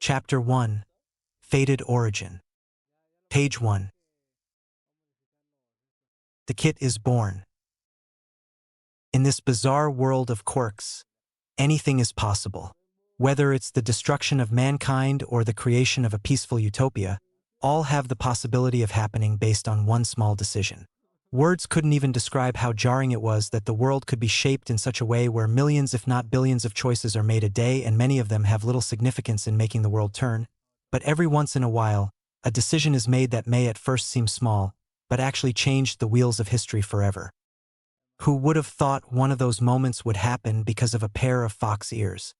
Chapter 1. Fated Origin. Page 1. The kit is born. In this bizarre world of quirks, anything is possible. Whether it's the destruction of mankind or the creation of a peaceful utopia, all have the possibility of happening based on one small decision. Words couldn't even describe how jarring it was that the world could be shaped in such a way where millions if not billions of choices are made a day, and many of them have little significance in making the world turn. But every once in a while, a decision is made that may at first seem small, but actually changed the wheels of history forever. Who would have thought one of those moments would happen because of a pair of fox ears?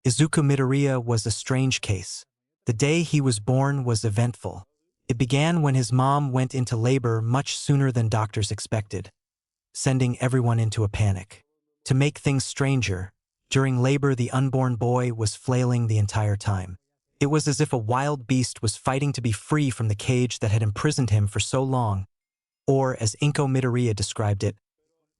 Izuku Midoriya was a strange case. The day he was born was eventful. It began when his mom went into labor much sooner than doctors expected, sending everyone into a panic. To make things stranger, during labor the unborn boy was flailing the entire time. It was as if a wild beast was fighting to be free from the cage that had imprisoned him for so long. Or, as Inko Midoriya described it,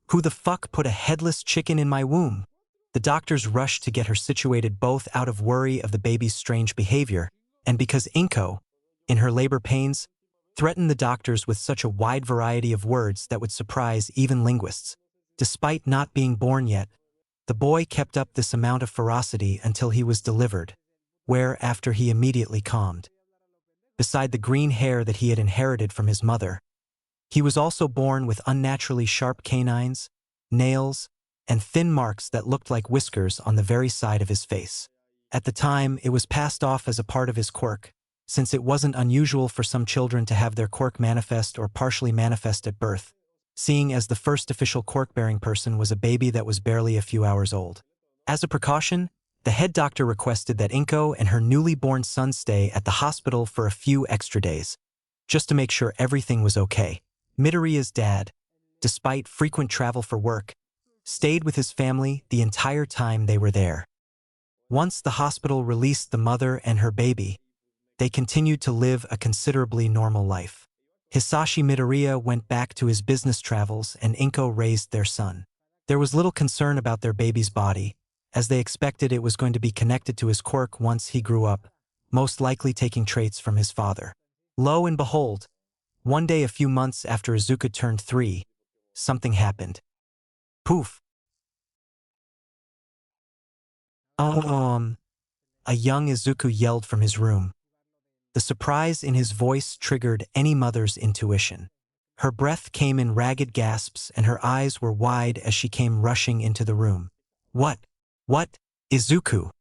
"Who the fuck put a headless chicken in my womb?" The doctors rushed to get her situated, both out of worry of the baby's strange behavior, and because Inko, in her labor pains, threatened the doctors with such a wide variety of words that would surprise even linguists. Despite not being born yet, the boy kept up this amount of ferocity until he was delivered, whereafter he immediately calmed. Beside the green hair that he had inherited from his mother, he was also born with unnaturally sharp canines, nails, and thin marks that looked like whiskers on the very side of his face. At the time, it was passed off as a part of his quirk, since it wasn't unusual for some children to have their quirk manifest or partially manifest at birth, seeing as the first official quirk-bearing person was a baby that was barely a few hours old. As a precaution, the head doctor requested that Inko and her newly born son stay at the hospital for a few extra days, just to make sure everything was okay. Midoriya's dad, despite frequent travel for work, stayed with his family the entire time they were there. Once the hospital released the mother and her baby, they continued to live a considerably normal life. Hisashi Midoriya went back to his business travels and Inko raised their son. There was little concern about their baby's body, as they expected it was going to be connected to his quirk once he grew up, most likely taking traits from his father. Lo and behold, one day a few months after Izuku turned 3, something happened. Poof! A young Izuku yelled from his room. The surprise in his voice triggered any mother's intuition. Her breath came in ragged gasps and her eyes were wide as she came rushing into the room. What? Izuku?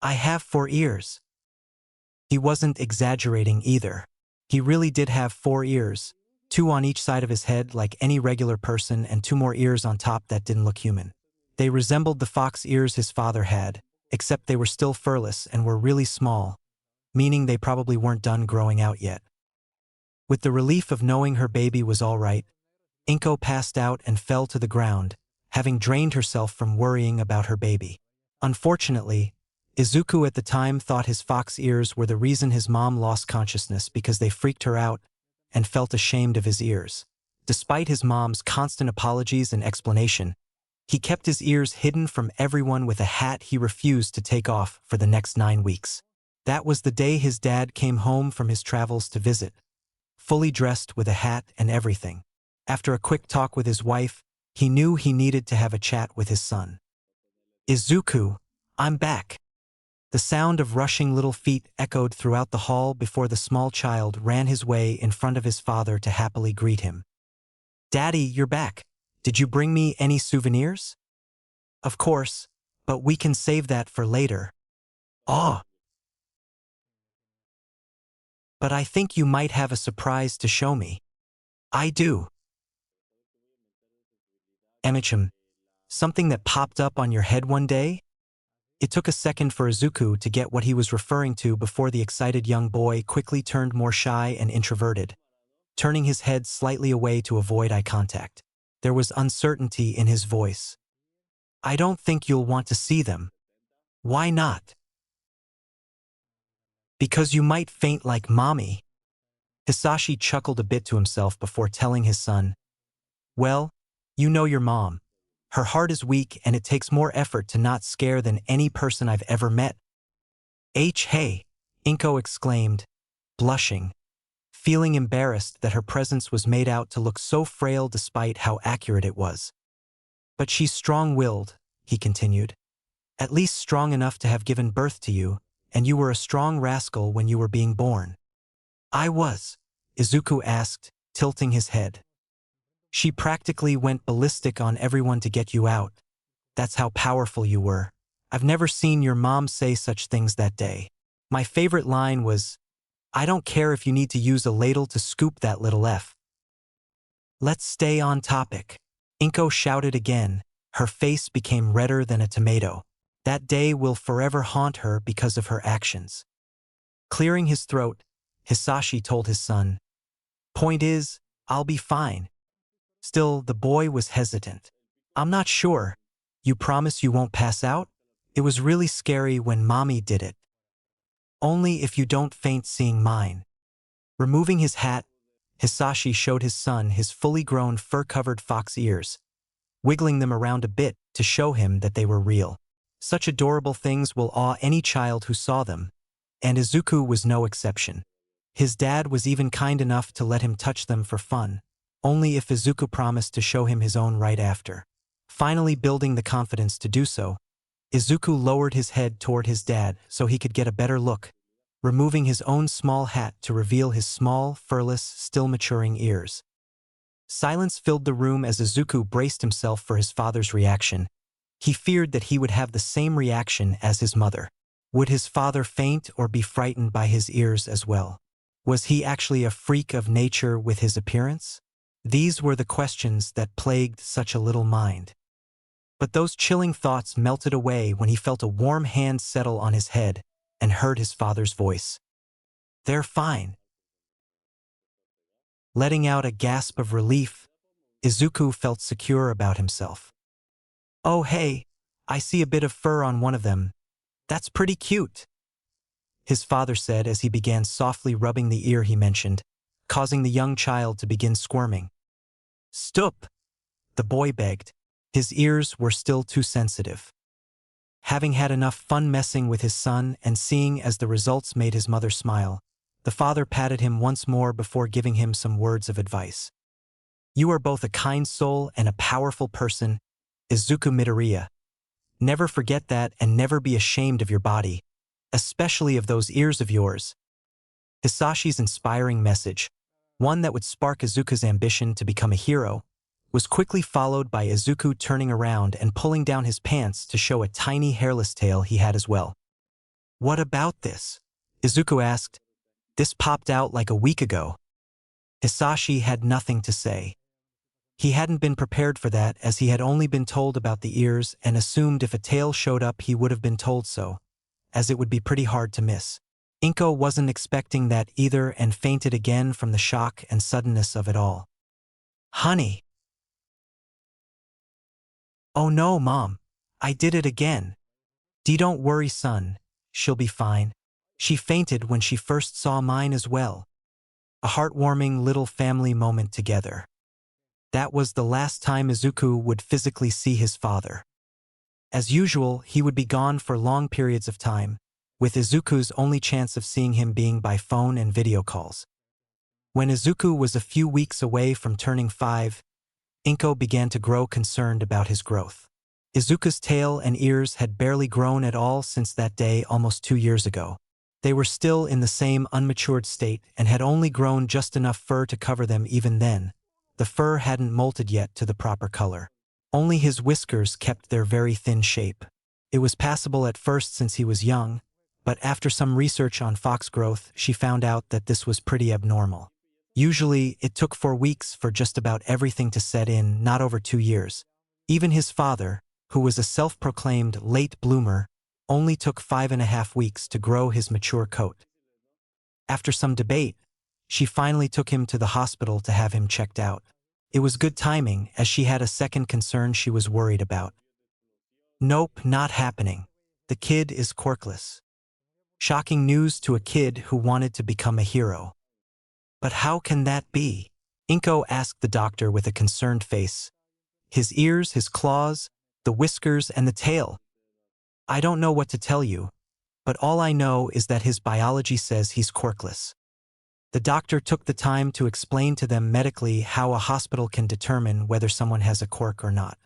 I have 4 ears. He wasn't exaggerating either. He really did have 4 ears, 2 on each side of his head like any regular person and 2 more ears on top that didn't look human. They resembled the fox ears his father had, except they were still furless and were really small, meaning they probably weren't done growing out yet. With the relief of knowing her baby was all right, Inko passed out and fell to the ground, having drained herself from worrying about her baby. Unfortunately, Izuku at the time thought his fox ears were the reason his mom lost consciousness because they freaked her out and felt ashamed of his ears. Despite his mom's constant apologies and explanation, he kept his ears hidden from everyone with a hat he refused to take off for the next 9 weeks. That was the day his dad came home from his travels to visit, fully dressed with a hat and everything. After a quick talk with his wife, he knew he needed to have a chat with his son. Izuku, I'm back. The sound of rushing little feet echoed throughout the hall before the small child ran his way in front of his father to happily greet him. Daddy, you're back. Did you bring me any souvenirs? Of course, but we can save that for later. Oh. But I think you might have a surprise to show me. I do. Emichim, something that popped up on your head one day? It took a second for Izuku to get what he was referring to before the excited young boy quickly turned more shy and introverted, turning his head slightly away to avoid eye contact. There was uncertainty in his voice. I don't think you'll want to see them. Why not? Because you might faint like mommy. Hisashi chuckled a bit to himself before telling his son, well, you know your mom. Her heart is weak and it takes more effort to not scare than any person I've ever met. Hey, Inko exclaimed, blushing, feeling embarrassed that her presence was made out to look so frail despite how accurate it was. But she's strong-willed, he continued. At least strong enough to have given birth to you, and you were a strong rascal when you were being born. I was, Izuku asked, tilting his head. She practically went ballistic on everyone to get you out. That's how powerful you were. I've never seen your mom say such things that day. My favorite line was, I don't care if you need to use a ladle to scoop that little F. Let's stay on topic. Inko shouted again. Her face became redder than a tomato. That day will forever haunt her because of her actions. Clearing his throat, Hisashi told his son, Point is, I'll be fine. Still, the boy was hesitant. I'm not sure. You promise you won't pass out? It was really scary when Mommy did it. Only if you don't faint seeing mine. Removing his hat, Hisashi showed his son his fully grown fur-covered fox ears, wiggling them around a bit to show him that they were real. Such adorable things will awe any child who saw them, and Izuku was no exception. His dad was even kind enough to let him touch them for fun, only if Izuku promised to show him his own right after. Finally building the confidence to do so, Izuku lowered his head toward his dad so he could get a better look, removing his own small hat to reveal his small, furless, still-maturing ears. Silence filled the room as Izuku braced himself for his father's reaction. He feared that he would have the same reaction as his mother. Would his father faint or be frightened by his ears as well? Was he actually a freak of nature with his appearance? These were the questions that plagued such a little mind. But those chilling thoughts melted away when he felt a warm hand settle on his head and heard his father's voice. They're fine. Letting out a gasp of relief, Izuku felt secure about himself. Oh hey, I see a bit of fur on one of them. That's pretty cute, his father said as he began softly rubbing the ear he mentioned, causing the young child to begin squirming. Stop, the boy begged. His ears were still too sensitive. Having had enough fun messing with his son and seeing as the results made his mother smile, the father patted him once more before giving him some words of advice. You are both a kind soul and a powerful person, Izuku Midoriya. Never forget that and never be ashamed of your body, especially of those ears of yours. Hisashi's inspiring message, one that would spark Izuku's ambition to become a hero, was quickly followed by Izuku turning around and pulling down his pants to show a tiny hairless tail he had as well. What about this? Izuku asked. This popped out like a week ago. Hisashi had nothing to say. He hadn't been prepared for that as he had only been told about the ears and assumed if a tail showed up he would have been told so, as it would be pretty hard to miss. Inko wasn't expecting that either and fainted again from the shock and suddenness of it all. Honey! Oh no, Mom. I did it again. Don't worry, son. She'll be fine. She fainted when she first saw mine as well. A heartwarming little family moment together. That was the last time Izuku would physically see his father. As usual, he would be gone for long periods of time, with Izuku's only chance of seeing him being by phone and video calls. When Izuku was a few weeks away from turning 5, Inko began to grow concerned about his growth. Izuku's tail and ears had barely grown at all since that day almost 2 years ago. They were still in the same unmatured state and had only grown just enough fur to cover them even then. The fur hadn't molted yet to the proper color. Only his whiskers kept their very thin shape. It was passable at first since he was young, but after some research on fox growth, she found out that this was pretty abnormal. Usually, it took 4 weeks for just about everything to set in, not over 2 years. Even his father, who was a self-proclaimed late bloomer, only took 5.5 weeks to grow his mature coat. After some debate, she finally took him to the hospital to have him checked out. It was good timing, as she had a second concern she was worried about. Nope, not happening. The kid is quirkless. Shocking news to a kid who wanted to become a hero. But how can that be? Inko asked the doctor with a concerned face. His ears, his claws, the whiskers, and the tail. I don't know what to tell you. but all I know is that his biology says he's quirkless. The doctor took the time to explain to them medically how a hospital can determine whether someone has a quirk or not.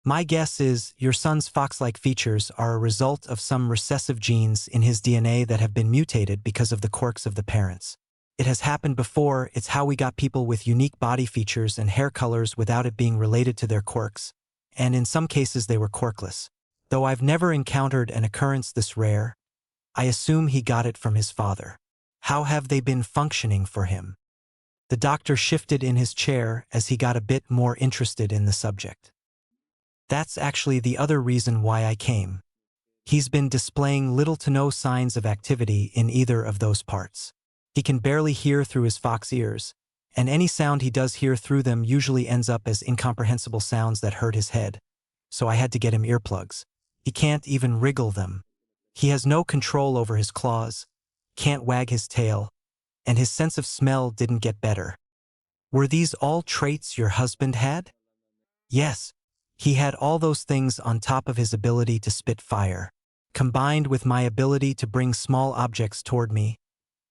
My guess is your son's fox-like features are a result of some recessive genes in his DNA that have been mutated because of the quirks of the parents. It has happened before. It's how we got people with unique body features and hair colors without it being related to their quirks, and in some cases they were quirkless. Though I've never encountered an occurrence this rare, I assume he got it from his father. How have they been functioning for him? The doctor shifted in his chair as he got a bit more interested in the subject. That's actually the other reason why I came. He's been displaying little to no signs of activity in either of those parts. He can barely hear through his fox ears, and any sound he does hear through them usually ends up as incomprehensible sounds that hurt his head, so I had to get him earplugs. He can't even wriggle them. He has no control over his claws, can't wag his tail, and his sense of smell didn't get better. Were these all traits your husband had? Yes. He had all those things on top of his ability to spit fire. Combined with my ability to bring small objects toward me,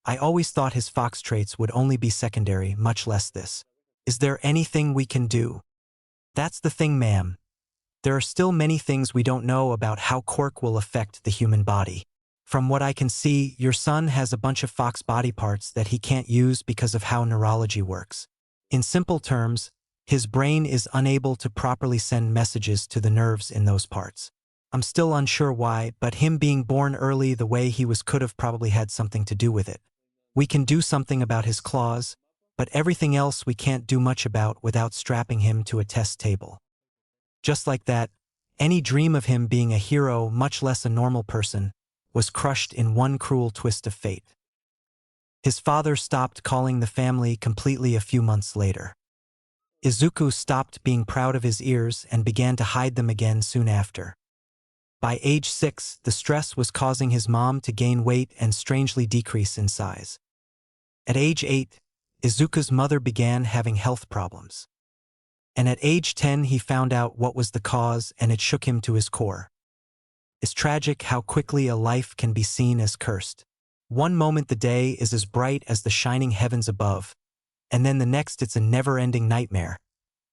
I always thought his fox traits would only be secondary, much less this. Is there anything we can do? That's the thing, ma'am. There are still many things we don't know about how quirk will affect the human body. From what I can see, your son has a bunch of fox body parts that he can't use because of how neurology works. In simple terms, his brain is unable to properly send messages to the nerves in those parts. I'm still unsure why, but him being born early the way he was could have probably had something to do with it. We can do something about his claws, but everything else we can't do much about without strapping him to a test table. Just like that, any dream of him being a hero, much less a normal person, was crushed in one cruel twist of fate. His father stopped calling the family completely a few months later. Izuku stopped being proud of his ears and began to hide them again soon after. By age 6, the stress was causing his mom to gain weight and strangely decrease in size. At age 8, Izuku's mother began having health problems. And at age 10 he found out what was the cause, and it shook him to his core. It's tragic how quickly a life can be seen as cursed. One moment the day is as bright as the shining heavens above, and then the next it's a never-ending nightmare.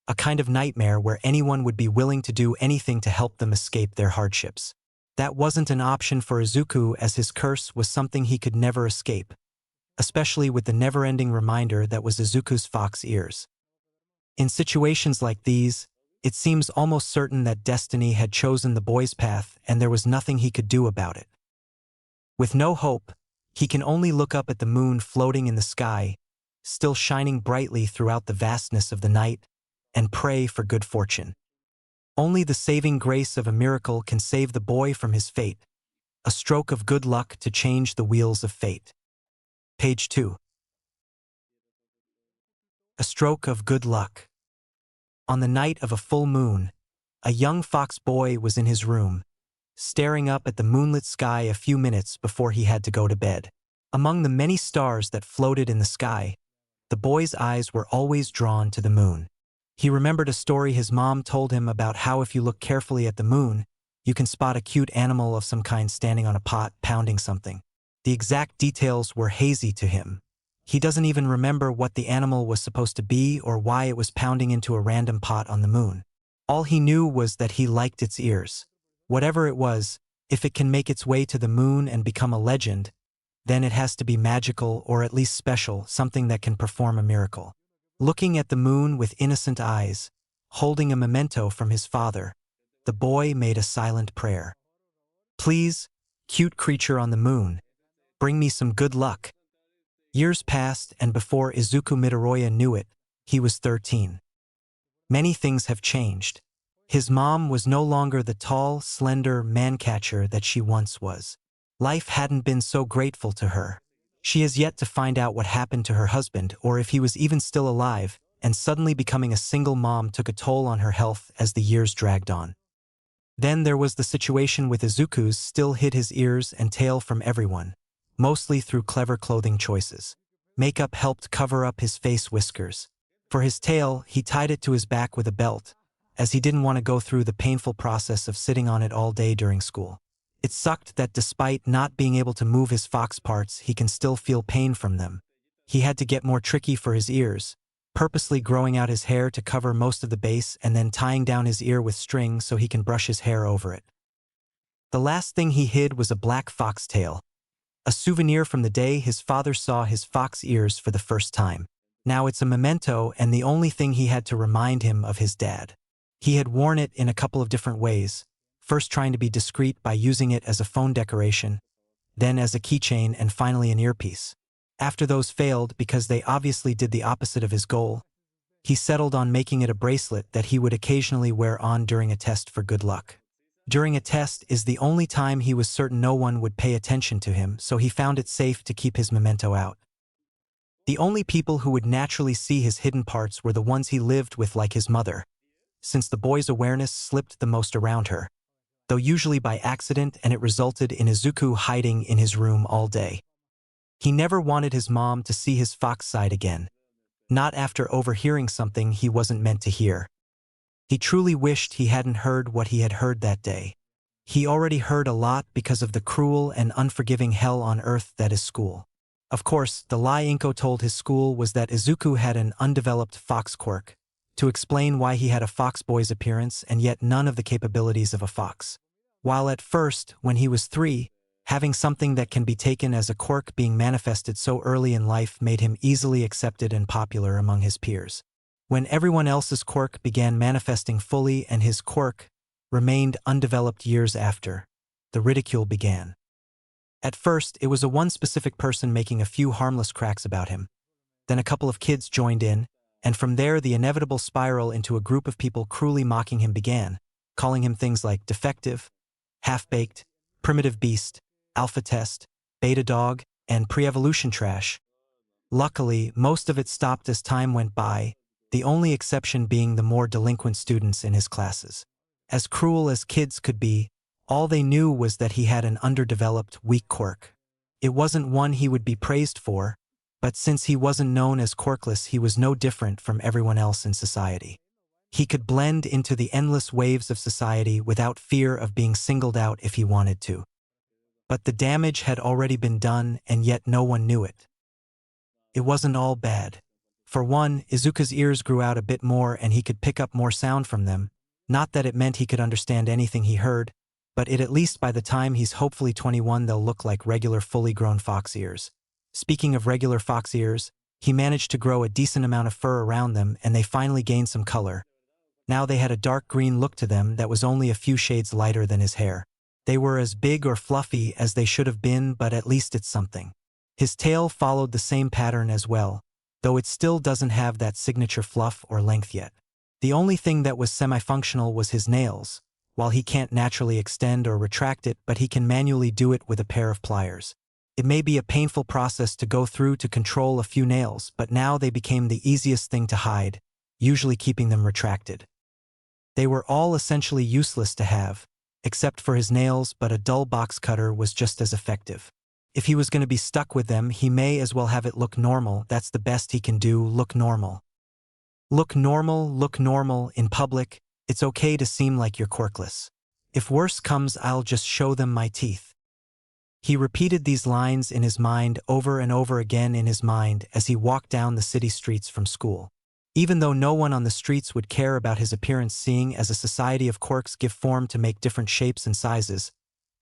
A kind of nightmare where anyone would be willing to do anything to help them escape their hardships. That wasn't an option for Izuku, as his curse was something he could never escape, especially with the never-ending reminder that was Izuku's fox ears. In situations like these, it seems almost certain that destiny had chosen the boy's path and there was nothing he could do about it. With no hope, he can only look up at the moon floating in the sky, still shining brightly throughout the vastness of the night, and pray for good fortune. Only the saving grace of a miracle can save the boy from his fate, a stroke of good luck to change the wheels of fate. Page 2. A stroke of good luck. On the night of a full moon, a young fox boy was in his room, staring up at the moonlit sky a few minutes before he had to go to bed. Among the many stars that floated in the sky, the boy's eyes were always drawn to the moon. He remembered a story his mom told him about how if you look carefully at the moon, you can spot a cute animal of some kind standing on a pot pounding something. The exact details were hazy to him. He doesn't even remember what the animal was supposed to be or why it was pounding into a random pot on the moon. All he knew was that he liked its ears. Whatever it was, if it can make its way to the moon and become a legend, then it has to be magical or at least special, something that can perform a miracle. Looking at the moon with innocent eyes, holding a memento from his father, the boy made a silent prayer. Please, cute creature on the moon, bring me some good luck. Years passed, and before Izuku Midoriya knew it, he was 13. Many things have changed. His mom was no longer the tall, slender man-catcher that she once was. Life hadn't been so grateful to her. She has yet to find out what happened to her husband or if he was even still alive, and suddenly becoming a single mom took a toll on her health as the years dragged on. Then there was the situation with Izuku's still hid his ears and tail from everyone, mostly through clever clothing choices. Makeup helped cover up his face whiskers. For his tail, he tied it to his back with a belt, as he didn't want to go through the painful process of sitting on it all day during school. It sucked that despite not being able to move his fox parts, he can still feel pain from them. He had to get more tricky for his ears, purposely growing out his hair to cover most of the base and then tying down his ear with string so he can brush his hair over it. The last thing he hid was a black foxtail, a souvenir from the day his father saw his fox ears for the first time. Now it's a memento and the only thing he had to remind him of his dad. He had worn it in a couple of different ways, first trying to be discreet by using it as a phone decoration, then as a keychain and finally an earpiece. After those failed because they obviously did the opposite of his goal, he settled on making it a bracelet that he would occasionally wear on during a test for good luck. During a test is the only time he was certain no one would pay attention to him, so he found it safe to keep his memento out. The only people who would naturally see his hidden parts were the ones he lived with, like his mother, since the boy's awareness slipped the most around her, though usually by accident, and it resulted in Izuku hiding in his room all day. He never wanted his mom to see his fox side again, not after overhearing something he wasn't meant to hear. He truly wished he hadn't heard what he had heard that day. He already heard a lot because of the cruel and unforgiving hell on earth that is school. Of course, the lie Inko told his school was that Izuku had an undeveloped fox quirk, to explain why he had a fox boy's appearance and yet none of the capabilities of a fox. While at first, when he was 3, having something that can be taken as a quirk being manifested so early in life made him easily accepted and popular among his peers. When everyone else's quirk began manifesting fully and his quirk remained undeveloped years after, the ridicule began. At first, it was one specific person making a few harmless cracks about him. Then a couple of kids joined in, and from there the inevitable spiral into a group of people cruelly mocking him began, calling him things like defective, half-baked, primitive beast, alpha test, beta dog, and pre-evolution trash. Luckily, most of it stopped as time went by, the only exception being the more delinquent students in his classes. As cruel as kids could be, all they knew was that he had an underdeveloped, weak quirk. It wasn't one he would be praised for, but since he wasn't known as quirkless, he was no different from everyone else in society. He could blend into the endless waves of society without fear of being singled out if he wanted to. But the damage had already been done, and yet no one knew it. It wasn't all bad. For one, Izuku's ears grew out a bit more and he could pick up more sound from them. Not that it meant he could understand anything he heard, but at least by the time he's hopefully 21 they'll look like regular fully grown fox ears. Speaking of regular fox ears, he managed to grow a decent amount of fur around them and they finally gained some color. Now they had a dark green look to them that was only a few shades lighter than his hair. They were as big or fluffy as they should have been, but at least it's something. His tail followed the same pattern as well, though it still doesn't have that signature fluff or length yet. The only thing that was semi-functional was his nails. While he can't naturally extend or retract it, but he can manually do it with a pair of pliers. It may be a painful process to go through to control a few nails, but now they became the easiest thing to hide, usually keeping them retracted. They were all essentially useless to have, except for his nails, but a dull box cutter was just as effective. If he was going to be stuck with them, he may as well have it look normal. That's the best he can do, look normal. Look normal in public. It's okay to seem like you're quirkless. If worse comes, I'll just show them my teeth. He repeated these lines in his mind over and over again in his mind as he walked down the city streets from school. Even though no one on the streets would care about his appearance, seeing as a society of quirks give form to make different shapes and sizes,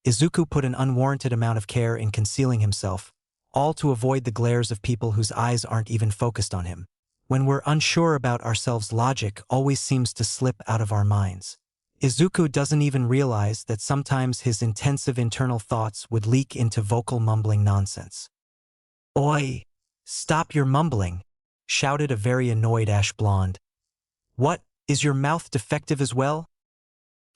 Izuku put an unwarranted amount of care in concealing himself, all to avoid the glares of people whose eyes aren't even focused on him. When we're unsure about ourselves, logic always seems to slip out of our minds. Izuku doesn't even realize that sometimes his intensive internal thoughts would leak into vocal mumbling nonsense. "Oi! Stop your mumbling!" shouted a very annoyed ash blonde. "What, is your mouth defective as well?"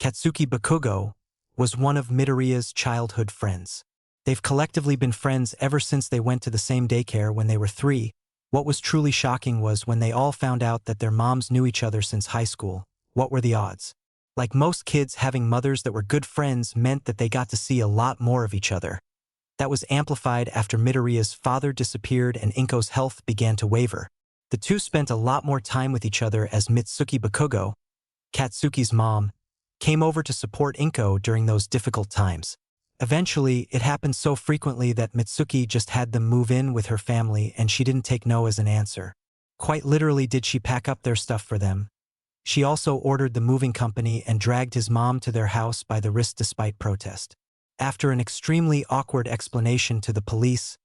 Katsuki Bakugo was one of Midoriya's childhood friends. They've collectively been friends ever since they went to the same daycare when they were 3. What was truly shocking was when they all found out that their moms knew each other since high school. What were the odds? Like most kids, having mothers that were good friends meant that they got to see a lot more of each other. That was amplified after Midoriya's father disappeared and Inko's health began to waver. The two spent a lot more time with each other as Mitsuki Bakugo, Katsuki's mom, came over to support Inko during those difficult times. Eventually, it happened so frequently that Mitsuki just had them move in with her family and she didn't take no as an answer. Quite literally did she pack up their stuff for them. She also ordered the moving company and dragged his mom to their house by the wrist despite protest. After an extremely awkward explanation to the police,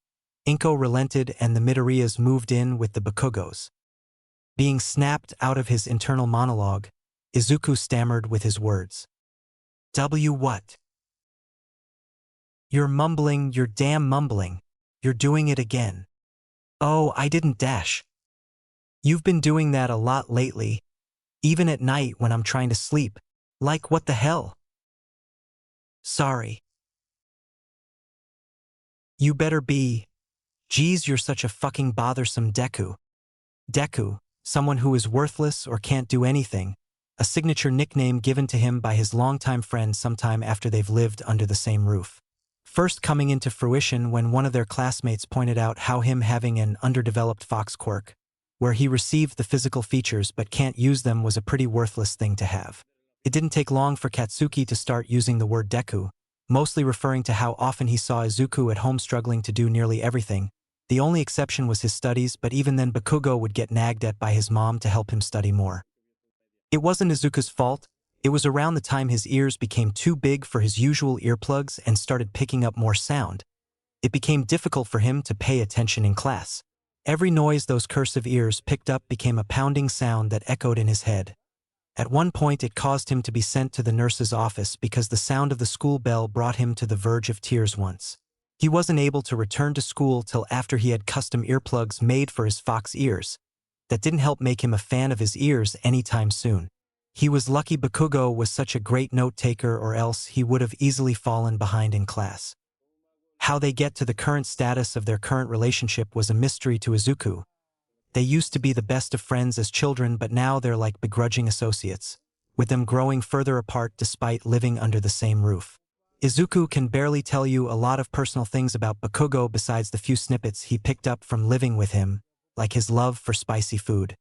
Inko relented and the Midoriyas moved in with the Bakugos. Being snapped out of his internal monologue, Izuku stammered with his words. What? You're mumbling, you're damn mumbling. You're doing it again. Oh, I didn't dash. You've been doing that a lot lately, even at night when I'm trying to sleep. Like what the hell? Sorry. You better be. Geez, you're such a fucking bothersome Deku. Deku, someone who is worthless or can't do anything, a signature nickname given to him by his longtime friend sometime after they've lived under the same roof. First coming into fruition when one of their classmates pointed out how him having an underdeveloped fox quirk, where he received the physical features but can't use them, was a pretty worthless thing to have. It didn't take long for Katsuki to start using the word Deku, mostly referring to how often he saw Izuku at home struggling to do nearly everything. The only exception was his studies, but even then Bakugo would get nagged at by his mom to help him study more. It wasn't Izuku's fault. It was around the time his ears became too big for his usual earplugs and started picking up more sound. It became difficult for him to pay attention in class. Every noise those cursive ears picked up became a pounding sound that echoed in his head. At one point it caused him to be sent to the nurse's office because the sound of the school bell brought him to the verge of tears once. He wasn't able to return to school till after he had custom earplugs made for his fox ears. That didn't help make him a fan of his ears anytime soon. He was lucky Bakugo was such a great note-taker, or else he would have easily fallen behind in class. How they get to the current status of their current relationship was a mystery to Izuku. They used to be the best of friends as children, but now they're like begrudging associates, with them growing further apart despite living under the same roof. Izuku can barely tell you a lot of personal things about Bakugo besides the few snippets he picked up from living with him, like his love for spicy food.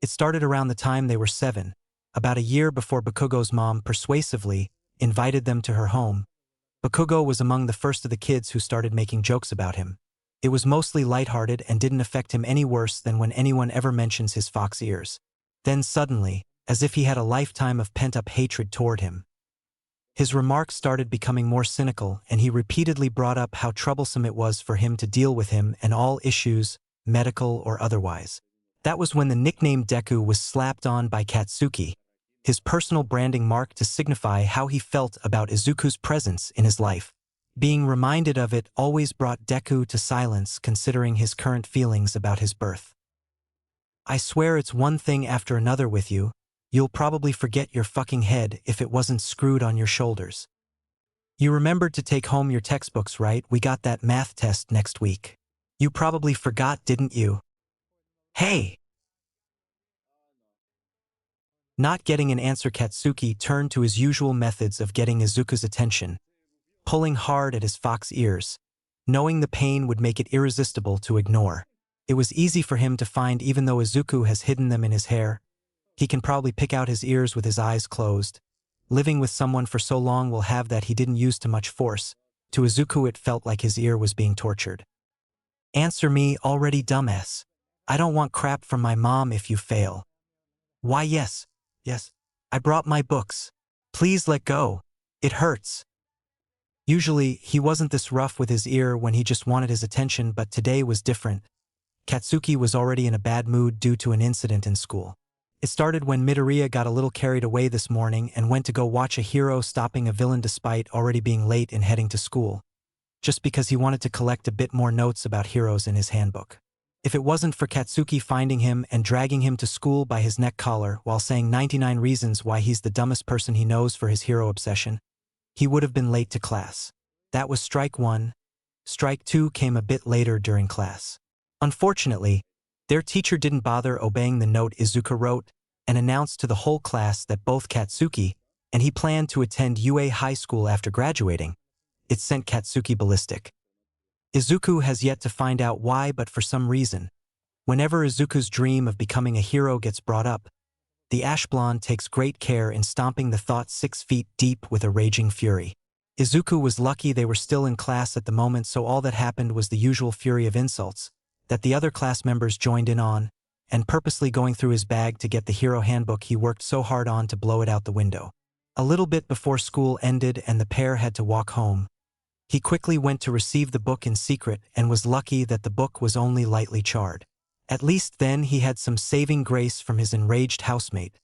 It started around the time they were 7, about a year before Bakugo's mom persuasively invited them to her home. Bakugo was among the first of the kids who started making jokes about him. It was mostly lighthearted and didn't affect him any worse than when anyone ever mentions his fox ears. Then suddenly, as if he had a lifetime of pent-up hatred toward him, his remarks started becoming more cynical, and he repeatedly brought up how troublesome it was for him to deal with him and all issues, medical or otherwise. That was when the nickname Deku was slapped on by Katsuki, his personal branding mark to signify how he felt about Izuku's presence in his life. Being reminded of it always brought Deku to silence, considering his current feelings about his birth. I swear it's one thing after another with you. You'll probably forget your fucking head if it wasn't screwed on your shoulders. You remembered to take home your textbooks, right? We got that math test next week. You probably forgot, didn't you? Hey! Not getting an answer, Katsuki turned to his usual methods of getting Izuku's attention, pulling hard at his fox ears, knowing the pain would make it irresistible to ignore. It was easy for him to find, even though Izuku has hidden them in his hair. He can probably pick out his ears with his eyes closed. Living with someone for so long will have that he didn't use too much force. To Izuku it felt like his ear was being tortured. Answer me already, dumbass. I don't want crap from my mom if you fail. Why yes. I brought my books. Please let go. It hurts. Usually, he wasn't this rough with his ear when he just wanted his attention, but today was different. Katsuki was already in a bad mood due to an incident in school. It started when Midoriya got a little carried away this morning and went to go watch a hero stopping a villain despite already being late and heading to school, just because he wanted to collect a bit more notes about heroes in his handbook. If it wasn't for Katsuki finding him and dragging him to school by his neck collar while saying 99 reasons why he's the dumbest person he knows for his hero obsession, he would have been late to class. That was strike 1. Strike 2 came a bit later during class. Unfortunately, their teacher didn't bother obeying the note Izuku wrote and announced to the whole class that both Katsuki and he planned to attend UA High School after graduating. It sent Katsuki ballistic. Izuku has yet to find out why, but for some reason, whenever Izuku's dream of becoming a hero gets brought up, the Ash Blonde takes great care in stomping the thought 6 feet deep with a raging fury. Izuku was lucky they were still in class at the moment, so all that happened was the usual fury of insults that the other class members joined in on, and purposely going through his bag to get the hero handbook he worked so hard on to blow it out the window. A little bit before school ended and the pair had to walk home, he quickly went to receive the book in secret and was lucky that the book was only lightly charred. At least then he had some saving grace from his enraged housemate,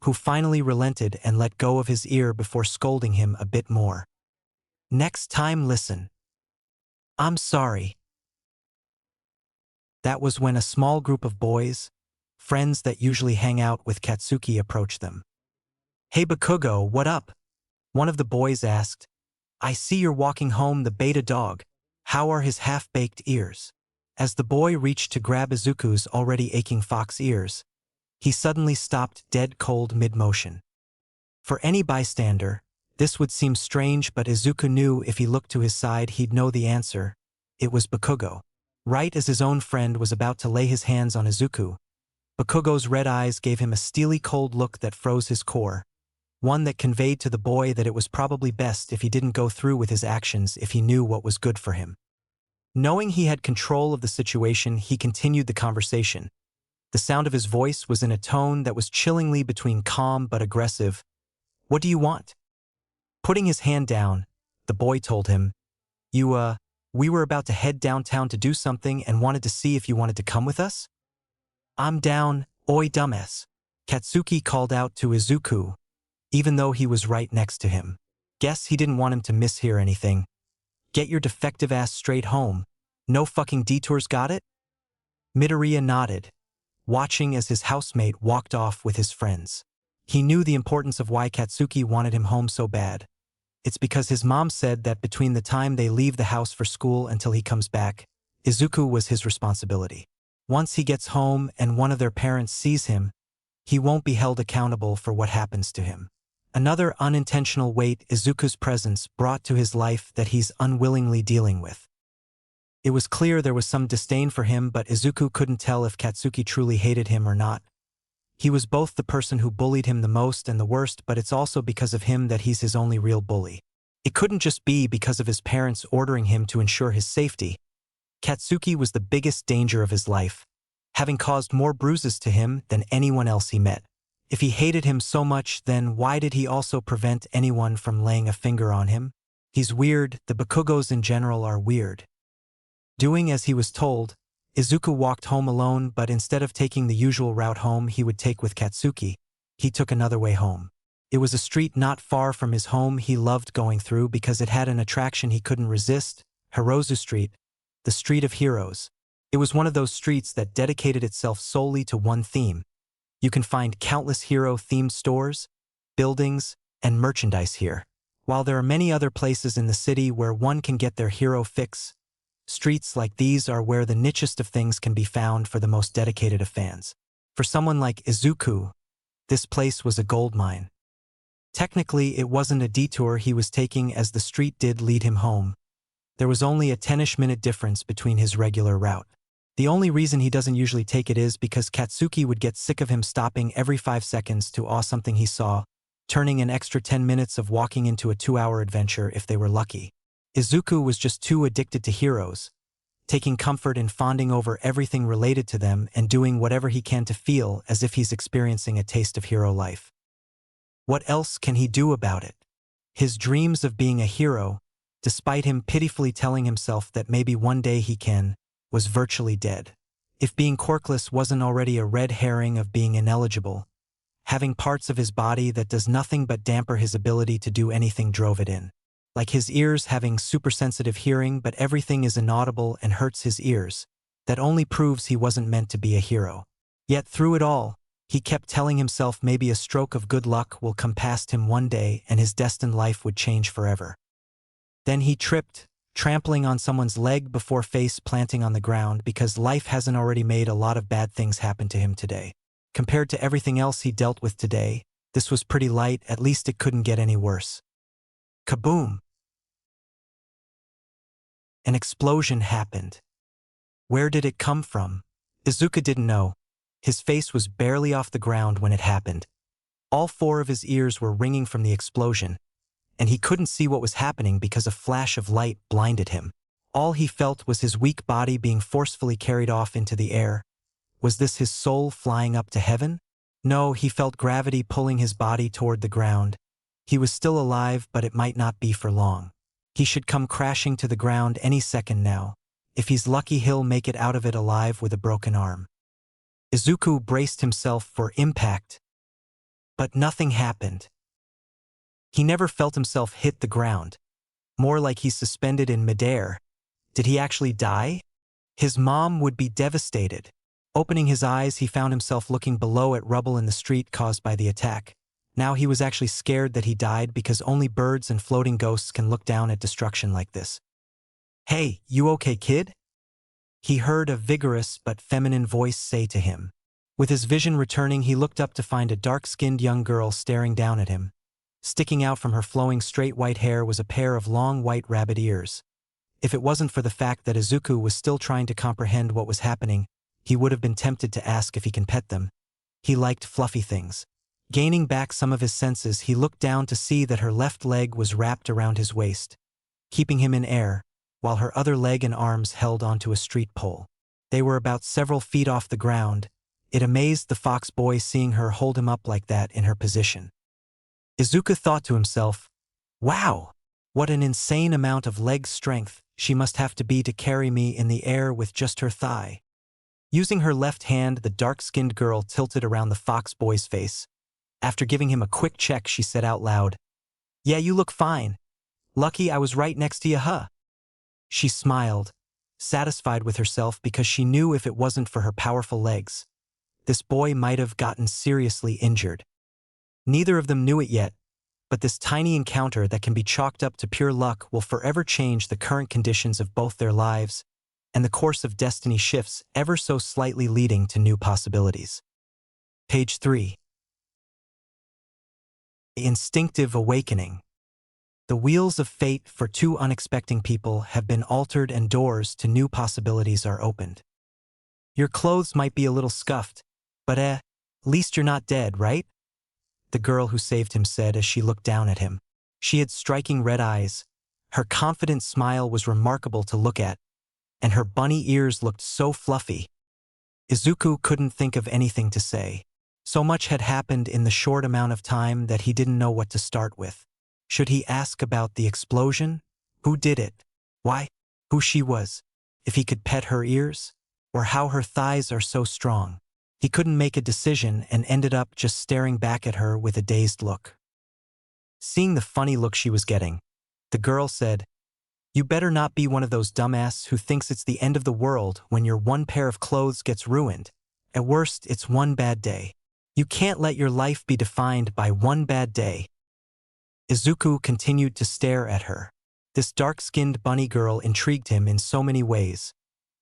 who finally relented and let go of his ear before scolding him a bit more. "Next time listen." "I'm sorry." That was when a small group of boys, friends that usually hang out with Katsuki, approached them. "Hey Bakugo, what up?" one of the boys asked. "I see you're walking home the beta dog. How are his half-baked ears?" As the boy reached to grab Izuku's already aching fox ears, he suddenly stopped dead cold mid-motion. For any bystander, this would seem strange, but Izuku knew if he looked to his side he'd know the answer. It was Bakugo. Right as his own friend was about to lay his hands on Izuku, Bakugo's red eyes gave him a steely cold look that froze his core, one that conveyed to the boy that it was probably best if he didn't go through with his actions if he knew what was good for him. Knowing he had control of the situation, he continued the conversation. The sound of his voice was in a tone that was chillingly between calm but aggressive. "What do you want?" Putting his hand down, the boy told him, We were about to head downtown to do something and wanted to see if you wanted to come with us?" "I'm down, oi dumbass," Katsuki called out to Izuku, even though he was right next to him. Guess he didn't want him to mishear anything. "Get your defective ass straight home. No fucking detours, got it?" Midoriya nodded, watching as his housemate walked off with his friends. He knew the importance of why Katsuki wanted him home so bad. It's because his mom said that between the time they leave the house for school until he comes back, Izuku was his responsibility. Once he gets home and one of their parents sees him, he won't be held accountable for what happens to him. Another unintentional weight Izuku's presence brought to his life that he's unwillingly dealing with. It was clear there was some disdain for him, but Izuku couldn't tell if Katsuki truly hated him or not. He was both the person who bullied him the most and the worst, but it's also because of him that he's his only real bully. It couldn't just be because of his parents ordering him to ensure his safety. Katsuki was the biggest danger of his life, having caused more bruises to him than anyone else he met. If he hated him so much, then why did he also prevent anyone from laying a finger on him? He's weird. The Bakugos in general are weird. Doing as he was told, Izuku walked home alone, but instead of taking the usual route home he would take with Katsuki, he took another way home. It was a street not far from his home he loved going through because it had an attraction he couldn't resist: Hirozu Street, the Street of Heroes. It was one of those streets that dedicated itself solely to one theme. You can find countless hero-themed stores, buildings, and merchandise here. While there are many other places in the city where one can get their hero fix, streets like these are where the nichest of things can be found for the most dedicated of fans. For someone like Izuku, this place was a goldmine. Technically, it wasn't a detour he was taking, as the street did lead him home. There was only a 10-ish minute difference between his regular route. The only reason he doesn't usually take it is because Katsuki would get sick of him stopping every 5 seconds to awe something he saw, turning an extra 10 minutes of walking into a 2-hour adventure if they were lucky. Izuku was just too addicted to heroes, taking comfort in fawning over everything related to them and doing whatever he can to feel as if he's experiencing a taste of hero life. What else can he do about it? His dreams of being a hero, despite him pitifully telling himself that maybe one day he can, was virtually dead. If being quirkless wasn't already a red herring of being ineligible, having parts of his body that does nothing but damper his ability to do anything drove it in. Like his ears having supersensitive hearing, but everything is inaudible and hurts his ears. That only proves he wasn't meant to be a hero. Yet through it all, he kept telling himself maybe a stroke of good luck will come past him one day and his destined life would change forever. Then he tripped, trampling on someone's leg before face planting on the ground, because life hasn't already made a lot of bad things happen to him today. Compared to everything else he dealt with today, this was pretty light. At least it couldn't get any worse. Kaboom! An explosion happened. Where did it come from? Izuku didn't know. His face was barely off the ground when it happened. All 4 of his ears were ringing from the explosion, and he couldn't see what was happening because a flash of light blinded him. All he felt was his weak body being forcefully carried off into the air. Was this his soul flying up to heaven? No, he felt gravity pulling his body toward the ground. He was still alive, but it might not be for long. He should come crashing to the ground any second now. If he's lucky, he'll make it out of it alive with a broken arm. Izuku braced himself for impact, but nothing happened. He never felt himself hit the ground, more like he's suspended in midair. Did he actually die? His mom would be devastated. Opening his eyes, he found himself looking below at rubble in the street caused by the attack. Now he was actually scared that he died because only birds and floating ghosts can look down at destruction like this. "Hey, you okay, kid?" He heard a vigorous but feminine voice say to him. With his vision returning, he looked up to find a dark-skinned young girl staring down at him. Sticking out from her flowing straight white hair was a pair of long white rabbit ears. If it wasn't for the fact that Izuku was still trying to comprehend what was happening, he would have been tempted to ask if he can pet them. He liked fluffy things. Gaining back some of his senses, he looked down to see that her left leg was wrapped around his waist, keeping him in air, while her other leg and arms held onto a street pole. They were about several feet off the ground. It amazed the fox boy seeing her hold him up like that in her position. Izuku thought to himself, "Wow, what an insane amount of leg strength she must have to be to carry me in the air with just her thigh." Using her left hand, the dark-skinned girl tilted around the fox boy's face. After giving him a quick check, she said out loud, "Yeah, you look fine. Lucky I was right next to you, huh?" She smiled, satisfied with herself because she knew if it wasn't for her powerful legs, this boy might have gotten seriously injured. Neither of them knew it yet, but this tiny encounter that can be chalked up to pure luck will forever change the current conditions of both their lives, and the course of destiny shifts ever so slightly, leading to new possibilities. Page 3. The instinctive awakening. The wheels of fate for two unexpecting people have been altered and doors to new possibilities are opened. Your clothes might be a little scuffed, but at least you're not dead, right? The girl who saved him said as she looked down at him. She had striking red eyes. Her confident smile was remarkable to look at, and her bunny ears looked so fluffy. Izuku couldn't think of anything to say. So much had happened in the short amount of time that he didn't know what to start with. Should he ask about the explosion? Who did it? Why? Who she was? If he could pet her ears? Or how her thighs are so strong? He couldn't make a decision and ended up just staring back at her with a dazed look. Seeing the funny look she was getting, the girl said, "You better not be one of those dumbasses who thinks it's the end of the world when your one pair of clothes gets ruined. At worst, it's one bad day. You can't let your life be defined by one bad day." Izuku continued to stare at her. This dark-skinned bunny girl intrigued him in so many ways,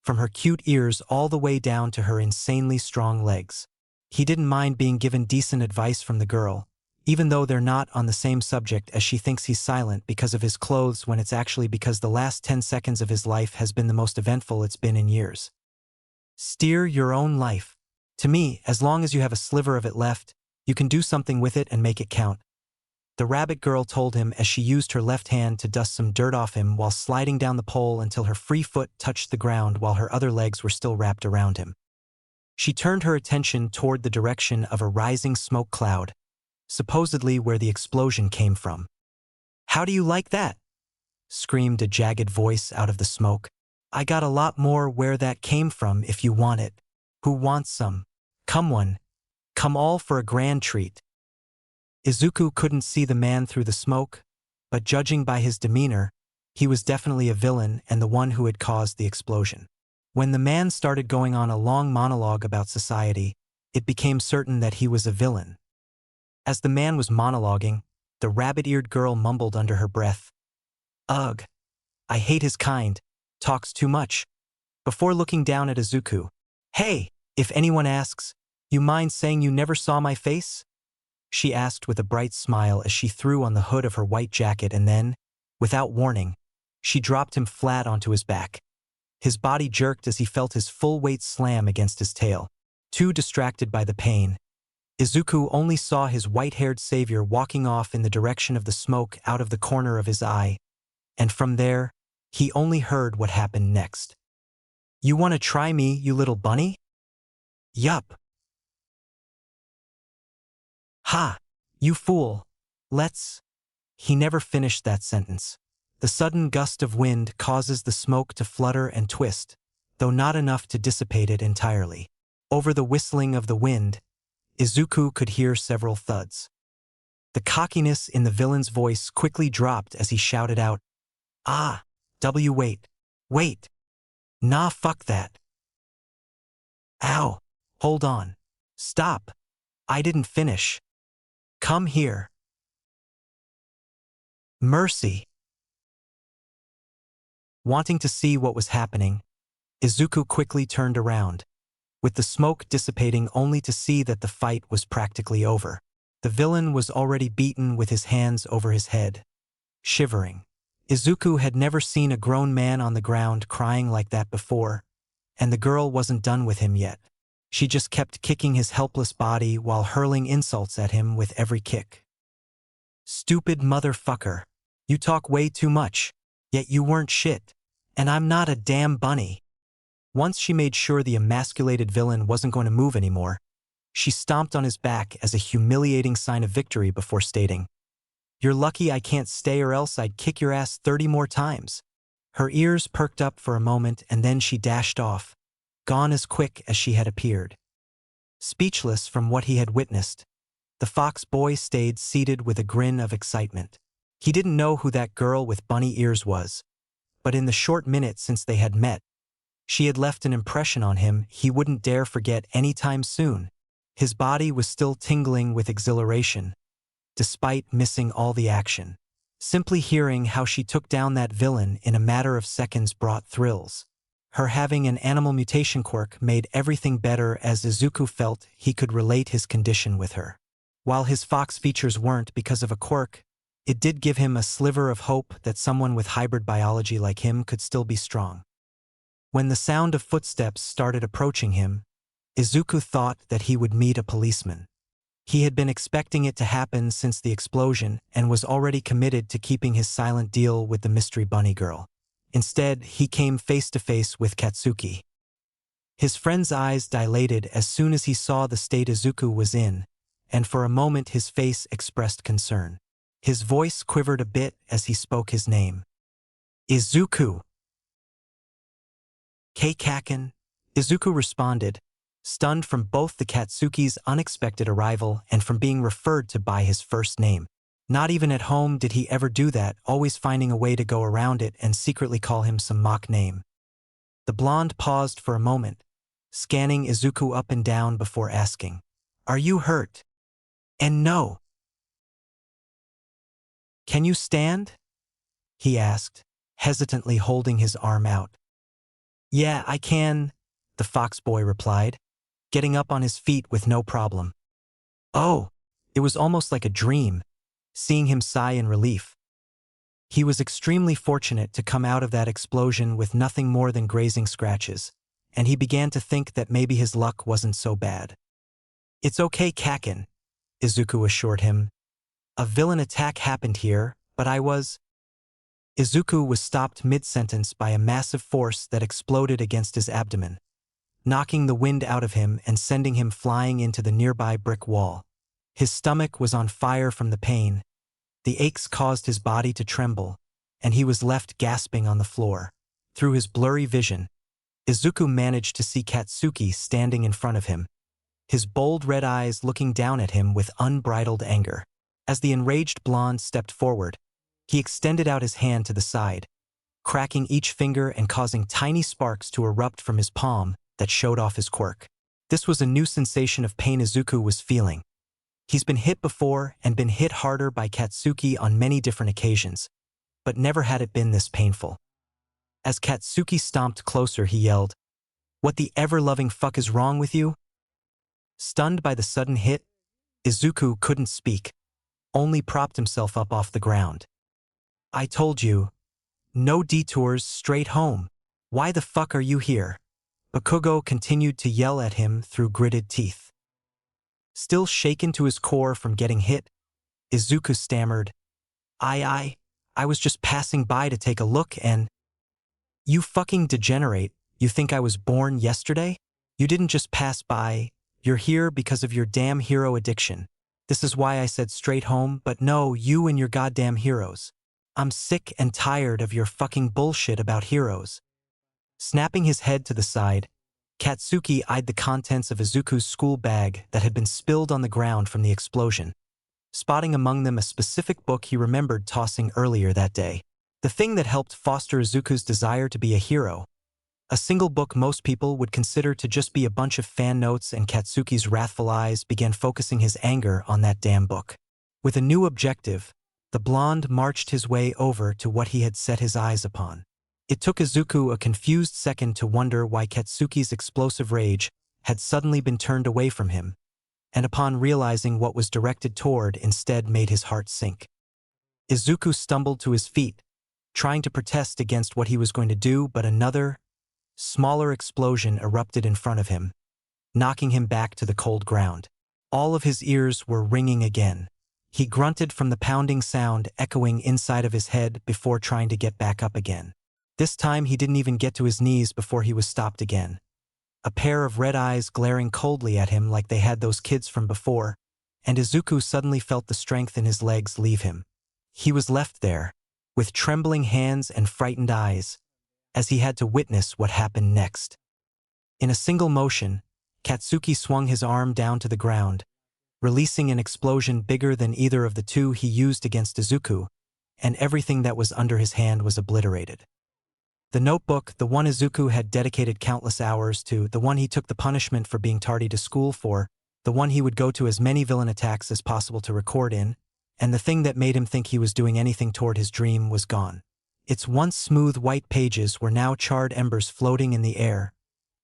from her cute ears all the way down to her insanely strong legs. He didn't mind being given decent advice from the girl, even though they're not on the same subject, as she thinks he's silent because of his clothes when it's actually because the last 10 seconds of his life has been the most eventful it's been in years. Steer your own life. To me, as long as you have a sliver of it left, you can do something with it and make it count. The rabbit girl told him as she used her left hand to dust some dirt off him while sliding down the pole until her free foot touched the ground while her other legs were still wrapped around him. She turned her attention toward the direction of a rising smoke cloud, supposedly where the explosion came from. "How do you like that?" screamed a jagged voice out of the smoke. "I got a lot more where that came from if you want it. Who wants some? Come one. Come all for a grand treat." Izuku couldn't see the man through the smoke, but judging by his demeanor, he was definitely a villain and the one who had caused the explosion. When the man started going on a long monologue about society, it became certain that he was a villain. As the man was monologuing, the rabbit-eared girl mumbled under her breath, "Ugh, I hate his kind, talks too much," before looking down at Izuku. "Hey, if anyone asks, you mind saying you never saw my face?" she asked with a bright smile as she threw on the hood of her white jacket, and then, without warning, she dropped him flat onto his back. His body jerked as he felt his full weight slam against his tail. Too distracted by the pain, Izuku only saw his white-haired savior walking off in the direction of the smoke out of the corner of his eye, and from there, he only heard what happened next. "You want to try me, you little bunny?" "Yup." "Ha! You fool. Let's—" He never finished that sentence. The sudden gust of wind causes the smoke to flutter and twist, though not enough to dissipate it entirely. Over the whistling of the wind, Izuku could hear several thuds. The cockiness in the villain's voice quickly dropped as he shouted out, "Ah, wait. Wait. Nah, fuck that. Ow. Hold on. Stop. I didn't finish. Come here. Mercy." Wanting to see what was happening, Izuku quickly turned around, with the smoke dissipating only to see that the fight was practically over. The villain was already beaten with his hands over his head, shivering. Izuku had never seen a grown man on the ground crying like that before, and the girl wasn't done with him yet. She just kept kicking his helpless body while hurling insults at him with every kick. "Stupid motherfucker. You talk way too much, yet you weren't shit. And I'm not a damn bunny." Once she made sure the emasculated villain wasn't going to move anymore, she stomped on his back as a humiliating sign of victory before stating, "You're lucky I can't stay or else I'd kick your ass 30 more times." Her ears perked up for a moment and then she dashed off, gone as quick as she had appeared. Speechless from what he had witnessed, the fox boy stayed seated with a grin of excitement. He didn't know who that girl with bunny ears was, but in the short minute since they had met, she had left an impression on him he wouldn't dare forget anytime soon. His body was still tingling with exhilaration, despite missing all the action. Simply hearing how she took down that villain in a matter of seconds brought thrills. Her having an animal mutation quirk made everything better as Izuku felt he could relate his condition with her. While his fox features weren't because of a quirk, it did give him a sliver of hope that someone with hybrid biology like him could still be strong. When the sound of footsteps started approaching him, Izuku thought that he would meet a policeman. He had been expecting it to happen since the explosion and was already committed to keeping his silent deal with the mystery bunny girl. Instead, he came face to face with Katsuki. His friend's eyes dilated as soon as he saw the state Izuku was in, and for a moment his face expressed concern. His voice quivered a bit as he spoke his name. "Izuku." "Keikaken," Izuku responded, stunned from both the Katsuki's unexpected arrival and from being referred to by his first name. Not even at home did he ever do that, always finding a way to go around it and secretly call him some mock name. The blonde paused for a moment, scanning Izuku up and down before asking, "Are you hurt?" "And no." "Can you stand?" he asked, hesitantly holding his arm out. "Yeah, I can," the fox boy replied, getting up on his feet with no problem. Oh, it was almost like a dream, seeing him sigh in relief. He was extremely fortunate to come out of that explosion with nothing more than grazing scratches, and he began to think that maybe his luck wasn't so bad. "It's okay, Kaken," Izuku assured him. "A villain attack happened here, but I was—" Izuku was stopped mid-sentence by a massive force that exploded against his abdomen, knocking the wind out of him and sending him flying into the nearby brick wall. His stomach was on fire from the pain. The aches caused his body to tremble, and he was left gasping on the floor. Through his blurry vision, Izuku managed to see Katsuki standing in front of him, his bold red eyes looking down at him with unbridled anger. As the enraged blonde stepped forward, he extended out his hand to the side, cracking each finger and causing tiny sparks to erupt from his palm that showed off his quirk. This was a new sensation of pain Izuku was feeling. He's been hit before and been hit harder by Katsuki on many different occasions, but never had it been this painful. As Katsuki stomped closer, he yelled, "What the ever-loving fuck is wrong with you?" Stunned by the sudden hit, Izuku couldn't speak, only propped himself up off the ground. "I told you. No detours, straight home. Why the fuck are you here?" Bakugo continued to yell at him through gritted teeth. Still shaken to his core from getting hit, Izuku stammered, I was just passing by to take a look and… You fucking degenerate, you think I was born yesterday? You didn't just pass by, you're here because of your damn hero addiction. This is why I said straight home, but no, you and your goddamn heroes. I'm sick and tired of your fucking bullshit about heroes. Snapping his head to the side, Katsuki eyed the contents of Izuku's school bag that had been spilled on the ground from the explosion, spotting among them a specific book he remembered tossing earlier that day. The thing that helped foster Izuku's desire to be a hero. A single book most people would consider to just be a bunch of fan notes, and Katsuki's wrathful eyes began focusing his anger on that damn book. With a new objective, the blonde marched his way over to what he had set his eyes upon. It took Izuku a confused second to wonder why Katsuki's explosive rage had suddenly been turned away from him, and upon realizing what was directed toward instead made his heart sink. Izuku stumbled to his feet, trying to protest against what he was going to do, but another, smaller explosion erupted in front of him, knocking him back to the cold ground. All of his ears were ringing again. He grunted from the pounding sound echoing inside of his head before trying to get back up again. This time he didn't even get to his knees before he was stopped again. A pair of red eyes glaring coldly at him like they had those kids from before, and Izuku suddenly felt the strength in his legs leave him. He was left there, with trembling hands and frightened eyes, as he had to witness what happened next. In a single motion, Katsuki swung his arm down to the ground, releasing an explosion bigger than either of the two he used against Izuku, and everything that was under his hand was obliterated. The notebook, the one Izuku had dedicated countless hours to, the one he took the punishment for being tardy to school for, the one he would go to as many villain attacks as possible to record in, and the thing that made him think he was doing anything toward his dream was gone. Its once smooth white pages were now charred embers floating in the air,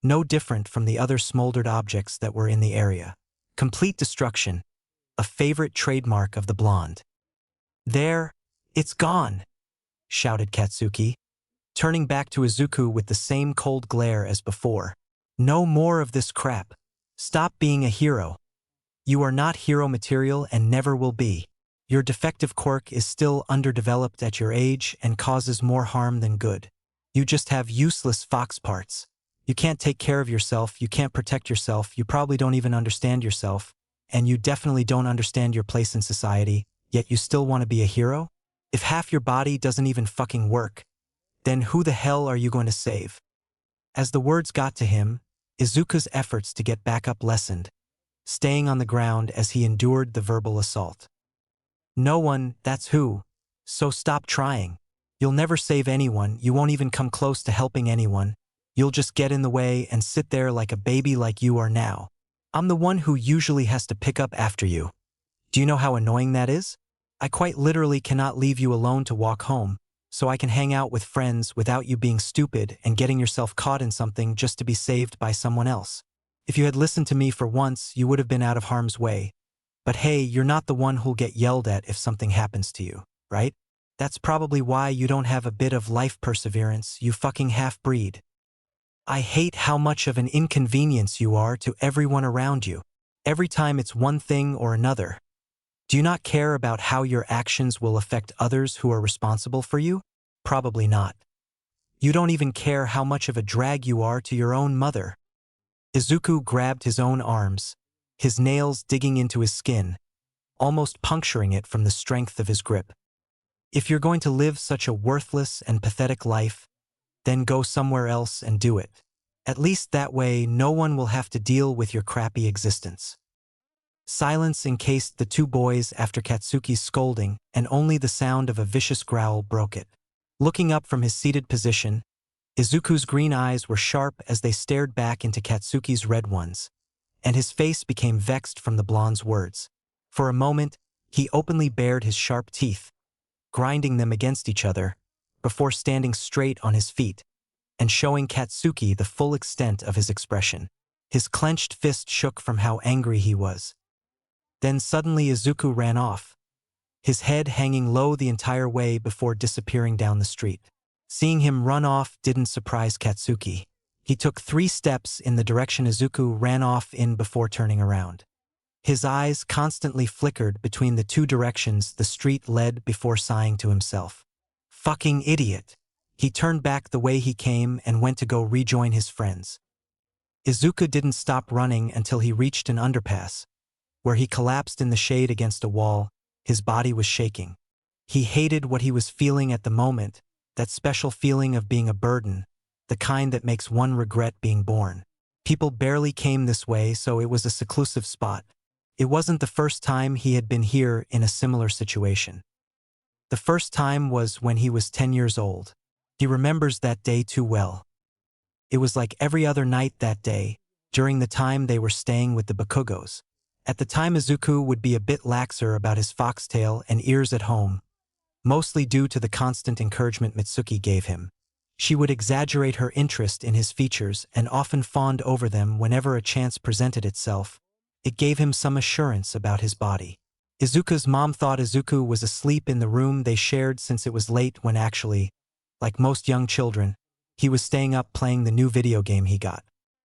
no different from the other smoldered objects that were in the area. Complete destruction, a favorite trademark of the blonde. There, it's gone, shouted Katsuki, turning back to Izuku with the same cold glare as before. No more of this crap. Stop being a hero. You are not hero material and never will be. Your defective quirk is still underdeveloped at your age and causes more harm than good. You just have useless fox parts. You can't take care of yourself, you can't protect yourself, you probably don't even understand yourself, and you definitely don't understand your place in society, yet you still want to be a hero? If half your body doesn't even fucking work, then who the hell are you going to save? As the words got to him, Izuku's efforts to get back up lessened, staying on the ground as he endured the verbal assault. No one, that's who. So stop trying. You'll never save anyone, you won't even come close to helping anyone. You'll just get in the way and sit there like a baby like you are now. I'm the one who usually has to pick up after you. Do you know how annoying that is? I quite literally cannot leave you alone to walk home, so I can hang out with friends without you being stupid and getting yourself caught in something just to be saved by someone else. If you had listened to me for once, you would have been out of harm's way. But hey, you're not the one who'll get yelled at if something happens to you, right? That's probably why you don't have a bit of life perseverance, you fucking half-breed. I hate how much of an inconvenience you are to everyone around you. Every time it's one thing or another. Do you not care about how your actions will affect others who are responsible for you? Probably not. You don't even care how much of a drag you are to your own mother. Izuku grabbed his own arms, his nails digging into his skin, almost puncturing it from the strength of his grip. If you're going to live such a worthless and pathetic life, then go somewhere else and do it. At least that way no one will have to deal with your crappy existence. Silence encased the two boys after Katsuki's scolding, and only the sound of a vicious growl broke it. Looking up from his seated position, Izuku's green eyes were sharp as they stared back into Katsuki's red ones, and his face became vexed from the blonde's words. For a moment, he openly bared his sharp teeth, grinding them against each other, before standing straight on his feet and showing Katsuki the full extent of his expression. His clenched fist shook from how angry he was. Then suddenly Izuku ran off, his head hanging low the entire way before disappearing down the street. Seeing him run off didn't surprise Katsuki. He took 3 steps in the direction Izuku ran off in before turning around. His eyes constantly flickered between the two directions the street led before sighing to himself. Fucking idiot. He turned back the way he came and went to go rejoin his friends. Izuku didn't stop running until he reached an underpass, where he collapsed in the shade against a wall. His body was shaking. He hated what he was feeling at the moment, that special feeling of being a burden, the kind that makes one regret being born. People barely came this way, so it was a seclusive spot. It wasn't the first time he had been here in a similar situation. The first time was when he was 10 years old. He remembers that day too well. It was like every other night that day, during the time they were staying with the Bakugos. At the time Izuku would be a bit laxer about his foxtail and ears at home, mostly due to the constant encouragement Mitsuki gave him. She would exaggerate her interest in his features and often fawned over them whenever a chance presented itself. It gave him some assurance about his body. Izuku's mom thought Izuku was asleep in the room they shared since it was late when actually, like most young children, he was staying up playing the new video game he got.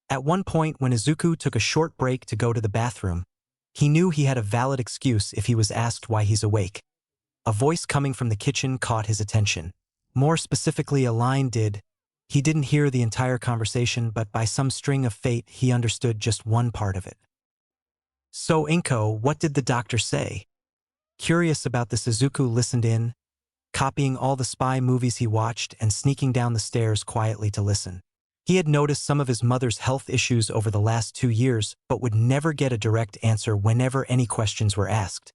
At one point when Izuku took a short break to go to the bathroom, he knew he had a valid excuse if he was asked why he's awake. A voice coming from the kitchen caught his attention. More specifically, a line did. He didn't hear the entire conversation, but by some string of fate he understood just one part of it. "So, Inko, what did the doctor say?" Curious about this, Izuku listened in, copying all the spy movies he watched and sneaking down the stairs quietly to listen. He had noticed some of his mother's health issues over the last 2 years, but would never get a direct answer whenever any questions were asked.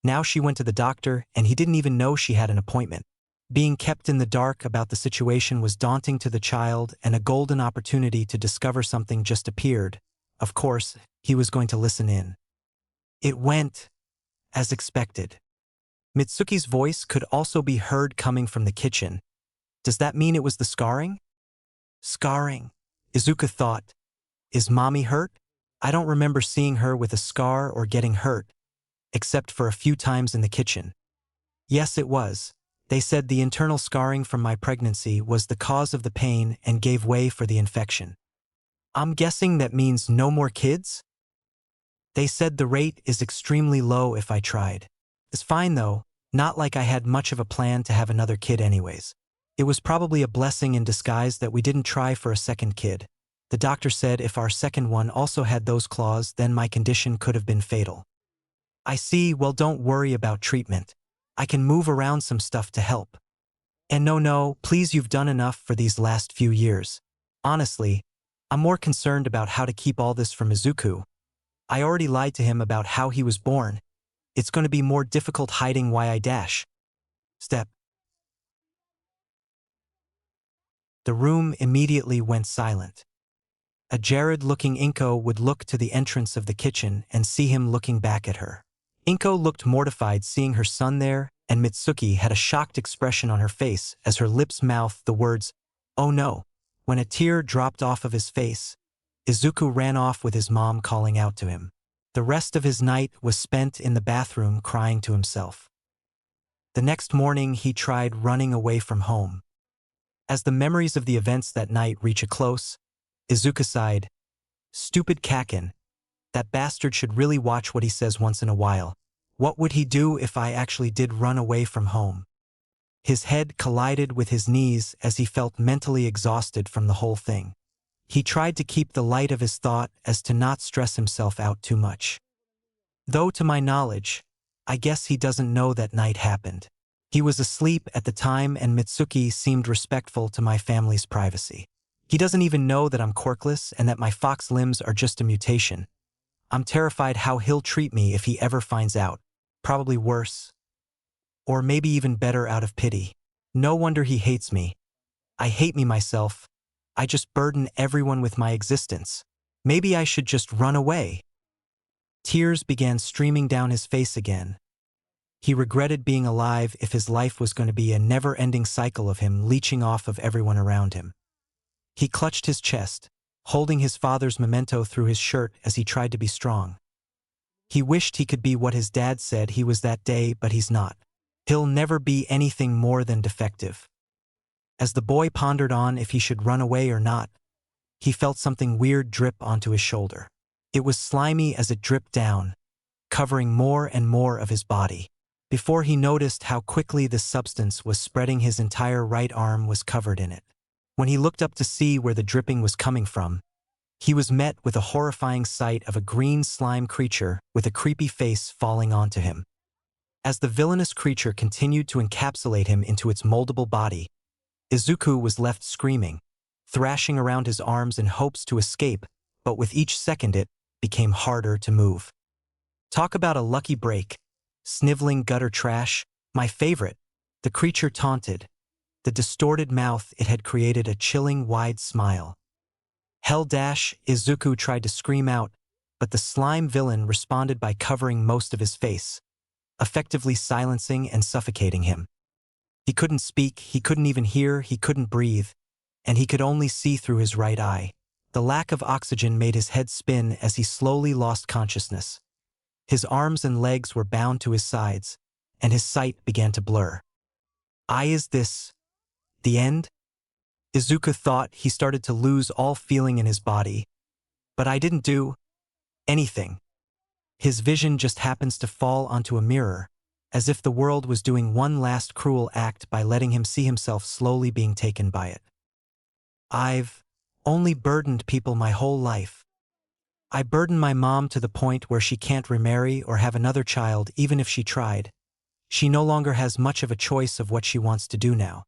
Now she went to the doctor, and he didn't even know she had an appointment. Being kept in the dark about the situation was daunting to the child, and a golden opportunity to discover something just appeared. Of course, he was going to listen in. It went as expected. Mitsuki's voice could also be heard coming from the kitchen. Does that mean it was the scarring? Scarring, Izuku thought. Is mommy hurt? I don't remember seeing her with a scar or getting hurt, except for a few times in the kitchen. Yes, it was. They said the internal scarring from my pregnancy was the cause of the pain and gave way for the infection. I'm guessing that means no more kids? They said the rate is extremely low if I tried. It's fine though, not like I had much of a plan to have another kid anyways. It was probably a blessing in disguise that we didn't try for a second kid. The doctor said if our second one also had those claws, then my condition could have been fatal. I see. Well, don't worry about treatment. I can move around some stuff to help. And no, please, you've done enough for these last few years. Honestly, I'm more concerned about how to keep all this from Izuku. I already lied to him about how he was born. It's going to be more difficult hiding why I dash. Step. The room immediately went silent. A Jared-looking Inko would look to the entrance of the kitchen and see him looking back at her. Inko looked mortified seeing her son there, and Mitsuki had a shocked expression on her face as her lips mouthed the words, "Oh no." When a tear dropped off of his face, Izuku ran off with his mom calling out to him. The rest of his night was spent in the bathroom crying to himself. The next morning he tried running away from home. As the memories of the events that night reach a close, Izuku sighed. Stupid Kaken. That bastard should really watch what he says once in a while. What would he do if I actually did run away from home? His head collided with his knees as he felt mentally exhausted from the whole thing. He tried to keep the light of his thought as to not stress himself out too much. Though to my knowledge, I guess he doesn't know that night happened. He was asleep at the time and Mitsuki seemed respectful to my family's privacy. He doesn't even know that I'm quirkless and that my fox limbs are just a mutation. I'm terrified how he'll treat me if he ever finds out. Probably worse. Or maybe even better out of pity. No wonder he hates me. I hate me myself. I just burden everyone with my existence. Maybe I should just run away. Tears began streaming down his face again. He regretted being alive if his life was going to be a never-ending cycle of him leeching off of everyone around him. He clutched his chest, holding his father's memento through his shirt as he tried to be strong. He wished he could be what his dad said he was that day, but he's not. He'll never be anything more than defective. As the boy pondered on if he should run away or not, he felt something weird drip onto his shoulder. It was slimy as it dripped down, covering more and more of his body. Before he noticed how quickly the substance was spreading, his entire right arm was covered in it. When he looked up to see where the dripping was coming from, he was met with a horrifying sight of a green slime creature with a creepy face falling onto him. As the villainous creature continued to encapsulate him into its moldable body, Izuku was left screaming, thrashing around his arms in hopes to escape, but with each second it became harder to move. Talk about a lucky break. Sniveling gutter trash, my favorite, the creature taunted. The distorted mouth it had created a chilling wide smile. Hell dash, Izuku tried to scream out, but the slime villain responded by covering most of his face, effectively silencing and suffocating him. He couldn't speak, he couldn't even hear, he couldn't breathe, and he could only see through his right eye. The lack of oxygen made his head spin as he slowly lost consciousness. His arms and legs were bound to his sides, and his sight began to blur. Is this the end? Izuku thought. He started to lose all feeling in his body. But I didn't do anything. His vision just happens to fall onto a mirror, as if the world was doing one last cruel act by letting him see himself slowly being taken by it. I've only burdened people my whole life. I burdened my mom to the point where she can't remarry or have another child even if she tried. She no longer has much of a choice of what she wants to do now.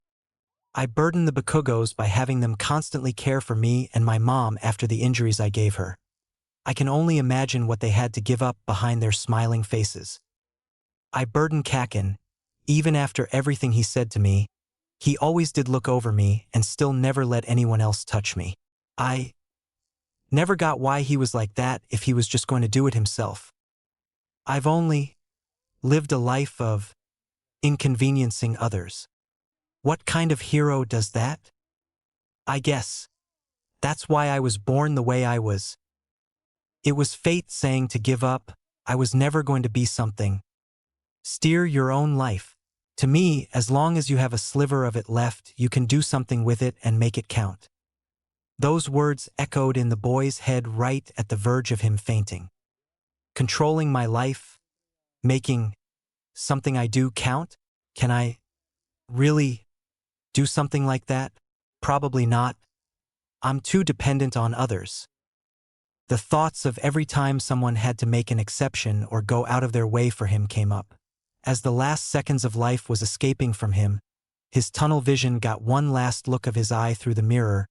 I burdened the Bakugos by having them constantly care for me and my mom after the injuries I gave her. I can only imagine what they had to give up behind their smiling faces. I burdened Kakin. Even after everything he said to me, he always did look over me and still never let anyone else touch me. I never got why he was like that if he was just going to do it himself. I've only lived a life of inconveniencing others. What kind of hero does that? I guess that's why I was born the way I was. It was fate saying to give up. I was never going to be something. Steer your own life. To me, as long as you have a sliver of it left, you can do something with it and make it count. Those words echoed in the boy's head right at the verge of him fainting. Controlling my life, making something I do count? Can I really do something like that? Probably not. I'm too dependent on others. The thoughts of every time someone had to make an exception or go out of their way for him came up. As the last seconds of life was escaping from him, his tunnel vision got one last look of his eye through the mirror,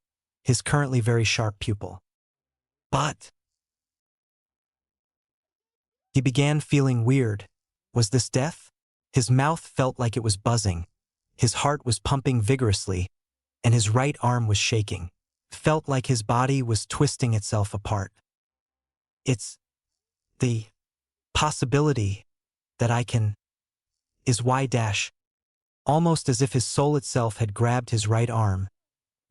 his currently very sharp pupil. But he began feeling weird. Was this death? His mouth felt like it was buzzing, his heart was pumping vigorously, and his right arm was shaking. Felt like his body was twisting itself apart. It's the possibility that I can is Y dash. Almost as if his soul itself had grabbed his right arm,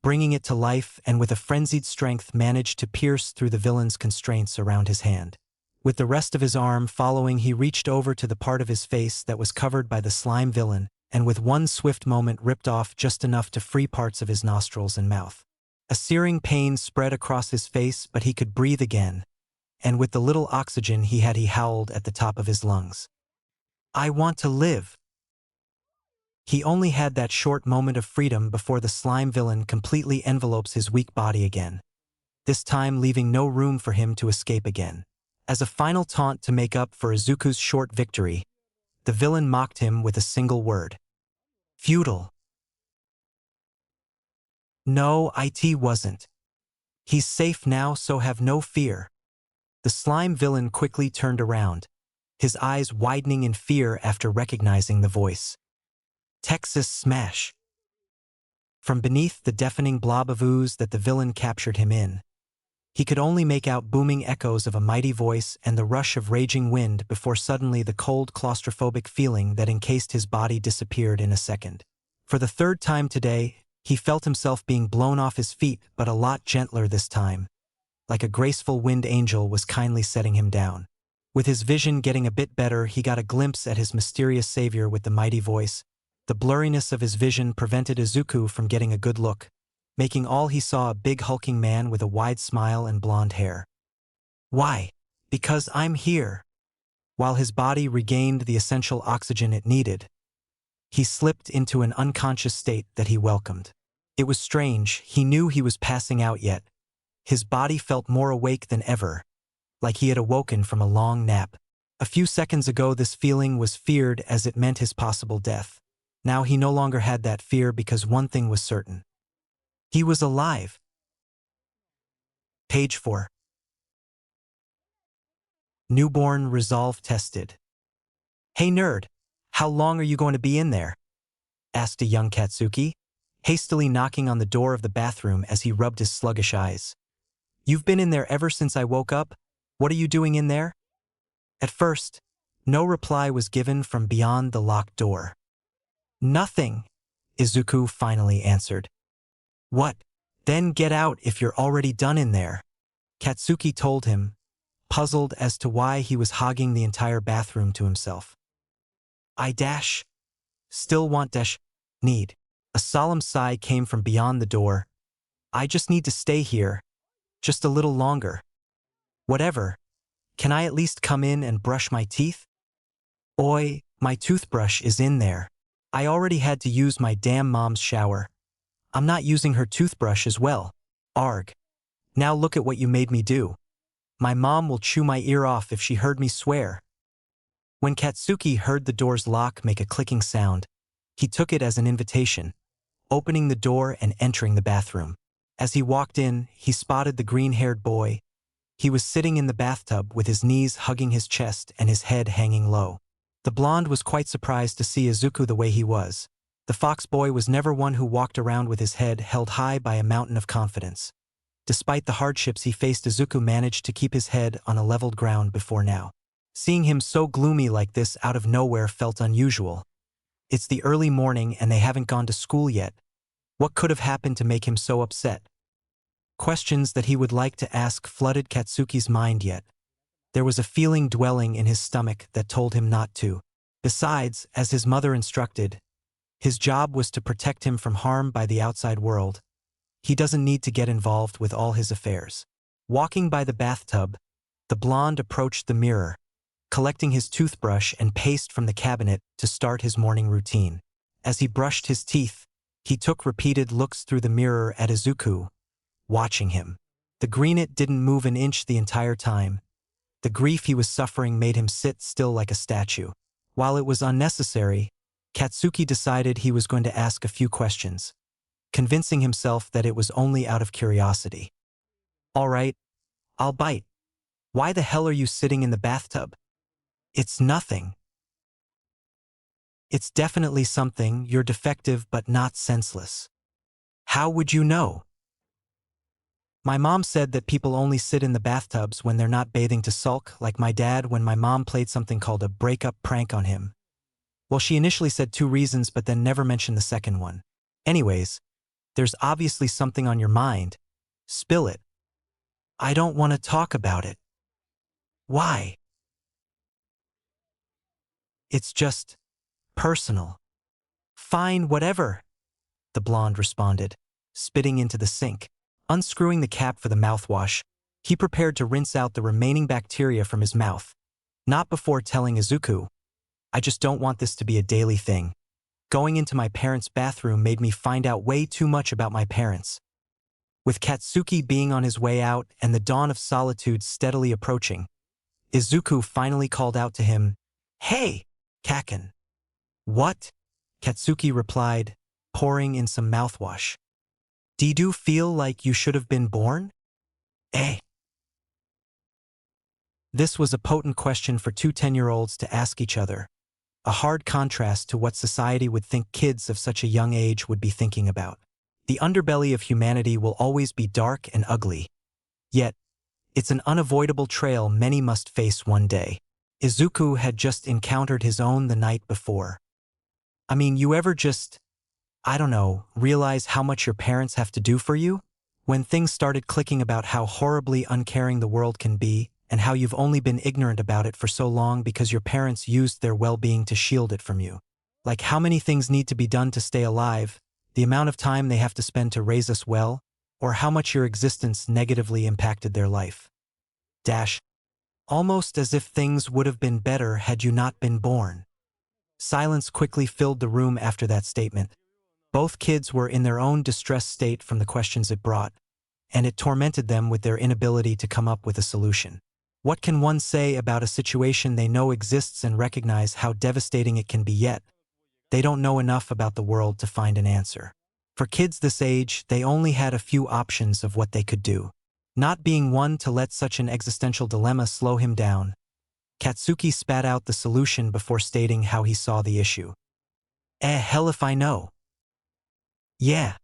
bringing it to life, and with a frenzied strength managed to pierce through the villain's constraints around his hand. With the rest of his arm following, he reached over to the part of his face that was covered by the slime villain, and with one swift moment ripped off just enough to free parts of his nostrils and mouth. A searing pain spread across his face, but he could breathe again, and with the little oxygen he had, he howled at the top of his lungs. I want to live. He only had that short moment of freedom before the slime villain completely envelopes his weak body again, this time leaving no room for him to escape again. As a final taunt to make up for Izuku's short victory, the villain mocked him with a single word. Futile. No, it wasn't. He's safe now, so have no fear. The slime villain quickly turned around, his eyes widening in fear after recognizing the voice. Texas Smash. From beneath the deafening blob of ooze that the villain captured him in, he could only make out booming echoes of a mighty voice and the rush of raging wind before suddenly the cold, claustrophobic feeling that encased his body disappeared in a second. For the third time today, he felt himself being blown off his feet, but a lot gentler this time, like a graceful wind angel was kindly setting him down. With his vision getting a bit better, he got a glimpse at his mysterious savior with the mighty voice. The blurriness of his vision prevented Izuku from getting a good look, making all he saw a big hulking man with a wide smile and blonde hair. Why? Because I'm here. While his body regained the essential oxygen it needed, he slipped into an unconscious state that he welcomed. It was strange, he knew he was passing out yet. His body felt more awake than ever, like he had awoken from a long nap. A few seconds ago this feeling was feared as it meant his possible death. Now he no longer had that fear because one thing was certain. He was alive. Page 4. Newborn resolve tested. "Hey nerd, how long are you going to be in there?" asked a young Katsuki, hastily knocking on the door of the bathroom as he rubbed his sluggish eyes. "You've been in there ever since I woke up? What are you doing in there?" At first, no reply was given from beyond the locked door. "Nothing," Izuku finally answered. "What? Then get out if you're already done in there," Katsuki told him, puzzled as to why he was hogging the entire bathroom to himself. "I still want need." A solemn sigh came from beyond the door. "I just need to stay here, just a little longer." "Whatever. Can I at least come in and brush my teeth?" "Oi, my toothbrush is in there. I already had to use my damn mom's shower. I'm not using her toothbrush as well. Arg. Now look at what you made me do. My mom will chew my ear off if she heard me swear." When Katsuki heard the door's lock make a clicking sound, he took it as an invitation, opening the door and entering the bathroom. As he walked in, he spotted the green-haired boy. He was sitting in the bathtub with his knees hugging his chest and his head hanging low. The blonde was quite surprised to see Izuku the way he was. The fox boy was never one who walked around with his head held high by a mountain of confidence. Despite the hardships he faced, Izuku managed to keep his head on a leveled ground before now. Seeing him so gloomy like this out of nowhere felt unusual. It's the early morning and they haven't gone to school yet. What could have happened to make him so upset? Questions that he would like to ask flooded Katsuki's mind yet. There was a feeling dwelling in his stomach that told him not to. Besides, as his mother instructed, his job was to protect him from harm by the outside world. He doesn't need to get involved with all his affairs. Walking by the bathtub, the blonde approached the mirror, collecting his toothbrush and paste from the cabinet to start his morning routine. As he brushed his teeth, he took repeated looks through the mirror at Izuku, watching him. The greenet didn't move an inch the entire time. The grief he was suffering made him sit still like a statue. While it was unnecessary, Katsuki decided he was going to ask a few questions, convincing himself that it was only out of curiosity. "All right, I'll bite. Why the hell are you sitting in the bathtub?" "It's nothing." "It's definitely something. You're defective but not senseless." "How would you know?" "My mom said that people only sit in the bathtubs when they're not bathing to sulk, like my dad when my mom played something called a breakup prank on him. Well, she initially said 2 reasons but then never mentioned the second one. Anyways, there's obviously something on your mind. Spill it." "I don't want to talk about it." "Why?" "It's just personal." "Fine, whatever," the blonde responded, spitting into the sink. Unscrewing the cap for the mouthwash, he prepared to rinse out the remaining bacteria from his mouth. Not before telling Izuku, "I just don't want this to be a daily thing. Going into my parents' bathroom made me find out way too much about my parents." With Katsuki being on his way out and the dawn of solitude steadily approaching, Izuku finally called out to him, "Hey, Kaken." "What?" Katsuki replied, pouring in some mouthwash. "Did you feel like you should have been born?" "Eh?" This was a potent question for two 10-year-olds to ask each other, a hard contrast to what society would think kids of such a young age would be thinking about. The underbelly of humanity will always be dark and ugly. Yet, it's an unavoidable trail many must face one day. Izuku had just encountered his own the night before. I mean, you ever just, I don't know, realize how much your parents have to do for you? When things started clicking about how horribly uncaring the world can be, and how you've only been ignorant about it for so long because your parents used their well-being to shield it from you. Like how many things need to be done to stay alive, the amount of time they have to spend to raise us well, or how much your existence negatively impacted their life. almost as if things would have been better had you not been born. Silence quickly filled the room after that statement. Both kids were in their own distressed state from the questions it brought, and it tormented them with their inability to come up with a solution. What can one say about a situation they know exists and recognize how devastating it can be, yet they don't know enough about the world to find an answer? For kids this age, they only had a few options of what they could do. Not being one to let such an existential dilemma slow him down, Katsuki spat out the solution before stating how he saw the issue. Hell if I know. Yeah,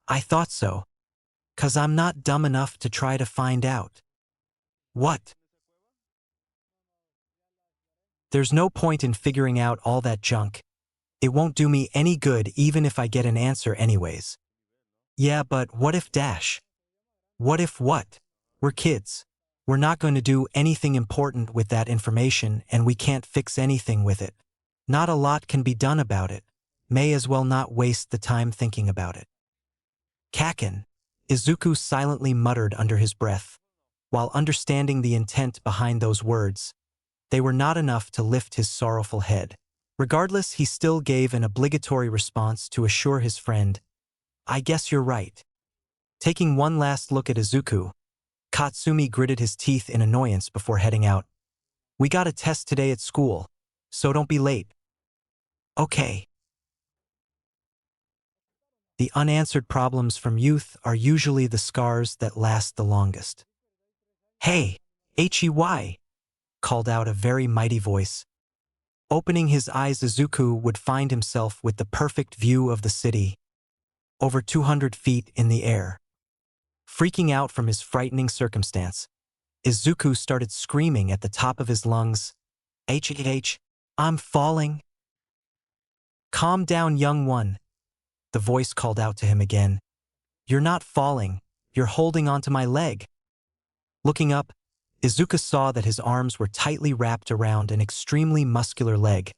I thought so. 'Cause I'm not dumb enough to try to find out. What? There's no point in figuring out all that junk. It won't do me any good even if I get an answer anyways. Yeah, but what if dash? What if what? We're kids. We're not going to do anything important with that information, and we can't fix anything with it. Not a lot can be done about it. May as well not waste the time thinking about it. Kaken, Izuku silently muttered under his breath. While understanding the intent behind those words, they were not enough to lift his sorrowful head. Regardless, he still gave an obligatory response to assure his friend, I guess you're right. Taking one last look at Izuku, Katsumi gritted his teeth in annoyance before heading out. We got a test today at school, so don't be late. Okay. The unanswered problems from youth are usually the scars that last the longest. Hey, Hey! Called out a very mighty voice. Opening his eyes, Izuku would find himself with the perfect view of the city, over 200 feet in the air. Freaking out from his frightening circumstance, Izuku started screaming at the top of his lungs, I'm falling. Calm down, young one. The voice called out to him again. You're not falling, you're holding onto my leg. Looking up, Izuku saw that his arms were tightly wrapped around an extremely muscular leg.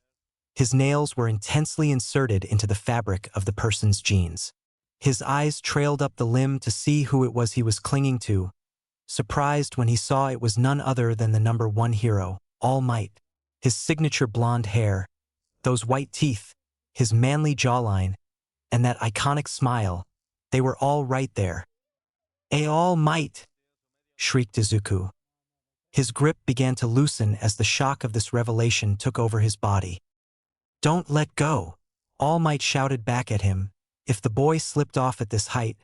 His nails were intensely inserted into the fabric of the person's jeans. His eyes trailed up the limb to see who it was he was clinging to, surprised when he saw it was none other than the number one hero, All Might. His signature blonde hair, those white teeth, his manly jawline, and that iconic smile, they were all right there. All Might! Shrieked Izuku. His grip began to loosen as the shock of this revelation took over his body. Don't let go, All Might shouted back at him. If the boy slipped off at this height,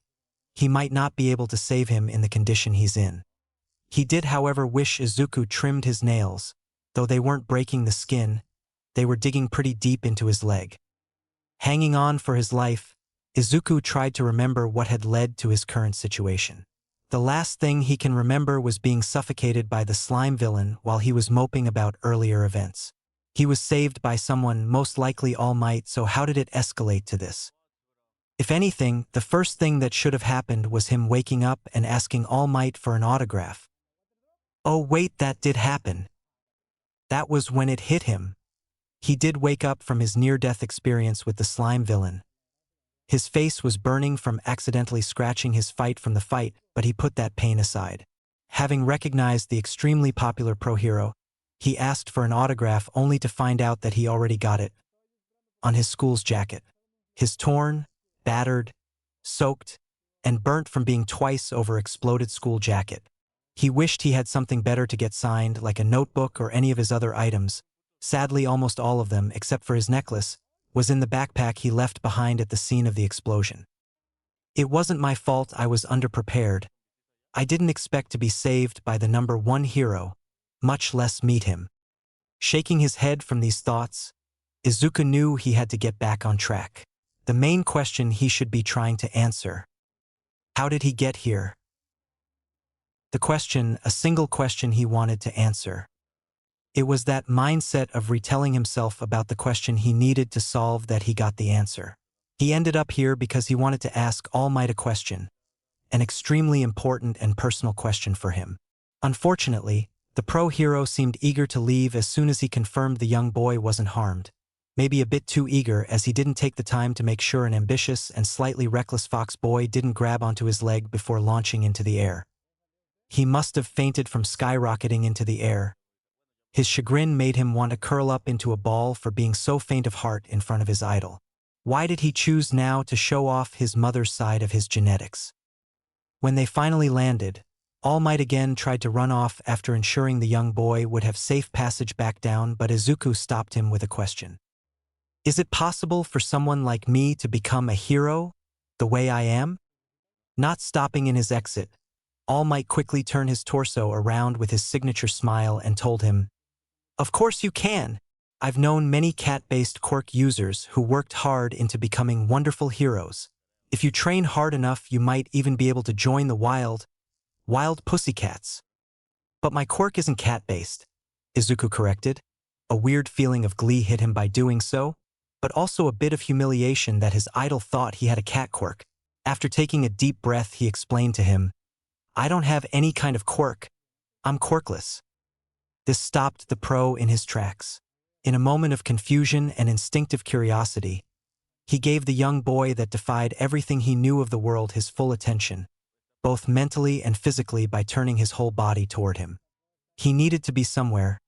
he might not be able to save him in the condition he's in. He did, however, wish Izuku trimmed his nails. Though they weren't breaking the skin, they were digging pretty deep into his leg. Hanging on for his life, Izuku tried to remember what had led to his current situation. The last thing he can remember was being suffocated by the slime villain while he was moping about earlier events. He was saved by someone, most likely All Might, so how did it escalate to this? If anything, the first thing that should have happened was him waking up and asking All Might for an autograph. Oh wait, that did happen. That was when it hit him. He did wake up from his near-death experience with the slime villain. His face was burning from accidentally scratching his fight from the fight, but he put that pain aside. Having recognized the extremely popular pro-hero, he asked for an autograph only to find out that he already got it. On his school's jacket. His torn, battered, soaked, and burnt from being twice over exploded school jacket. He wished he had something better to get signed, like a notebook or any of his other items. Sadly, almost all of them, except for his necklace, was in the backpack he left behind at the scene of the explosion. It wasn't my fault, I was underprepared. I didn't expect to be saved by the number one hero, much less meet him. Shaking his head from these thoughts, Izuku knew he had to get back on track. The main question he should be trying to answer. How did he get here? The question, a single question he wanted to answer. It was that mindset of retelling himself about the question he needed to solve that he got the answer. He ended up here because he wanted to ask All Might a question, an extremely important and personal question for him. Unfortunately, the pro-hero seemed eager to leave as soon as he confirmed the young boy wasn't harmed. Maybe a bit too eager, as he didn't take the time to make sure an ambitious and slightly reckless fox boy didn't grab onto his leg before launching into the air. He must have fainted from skyrocketing into the air, His chagrin made him want to curl up into a ball for being so faint of heart in front of his idol. Why did he choose now to show off his mother's side of his genetics? When they finally landed, All Might again tried to run off after ensuring the young boy would have safe passage back down, but Izuku stopped him with a question. Is it possible for someone like me to become a hero, the way I am? Not stopping in his exit, All Might quickly turned his torso around with his signature smile and told him, "Of course you can. I've known many cat-based Quirk users who worked hard into becoming wonderful heroes. If you train hard enough, you might even be able to join the wild pussycats." "But my Quirk isn't cat-based," Izuku corrected. A weird feeling of glee hit him by doing so, but also a bit of humiliation that his idol thought he had a cat quirk. After taking a deep breath, he explained to him, "I don't have any kind of quirk. I'm quirkless." This stopped the pro in his tracks. In a moment of confusion and instinctive curiosity, he gave the young boy that defied everything he knew of the world his full attention, both mentally and physically, by turning his whole body toward him. He needed to be somewhere,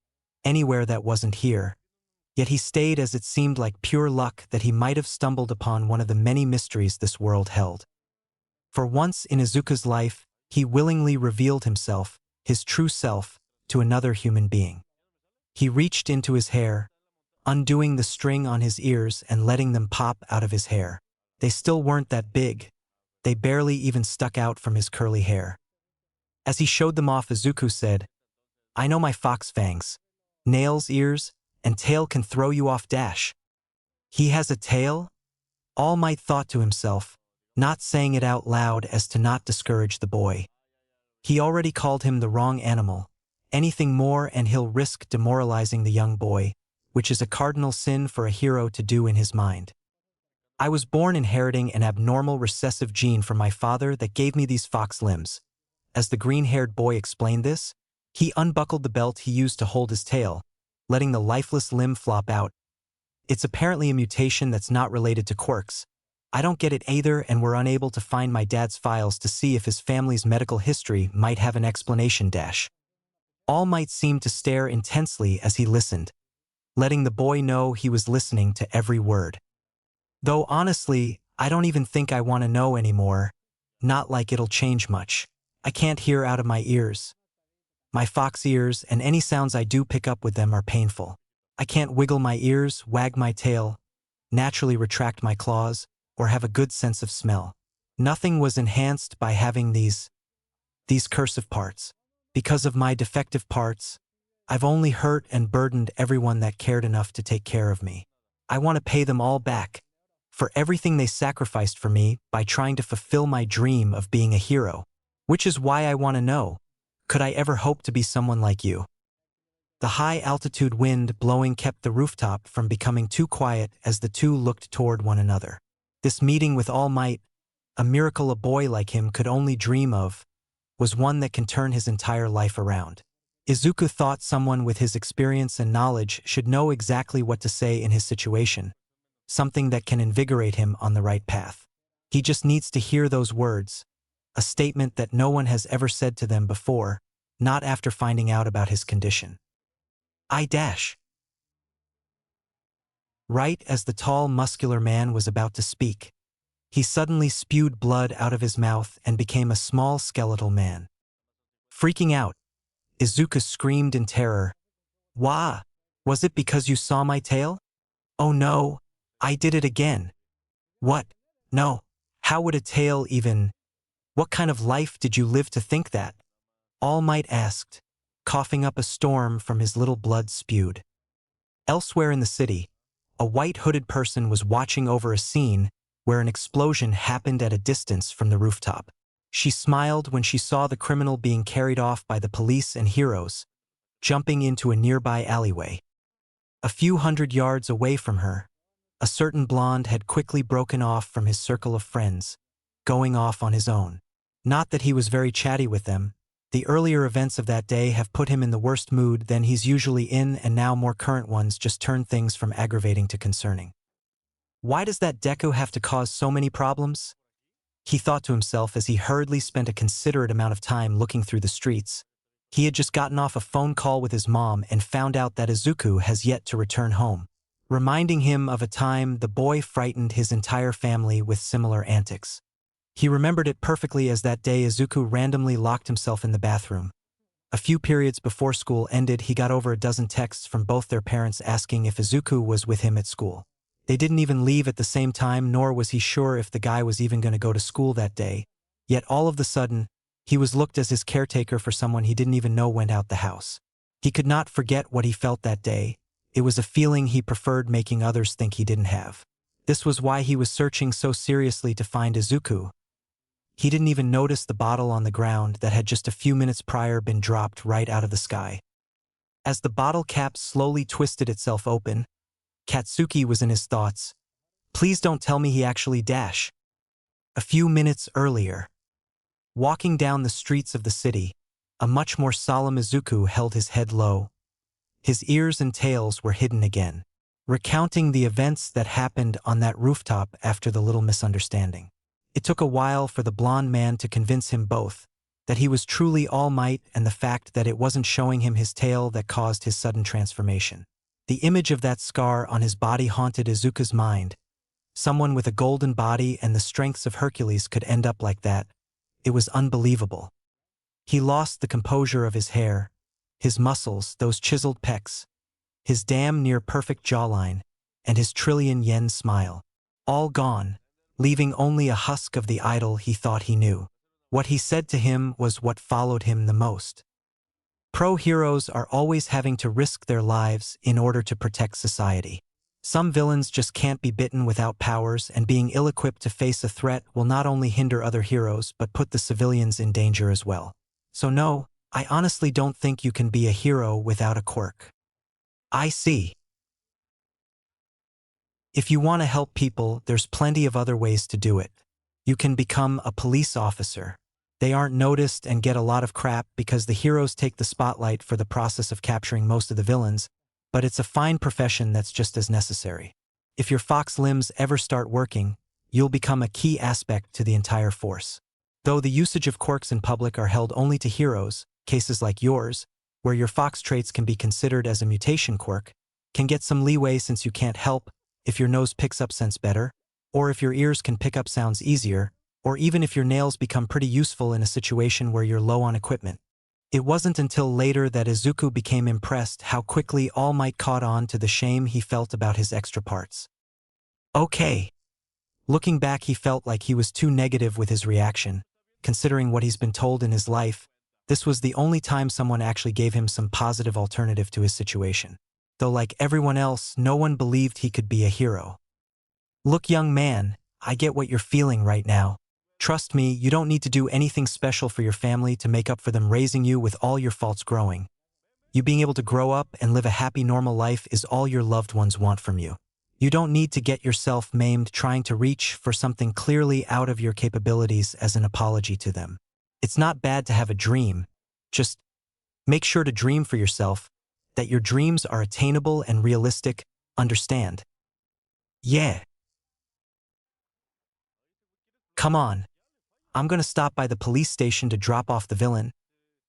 anywhere that wasn't here, yet he stayed as it seemed like pure luck that he might have stumbled upon one of the many mysteries this world held. For once in Izuku's life, he willingly revealed himself, his true self, to another human being. He reached into his hair, undoing the string on his ears and letting them pop out of his hair. They still weren't that big. They barely even stuck out from his curly hair. As he showed them off, Izuku said, "I know my fox fangs, nails, ears, and tail can throw you off dash." "He has a tail?" All Might thought to himself, not saying it out loud as to not discourage the boy. He already called him the wrong animal. Anything more and he'll risk demoralizing the young boy, which is a cardinal sin for a hero to do in his mind. "I was born inheriting an abnormal recessive gene from my father that gave me these fox limbs." As the green-haired boy explained this, he unbuckled the belt he used to hold his tail, letting the lifeless limb flop out. "It's apparently a mutation that's not related to quirks. I don't get it either, and we're unable to find my dad's files to see if his family's medical history might have an explanation dash." All Might seemed to stare intensely as he listened, letting the boy know he was listening to every word. "Though honestly, I don't even think I want to know anymore. Not like it'll change much. I can't hear out of my ears. My fox ears, and any sounds I do pick up with them, are painful. I can't wiggle my ears, wag my tail, naturally retract my claws, or have a good sense of smell. Nothing was enhanced by having these cursive parts. Because of my defective parts, I've only hurt and burdened everyone that cared enough to take care of me. I want to pay them all back for everything they sacrificed for me by trying to fulfill my dream of being a hero. Which is why I want to know, could I ever hope to be someone like you?" The high-altitude wind blowing kept the rooftop from becoming too quiet as the two looked toward one another. This meeting with All Might, a miracle a boy like him could only dream of, was one that can turn his entire life around. Izuku thought someone with his experience and knowledge should know exactly what to say in his situation, something that can invigorate him on the right path. He just needs to hear those words, a statement that no one has ever said to them before, not after finding out about his condition. "I dash." Right as the tall, muscular man was about to speak, he suddenly spewed blood out of his mouth and became a small skeletal man. Freaking out, Izuku screamed in terror, "Wah! Was it because you saw my tail? Oh no, I did it again." "What? No. How would a tail even? What kind of life did you live to think that?" All Might asked, coughing up a storm from his little blood spewed. Elsewhere in the city, a white hooded person was watching over a scene where an explosion happened at a distance from the rooftop. She smiled when she saw the criminal being carried off by the police and heroes, jumping into a nearby alleyway. A few hundred yards away from her, a certain blonde had quickly broken off from his circle of friends, going off on his own. Not that he was very chatty with them. The earlier events of that day have put him in the worst mood than he's usually in, and now more current ones just turn things from aggravating to concerning. Why does that Deku have to cause so many problems? He thought to himself as he hurriedly spent a considerate amount of time looking through the streets. He had just gotten off a phone call with his mom and found out that Izuku has yet to return home, reminding him of a time the boy frightened his entire family with similar antics. He remembered it perfectly as that day Izuku randomly locked himself in the bathroom. A few periods before school ended, he got over a dozen texts from both their parents asking if Izuku was with him at school. They didn't even leave at the same time, nor was he sure if the guy was even going to go to school that day. Yet all of the sudden, he was looked as his caretaker for someone he didn't even know went out the house. He could not forget what he felt that day. It was a feeling he preferred making others think he didn't have. This was why he was searching so seriously to find Izuku. He didn't even notice the bottle on the ground that had just a few minutes prior been dropped right out of the sky. As the bottle cap slowly twisted itself open, Katsuki was in his thoughts. Please don't tell me he actually dash. A few minutes earlier, walking down the streets of the city, a much more solemn Izuku held his head low. His ears and tails were hidden again, recounting the events that happened on that rooftop after the little misunderstanding. It took a while for the blonde man to convince him both that he was truly All Might and the fact that it wasn't showing him his tail that caused his sudden transformation. The image of that scar on his body haunted Izuku's mind. Someone with a golden body and the strengths of Hercules could end up like that. It was unbelievable. He lost the composure of his hair, his muscles, those chiseled pecs, his damn near perfect jawline, and his trillion-yen smile. All gone, leaving only a husk of the idol he thought he knew. What he said to him was what followed him the most. Pro-heroes are always having to risk their lives in order to protect society. Some villains just can't be bitten without powers, and being ill-equipped to face a threat will not only hinder other heroes but put the civilians in danger as well. So no, I honestly don't think you can be a hero without a quirk. I see. If you want to help people, there's plenty of other ways to do it. You can become a police officer. They aren't noticed and get a lot of crap because the heroes take the spotlight for the process of capturing most of the villains, but it's a fine profession that's just as necessary. If your fox limbs ever start working, you'll become a key aspect to the entire force. Though the usage of quirks in public are held only to heroes, cases like yours, where your fox traits can be considered as a mutation quirk, can get some leeway since you can't help if your nose picks up scents better, or if your ears can pick up sounds easier, or even if your nails become pretty useful in a situation where you're low on equipment. It wasn't until later that Izuku became impressed how quickly All Might caught on to the shame he felt about his extra parts. Okay. Looking back, he felt like he was too negative with his reaction. Considering what he's been told in his life, this was the only time someone actually gave him some positive alternative to his situation. Though like everyone else, no one believed he could be a hero. Look, young man, I get what you're feeling right now. Trust me, you don't need to do anything special for your family to make up for them raising you with all your faults growing. You being able to grow up and live a happy normal life is all your loved ones want from you. You don't need to get yourself maimed trying to reach for something clearly out of your capabilities as an apology to them. It's not bad to have a dream. Just make sure to dream for yourself, that your dreams are attainable and realistic, understand? Yeah. Come on. I'm gonna stop by the police station to drop off the villain.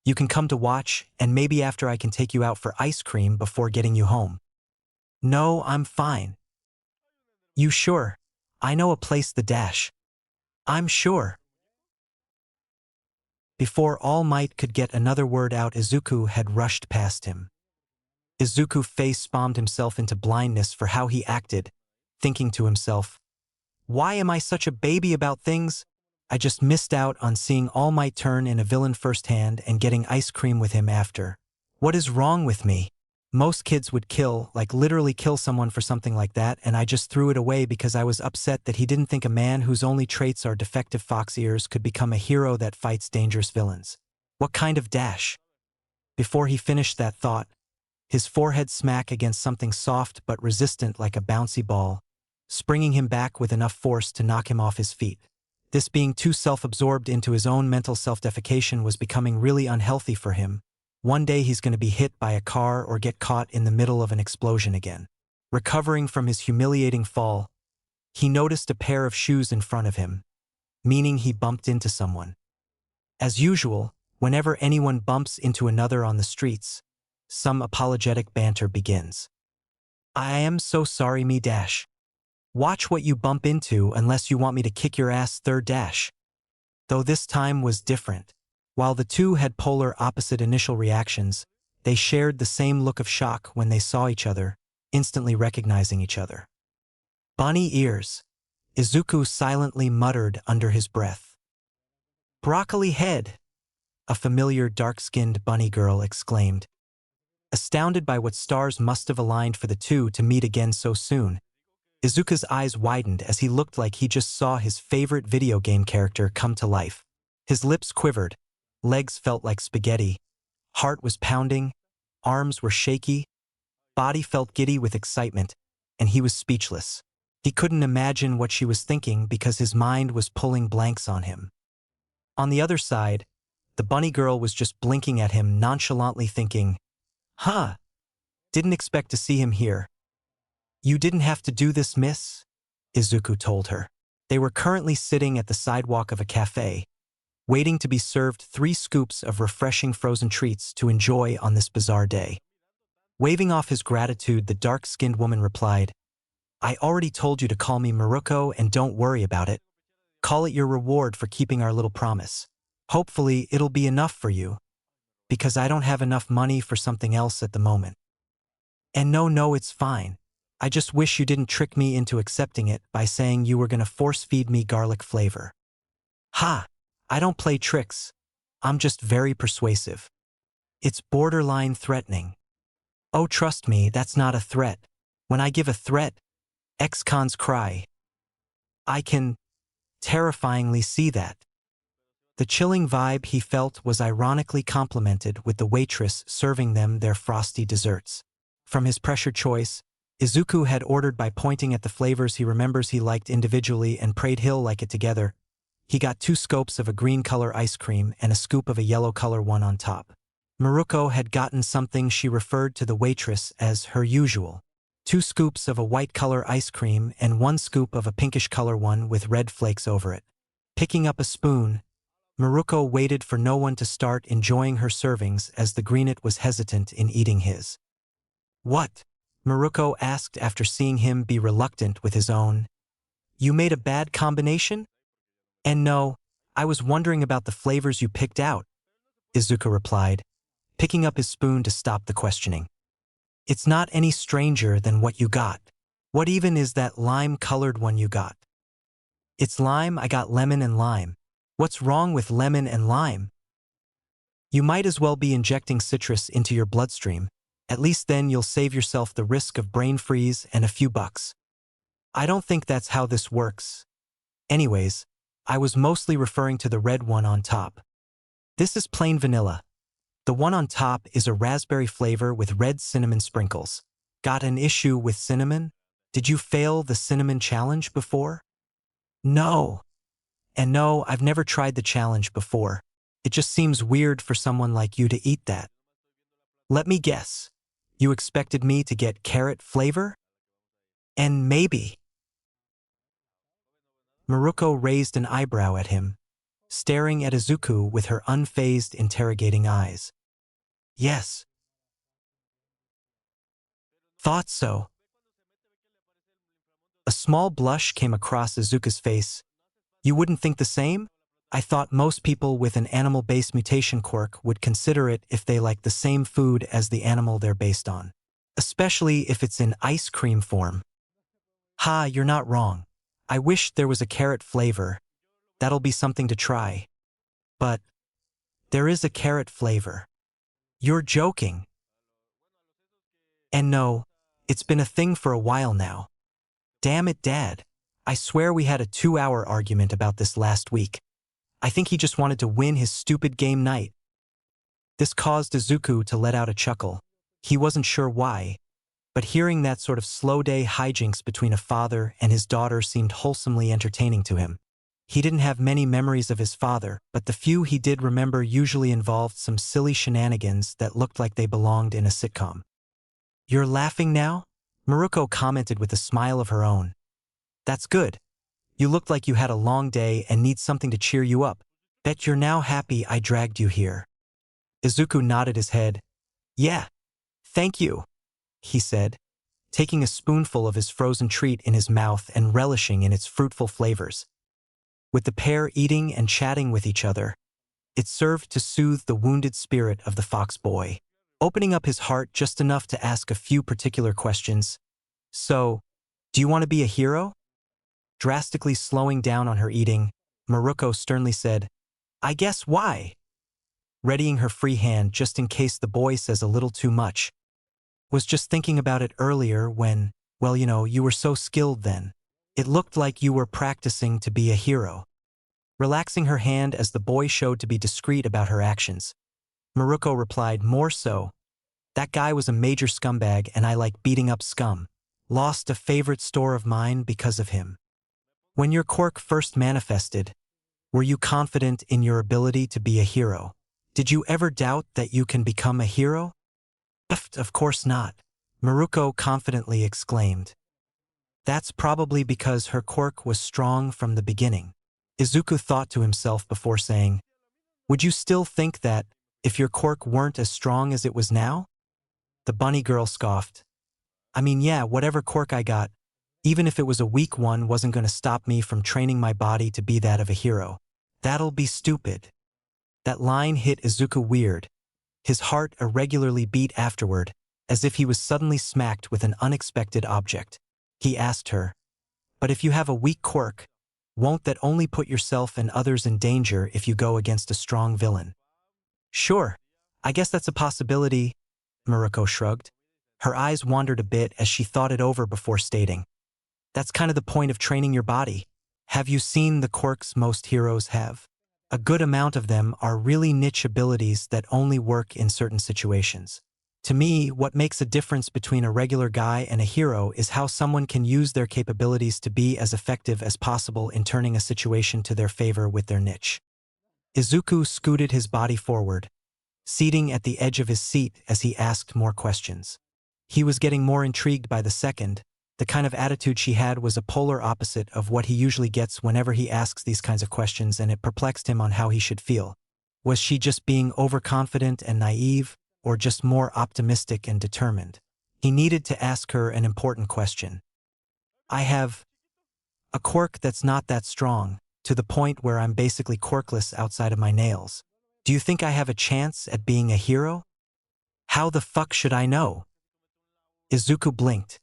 You can come to watch, and maybe after I can take you out for ice cream before getting you home. No, I'm fine. You sure? I know a place the dash. I'm sure. Before All Might could get another word out, Izuku had rushed past him. Izuku face-palmed himself into blindness for how he acted, thinking to himself, why am I such a baby about things? I just missed out on seeing All Might turn in a villain firsthand and getting ice cream with him after. What is wrong with me? Most kids would kill, like literally kill someone for something like that, and I just threw it away because I was upset that he didn't think a man whose only traits are defective fox ears could become a hero that fights dangerous villains. What kind of dash? Before he finished that thought, his forehead smack against something soft but resistant like a bouncy ball, springing him back with enough force to knock him off his feet. This being too self-absorbed into his own mental self-defecation was becoming really unhealthy for him. One day he's going to be hit by a car or get caught in the middle of an explosion again. Recovering from his humiliating fall, he noticed a pair of shoes in front of him, meaning he bumped into someone. As usual, Whenever anyone bumps into another on the streets, some apologetic banter begins. I am so sorry me dash. Watch what you bump into unless you want me to kick your ass third dash. Though this time was different. While the two had polar opposite initial reactions, they shared the same look of shock when they saw each other, instantly recognizing each other. Bunny ears, Izuku silently muttered under his breath. Broccoli head, a familiar dark-skinned bunny girl exclaimed. Astounded by what stars must have aligned for the two to meet again so soon, Izuku's eyes widened as he looked like he just saw his favorite video game character come to life. His lips quivered, legs felt like spaghetti, heart was pounding, arms were shaky, body felt giddy with excitement, and he was speechless. He couldn't imagine what she was thinking because his mind was pulling blanks on him. On the other side, the bunny girl was just blinking at him nonchalantly thinking, Huh, didn't expect to see him here. You didn't have to do this, miss, Izuku told her. They were currently sitting at the sidewalk of a cafe, waiting to be served 3 scoops of refreshing frozen treats to enjoy on this bizarre day. Waving off his gratitude, the dark-skinned woman replied, I already told you to call me Maruko and don't worry about it. Call it your reward for keeping our little promise. Hopefully it'll be enough for you, because I don't have enough money for something else at the moment. And no, it's fine. I just wish you didn't trick me into accepting it by saying you were gonna force-feed me garlic flavor. Ha! I don't play tricks. I'm just very persuasive. It's borderline threatening. Oh, trust me, that's not a threat. When I give a threat, ex-cons cry. I can terrifyingly see that. The chilling vibe he felt was ironically complemented with the waitress serving them their frosty desserts. From his pressure choice, Izuku had ordered by pointing at the flavors he remembers he liked individually and prayed he'll like it together. He got 2 scoops of a green color ice cream and a scoop of a yellow color one on top. Maruko had gotten something she referred to the waitress as her usual. 2 scoops of a white color ice cream and 1 scoop of a pinkish color one with red flakes over it. Picking up a spoon, Maruko waited for no one to start enjoying her servings as the greenet was hesitant in eating his. What? Maruko asked after seeing him be reluctant with his own. You made a bad combination? And no, I was wondering about the flavors you picked out, Izuku replied, picking up his spoon to stop the questioning. It's not any stranger than what you got. What even is that lime-colored one you got? It's lime, I got lemon and lime. What's wrong with lemon and lime? You might as well be injecting citrus into your bloodstream. At least then you'll save yourself the risk of brain freeze and a few bucks. I don't think that's how this works. Anyways, I was mostly referring to the red one on top. This is plain vanilla. The one on top is a raspberry flavor with red cinnamon sprinkles. Got an issue with cinnamon? Did you fail the cinnamon challenge before? No. And no, I've never tried the challenge before. It just seems weird for someone like you to eat that. Let me guess. You expected me to get carrot flavor? And maybe. Maruko raised an eyebrow at him, staring at Izuku with her unfazed, interrogating eyes. Yes. Thought so. A small blush came across Izuku's face. You wouldn't think the same? I thought most people with an animal-based mutation quirk would consider it if they like the same food as the animal they're based on. Especially if it's in ice cream form. Ha, you're not wrong. I wish there was a carrot flavor. That'll be something to try. But there is a carrot flavor. You're joking. And no, it's been a thing for a while now. Damn it, Dad. I swear we had a 2-hour argument about this last week. I think he just wanted to win his stupid game night. This caused Izuku to let out a chuckle. He wasn't sure why, but hearing that sort of slow-day hijinks between a father and his daughter seemed wholesomely entertaining to him. He didn't have many memories of his father, but the few he did remember usually involved some silly shenanigans that looked like they belonged in a sitcom. You're laughing now? Maruko commented with a smile of her own. That's good. You looked like you had a long day and need something to cheer you up. Bet you're now happy I dragged you here. Izuku nodded his head. Yeah, thank you, he said, taking a spoonful of his frozen treat in his mouth and relishing in its fruitful flavors. With the pair eating and chatting with each other, it served to soothe the wounded spirit of the fox boy, opening up his heart just enough to ask a few particular questions. So, do you want to be a hero? Drastically slowing down on her eating, Maruko sternly said, I guess why? Readying her free hand just in case the boy says a little too much. Was just thinking about it earlier when, well, you were so skilled then. It looked like you were practicing to be a hero. Relaxing her hand as the boy showed to be discreet about her actions, Maruko replied, more so. That guy was a major scumbag and I like beating up scum. Lost a favorite store of mine because of him. When your quirk first manifested, were you confident in your ability to be a hero? Did you ever doubt that you can become a hero? Of course not, Maruko confidently exclaimed. That's probably because her quirk was strong from the beginning. Izuku thought to himself before saying, would you still think that, if your quirk weren't as strong as it was now? The bunny girl scoffed. I mean, yeah, whatever quirk I got, even if it was a weak one, wasn't going to stop me from training my body to be that of a hero. That'll be stupid. That line hit Izuku weird. His heart irregularly beat afterward, as if he was suddenly smacked with an unexpected object. He asked her, but if you have a weak quirk, won't that only put yourself and others in danger if you go against a strong villain? Sure, I guess that's a possibility, Maruko shrugged. Her eyes wandered a bit as she thought it over before stating, that's kind of the point of training your body. Have you seen the quirks most heroes have? A good amount of them are really niche abilities that only work in certain situations. To me, what makes a difference between a regular guy and a hero is how someone can use their capabilities to be as effective as possible in turning a situation to their favor with their niche. Izuku scooted his body forward, seating at the edge of his seat as he asked more questions. He was getting more intrigued by the second. The kind of attitude she had was a polar opposite of what he usually gets whenever he asks these kinds of questions, and it perplexed him on how he should feel. Was she just being overconfident and naive, or just more optimistic and determined? He needed to ask her an important question. I have a quirk that's not that strong, to the point where I'm basically quirkless outside of my nails. Do you think I have a chance at being a hero? How the fuck should I know? Izuku blinked.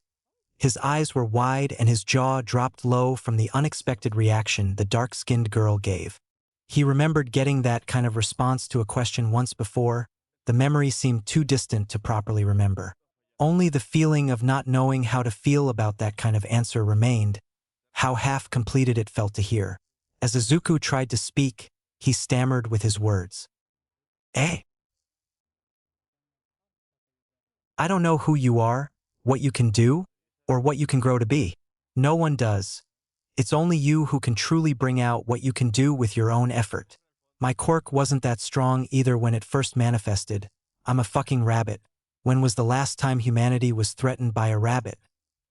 His eyes were wide and his jaw dropped low from the unexpected reaction the dark-skinned girl gave. He remembered getting that kind of response to a question once before. The memory seemed too distant to properly remember. Only the feeling of not knowing how to feel about that kind of answer remained. How half-completed it felt to hear. As Izuku tried to speak, he stammered with his words. I don't know who you are, what you can do, or what you can grow to be. No one does. It's only you who can truly bring out what you can do with your own effort. My quirk wasn't that strong either when it first manifested. I'm a fucking rabbit. When was the last time humanity was threatened by a rabbit?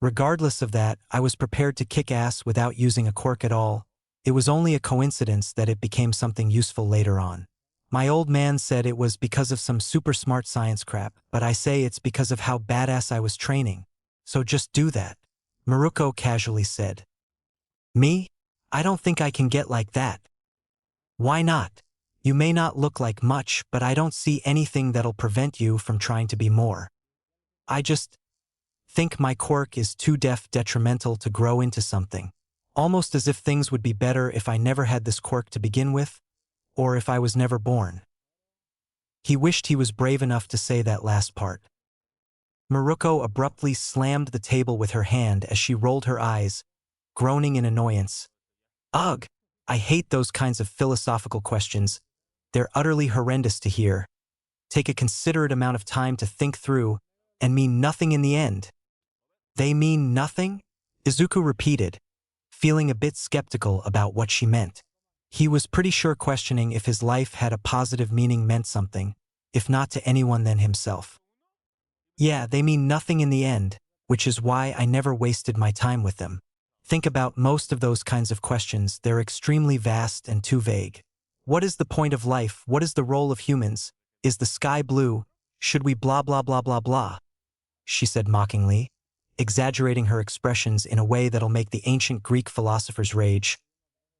Regardless of that, I was prepared to kick ass without using a quirk at all. It was only a coincidence that it became something useful later on. My old man said it was because of some super smart science crap, but I say it's because of how badass I was training. So just do that, Maruko casually said. Me? I don't think I can get like that. Why not? You may not look like much, but I don't see anything that'll prevent you from trying to be more. I just think my quirk is too detrimental to grow into something. Almost as if things would be better if I never had this quirk to begin with, or if I was never born. He wished he was brave enough to say that last part. Maruko abruptly slammed the table with her hand as she rolled her eyes, groaning in annoyance. Ugh! I hate those kinds of philosophical questions. They're utterly horrendous to hear. Take a considerate amount of time to think through, and mean nothing in the end. They mean nothing? Izuku repeated, feeling a bit skeptical about what she meant. He was pretty sure questioning if his life had a positive meaning meant something, if not to anyone then himself. Yeah, they mean nothing in the end, which is why I never wasted my time with them. Think about most of those kinds of questions, they're extremely vast and too vague. What is the point of life? What is the role of humans? Is the sky blue? Should we blah blah blah blah blah? She said mockingly, exaggerating her expressions in a way that'll make the ancient Greek philosophers rage.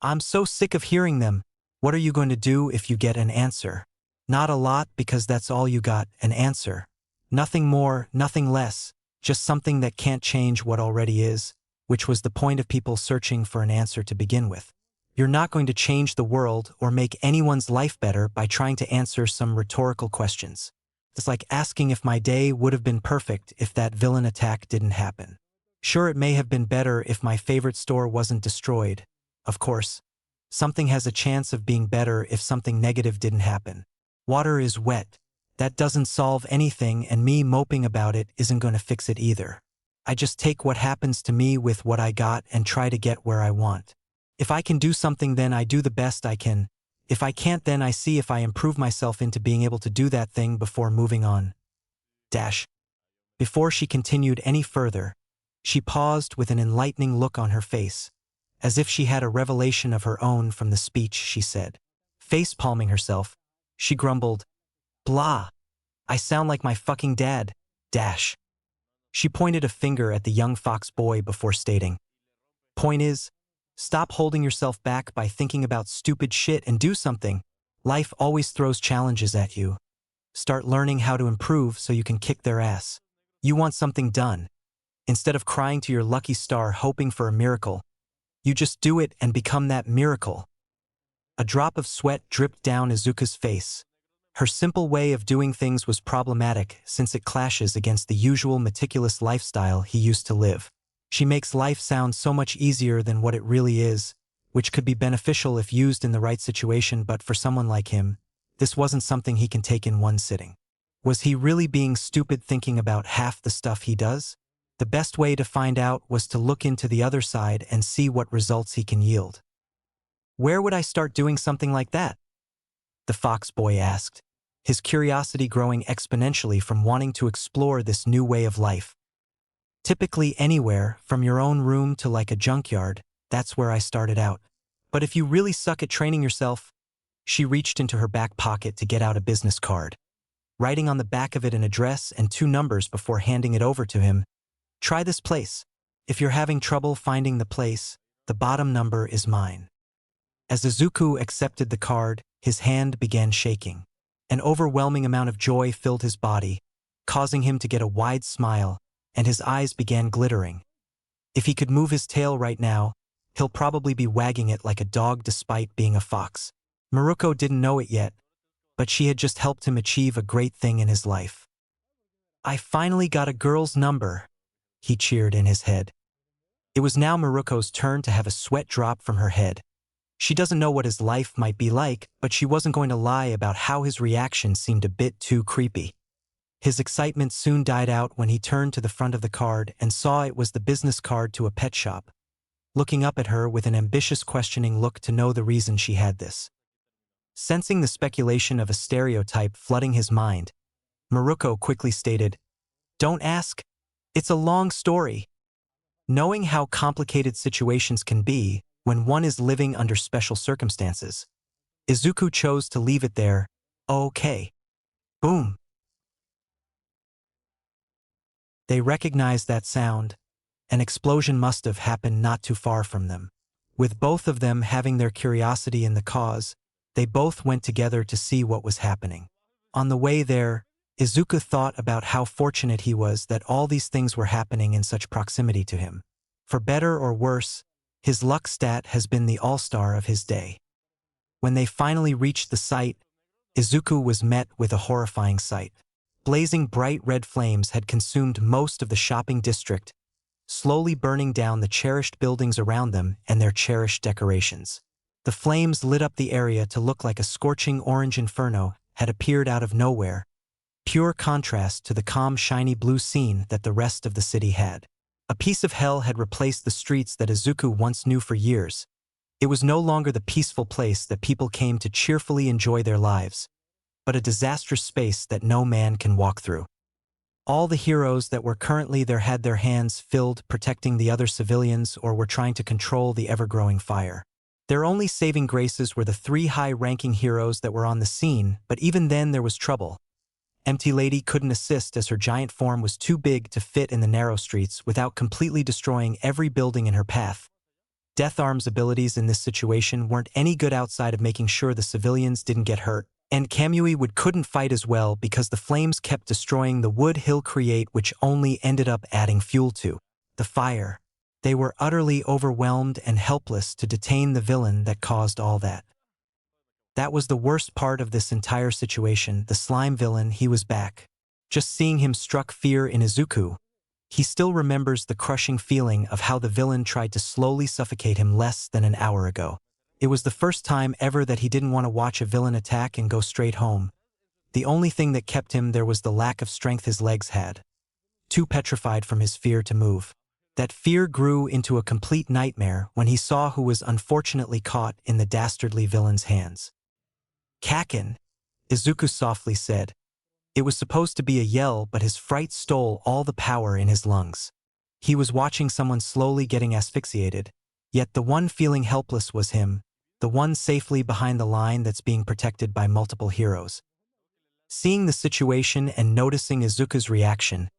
I'm so sick of hearing them. What are you going to do if you get an answer? Not a lot, because that's all you got, an answer. Nothing more, nothing less, just something that can't change what already is, which was the point of people searching for an answer to begin with. You're not going to change the world or make anyone's life better by trying to answer some rhetorical questions. It's like asking if my day would have been perfect if that villain attack didn't happen. Sure, it may have been better if my favorite store wasn't destroyed. Of course, something has a chance of being better if something negative didn't happen. Water is wet. That doesn't solve anything, and me moping about it isn't going to fix it either. I just take what happens to me with what I got and try to get where I want. If I can do something, then I do the best I can. If I can't, then I see if I improve myself into being able to do that thing before moving on. Before she continued any further, she paused with an enlightening look on her face, as if she had a revelation of her own from the speech she said. Face-palming herself, she grumbled, "Blah. I sound like my fucking dad." She pointed a finger at the young fox boy before stating, "Point is, stop holding yourself back by thinking about stupid shit and do something. Life always throws challenges at you. Start learning how to improve so you can kick their ass. You want something done. Instead of crying to your lucky star hoping for a miracle, you just do it and become that miracle." A drop of sweat dripped down Izuku's face. Her simple way of doing things was problematic since it clashes against the usual meticulous lifestyle he used to live. She makes life sound so much easier than what it really is, which could be beneficial if used in the right situation, but for someone like him, this wasn't something he can take in one sitting. Was he really being stupid thinking about half the stuff he does? The best way to find out was to look into the other side and see what results he can yield. Where would I start doing something like that? The fox boy asked, his curiosity growing exponentially from wanting to explore this new way of life. Typically anywhere, from your own room to like a junkyard, that's where I started out. But if you really suck at training yourself, she reached into her back pocket to get out a business card, writing on the back of it an address and 2 numbers before handing it over to him. Try this place. If you're having trouble finding the place, the bottom number is mine. As Izuku accepted the card, his hand began shaking. An overwhelming amount of joy filled his body, causing him to get a wide smile, and his eyes began glittering. If he could move his tail right now, he'll probably be wagging it like a dog despite being a fox. Maruko didn't know it yet, but she had just helped him achieve a great thing in his life. I finally got a girl's number, he cheered in his head. It was now Maruko's turn to have a sweat drop from her head. She doesn't know what his life might be like, but she wasn't going to lie about how his reaction seemed a bit too creepy. His excitement soon died out when he turned to the front of the card and saw it was the business card to a pet shop, looking up at her with an ambitious questioning look to know the reason she had this. Sensing the speculation of a stereotype flooding his mind, Maruko quickly stated, "Don't ask. It's a long story." Knowing how complicated situations can be when one is living under special circumstances, Izuku chose to leave it there. Okay. Boom. They recognized that sound. An explosion must have happened not too far from them. With both of them having their curiosity in the cause, they both went together to see what was happening. On the way there, Izuku thought about how fortunate he was that all these things were happening in such proximity to him. For better or worse, his luck stat has been the all-star of his day. When they finally reached the site, Izuku was met with a horrifying sight. Blazing bright red flames had consumed most of the shopping district, slowly burning down the cherished buildings around them and their cherished decorations. The flames lit up the area to look like a scorching orange inferno had appeared out of nowhere, pure contrast to the calm, shiny blue scene that the rest of the city had. A piece of hell had replaced the streets that Izuku once knew for years. It was no longer the peaceful place that people came to cheerfully enjoy their lives, but a disastrous space that no man can walk through. All the heroes that were currently there had their hands filled protecting the other civilians or were trying to control the ever-growing fire. Their only saving graces were the three high-ranking heroes that were on the scene, but even then there was trouble. Empty Lady couldn't assist as her giant form was too big to fit in the narrow streets without completely destroying every building in her path. Death Arm's abilities in this situation weren't any good outside of making sure the civilians didn't get hurt, and Kamui couldn't fight as well because the flames kept destroying the wood he'll create, which only ended up adding fuel to the fire. They were utterly overwhelmed and helpless to detain the villain that caused all that. That was the worst part of this entire situation. The slime villain, he was back. Just seeing him struck fear in Izuku. He still remembers the crushing feeling of how the villain tried to slowly suffocate him less than an hour ago. It was the first time ever that he didn't want to watch a villain attack and go straight home. The only thing that kept him there was the lack of strength his legs had. Too petrified from his fear to move. That fear grew into a complete nightmare when he saw who was unfortunately caught in the dastardly villain's hands. "Kaken," Izuku softly said. It was supposed to be a yell, but his fright stole all the power in his lungs. He was watching someone slowly getting asphyxiated, yet the one feeling helpless was him, the one safely behind the line that's being protected by multiple heroes. Seeing the situation and noticing Izuku's reaction,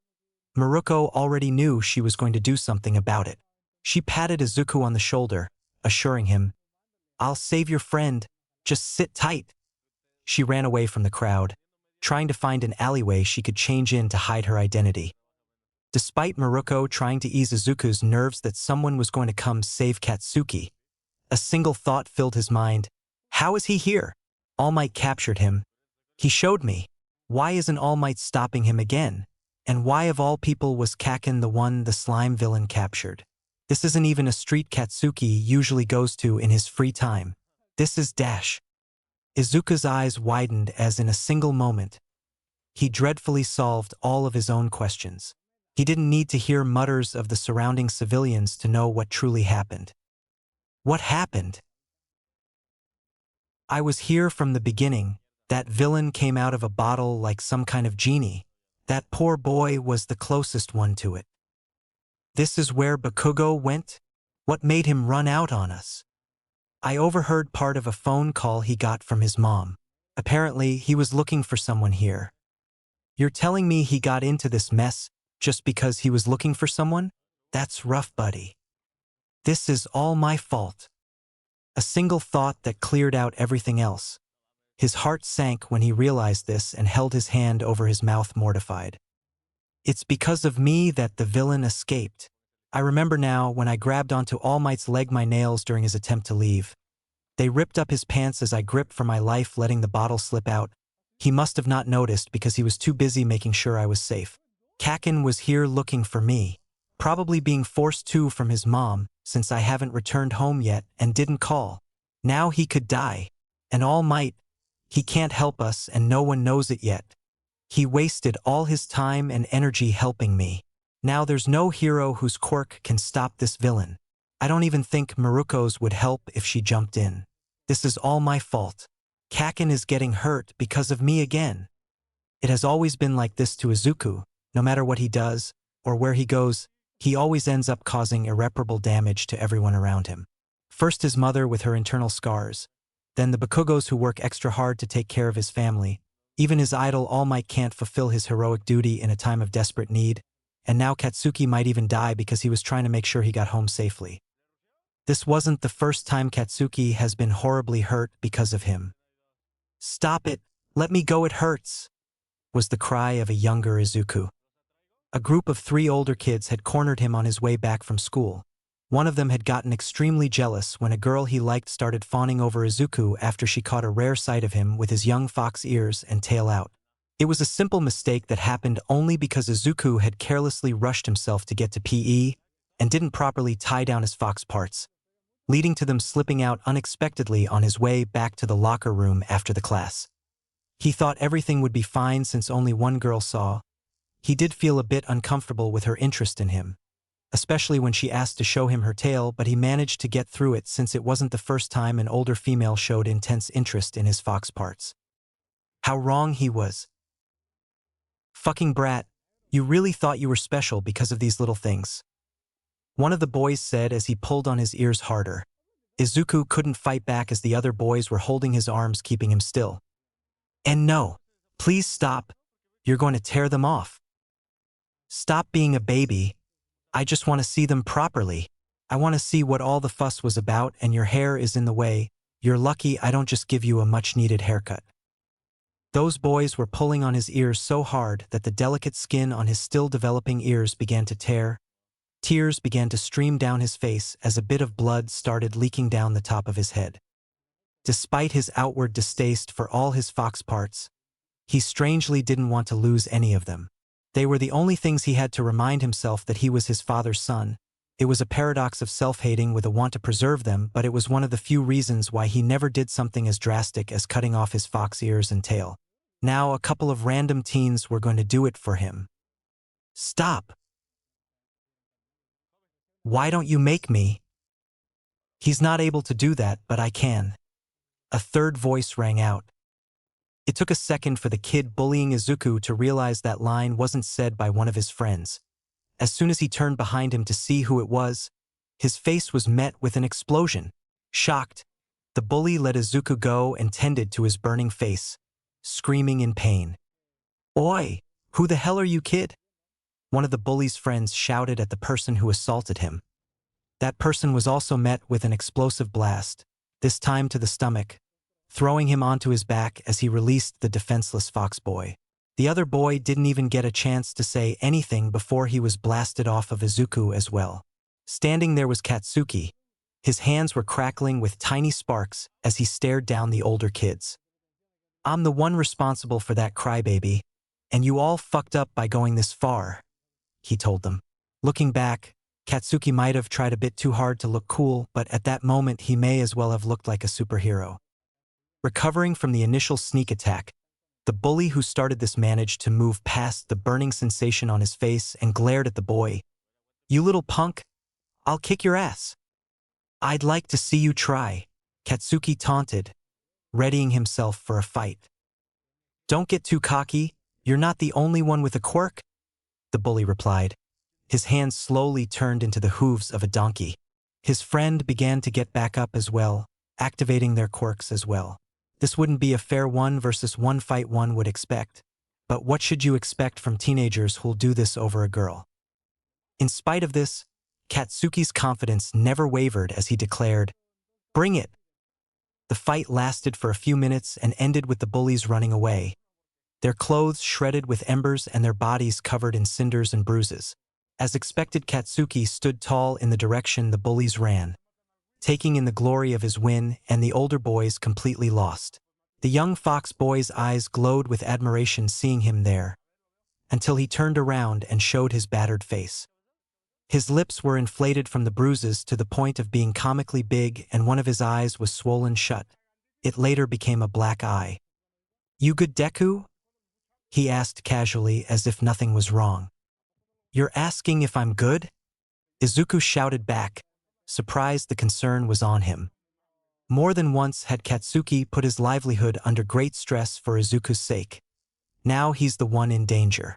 Maruko already knew she was going to do something about it. She patted Izuku on the shoulder, assuring him, "I'll save your friend, just sit tight." She ran away from the crowd, trying to find an alleyway she could change in to hide her identity. Despite Maruko trying to ease Izuku's nerves that someone was going to come save Katsuki, a single thought filled his mind. How is he here? All Might captured him. He showed me. Why isn't All Might stopping him again? And why of all people was Kaken the one the slime villain captured? This isn't even a street Katsuki usually goes to in his free time. This is Dash. Izuku's eyes widened as in a single moment, he dreadfully solved all of his own questions. He didn't need to hear mutters of the surrounding civilians to know what truly happened. What happened? I was here from the beginning. That villain came out of a bottle like some kind of genie. That poor boy was the closest one to it. This is where Bakugo went? What made him run out on us? I overheard part of a phone call he got from his mom. Apparently, he was looking for someone here. You're telling me he got into this mess just because he was looking for someone? That's rough, buddy. This is all my fault. A single thought that cleared out everything else. His heart sank when he realized this and held his hand over his mouth mortified. It's because of me that the villain escaped. I remember now when I grabbed onto All Might's leg my nails during his attempt to leave. They ripped up his pants as I gripped for my life, letting the bottle slip out. He must have not noticed because he was too busy making sure I was safe. Kaken was here looking for me, probably being forced to from his mom since I haven't returned home yet and didn't call. Now he could die. And All Might, he can't help us and no one knows it yet. He wasted all his time and energy helping me. Now there's no hero whose quirk can stop this villain. I don't even think Maruko's would help if she jumped in. This is all my fault. Kaken is getting hurt because of me again. It has always been like this to Izuku. No matter what he does, or where he goes, he always ends up causing irreparable damage to everyone around him. First his mother with her internal scars, then the Bakugos who work extra hard to take care of his family. Even his idol All Might can't fulfill his heroic duty in a time of desperate need. And now Katsuki might even die because he was trying to make sure he got home safely. This wasn't the first time Katsuki has been horribly hurt because of him. "Stop it! Let me go, it hurts!" was the cry of a younger Izuku. A group of 3 older kids had cornered him on his way back from school. One of them had gotten extremely jealous when a girl he liked started fawning over Izuku after she caught a rare sight of him with his young fox ears and tail out. It was a simple mistake that happened only because Izuku had carelessly rushed himself to get to PE and didn't properly tie down his fox parts, leading to them slipping out unexpectedly on his way back to the locker room after the class. He thought everything would be fine since only one girl saw. He did feel a bit uncomfortable with her interest in him, especially when she asked to show him her tail, but he managed to get through it since it wasn't the first time an older female showed intense interest in his fox parts. How wrong he was. "Fucking brat, you really thought you were special because of these little things," one of the boys said as he pulled on his ears harder. Izuku couldn't fight back as the other boys were holding his arms, keeping him still. And no, please stop. You're going to tear them off. Stop being a baby. I just want to see them properly. I want to see what all the fuss was about, and your hair is in the way. You're lucky I don't just give you a much-needed haircut. Those boys were pulling on his ears so hard that the delicate skin on his still-developing ears began to tear. Tears began to stream down his face as a bit of blood started leaking down the top of his head. Despite his outward distaste for all his fox parts, he strangely didn't want to lose any of them. They were the only things he had to remind himself that he was his father's son. It was a paradox of self-hating with a want to preserve them, but it was one of the few reasons why he never did something as drastic as cutting off his fox ears and tail. Now a couple of random teens were going to do it for him. Stop! Why don't you make me? He's not able to do that, but I can. A third voice rang out. It took a second for the kid bullying Izuku to realize that line wasn't said by one of his friends. As soon as he turned behind him to see who it was, his face was met with an explosion. Shocked, the bully let Izuku go and tended to his burning face, screaming in pain. Oi! Who the hell are you, kid? One of the bully's friends shouted at the person who assaulted him. That person was also met with an explosive blast, this time to the stomach, throwing him onto his back as he released the defenseless fox boy. The other boy didn't even get a chance to say anything before he was blasted off of Izuku as well. Standing there was Katsuki. His hands were crackling with tiny sparks as he stared down the older kids. I'm the one responsible for that crybaby, and you all fucked up by going this far, he told them. Looking back, Katsuki might have tried a bit too hard to look cool, but at that moment he may as well have looked like a superhero. Recovering from the initial sneak attack, the bully who started this managed to move past the burning sensation on his face and glared at the boy. You little punk, I'll kick your ass. I'd like to see you try, Katsuki taunted, readying himself for a fight. Don't get too cocky, you're not the only one with a quirk, the bully replied. His hands slowly turned into the hooves of a donkey. His friend began to get back up as well, activating their quirks as well. This wouldn't be a fair 1-versus-1 fight one would expect, but what should you expect from teenagers who'll do this over a girl? In spite of this, Katsuki's confidence never wavered as he declared, "Bring it!" The fight lasted for a few minutes and ended with the bullies running away, their clothes shredded with embers and their bodies covered in cinders and bruises. As expected, Katsuki stood tall in the direction the bullies ran, taking in the glory of his win, and the older boys completely lost. The young fox boy's eyes glowed with admiration seeing him there, until he turned around and showed his battered face. His lips were inflated from the bruises to the point of being comically big, and one of his eyes was swollen shut. It later became a black eye. You good, Deku? He asked casually as if nothing was wrong. You're asking if I'm good? Izuku shouted back, surprised the concern was on him. More than once had Katsuki put his livelihood under great stress for Izuku's sake. Now he's the one in danger.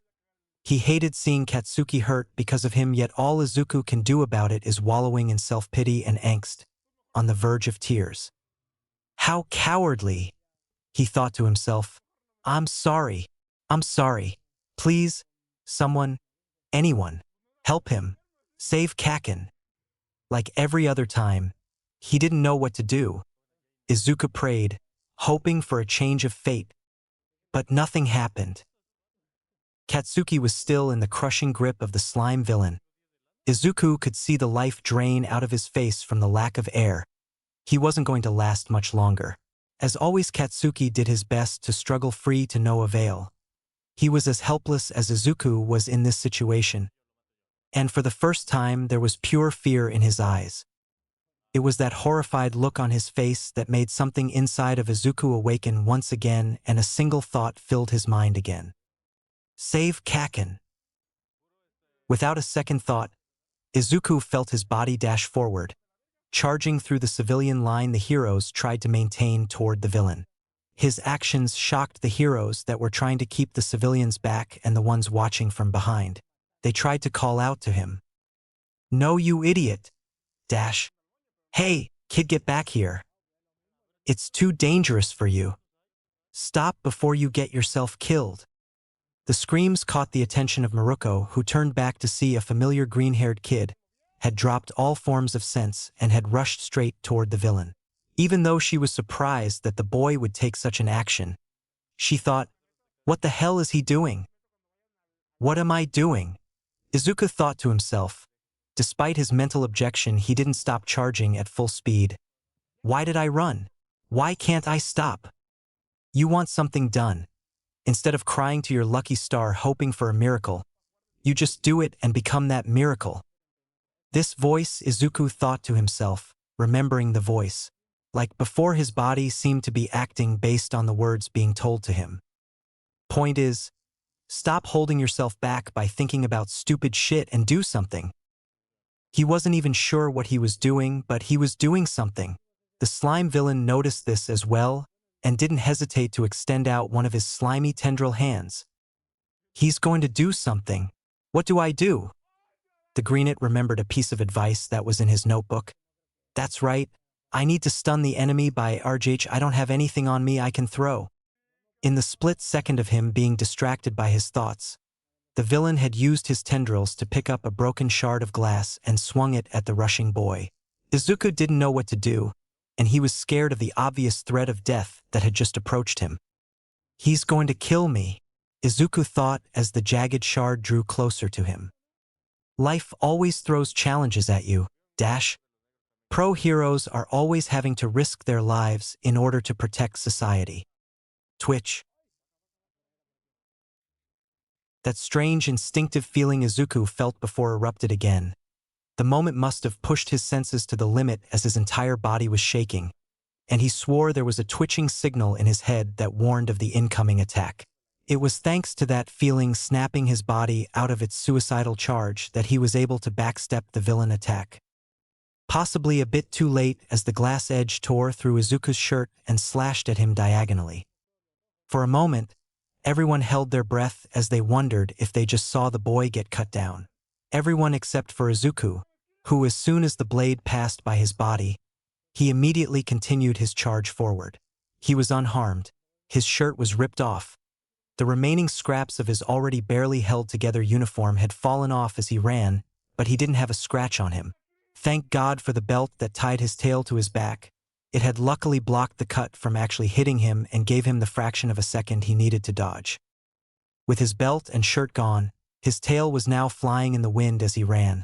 He hated seeing Katsuki hurt because of him, yet all Izuku can do about it is wallowing in self-pity and angst, on the verge of tears. How cowardly, he thought to himself. I'm sorry. Please, someone, anyone, help him, save Kaken. Like every other time, he didn't know what to do. Izuku prayed, hoping for a change of fate, but nothing happened. Katsuki was still in the crushing grip of the slime villain. Izuku could see the life drain out of his face from the lack of air. He wasn't going to last much longer. As always, Katsuki did his best to struggle free to no avail. He was as helpless as Izuku was in this situation. And for the first time, there was pure fear in his eyes. It was that horrified look on his face that made something inside of Izuku awaken once again, and a single thought filled his mind again. Save Kaken. Without a second thought, Izuku felt his body dash forward, charging through the civilian line the heroes tried to maintain toward the villain. His actions shocked the heroes that were trying to keep the civilians back and the ones watching from behind. They tried to call out to him. No, you idiot! Dash. Hey, Kid, get back here. It's too dangerous for you. Stop before you get yourself killed. The screams caught the attention of Maruko, who turned back to see a familiar green-haired kid, had dropped all forms of sense and had rushed straight toward the villain. Even though she was surprised that the boy would take such an action, she thought, what the hell is he doing? What am I doing? Izuku thought to himself. Despite his mental objection, he didn't stop charging at full speed. Why did I run? Why can't I stop? You want something done. Instead of crying to your lucky star hoping for a miracle, you just do it and become that miracle. This voice, Izuku thought to himself, remembering the voice. Like before, his body seemed to be acting based on the words being told to him. Point is, stop holding yourself back by thinking about stupid shit and do something. He wasn't even sure what he was doing, but he was doing something. The slime villain noticed this as well and didn't hesitate to extend out one of his slimy tendril hands. He's going to do something. What do I do? The greenet remembered a piece of advice that was in his notebook. That's right. I need to stun the enemy by RJH. I don't have anything on me I can throw. In the split second of him being distracted by his thoughts, the villain had used his tendrils to pick up a broken shard of glass and swung it at the rushing boy. Izuku didn't know what to do, and he was scared of the obvious threat of death that had just approached him. He's going to kill me, Izuku thought as the jagged shard drew closer to him. Life always throws challenges at you, dash. Pro heroes are always having to risk their lives in order to protect society. Twitch. That strange instinctive feeling Izuku felt before erupted again. The moment must have pushed his senses to the limit as his entire body was shaking, and he swore there was a twitching signal in his head that warned of the incoming attack. It was thanks to that feeling snapping his body out of its suicidal charge that he was able to backstep the villain attack. Possibly a bit too late as the glass edge tore through Izuku's shirt and slashed at him diagonally. For a moment, everyone held their breath as they wondered if they just saw the boy get cut down. Everyone except for Izuku, who as soon as the blade passed by his body, he immediately continued his charge forward. He was unharmed. His shirt was ripped off. The remaining scraps of his already barely held together uniform had fallen off as he ran, but he didn't have a scratch on him. Thank God for the belt that tied his tail to his back. It had luckily blocked the cut from actually hitting him and gave him the fraction of a second he needed to dodge. With his belt and shirt gone, his tail was now flying in the wind as he ran.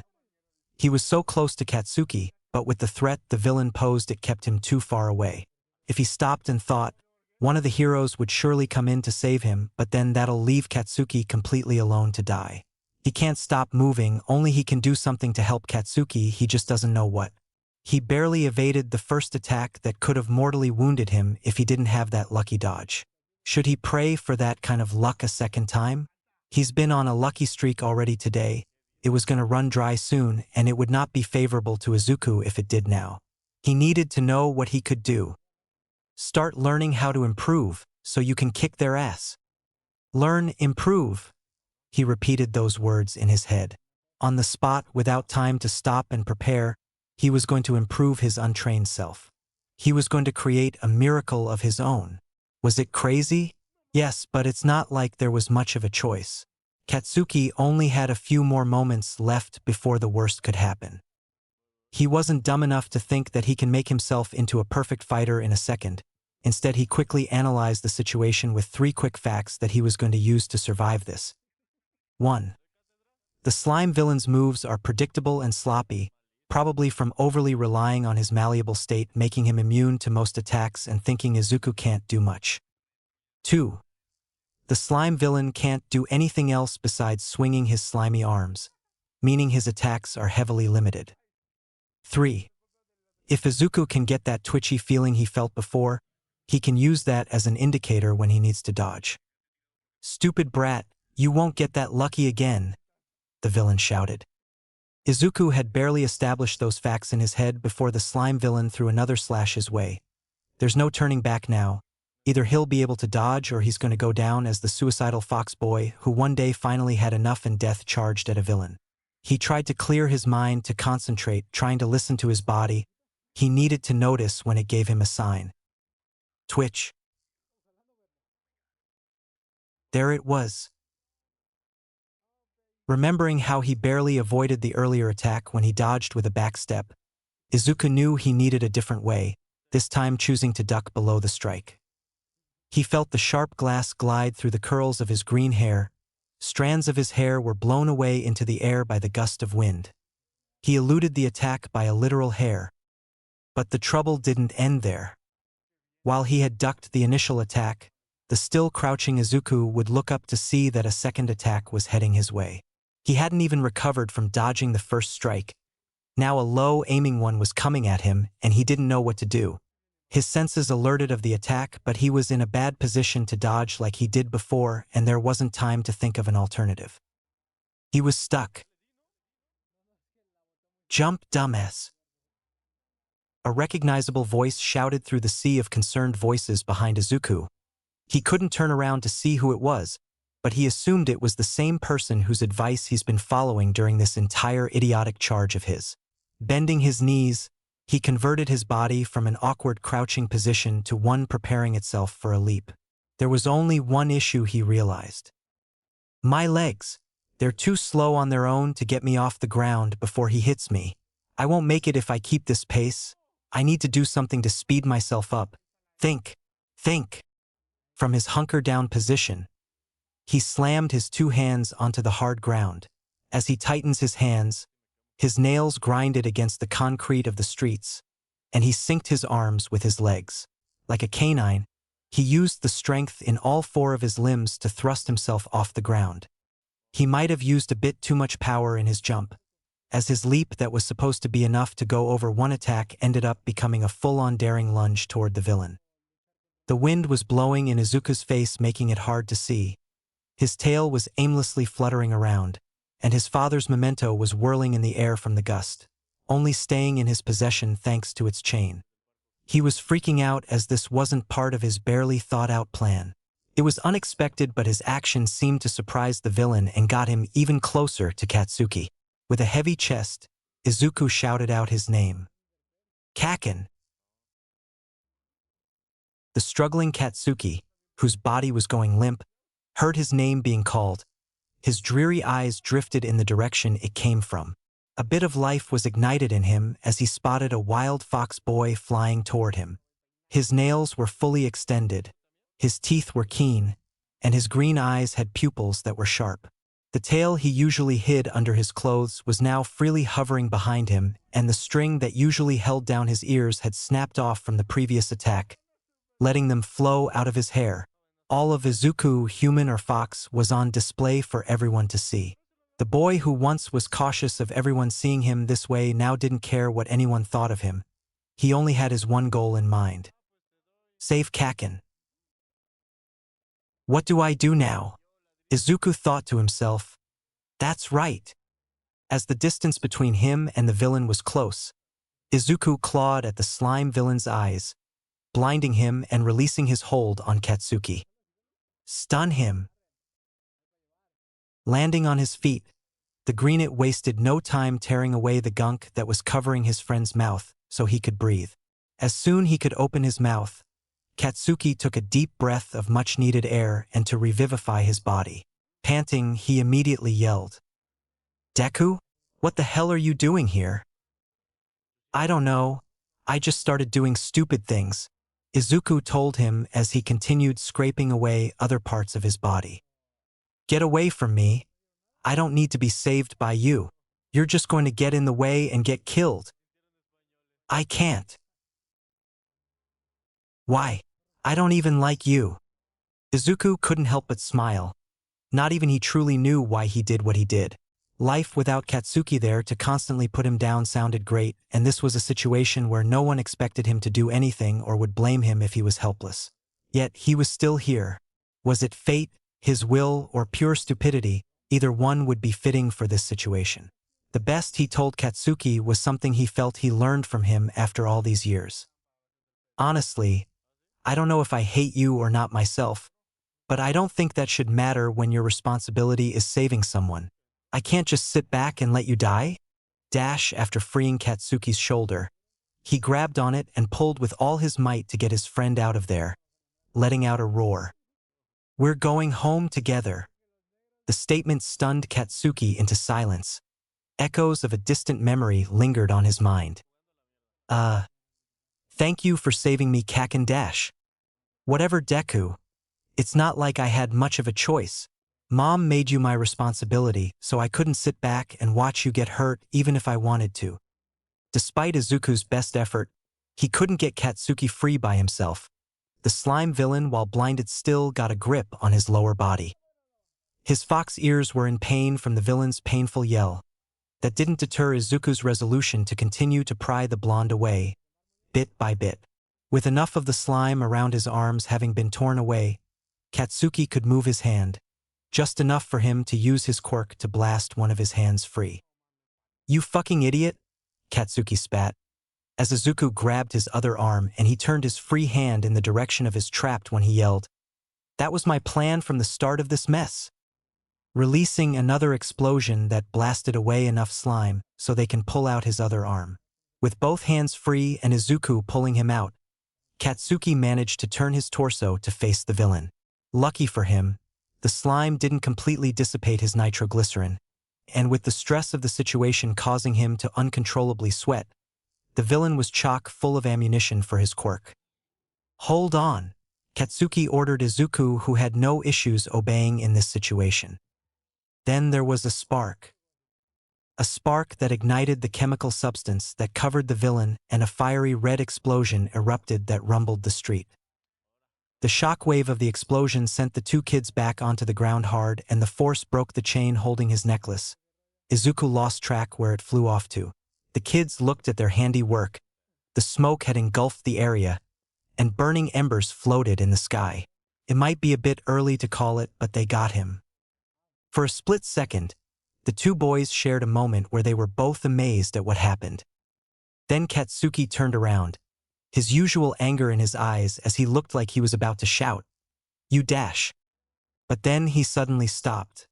He was so close to Katsuki, but with the threat the villain posed it kept him too far away. If he stopped and thought, one of the heroes would surely come in to save him, but then that'll leave Katsuki completely alone to die. He can't stop moving, only he can do something to help Katsuki, he just doesn't know what. He barely evaded the first attack that could have mortally wounded him if he didn't have that lucky dodge. Should he pray for that kind of luck a second time? He's been on a lucky streak already today. It was going to run dry soon, and it would not be favorable to Izuku if it did now. He needed to know what he could do. Start learning how to improve, so you can kick their ass. Learn, improve. He repeated those words in his head. On the spot, without time to stop and prepare, he was going to improve his untrained self. He was going to create a miracle of his own. Was it crazy? Yes, but it's not like there was much of a choice. Katsuki only had a few more moments left before the worst could happen. He wasn't dumb enough to think that he can make himself into a perfect fighter in a second. Instead, he quickly analyzed the situation with 3 quick facts that he was going to use to survive this. 1. The slime villain's moves are predictable and sloppy, probably from overly relying on his malleable state, making him immune to most attacks and thinking Izuku can't do much. 2. The slime villain can't do anything else besides swinging his slimy arms, meaning his attacks are heavily limited. 3. If Izuku can get that twitchy feeling he felt before, he can use that as an indicator when he needs to dodge. Stupid brat, you won't get that lucky again, the villain shouted. Izuku had barely established those facts in his head before the slime villain threw another slash his way. There's no turning back now. Either he'll be able to dodge or he's going to go down as the suicidal fox boy who one day finally had enough and death charged at a villain. He tried to clear his mind to concentrate, trying to listen to his body, He needed to notice when it gave him a sign. Twitch. There it was. Remembering how he barely avoided the earlier attack when he dodged with a backstep, Izuku knew he needed a different way, this time choosing to duck below the strike. He felt the sharp glass glide through the curls of his green hair. Strands of his hair were blown away into the air by the gust of wind. He eluded the attack by a literal hair. But the trouble didn't end there. While he had ducked the initial attack, the still crouching Izuku would look up to see that a second attack was heading his way. He hadn't even recovered from dodging the first strike. Now a low, aiming one was coming at him, and he didn't know what to do. His senses alerted of the attack, but he was in a bad position to dodge like he did before, and there wasn't time to think of an alternative. He was stuck. Jump, dumbass. A recognizable voice shouted through the sea of concerned voices behind Izuku. He couldn't turn around to see who it was, but he assumed it was the same person whose advice he's been following during this entire idiotic charge of his. Bending his knees, he converted his body from an awkward crouching position to one preparing itself for a leap. There was only one issue he realized. My legs. They're too slow on their own to get me off the ground before he hits me. I won't make it if I keep this pace. I need to do something to speed myself up. Think. From his hunker-down position, he slammed his two hands onto the hard ground. As he tightens his hands, his nails grinded against the concrete of the streets, and he synced his arms with his legs. Like a canine, he used the strength in all four of his limbs to thrust himself off the ground. He might have used a bit too much power in his jump, as his leap that was supposed to be enough to go over one attack ended up becoming a full-on daring lunge toward the villain. The wind was blowing in Izuku's face, making it hard to see. His tail was aimlessly fluttering around, and his father's memento was whirling in the air from the gust, only staying in his possession thanks to its chain. He was freaking out as this wasn't part of his barely thought-out plan. It was unexpected, but his action seemed to surprise the villain and got him even closer to Katsuki. With a heavy chest, Izuku shouted out his name. Kaken. The struggling Katsuki, whose body was going limp, heard his name being called. His dreary eyes drifted in the direction it came from. A bit of life was ignited in him as he spotted a wild fox boy flying toward him. His nails were fully extended, his teeth were keen, and his green eyes had pupils that were sharp. The tail he usually hid under his clothes was now freely hovering behind him, and the string that usually held down his ears had snapped off from the previous attack, letting them flow out of his hair. All of Izuku, human or fox, was on display for everyone to see. The boy who once was cautious of everyone seeing him this way now didn't care what anyone thought of him. He only had his one goal in mind. Save Kaken. What do I do now? Izuku thought to himself. That's right. As the distance between him and the villain was close, Izuku clawed at the slime villain's eyes, blinding him and releasing his hold on Katsuki. Stun him. Landing on his feet, the greenit wasted no time tearing away the gunk that was covering his friend's mouth so he could breathe. As soon he could open his mouth, Katsuki took a deep breath of much-needed air and to revivify his body. Panting, he immediately yelled, Deku? What the hell are you doing here? I don't know. I just started doing stupid things, Izuku told him as he continued scraping away other parts of his body. Get away from me. I don't need to be saved by you. You're just going to get in the way and get killed. I can't. Why? I don't even like you. Izuku couldn't help but smile. Not even he truly knew why he did what he did. Life without Katsuki there to constantly put him down sounded great, and this was a situation where no one expected him to do anything or would blame him if he was helpless. Yet he was still here. Was it fate, his will, or pure stupidity? Either one would be fitting for this situation. The best he told Katsuki was something he felt he learned from him after all these years. Honestly, I don't know if I hate you or not myself, but I don't think that should matter when your responsibility is saving someone. I can't just sit back and let you die? After freeing Katsuki's shoulder, He grabbed on it and pulled with all his might to get his friend out of there, letting out a roar. "We're going home together." The statement stunned Katsuki into silence. Echoes of a distant memory lingered on his mind. Thank you for saving me, Kaken Dash. Whatever, Deku. It's not like I had much of a choice. Mom made you my responsibility, so I couldn't sit back and watch you get hurt even if I wanted to. Despite Izuku's best effort, he couldn't get Katsuki free by himself. The slime villain, while blinded, still got a grip on his lower body. His fox ears were in pain from the villain's painful yell. That didn't deter Izuku's resolution to continue to pry the blonde away, bit by bit. With enough of the slime around his arms having been torn away, Katsuki could move his hand, just enough for him to use his quirk to blast one of his hands free. "You fucking idiot," Katsuki spat, as Izuku grabbed his other arm and he turned his free hand in the direction of his trap when he yelled, "That was my plan from the start of this mess." Releasing another explosion that blasted away enough slime so they can pull out his other arm. With both hands free and Izuku pulling him out, Katsuki managed to turn his torso to face the villain. Lucky for him, the slime didn't completely dissipate his nitroglycerin, and with the stress of the situation causing him to uncontrollably sweat, the villain was chock full of ammunition for his quirk. "Hold on," Katsuki ordered Izuku, who had no issues obeying in this situation. Then there was a spark. A spark that ignited the chemical substance that covered the villain, and a fiery red explosion erupted that rumbled the street. The shockwave of the explosion sent the two kids back onto the ground hard, and the force broke the chain holding his necklace. Izuku lost track where it flew off to. The kids looked at their handiwork. The smoke had engulfed the area, and burning embers floated in the sky. It might be a bit early to call it, but they got him. For a split second, the two boys shared a moment where they were both amazed at what happened. Then Katsuki turned around, his usual anger in his eyes as he looked like he was about to shout, "You dash." But then he suddenly stopped.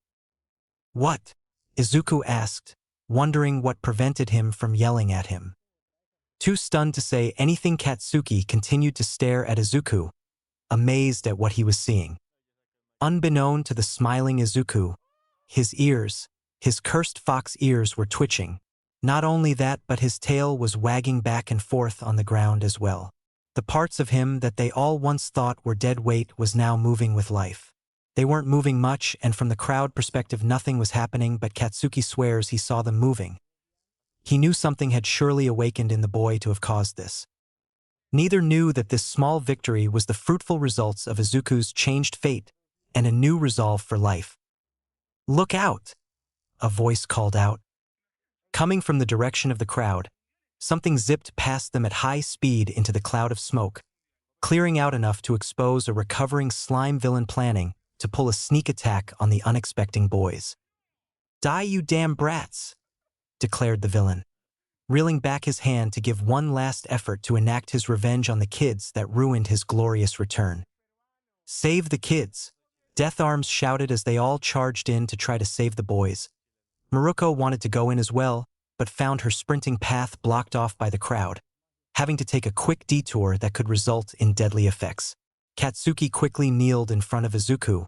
"What?" Izuku asked, wondering what prevented him from yelling at him. Too stunned to say anything, Katsuki continued to stare at Izuku, amazed at what he was seeing. Unbeknown to the smiling Izuku, his cursed fox ears were twitching. Not only that, but his tail was wagging back and forth on the ground as well. The parts of him that they all once thought were dead weight was now moving with life. They weren't moving much, and from the crowd perspective nothing was happening, but Katsuki swears he saw them moving. He knew something had surely awakened in the boy to have caused this. Neither knew that this small victory was the fruitful results of Izuku's changed fate and a new resolve for life. "Look out!" a voice called out. Coming from the direction of the crowd, something zipped past them at high speed into the cloud of smoke, clearing out enough to expose a recovering slime villain planning to pull a sneak attack on the unexpecting boys. "Die, you damn brats!" declared the villain, reeling back his hand to give one last effort to enact his revenge on the kids that ruined his glorious return. "Save the kids!" Death Arms shouted as they all charged in to try to save the boys. Maruko wanted to go in as well, but found her sprinting path blocked off by the crowd, having to take a quick detour that could result in deadly effects. Katsuki quickly kneeled in front of Izuku,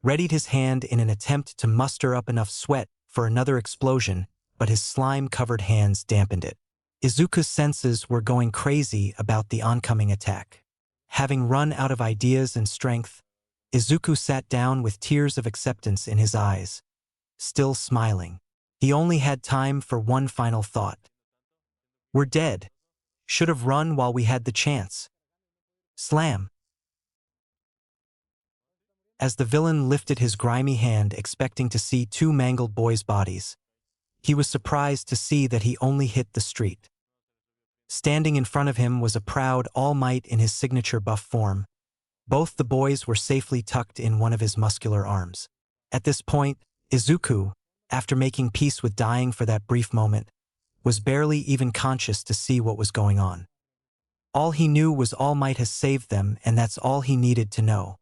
readied his hand in an attempt to muster up enough sweat for another explosion, but his slime-covered hands dampened it. Izuku's senses were going crazy about the oncoming attack. Having run out of ideas and strength, Izuku sat down with tears of acceptance in his eyes. Still smiling, he only had time for one final thought. "We're dead. Should have run while we had the chance." Slam! As the villain lifted his grimy hand expecting to see two mangled boys' bodies, he was surprised to see that he only hit the street. Standing in front of him was a proud All Might in his signature buff form. Both the boys were safely tucked in one of his muscular arms. At this point, Izuku, after making peace with dying for that brief moment, was barely even conscious to see what was going on. All he knew was All Might has saved them, and that's all he needed to know.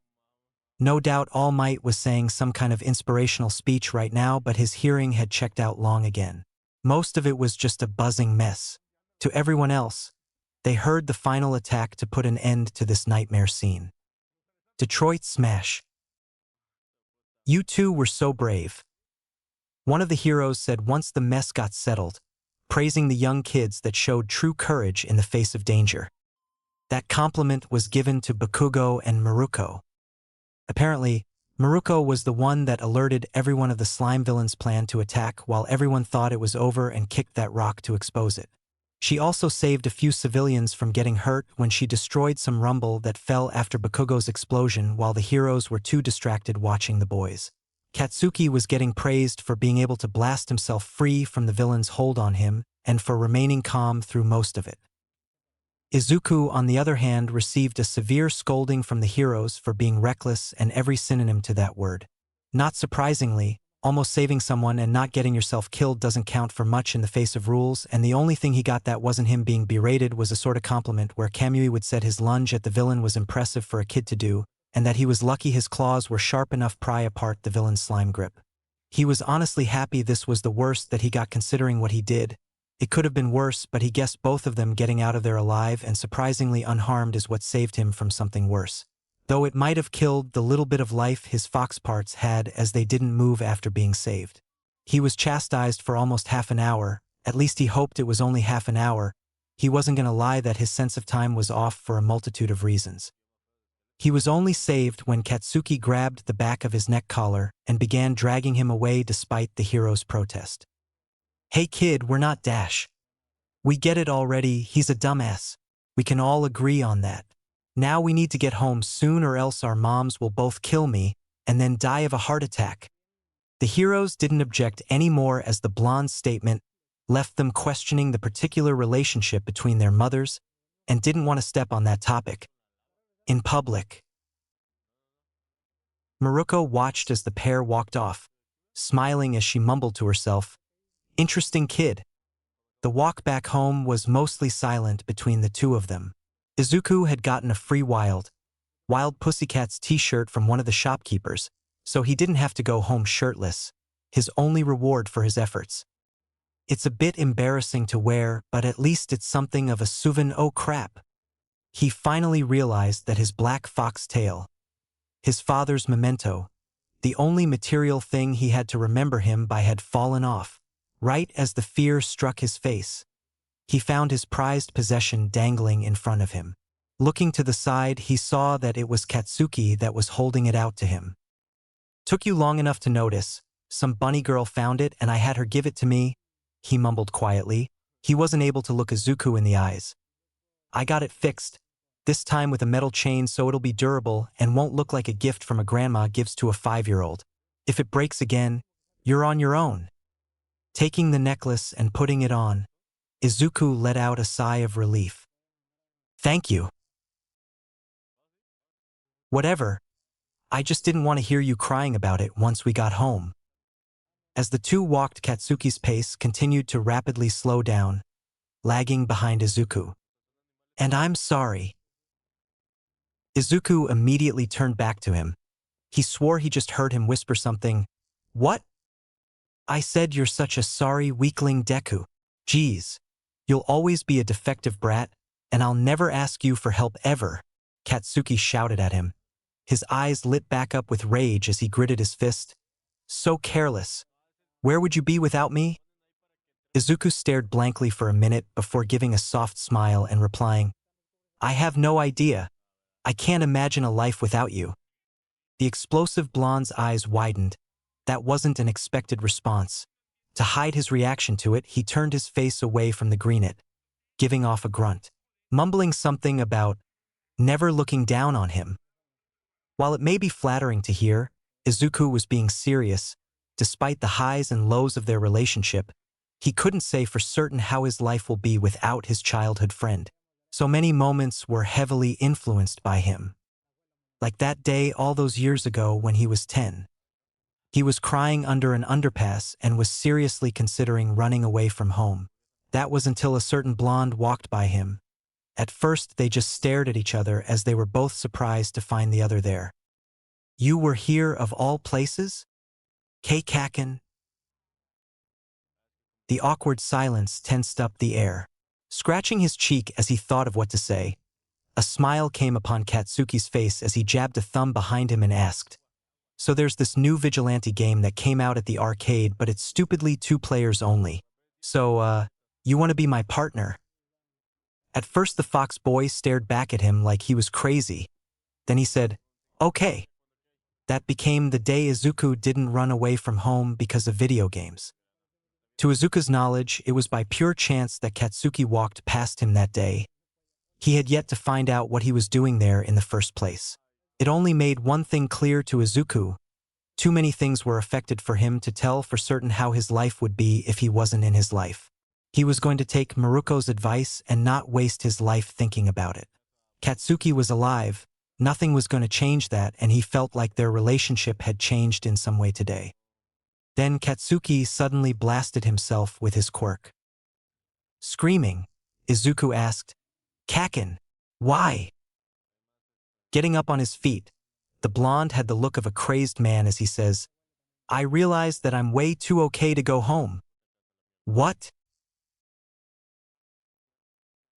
No doubt All Might was saying some kind of inspirational speech right now, but his hearing had checked out long again. Most of it was just a buzzing mess. To everyone else, They heard the final attack to put an end to this nightmare scene. Detroit smash. You two were so brave. One of the heroes said once the mess got settled, praising the young kids that showed true courage in the face of danger. That compliment was given to Bakugo and Maruko. Apparently, Maruko was the one that alerted everyone of the slime villain's plan to attack while everyone thought it was over and kicked that rock to expose it. She also saved a few civilians from getting hurt when she destroyed some rumble that fell after Bakugo's explosion while the heroes were too distracted watching the boys. Katsuki was getting praised for being able to blast himself free from the villain's hold on him and for remaining calm through most of it. Izuku, on the other hand, received a severe scolding from the heroes for being reckless and every synonym to that word. Not surprisingly, almost saving someone and not getting yourself killed doesn't count for much in the face of rules, and the only thing he got that wasn't him being berated was a sort of compliment where Kamui would said his lunge at the villain was impressive for a kid to do, and that he was lucky his claws were sharp enough to pry apart the villain's slime grip. He was honestly happy this was the worst that he got considering what he did. It could have been worse, but he guessed both of them getting out of there alive and surprisingly unharmed is what saved him from something worse. Though it might have killed the little bit of life his fox parts had as they didn't move after being saved. He was chastised for almost half an hour, at least he hoped it was only half an hour. He wasn't gonna lie that his sense of time was off for a multitude of reasons. He was only saved when Katsuki grabbed the back of his neck collar and began dragging him away despite the hero's protest. Hey kid, we're not Dash. We get it already, he's a dumbass. We can all agree on that. Now we need to get home soon or else our moms will both kill me and then die of a heart attack. The heroes didn't object anymore as the blonde's statement left them questioning the particular relationship between their mothers and didn't want to step on that topic in public. Maruko watched as the pair walked off, smiling as she mumbled to herself, "Interesting kid." The walk back home was mostly silent between the two of them. Izuku had gotten a free Wild Pussycats t-shirt from one of the shopkeepers, so he didn't have to go home shirtless, his only reward for his efforts. It's a bit embarrassing to wear, but at least it's something of a souvenir. Oh crap. He finally realized that his black fox tail, his father's memento, the only material thing he had to remember him by, had fallen off, right as the fear struck his face. He found his prized possession dangling in front of him. Looking to the side, he saw that it was Katsuki that was holding it out to him. "Took you long enough to notice. Some bunny girl found it and I had her give it to me," he mumbled quietly. He wasn't able to look Izuku in the eyes. "I got it fixed, this time with a metal chain so it'll be durable and won't look like a gift from a grandma gives to a 5-year-old. If it breaks again, you're on your own." Taking the necklace and putting it on, Izuku let out a sigh of relief. "Thank you." "Whatever. I just didn't want to hear you crying about it once we got home." As the two walked, Katsuki's pace continued to rapidly slow down, lagging behind Izuku. "And I'm sorry." Izuku immediately turned back to him. He swore he just heard him whisper something. "What?" "I said you're such a sorry weakling, Deku. Geez. You'll always be a defective brat, and I'll never ask you for help ever," Katsuki shouted at him. His eyes lit back up with rage as he gritted his fist. "So careless. Where would you be without me?" Izuku stared blankly for a minute before giving a soft smile and replying, "I have no idea. I can't imagine a life without you." The explosive blonde's eyes widened. That wasn't an expected response. To hide his reaction to it, he turned his face away from the greenet, giving off a grunt, mumbling something about never looking down on him. While it may be flattering to hear, Izuku was being serious. Despite the highs and lows of their relationship, he couldn't say for certain how his life will be without his childhood friend. So many moments were heavily influenced by him. Like that day all those years ago when he was 10. He was crying under an underpass and was seriously considering running away from home. That was until a certain blonde walked by him. At first they just stared at each other as they were both surprised to find the other there. "You were here of all places?" Kaken. The awkward silence tensed up the air. Scratching his cheek as he thought of what to say, a smile came upon Katsuki's face as he jabbed a thumb behind him and asked, "So there's this new vigilante game that came out at the arcade, but it's stupidly 2 players only. So, you want to be my partner?" At first the fox boy stared back at him like he was crazy. Then he said, "Okay." That became the day Izuku didn't run away from home because of video games. To Izuku's knowledge, it was by pure chance that Katsuki walked past him that day. He had yet to find out what he was doing there in the first place. It only made one thing clear to Izuku. Too many things were affected for him to tell for certain how his life would be if he wasn't in his life. He was going to take Maruko's advice and not waste his life thinking about it. Katsuki was alive, nothing was going to change that, and he felt like their relationship had changed in some way today. Then Katsuki suddenly blasted himself with his quirk. Screaming, Izuku asked, "Kaken, why?" Getting up on his feet, the blonde had the look of a crazed man as he says, "I realize that I'm way too okay to go home." "What?"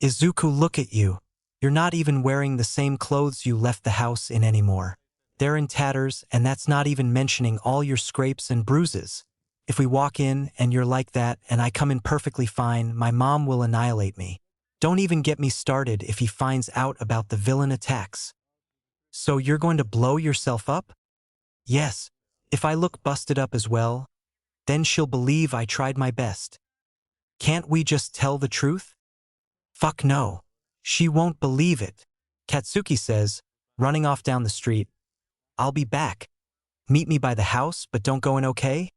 "Izuku, look at you. You're not even wearing the same clothes you left the house in anymore. They're in tatters, and that's not even mentioning all your scrapes and bruises. If we walk in and you're like that and I come in perfectly fine, my mom will annihilate me. Don't even get me started if he finds out about the villain attacks." "So you're going to blow yourself up?" "Yes. If I look busted up as well, then she'll believe I tried my best." "Can't we just tell the truth?" "Fuck no. She won't believe it." Katsuki says, running off down the street, "I'll be back. Meet me by the house, but don't go in, okay?"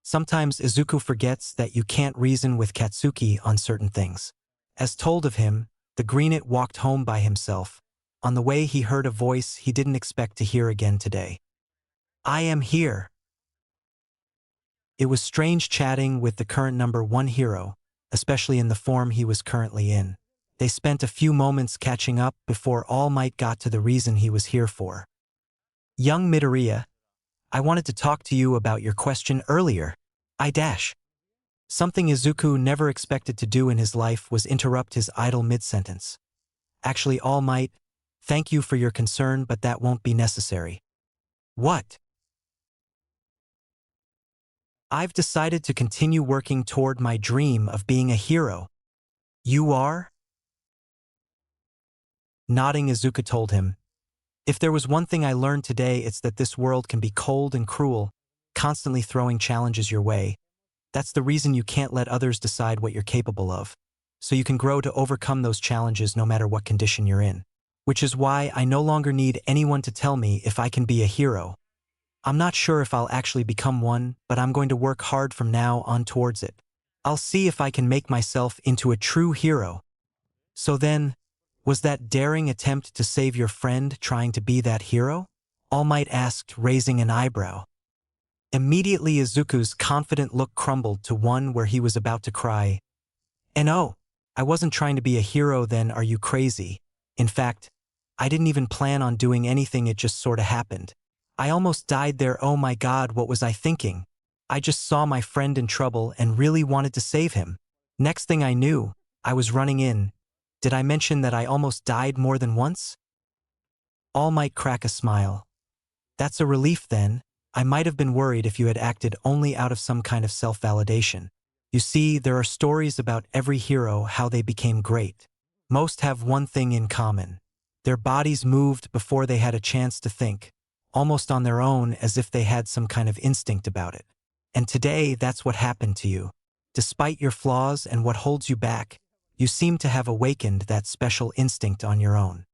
Sometimes Izuku forgets that you can't reason with Katsuki on certain things. As told of him, the Greenit walked home by himself. On the way he heard a voice he didn't expect to hear again today. "I am here." It was strange chatting with the current number 1 hero, especially in the form he was currently in. They spent a few moments catching up before All Might got to the reason he was here for. "Young Midoriya, I wanted to talk to you about your question earlier. Something Izuku never expected to do in his life was interrupt his idle mid-sentence. "Actually, All Might, thank you for your concern, but that won't be necessary." "What?" "I've decided to continue working toward my dream of being a hero." "You are?" Nodding, Izuku told him, "If there was one thing I learned today, it's that this world can be cold and cruel, constantly throwing challenges your way. That's the reason you can't let others decide what you're capable of, so you can grow to overcome those challenges no matter what condition you're in. Which is why I no longer need anyone to tell me if I can be a hero. I'm not sure if I'll actually become one, but I'm going to work hard from now on towards it. I'll see if I can make myself into a true hero." "So then, was that daring attempt to save your friend trying to be that hero?" All Might asked, raising an eyebrow. Immediately Izuku's confident look crumbled to one where he was about to cry. "No, I wasn't trying to be a hero then, are you crazy? In fact, I didn't even plan on doing anything, it just sorta happened. I almost died there, oh my god, what was I thinking? I just saw my friend in trouble and really wanted to save him. Next thing I knew, I was running in. Did I mention that I almost died more than once?" All Might crack a smile. "That's a relief then. I might have been worried if you had acted only out of some kind of self-validation. You see, there are stories about every hero, how they became great. Most have one thing in common. Their bodies moved before they had a chance to think, almost on their own, as if they had some kind of instinct about it. And today, that's what happened to you. Despite your flaws and what holds you back, you seem to have awakened that special instinct on your own."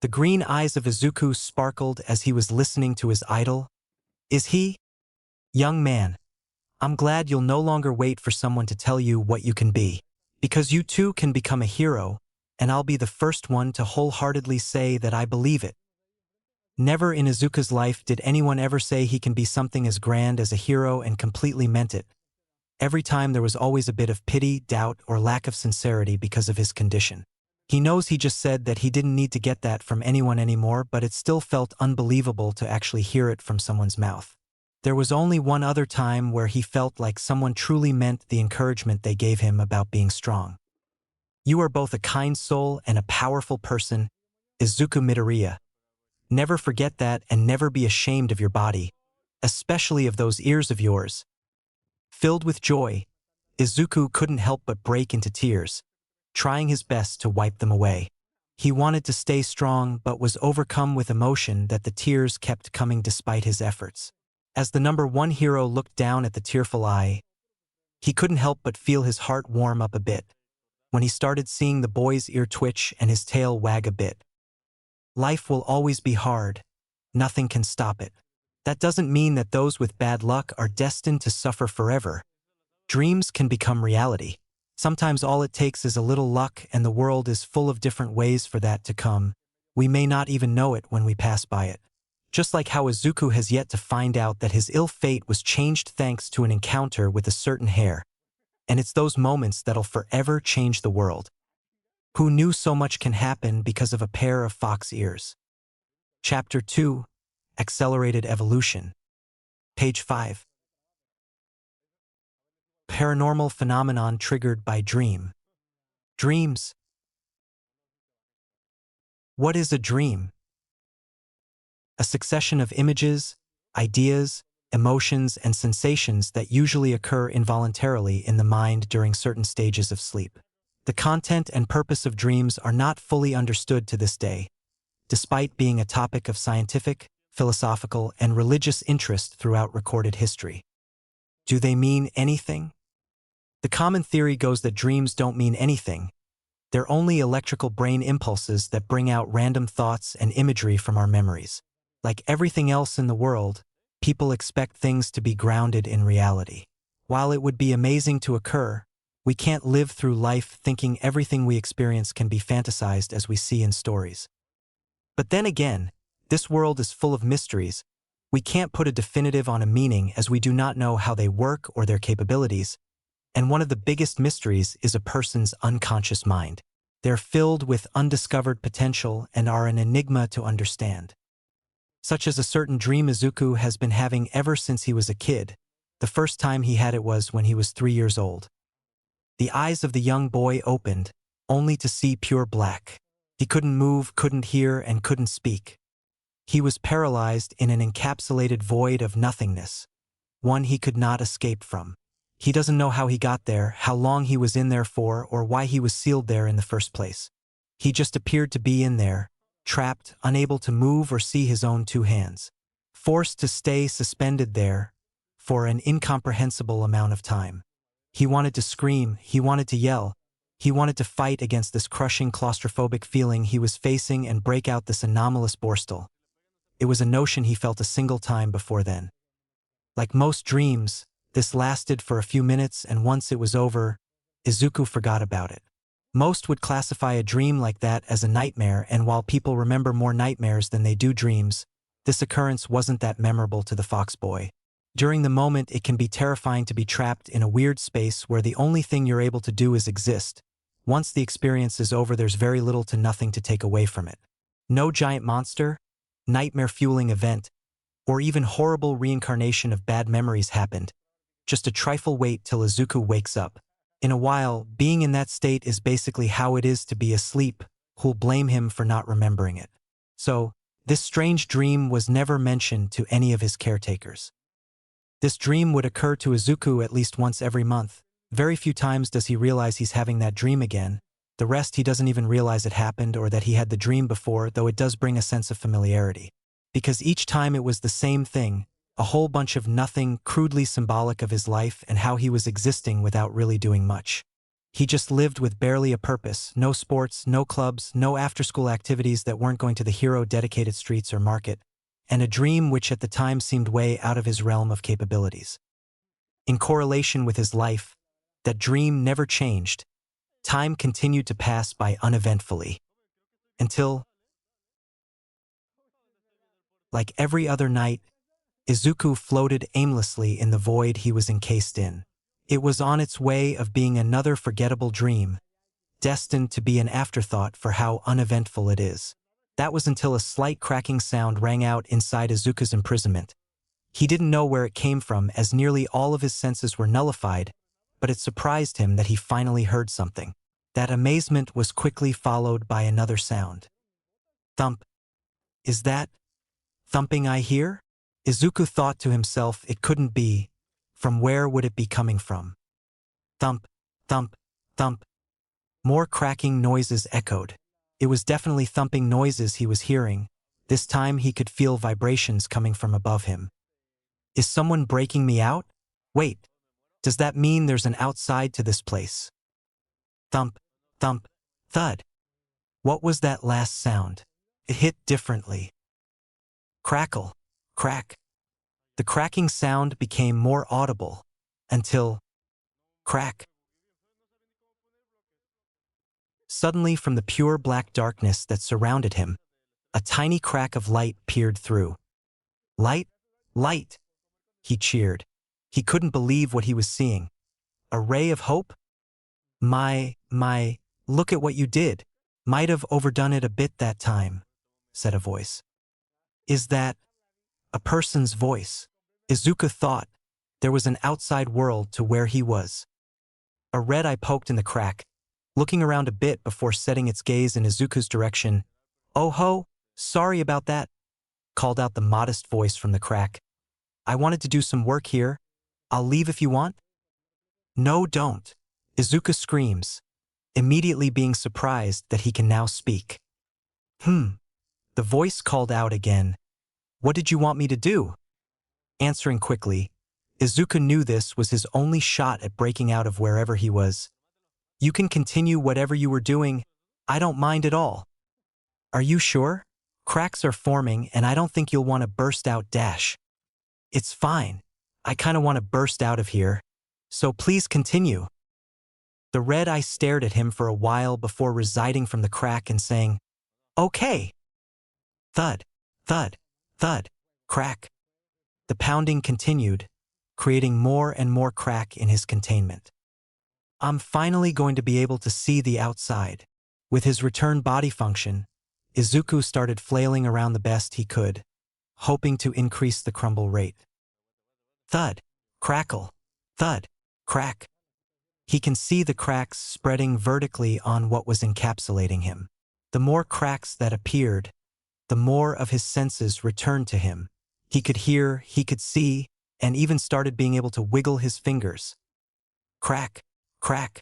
The green eyes of Izuku sparkled as he was listening to his idol. "Is he? Young man, I'm glad you'll no longer wait for someone to tell you what you can be. Because you too can become a hero, and I'll be the first one to wholeheartedly say that I believe it." Never in Izuku's life did anyone ever say he can be something as grand as a hero and completely meant it. Every time there was always a bit of pity, doubt, or lack of sincerity because of his condition. He knows he just said that he didn't need to get that from anyone anymore, but it still felt unbelievable to actually hear it from someone's mouth. There was only one other time where he felt like someone truly meant the encouragement they gave him about being strong. You are both a kind soul and a powerful person, Izuku Midoriya. Never forget that and never be ashamed of your body, especially of those ears of yours. Filled with joy, Izuku couldn't help but break into tears, trying his best to wipe them away. He wanted to stay strong but was overcome with emotion that the tears kept coming despite his efforts. As the number one hero looked down at the tearful eye, he couldn't help but feel his heart warm up a bit when he started seeing the boy's ear twitch and his tail wag a bit. Life will always be hard. Nothing can stop it. That doesn't mean that those with bad luck are destined to suffer forever. Dreams can become reality. Sometimes all it takes is a little luck, and the world is full of different ways for that to come. We may not even know it when we pass by it. Just like how Izuku has yet to find out that his ill fate was changed thanks to an encounter with a certain hare. And it's those moments that'll forever change the world. Who knew so much can happen because of a pair of fox ears? Chapter 2, Accelerated Evolution. Page 5. Paranormal phenomenon triggered by dream. Dreams. What is a dream? A succession of images, ideas, emotions, and sensations that usually occur involuntarily in the mind during certain stages of sleep. The content and purpose of dreams are not fully understood to this day, despite being a topic of scientific, philosophical, and religious interest throughout recorded history. Do they mean anything? The common theory goes that dreams don't mean anything. They're only electrical brain impulses that bring out random thoughts and imagery from our memories. Like everything else in the world, people expect things to be grounded in reality. While it would be amazing to occur, we can't live through life thinking everything we experience can be fantasized as we see in stories. But then again, this world is full of mysteries. We can't put a definitive on a meaning as we do not know how they work or their capabilities. And one of the biggest mysteries is a person's unconscious mind. They're filled with undiscovered potential and are an enigma to understand. Such as a certain dream Izuku has been having ever since he was a kid. The first time he had it was when he was 3 years old. The eyes of the young boy opened, only to see pure black. He couldn't move, couldn't hear, and couldn't speak. He was paralyzed in an encapsulated void of nothingness, one he could not escape from. He doesn't know how he got there, how long he was in there for, or why he was sealed there in the first place. He just appeared to be in there, trapped, unable to move or see his own 2 hands. Forced to stay suspended there for an incomprehensible amount of time. He wanted to scream, he wanted to yell, he wanted to fight against this crushing claustrophobic feeling he was facing and break out this anomalous borstal. It was a notion he felt a single time before then. Like most dreams, this lasted for a few minutes, and once it was over, Izuku forgot about it. Most would classify a dream like that as a nightmare, and while people remember more nightmares than they do dreams, this occurrence wasn't that memorable to the fox boy. During the moment, it can be terrifying to be trapped in a weird space where the only thing you're able to do is exist. Once the experience is over, there's very little to nothing to take away from it. No giant monster, nightmare-fueling event, or even horrible reincarnation of bad memories happened. Just a trifle wait till Izuku wakes up. In a while, being in that state is basically how it is to be asleep, who'll blame him for not remembering it. So, this strange dream was never mentioned to any of his caretakers. This dream would occur to Izuku at least once every month. Very few times does he realize he's having that dream again. The rest he doesn't even realize it happened or that he had the dream before, though it does bring a sense of familiarity. Because each time it was the same thing, a whole bunch of nothing, crudely symbolic of his life and how he was existing without really doing much. He just lived with barely a purpose, no sports, no clubs, no after-school activities that weren't going to the hero-dedicated streets or market, and a dream which at the time seemed way out of his realm of capabilities. In correlation with his life, that dream never changed. Time continued to pass by uneventfully. Until, like every other night, Izuku floated aimlessly in the void he was encased in. It was on its way of being another forgettable dream, destined to be an afterthought for how uneventful it is. That was until a slight cracking sound rang out inside Izuku's imprisonment. He didn't know where it came from as nearly all of his senses were nullified, but it surprised him that he finally heard something. That amazement was quickly followed by another sound. Thump. Is that thumping I hear? Izuku thought to himself it couldn't be. From where would it be coming from? Thump, thump, thump. More cracking noises echoed. It was definitely thumping noises he was hearing. This time he could feel vibrations coming from above him. Is someone breaking me out? Wait, does that mean there's an outside to this place? Thump, thump, thud. What was that last sound? It hit differently. Crackle, crack. The cracking sound became more audible, until crack. Suddenly, from the pure black darkness that surrounded him, a tiny crack of light peered through. Light, light, he cheered. He couldn't believe what he was seeing. A ray of hope? My, look at what you did. Might have overdone it a bit that time, said a voice. Is that a person's voice? Izuku thought. There was an outside world to where he was. A red eye poked in the crack, looking around a bit before setting its gaze in Izuku's direction. Oh ho, sorry about that, called out the modest voice from the crack. I wanted to do some work here. I'll leave if you want. No, don't. Izuku screams, immediately being surprised that he can now speak. The voice called out again. What did you want me to do? Answering quickly, Izuku knew this was his only shot at breaking out of wherever he was. You can continue whatever you were doing. I don't mind at all. Are you sure? Cracks are forming and I don't think you'll want to burst out dash. It's fine. I kind of want to burst out of here. So please continue. The red eye stared at him for a while before residing from the crack and saying, Okay. Thud, thud, thud, crack. The pounding continued, creating more and more crack in his containment. I'm finally going to be able to see the outside. With his return body function, Izuku started flailing around the best he could, hoping to increase the crumble rate. Thud, crackle, thud, crack. He can see the cracks spreading vertically on what was encapsulating him. The more cracks that appeared, the more of his senses returned to him. He could hear, he could see, and even started being able to wiggle his fingers. Crack, crack.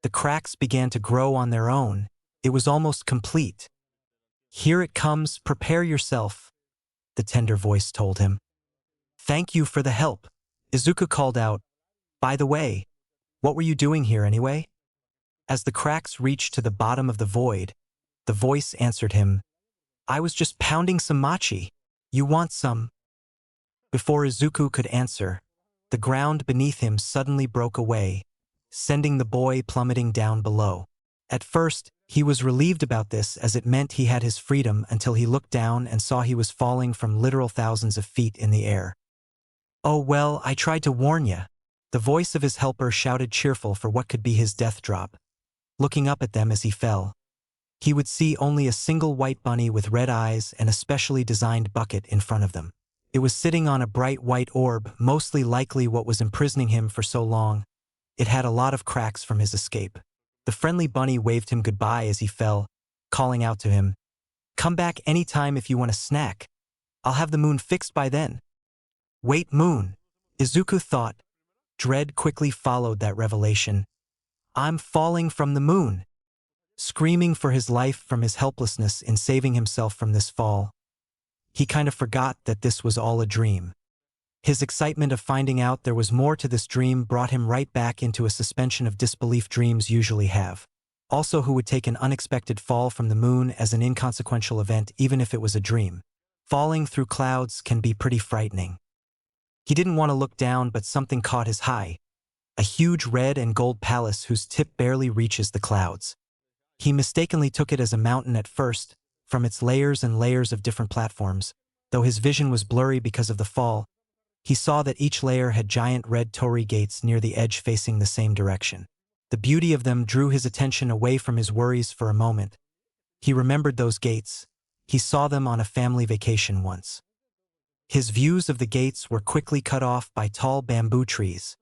The cracks began to grow on their own. It was almost complete. Here it comes, prepare yourself, the tender voice told him. Thank you for the help, Izuku called out. By the way, what were you doing here anyway? As the cracks reached to the bottom of the void, the voice answered him. I was just pounding some mochi. You want some? Before Izuku could answer, the ground beneath him suddenly broke away, sending the boy plummeting down below. At first, he was relieved about this as it meant he had his freedom until he looked down and saw he was falling from literal thousands of feet in the air. Oh well, I tried to warn ya. The voice of his helper shouted cheerful for what could be his death drop. Looking up at them as he fell, he would see only a single white bunny with red eyes and a specially designed bucket in front of them. It was sitting on a bright white orb, mostly likely what was imprisoning him for so long. It had a lot of cracks from his escape. The friendly bunny waved him goodbye as he fell, calling out to him, Come back anytime if you want a snack. I'll have the moon fixed by then. Wait, moon, Izuku thought. Dread quickly followed that revelation. I'm falling from the moon. Screaming for his life from his helplessness in saving himself from this fall, he kind of forgot that this was all a dream. His excitement of finding out there was more to this dream brought him right back into a suspension of disbelief dreams usually have. Also, who would take an unexpected fall from the moon as an inconsequential event even if it was a dream? Falling through clouds can be pretty frightening. He didn't want to look down, but something caught his eye. A huge red and gold palace whose tip barely reaches the clouds. He mistakenly took it as a mountain at first, from its layers and layers of different platforms. Though his vision was blurry because of the fall, he saw that each layer had giant red torii gates near the edge facing the same direction. The beauty of them drew his attention away from his worries for a moment. He remembered those gates. He saw them on a family vacation once. His views of the gates were quickly cut off by tall bamboo trees.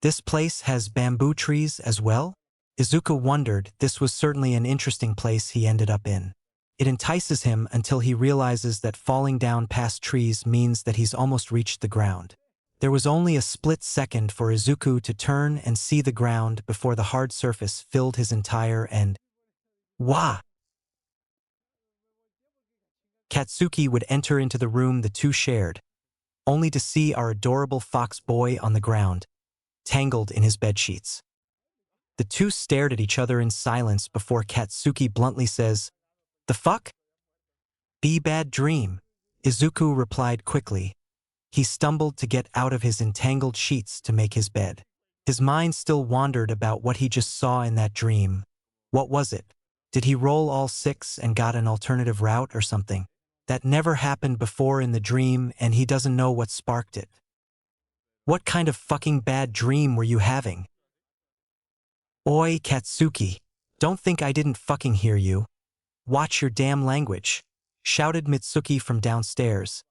This place has bamboo trees as well? Izuku wondered. This was certainly an interesting place he ended up in. It entices him until he realizes that falling down past trees means that he's almost reached the ground. There was only a split second for Izuku to turn and see the ground before the hard surface filled his entire and Wah! Katsuki would enter into the room the two shared, only to see our adorable fox boy on the ground, tangled in his bedsheets. The two stared at each other in silence before Katsuki bluntly says, "The fuck? Be bad dream," Izuku replied quickly. He stumbled to get out of his entangled sheets to make his bed. His mind still wandered about what he just saw in that dream. What was it? Did he roll all six and got an alternative route or something? That never happened before in the dream and he doesn't know what sparked it. What kind of fucking bad dream were you having? Oi, Katsuki. Don't think I didn't fucking hear you. Watch your damn language, shouted Mitsuki from downstairs.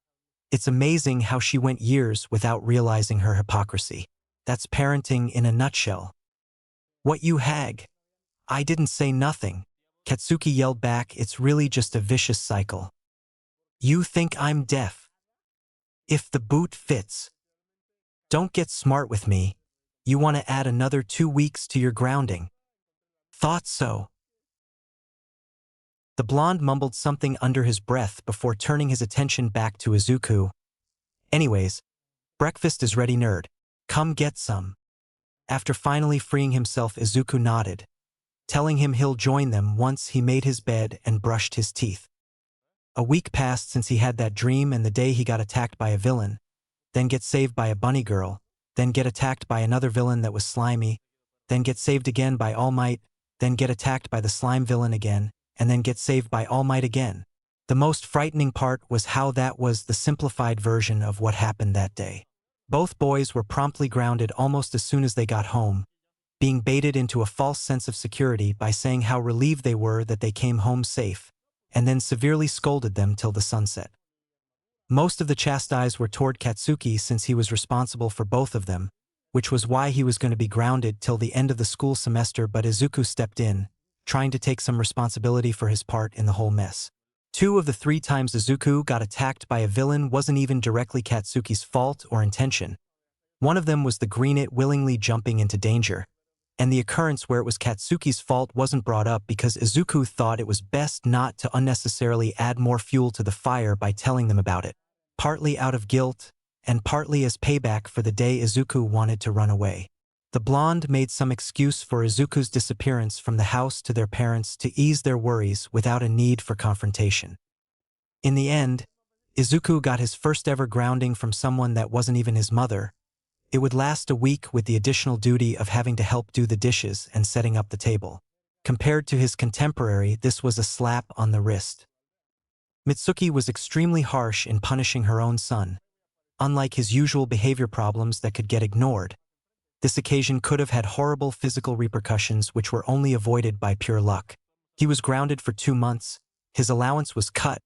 It's amazing how she went years without realizing her hypocrisy. That's parenting in a nutshell. What you hag? I didn't say nothing. Katsuki yelled back. It's really just a vicious cycle. You think I'm deaf? If the boot fits. Don't get smart with me. You want to add another 2 weeks to your grounding. Thought so. The blonde mumbled something under his breath before turning his attention back to Izuku. Anyways, breakfast is ready, nerd. Come get some. After finally freeing himself, Izuku nodded, telling him he'll join them once he made his bed and brushed his teeth. A week passed since he had that dream and the day he got attacked by a villain, then get saved by a bunny girl, then get attacked by another villain that was slimy, then get saved again by All Might, then get attacked by the slime villain again, and then get saved by All Might again. The most frightening part was how that was the simplified version of what happened that day. Both boys were promptly grounded almost as soon as they got home, being baited into a false sense of security by saying how relieved they were that they came home safe, and then severely scolded them till the sunset. Most of the chastise were toward Katsuki since he was responsible for both of them, which was why he was going to be grounded till the end of the school semester, but Izuku stepped in, trying to take some responsibility for his part in the whole mess. 2 of the 3 times Izuku got attacked by a villain wasn't even directly Katsuki's fault or intention. One of them was the Green-It willingly jumping into danger, and the occurrence where it was Katsuki's fault wasn't brought up because Izuku thought it was best not to unnecessarily add more fuel to the fire by telling them about it, partly out of guilt and partly as payback for the day Izuku wanted to run away. The blonde made some excuse for Izuku's disappearance from the house to their parents to ease their worries without a need for confrontation. In the end, Izuku got his first ever grounding from someone that wasn't even his mother. It would last a week with the additional duty of having to help do the dishes and setting up the table. Compared to his contemporary, this was a slap on the wrist. Mitsuki was extremely harsh in punishing her own son. Unlike his usual behavior problems that could get ignored, this occasion could have had horrible physical repercussions which were only avoided by pure luck. He was grounded for 2 months, his allowance was cut,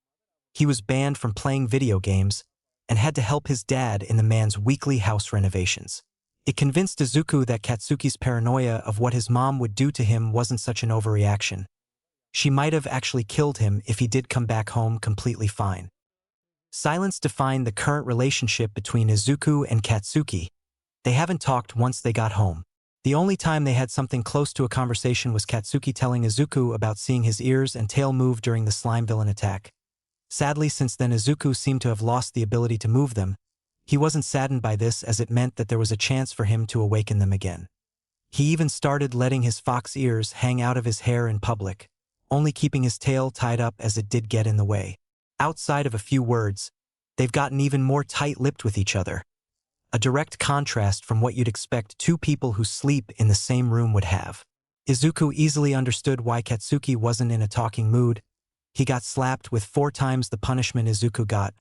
he was banned from playing video games, and had to help his dad in the man's weekly house renovations. It convinced Izuku that Katsuki's paranoia of what his mom would do to him wasn't such an overreaction. She might have actually killed him if he did come back home completely fine. Silence defined the current relationship between Izuku and Katsuki. They haven't talked once they got home. The only time they had something close to a conversation was Katsuki telling Izuku about seeing his ears and tail move during the slime villain attack. Sadly, since then Izuku seemed to have lost the ability to move them. He wasn't saddened by this as it meant that there was a chance for him to awaken them again. He even started letting his fox ears hang out of his hair in public, only keeping his tail tied up as it did get in the way. Outside of a few words, they've gotten even more tight-lipped with each other. A direct contrast from what you'd expect 2 people who sleep in the same room would have. Izuku easily understood why Katsuki wasn't in a talking mood. He got slapped with 4 times the punishment Izuku got.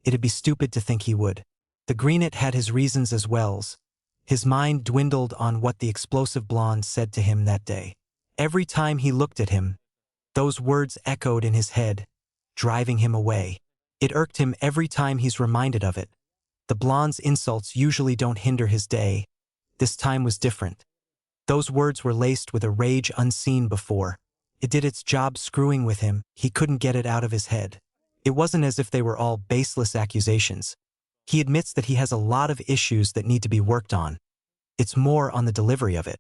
It'd be stupid to think he would. The Green-It had his reasons as well. His mind dwindled on what the explosive blonde said to him that day. Every time he looked at him, those words echoed in his head, driving him away. It irked him every time he's reminded of it. The blonde's insults usually don't hinder his day. This time was different. Those words were laced with a rage unseen before. It did its job screwing with him, he couldn't get it out of his head. It wasn't as if they were all baseless accusations. He admits that he has a lot of issues that need to be worked on. It's more on the delivery of it.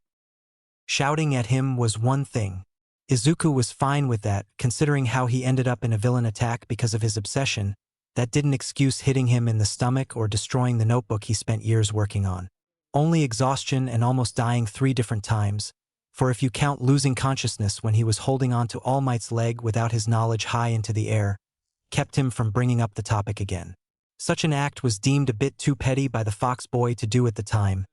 Shouting at him was one thing. Izuku was fine with that, considering how he ended up in a villain attack because of his obsession. That didn't excuse hitting him in the stomach or destroying the notebook he spent years working on. Only exhaustion and almost dying 3 different times, for if you count losing consciousness when he was holding on to All Might's leg without his knowledge high into the air, kept him from bringing up the topic again. Such an act was deemed a bit too petty by the Fox boy to do at the time.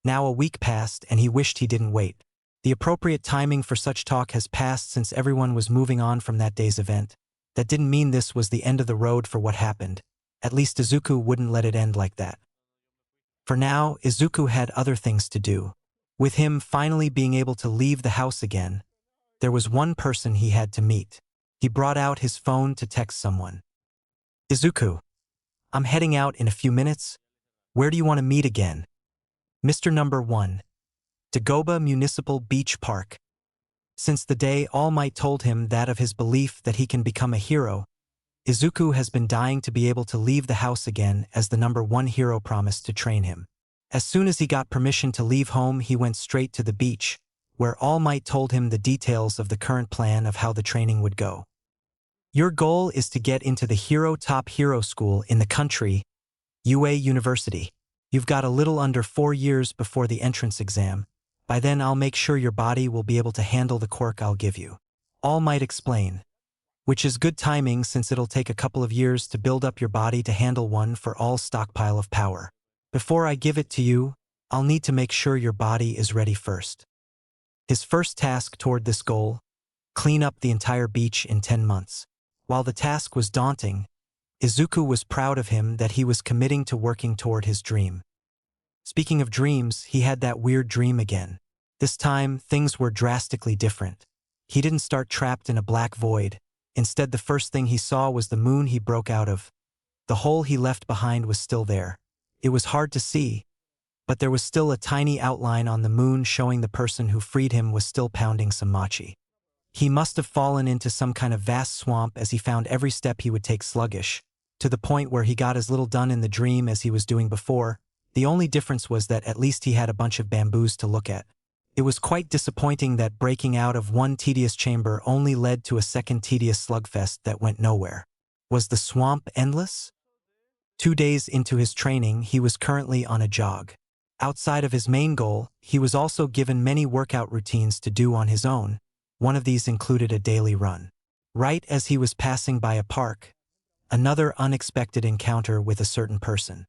Now a week passed and he wished he didn't wait. The appropriate timing for such talk has passed since everyone was moving on from that day's event. That didn't mean this was the end of the road for what happened. At least Izuku wouldn't let it end like that. For now, Izuku had other things to do. With him finally being able to leave the house again, there was one person he had to meet. He brought out his phone to text someone. Izuku, I'm heading out in a few minutes. Where do you want to meet again? Mr. Number 1. Dagoba Municipal Beach Park. Since the day All Might told him that of his belief that he can become a hero, Izuku has been dying to be able to leave the house again as the number 1 hero promised to train him. As soon as he got permission to leave home, he went straight to the beach, where All Might told him the details of the current plan of how the training would go. Your goal is to get into the top hero school in the country, UA University. You've got a little under 4 years before the entrance exam. By then I'll make sure your body will be able to handle the quirk I'll give you. All Might explain. Which is good timing since it'll take a couple of years to build up your body to handle one for all stockpile of power. Before I give it to you, I'll need to make sure your body is ready first. His first task toward this goal, clean up the entire beach in 10 months. While the task was daunting, Izuku was proud of him that he was committing to working toward his dream. Speaking of dreams, he had that weird dream again. This time, things were drastically different. He didn't start trapped in a black void. Instead, the first thing he saw was the moon he broke out of. The hole he left behind was still there. It was hard to see, but there was still a tiny outline on the moon showing the person who freed him was still pounding some machi. He must have fallen into some kind of vast swamp as he found every step he would take sluggish, to the point where he got as little done in the dream as he was doing before. The only difference was that at least he had a bunch of bamboos to look at. It was quite disappointing that breaking out of one tedious chamber only led to a second tedious slugfest that went nowhere. Was the swamp endless? 2 days into his training, he was currently on a jog. Outside of his main goal, he was also given many workout routines to do on his own. One of these included a daily run. Right as he was passing by a park, another unexpected encounter with a certain person.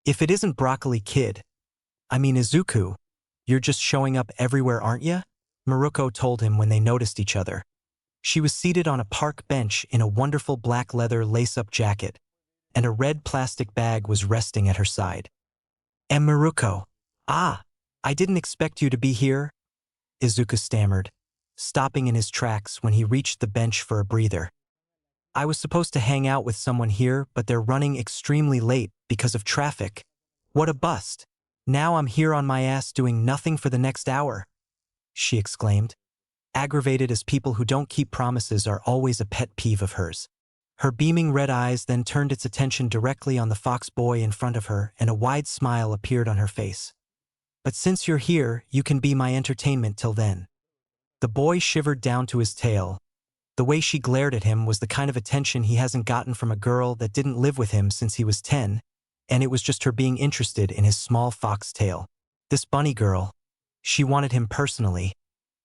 If it isn't Broccoli Kid, I mean Izuku, you're just showing up everywhere, aren't ya? Maruko told him when they noticed each other. She was seated on a park bench in a wonderful black leather lace-up jacket, and a red plastic bag was resting at her side. And Maruko, I didn't expect you to be here, Izuku stammered, stopping in his tracks when he reached the bench for a breather. I was supposed to hang out with someone here, but they're running extremely late because of traffic. What a bust. Now I'm here on my ass doing nothing for the next hour, she exclaimed, aggravated as people who don't keep promises are always a pet peeve of hers. Her beaming red eyes then turned its attention directly on the fox boy in front of her, and a wide smile appeared on her face. But since you're here, you can be my entertainment till then. The boy shivered down to his tail. The way she glared at him was the kind of attention he hasn't gotten from a girl that didn't live with him since he was 10, and it was just her being interested in his small fox tail. This bunny girl, she wanted him personally,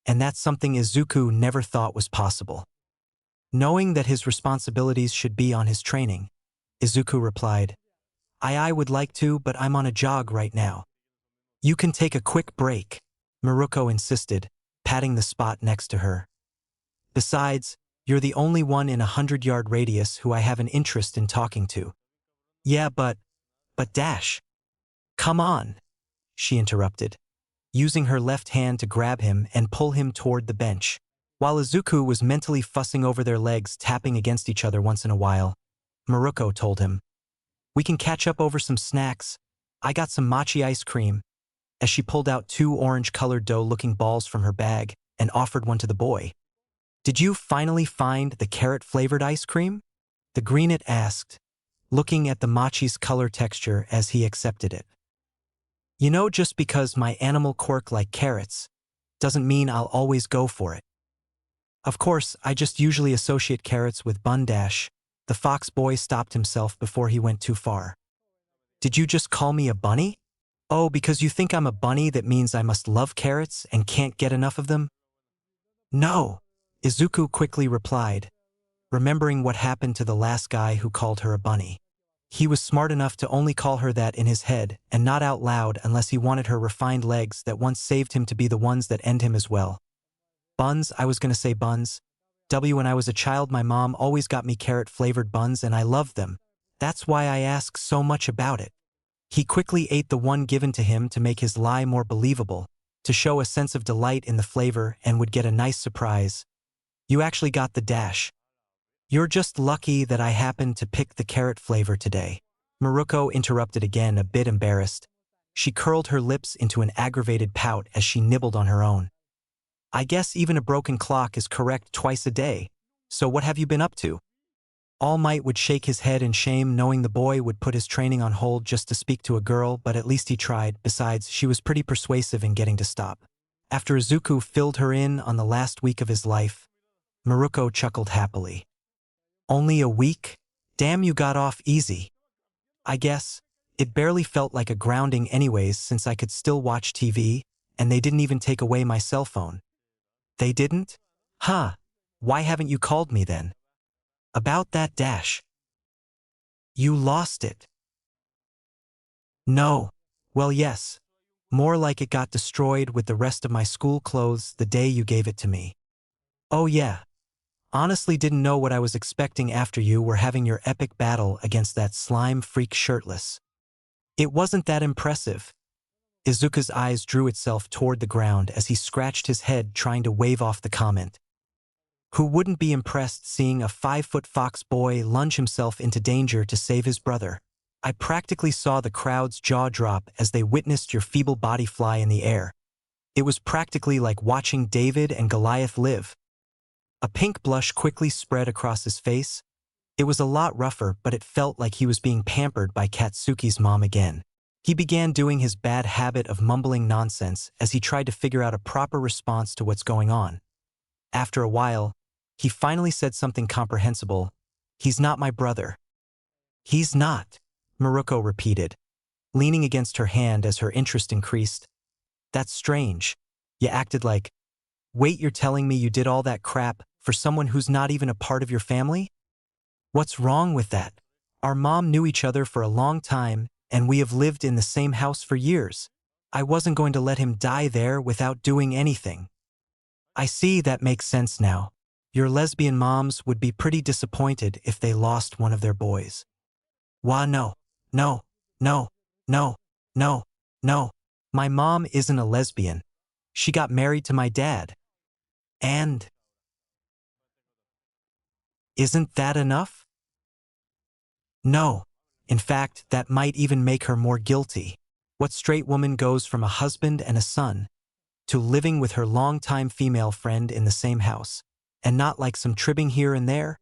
and that's something Izuku never thought was possible. Knowing that his responsibilities should be on his training, Izuku replied, I would like to, but I'm on a jog right now. You can take a quick break, Maruko insisted, patting the spot next to her. Besides, you're the only one in a 100-yard radius who I have an interest in talking to. Yeah, but Dash. Come on, she interrupted, using her left hand to grab him and pull him toward the bench. While Izuku was mentally fussing over their legs tapping against each other once in a while, Maruko told him, We can catch up over some snacks. I got some mochi ice cream. as she pulled out two orange-colored dough-looking balls from her bag and offered one to the boy. "Did you finally find the carrot-flavored ice cream?" the greenet asked, looking at the mochi's color texture as he accepted it. "You know, just because my animal quirk like carrots doesn't mean I'll always go for it. Of course, I just usually associate carrots with bun dash." The fox boy stopped himself before he went too far. "Did you just call me a bunny? Oh, because you think I'm a bunny that means I must love carrots and can't get enough of them?" "No," Izuku quickly replied, remembering what happened to the last guy who called her a bunny. He was smart enough to only call her that in his head and not out loud unless he wanted her refined legs that once saved him to be the ones that end him as well. "Buns, I was gonna say buns. When I was a child, my mom always got me carrot-flavored buns and I loved them. That's why I ask so much about it." He quickly ate the one given to him to make his lie more believable, to show a sense of delight in the flavor, and would get a nice surprise. "You actually got the dash. You're just lucky that I happened to pick the carrot flavor today." Maruko interrupted again, a bit embarrassed. She curled her lips into an aggravated pout as she nibbled on her own. "I guess even a broken clock is correct twice a day. So what have you been up to?" All Might would shake his head in shame, knowing the boy would put his training on hold just to speak to a girl, but at least he tried. Besides, she was pretty persuasive in getting to stop. After Izuku filled her in on the last week of his life, Maruko chuckled happily. "Only a week? Damn, you got off easy." "I guess. It barely felt like a grounding anyways, since I could still watch TV, and they didn't even take away my cell phone." "They didn't? Huh. Why haven't you called me then?" "About that dash." "You lost it." "No. Well, yes. More like it got destroyed with the rest of my school clothes the day you gave it to me." "Oh yeah. Honestly didn't know what I was expecting after you were having your epic battle against that slime freak shirtless." "It wasn't that impressive." Izuku's eyes drew itself toward the ground as he scratched his head, trying to wave off the comment. Who wouldn't be impressed seeing a 5-foot fox boy lunge himself into danger to save his brother? "I practically saw the crowd's jaw drop as they witnessed your feeble body fly in the air. It was practically like watching David and Goliath live." A pink blush quickly spread across his face. It was a lot rougher, but it felt like he was being pampered by Katsuki's mom again. He began doing his bad habit of mumbling nonsense as he tried to figure out a proper response to what's going on. After a while, he finally said something comprehensible. "He's not my brother." "He's not," Maruko repeated, leaning against her hand as her interest increased. "That's strange. You acted like, wait, you're telling me you did all that crap for someone who's not even a part of your family? What's wrong with that? Our mom knew each other for a long time, and we have lived in the same house for years. I wasn't going to let him die there without doing anything." "I see, that makes sense now. Your lesbian moms would be pretty disappointed if they lost one of their boys." "Wah, no, no, no, no, no, no. My mom isn't a lesbian. She got married to my dad. And isn't that enough?" "No. In fact, that might even make her more guilty. What straight woman goes from a husband and a son to living with her longtime female friend in the same house, and not like some tribbing here and there?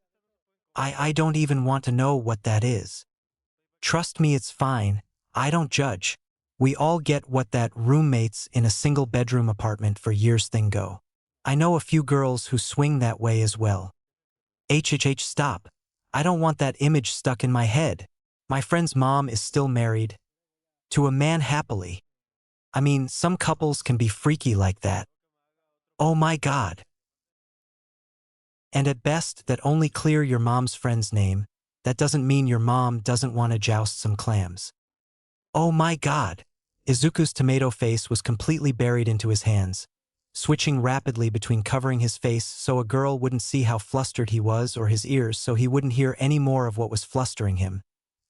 I don't even want to know what that is. Trust me, it's fine. I don't judge. We all get what that roommates in a single-bedroom apartment for years thing go. I know a few girls who swing that way as well." Stop. I don't want that image stuck in my head. My friend's mom is still married to a man happily. I mean, some couples can be freaky like that. Oh my God. And at best, that only clear your mom's friend's name. That doesn't mean your mom doesn't want to joust some clams. Oh my God. Izuku's tomato face was completely buried into his hands, switching rapidly between covering his face so a girl wouldn't see how flustered he was, or his ears so he wouldn't hear any more of what was flustering him,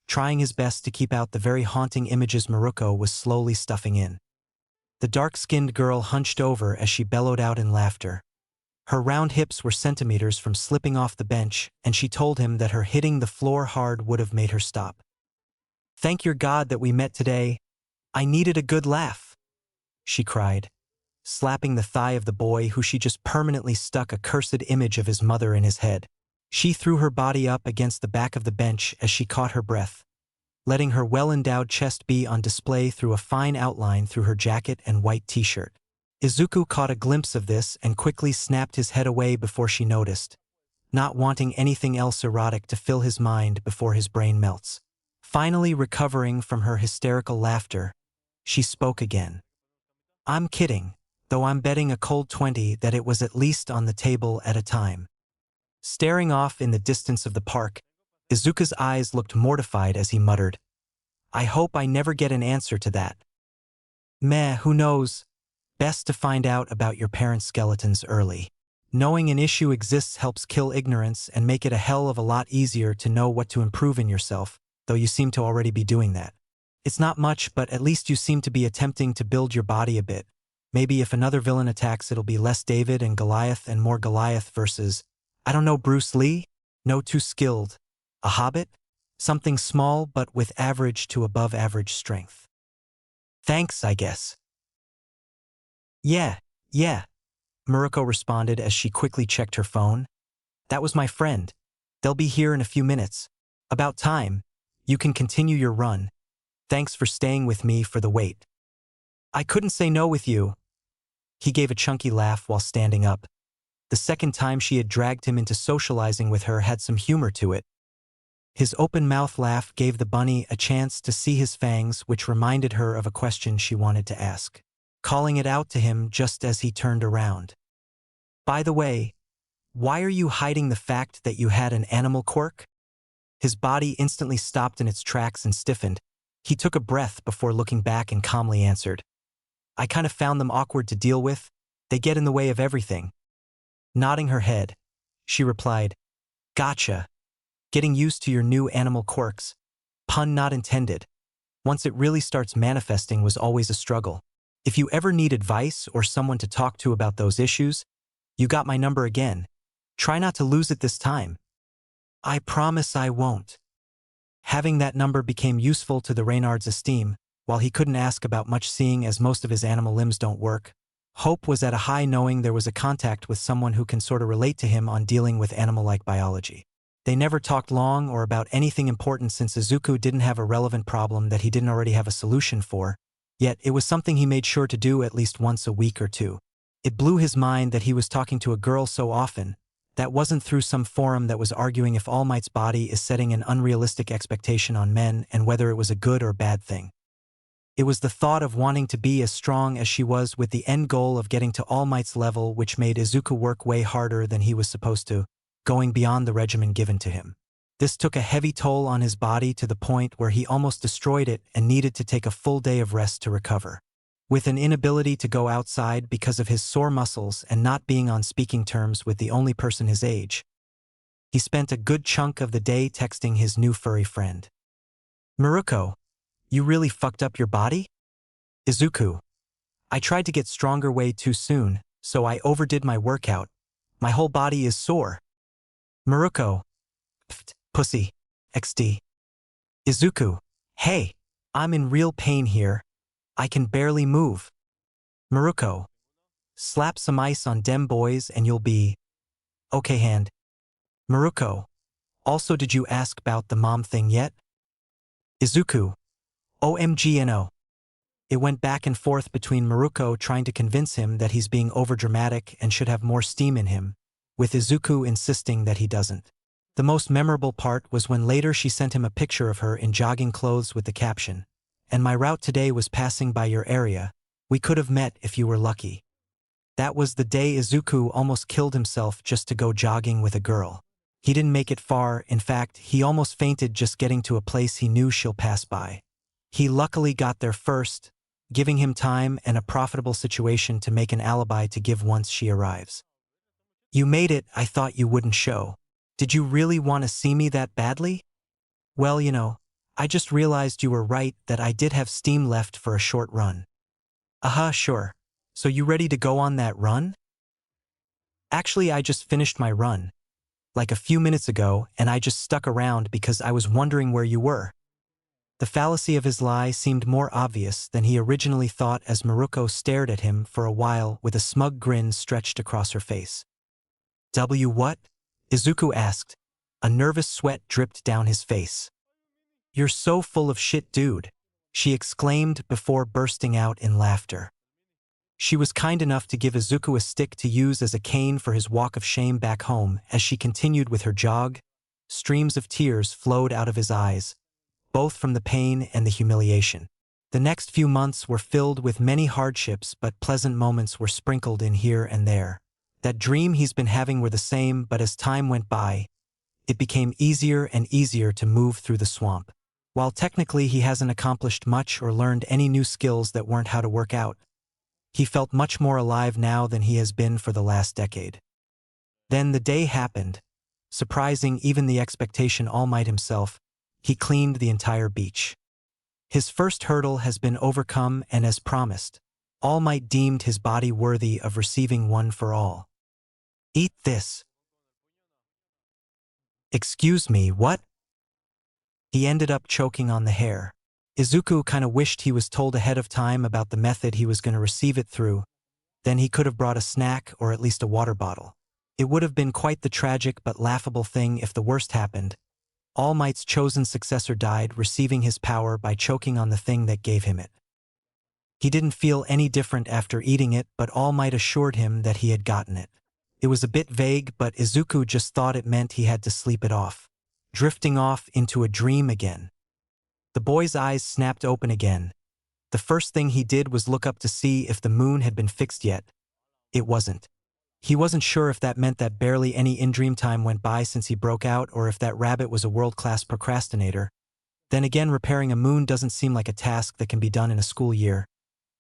trying his best to keep out the very haunting images Maruko was slowly stuffing in. The dark-skinned girl hunched over as she bellowed out in laughter. Her round hips were centimeters from slipping off the bench, and she told him that her hitting the floor hard would have made her stop. "Thank your God that we met today. I needed a good laugh." she cried, slapping the thigh of the boy who she just permanently stuck a cursed image of his mother in his head. She threw her body up against the back of the bench as she caught her breath, letting her well-endowed chest be on display through a fine outline through her jacket and white t-shirt. Izuku caught a glimpse of this and quickly snapped his head away before she noticed, not wanting anything else erotic to fill his mind before his brain melts. Finally recovering from her hysterical laughter, she spoke again. I'm kidding, though I'm betting a cold 20 that it was at least on the table at a time. Staring off in the distance of the park, Izuku's eyes looked mortified as he muttered, I hope I never get an answer to that. Meh, who knows? Best to find out about your parents' skeletons early. Knowing an issue exists helps kill ignorance and make it a hell of a lot easier to know what to improve in yourself, though you seem to already be doing that. It's not much, but at least you seem to be attempting to build your body a bit. Maybe if another villain attacks, it'll be less David and Goliath and more Goliath versus, I don't know, Bruce Lee? No, too skilled. A hobbit? Something small but with average to above average strength. Thanks, I guess. Yeah. Murako responded as she quickly checked her phone. That was my friend. They'll be here in a few minutes. About time. You can continue your run. Thanks for staying with me for the wait. I couldn't say no with you. He gave a chunky laugh while standing up. The second time she had dragged him into socializing with her had some humor to it. His open-mouth laugh gave the bunny a chance to see his fangs, which reminded her of a question she wanted to ask, calling it out to him just as he turned around. By the way, why are you hiding the fact that you had an animal quirk? His body instantly stopped in its tracks and stiffened. He took a breath before looking back and calmly answered, I kind of found them awkward to deal with. They get in the way of everything. Nodding her head, she replied, Gotcha. Getting used to your new animal quirks. Pun not intended. Once it really starts manifesting was always a struggle. If you ever need advice or someone to talk to about those issues, you got my number again. Try not to lose it this time. I promise I won't. Having that number became useful to the Reynard's esteem, while he couldn't ask about much seeing as most of his animal limbs don't work. Hope was at a high knowing there was a contact with someone who can sort of relate to him on dealing with animal-like biology. They never talked long or about anything important since Izuku didn't have a relevant problem that he didn't already have a solution for, yet it was something he made sure to do at least once a week or two. It blew his mind that he was talking to a girl so often. That wasn't through some forum that was arguing if All Might's body is setting an unrealistic expectation on men and whether it was a good or bad thing. It was the thought of wanting to be as strong as she was with the end goal of getting to All Might's level which made Izuku work way harder than he was supposed to, going beyond the regimen given to him. This took a heavy toll on his body to the point where he almost destroyed it and needed to take a full day of rest to recover. With an inability to go outside because of his sore muscles and not being on speaking terms with the only person his age, he spent a good chunk of the day texting his new furry friend. Murako, you really fucked up your body? Izuku, I tried to get stronger way too soon, so I overdid my workout. My whole body is sore. Murako, pussy, XD. Izuku, hey, I'm in real pain here. I can barely move. Murako, slap some ice on dem boys and you'll be okay hand. Murako, also did you ask about the mom thing yet? Izuku, OMGNO. It went back and forth between Murako trying to convince him that he's being overdramatic and should have more steam in him, with Izuku insisting that he doesn't. The most memorable part was when later she sent him a picture of her in jogging clothes with the caption, and my route today was passing by your area. We could have met if you were lucky. That was the day Izuku almost killed himself just to go jogging with a girl. He didn't make it far, in fact, he almost fainted just getting to a place he knew she'll pass by. He luckily got there first, giving him time and a profitable situation to make an alibi to give once she arrives. You made it, I thought you wouldn't show. Did you really want to see me that badly? Well, you know, I just realized you were right that I did have steam left for a short run. Sure. So you ready to go on that run? Actually, I just finished my run, like a few minutes ago, and I just stuck around because I was wondering where you were. The fallacy of his lie seemed more obvious than he originally thought as Maruko stared at him for a while with a smug grin stretched across her face. What? Izuku asked. A nervous sweat dripped down his face. You're so full of shit, dude, she exclaimed before bursting out in laughter. She was kind enough to give Izuku a stick to use as a cane for his walk of shame back home. As she continued with her jog, streams of tears flowed out of his eyes, both from the pain and the humiliation. The next few months were filled with many hardships, but pleasant moments were sprinkled in here and there. That dream he's been having were the same, but as time went by, it became easier and easier to move through the swamp. While technically he hasn't accomplished much or learned any new skills that weren't how to work out, he felt much more alive now than he has been for the last decade. Then the day happened. Surprising even the expectation All Might himself, he cleaned the entire beach. His first hurdle has been overcome, and as promised, All Might deemed his body worthy of receiving one for all. Eat this. Excuse me, what? He ended up choking on the hair. Izuku kinda wished he was told ahead of time about the method he was gonna receive it through. Then he could have brought a snack or at least a water bottle. It would have been quite the tragic but laughable thing if the worst happened. All Might's chosen successor died, receiving his power by choking on the thing that gave him it. He didn't feel any different after eating it, but All Might assured him that he had gotten it. It was a bit vague, but Izuku just thought it meant he had to sleep it off, drifting off into a dream again. The boy's eyes snapped open again. The first thing he did was look up to see if the moon had been fixed yet. It wasn't. He wasn't sure if that meant that barely any in-dream time went by since he broke out, or if that rabbit was a world-class procrastinator. Then again, repairing a moon doesn't seem like a task that can be done in a school year.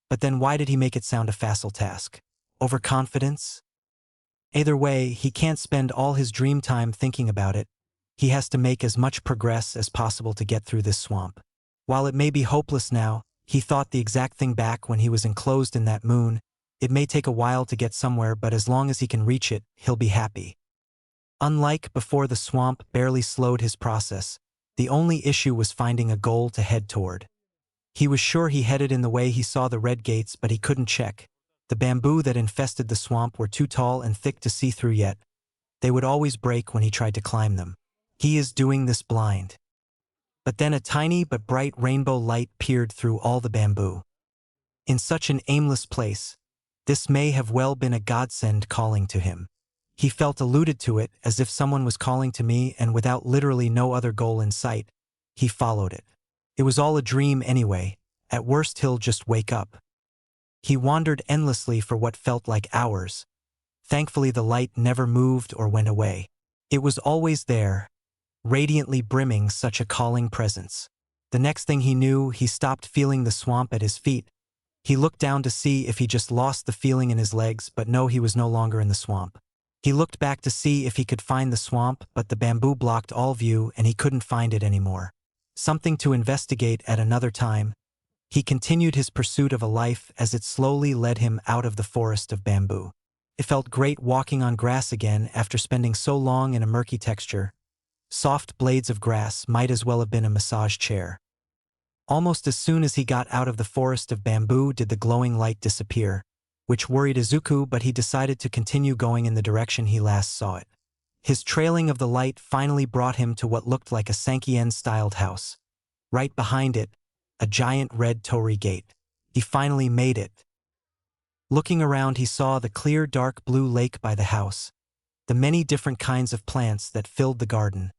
But then why did he make it sound a facile task? Overconfidence? Either way, he can't spend all his dream time thinking about it. He has to make as much progress as possible to get through this swamp. While it may be hopeless now, he thought the exact thing back when he was enclosed in that moon. It may take a while to get somewhere, but as long as he can reach it, he'll be happy. Unlike before, the swamp barely slowed his process. The only issue was finding a goal to head toward. He was sure he headed in the way he saw the red gates, but he couldn't check. The bamboo that infested the swamp were too tall and thick to see through yet. They would always break when he tried to climb them. He is doing this blind. But then a tiny but bright rainbow light peered through all the bamboo. In such an aimless place, this may have well been a godsend calling to him. He felt alluded to it, as if someone was calling to me, and without literally no other goal in sight, he followed it. It was all a dream anyway. At worst, he'll just wake up. He wandered endlessly for what felt like hours. Thankfully, the light never moved or went away. It was always there, radiantly brimming such a calling presence. The next thing he knew, he stopped feeling the swamp at his feet. He looked down to see if he just lost the feeling in his legs, but no, he was no longer in the swamp. He looked back to see if he could find the swamp, but the bamboo blocked all view and he couldn't find it anymore. Something to investigate at another time. He continued his pursuit of a life as it slowly led him out of the forest of bamboo. It felt great walking on grass again after spending so long in a murky texture. Soft blades of grass might as well have been a massage chair. Almost as soon as he got out of the forest of bamboo did the glowing light disappear, which worried Izuku, but he decided to continue going in the direction he last saw it. His trailing of the light finally brought him to what looked like a Sankien-styled house. Right behind it, a giant red torii gate. He finally made it. Looking around, he saw the clear dark blue lake by the house, the many different kinds of plants that filled the garden,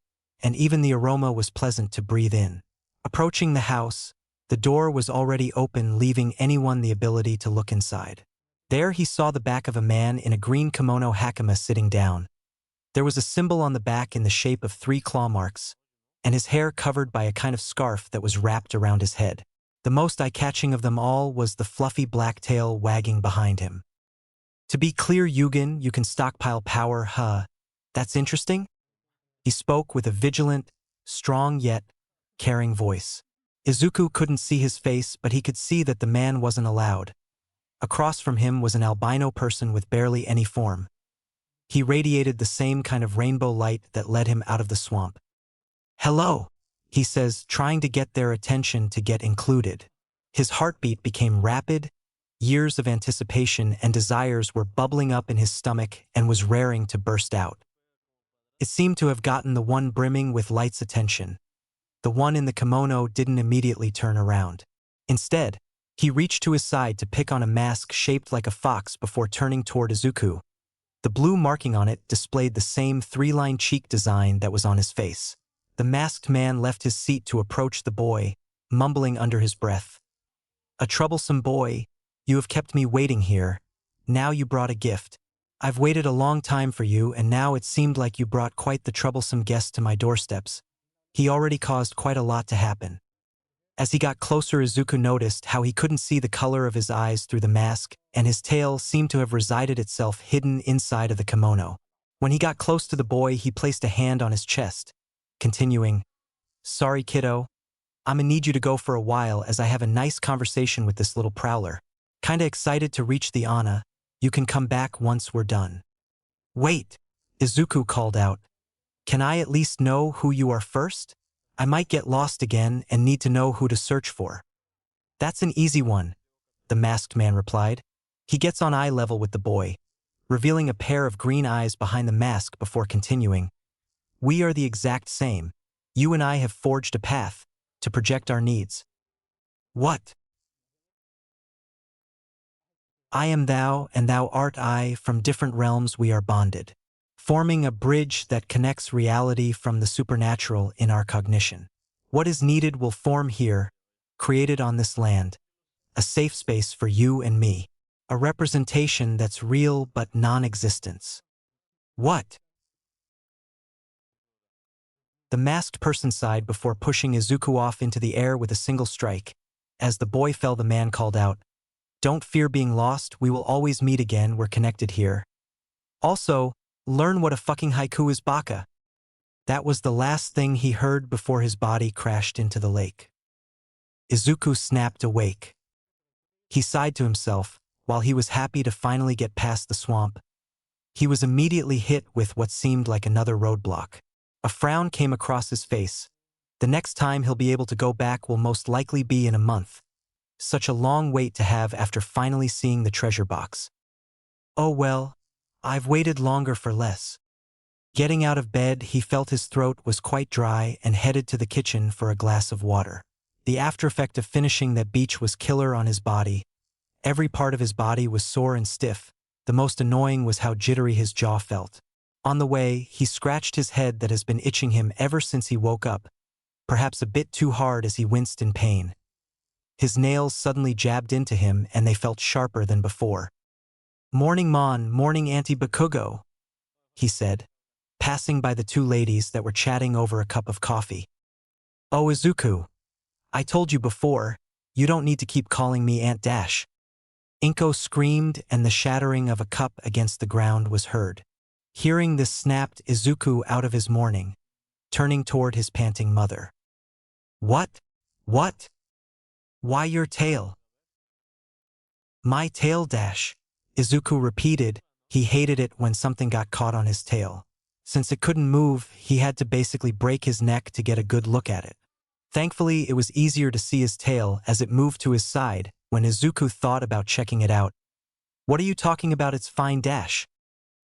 and even the aroma was pleasant to breathe in. Approaching the house, the door was already open, leaving anyone the ability to look inside. There he saw the back of a man in a green kimono hakama sitting down. There was a symbol on the back in the shape of 3 claw marks, and his hair covered by a kind of scarf that was wrapped around his head. The most eye-catching of them all was the fluffy black tail wagging behind him. To be clear, Yugen, you can stockpile power, huh? That's interesting? He spoke with a vigilant, strong yet caring voice. Izuku couldn't see his face, but he could see that the man wasn't allowed. Across from him was an albino person with barely any form. He radiated the same kind of rainbow light that led him out of the swamp. "Hello," he says, trying to get their attention to get included. His heartbeat became rapid, years of anticipation and desires were bubbling up in his stomach and was raring to burst out. It seemed to have gotten the one brimming with light's attention. The one in the kimono didn't immediately turn around. Instead, he reached to his side to pick on a mask shaped like a fox before turning toward Izuku. The blue marking on it displayed the same three-line cheek design that was on his face. The masked man left his seat to approach the boy, mumbling under his breath. "A troublesome boy, you have kept me waiting here. Now you brought a gift. I've waited a long time for you, and now it seemed like you brought quite the troublesome guest to my doorsteps." He already caused quite a lot to happen. As he got closer, Izuku noticed how he couldn't see the color of his eyes through the mask, and his tail seemed to have resided itself hidden inside of the kimono. When he got close to the boy, he placed a hand on his chest, continuing, "Sorry, kiddo. I'ma need you to go for a while as I have a nice conversation with this little prowler. Kinda excited to reach the Ana. You can come back once we're done." "Wait," Izuku called out. "Can I at least know who you are first? I might get lost again and need to know who to search for." "That's an easy one," the masked man replied. He gets on eye level with the boy, revealing a pair of green eyes behind the mask before continuing. "We are the exact same. You and I have forged a path to project our needs." "What?" "I am thou, and thou art I. From different realms we are bonded, forming a bridge that connects reality from the supernatural in our cognition. What is needed will form here, created on this land, a safe space for you and me, a representation that's real but non-existence." "What?" The masked person sighed before pushing Izuku off into the air with a single strike. As the boy fell, the man called out, "Don't fear being lost, we will always meet again, we're connected here. Also, learn what a fucking haiku is, baka." That was the last thing he heard before his body crashed into the lake. Izuku snapped awake. He sighed to himself, while he was happy to finally get past the swamp. He was immediately hit with what seemed like another roadblock. A frown came across his face. The next time he'll be able to go back will most likely be in a month. Such a long wait to have after finally seeing the treasure box. Oh well, I've waited longer for less. Getting out of bed, he felt his throat was quite dry and headed to the kitchen for a glass of water. The aftereffect of finishing that beach was killer on his body. Every part of his body was sore and stiff. The most annoying was how jittery his jaw felt. On the way, he scratched his head that has been itching him ever since he woke up, perhaps a bit too hard as he winced in pain. His nails suddenly jabbed into him and they felt sharper than before. "Morning, Mon, morning, Auntie Bakugo," he said, passing by the two ladies that were chatting over a cup of coffee. "Oh, Izuku, I told you before, you don't need to keep calling me Aunt Dash." Inko screamed and the shattering of a cup against the ground was heard. Hearing this snapped Izuku out of his mourning, turning toward his panting mother. "What? What? Why your tail?" "My tail, Dash," Izuku repeated. He hated it when something got caught on his tail. Since it couldn't move, he had to basically break his neck to get a good look at it. Thankfully, it was easier to see his tail as it moved to his side when Izuku thought about checking it out. "What are you talking about, it's fine, Dash?"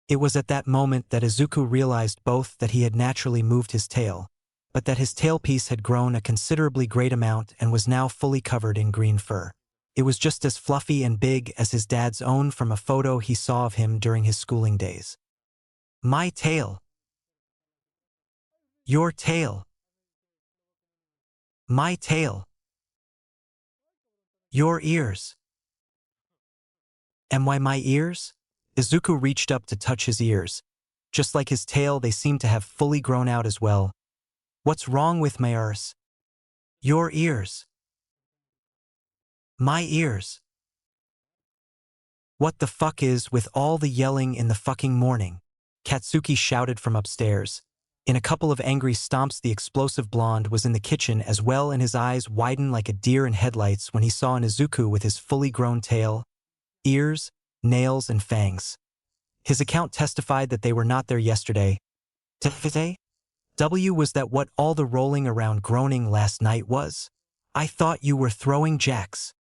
It was at that moment that Izuku realized both that he had naturally moved his tail, but that his tailpiece had grown a considerably great amount and was now fully covered in green fur. It was just as fluffy and big as his dad's own from a photo he saw of him during his schooling days. "My tail. Your tail. My tail. Your ears." "And why my ears?" Izuku reached up to touch his ears. Just like his tail, they seemed to have fully grown out as well. "What's wrong with my ears?" "Your ears. My ears. What the fuck is with all the yelling in the fucking morning?" Katsuki shouted from upstairs. In a couple of angry stomps, the explosive blonde was in the kitchen as well, and his eyes widened like a deer in headlights when he saw an Izuku with his fully grown tail, ears, nails, and fangs. His account testified that they were not there yesterday. Today? Was that what all the rolling around groaning last night was? I thought you were throwing jacks.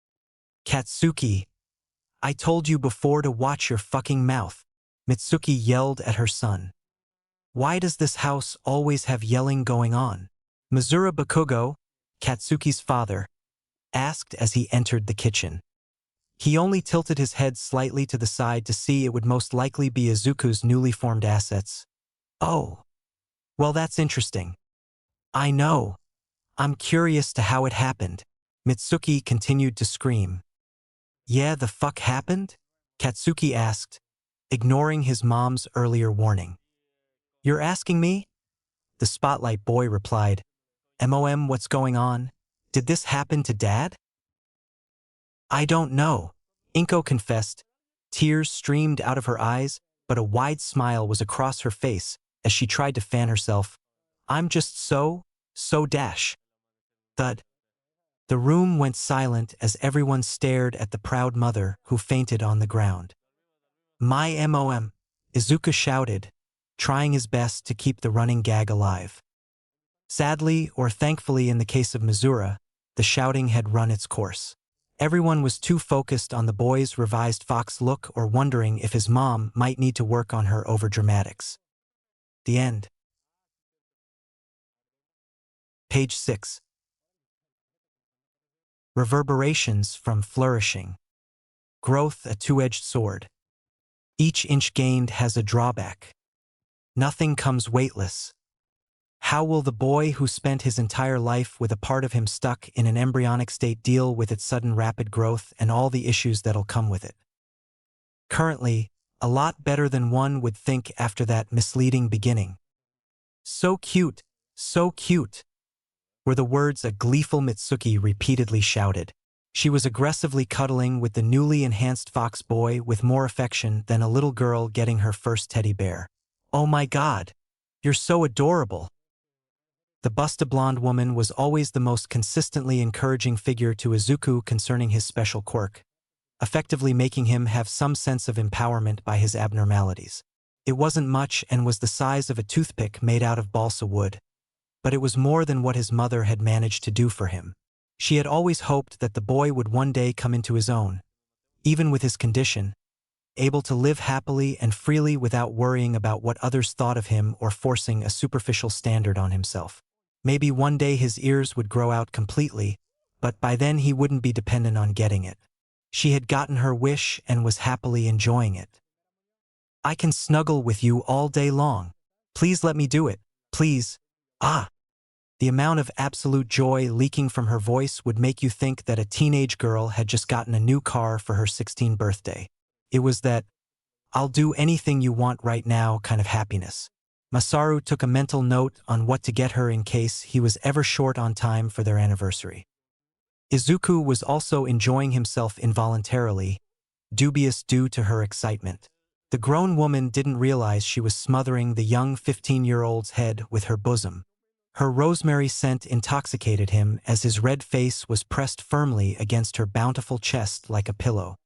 Katsuki, I told you before to watch your fucking mouth, Mitsuki yelled at her son. Why does this house always have yelling going on? Mizura Bakugo, Katsuki's father, asked as he entered the kitchen. He only tilted his head slightly to the side to see it would most likely be Izuku's newly formed assets. Oh. Well, that's interesting. I know. I'm curious to how it happened. Mitsuki continued to scream. Yeah, the fuck happened? Katsuki asked, ignoring his mom's earlier warning. You're asking me? The spotlight boy replied. MOM, what's going on? Did this happen to Dad? I don't know, Inko confessed. Tears streamed out of her eyes, but a wide smile was across her face as she tried to fan herself. I'm just so dash. Thud. The room went silent as everyone stared at the proud mother who fainted on the ground. My MOM, Izuku shouted, trying his best to keep the running gag alive. Sadly, or thankfully in the case of Mizura, the shouting had run its course. Everyone was too focused on the boy's revised fox look or wondering if his mom might need to work on her overdramatics. The end. Page 6. Reverberations from flourishing. Growth a two-edged sword. Each inch gained has a drawback. Nothing comes weightless. How will the boy who spent his entire life with a part of him stuck in an embryonic state deal with its sudden rapid growth and all the issues that'll come with it? Currently, a lot better than one would think after that misleading beginning. So cute, were the words a gleeful Mitsuki repeatedly shouted. She was aggressively cuddling with the newly enhanced fox boy with more affection than a little girl getting her first teddy bear. Oh my God, you're so adorable. The busta blonde woman was always the most consistently encouraging figure to Izuku concerning his special quirk, effectively making him have some sense of empowerment by his abnormalities. It wasn't much and was the size of a toothpick made out of balsa wood, but it was more than what his mother had managed to do for him. She had always hoped that the boy would one day come into his own, even with his condition, able to live happily and freely without worrying about what others thought of him or forcing a superficial standard on himself. Maybe one day his ears would grow out completely, but by then he wouldn't be dependent on getting it. She had gotten her wish and was happily enjoying it. I can snuggle with you all day long. Please let me do it, please. Ah! The amount of absolute joy leaking from her voice would make you think that a teenage girl had just gotten a new car for her 16th birthday. It was that, I'll do anything you want right now kind of happiness. Masaru took a mental note on what to get her in case he was ever short on time for their anniversary. Izuku was also enjoying himself involuntarily, dubious due to her excitement. The grown woman didn't realize she was smothering the young 15-year-old's head with her bosom. Her rosemary scent intoxicated him as his red face was pressed firmly against her bountiful chest like a pillow.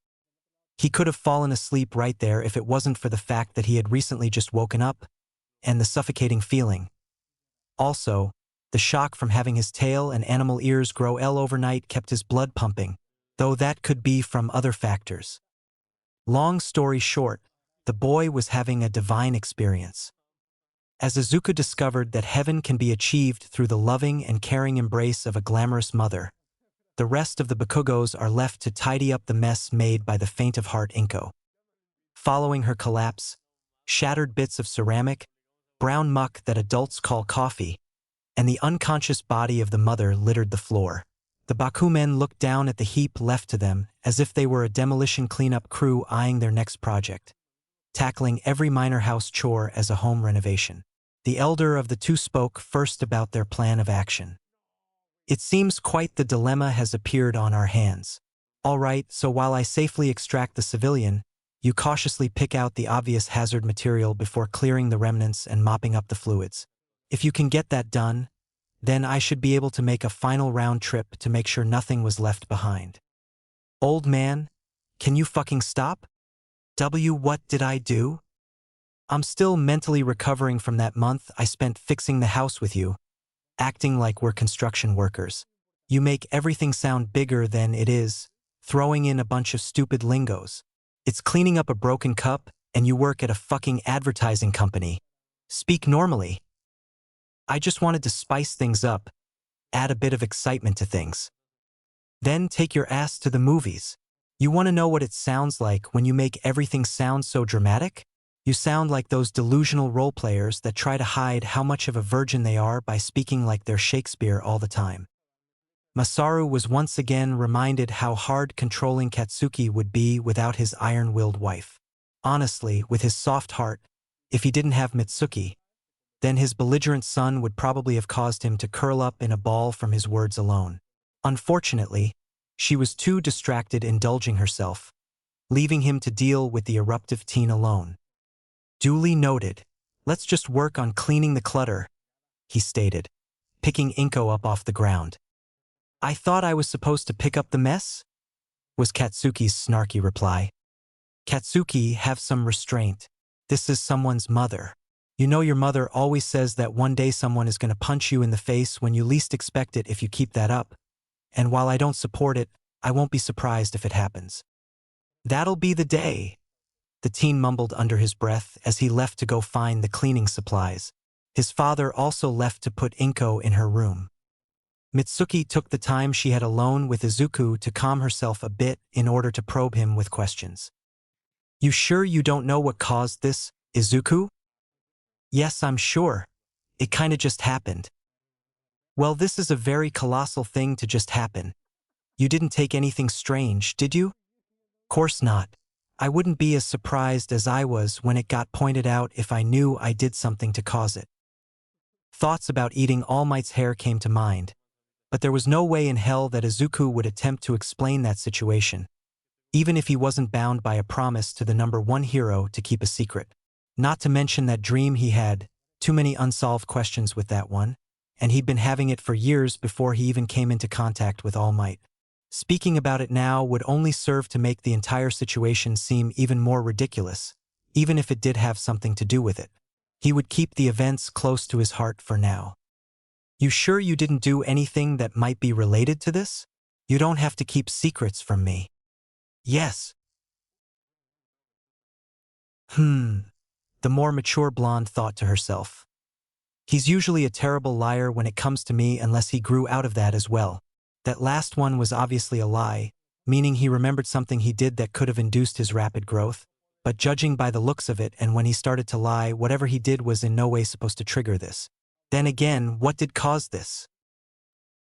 He could have fallen asleep right there if it wasn't for the fact that he had recently just woken up, and the suffocating feeling. Also, the shock from having his tail and animal ears grow overnight kept his blood pumping, though that could be from other factors. Long story short, the boy was having a divine experience. As Izuku discovered that heaven can be achieved through the loving and caring embrace of a glamorous mother, the rest of the Bakugos are left to tidy up the mess made by the faint-of-heart Inko. Following her collapse, shattered bits of ceramic, brown muck that adults call coffee, and the unconscious body of the mother littered the floor. The Bakumen looked down at the heap left to them as if they were a demolition cleanup crew eyeing their next project, tackling every minor house chore as a home renovation. The elder of the two spoke first about their plan of action. It seems quite the dilemma has appeared on our hands. All right, so while I safely extract the civilian, you cautiously pick out the obvious hazard material before clearing the remnants and mopping up the fluids. If you can get that done, then I should be able to make a final round trip to make sure nothing was left behind. Old man, can you fucking stop? What did I do? I'm still mentally recovering from that month I spent fixing the house with you, acting like we're construction workers. You make everything sound bigger than it is, throwing in a bunch of stupid lingos. It's cleaning up a broken cup, and you work at a fucking advertising company. Speak normally. I just wanted to spice things up, add a bit of excitement to things. Then take your ass to the movies. You want to know what it sounds like when you make everything sound so dramatic? You sound like those delusional role players that try to hide how much of a virgin they are by speaking like they're Shakespeare all the time. Masaru was once again reminded how hard controlling Katsuki would be without his iron-willed wife. Honestly, with his soft heart, if he didn't have Mitsuki, then his belligerent son would probably have caused him to curl up in a ball from his words alone. Unfortunately, she was too distracted indulging herself, leaving him to deal with the eruptive teen alone. Duly noted. Let's just work on cleaning the clutter, he stated, picking Inko up off the ground. I thought I was supposed to pick up the mess? Was Katsuki's snarky reply. Katsuki, have some restraint. This is someone's mother. You know your mother always says that one day someone is going to punch you in the face when you least expect it if you keep that up. And while I don't support it, I won't be surprised if it happens. That'll be the day, the teen mumbled under his breath as he left to go find the cleaning supplies. His father also left to put Inko in her room. Mitsuki took the time she had alone with Izuku to calm herself a bit in order to probe him with questions. You sure you don't know what caused this, Izuku? Yes, I'm sure. It kinda just happened. Well, this is a very colossal thing to just happen. You didn't take anything strange, did you? Course not. I wouldn't be as surprised as I was when it got pointed out if I knew I did something to cause it. Thoughts about eating All Might's hair came to mind, but there was no way in hell that Izuku would attempt to explain that situation, even if he wasn't bound by a promise to the #1 hero to keep a secret. Not to mention that dream he had, too many unsolved questions with that one, and he'd been having it for years before he even came into contact with All Might. Speaking about it now would only serve to make the entire situation seem even more ridiculous, even if it did have something to do with it. He would keep the events close to his heart for now. You sure you didn't do anything that might be related to this? You don't have to keep secrets from me. Yes. The more mature blonde thought to herself. He's usually a terrible liar when it comes to me unless he grew out of that as well. That last one was obviously a lie, meaning he remembered something he did that could have induced his rapid growth, but judging by the looks of it and when he started to lie, whatever he did was in no way supposed to trigger this. Then again, what did cause this?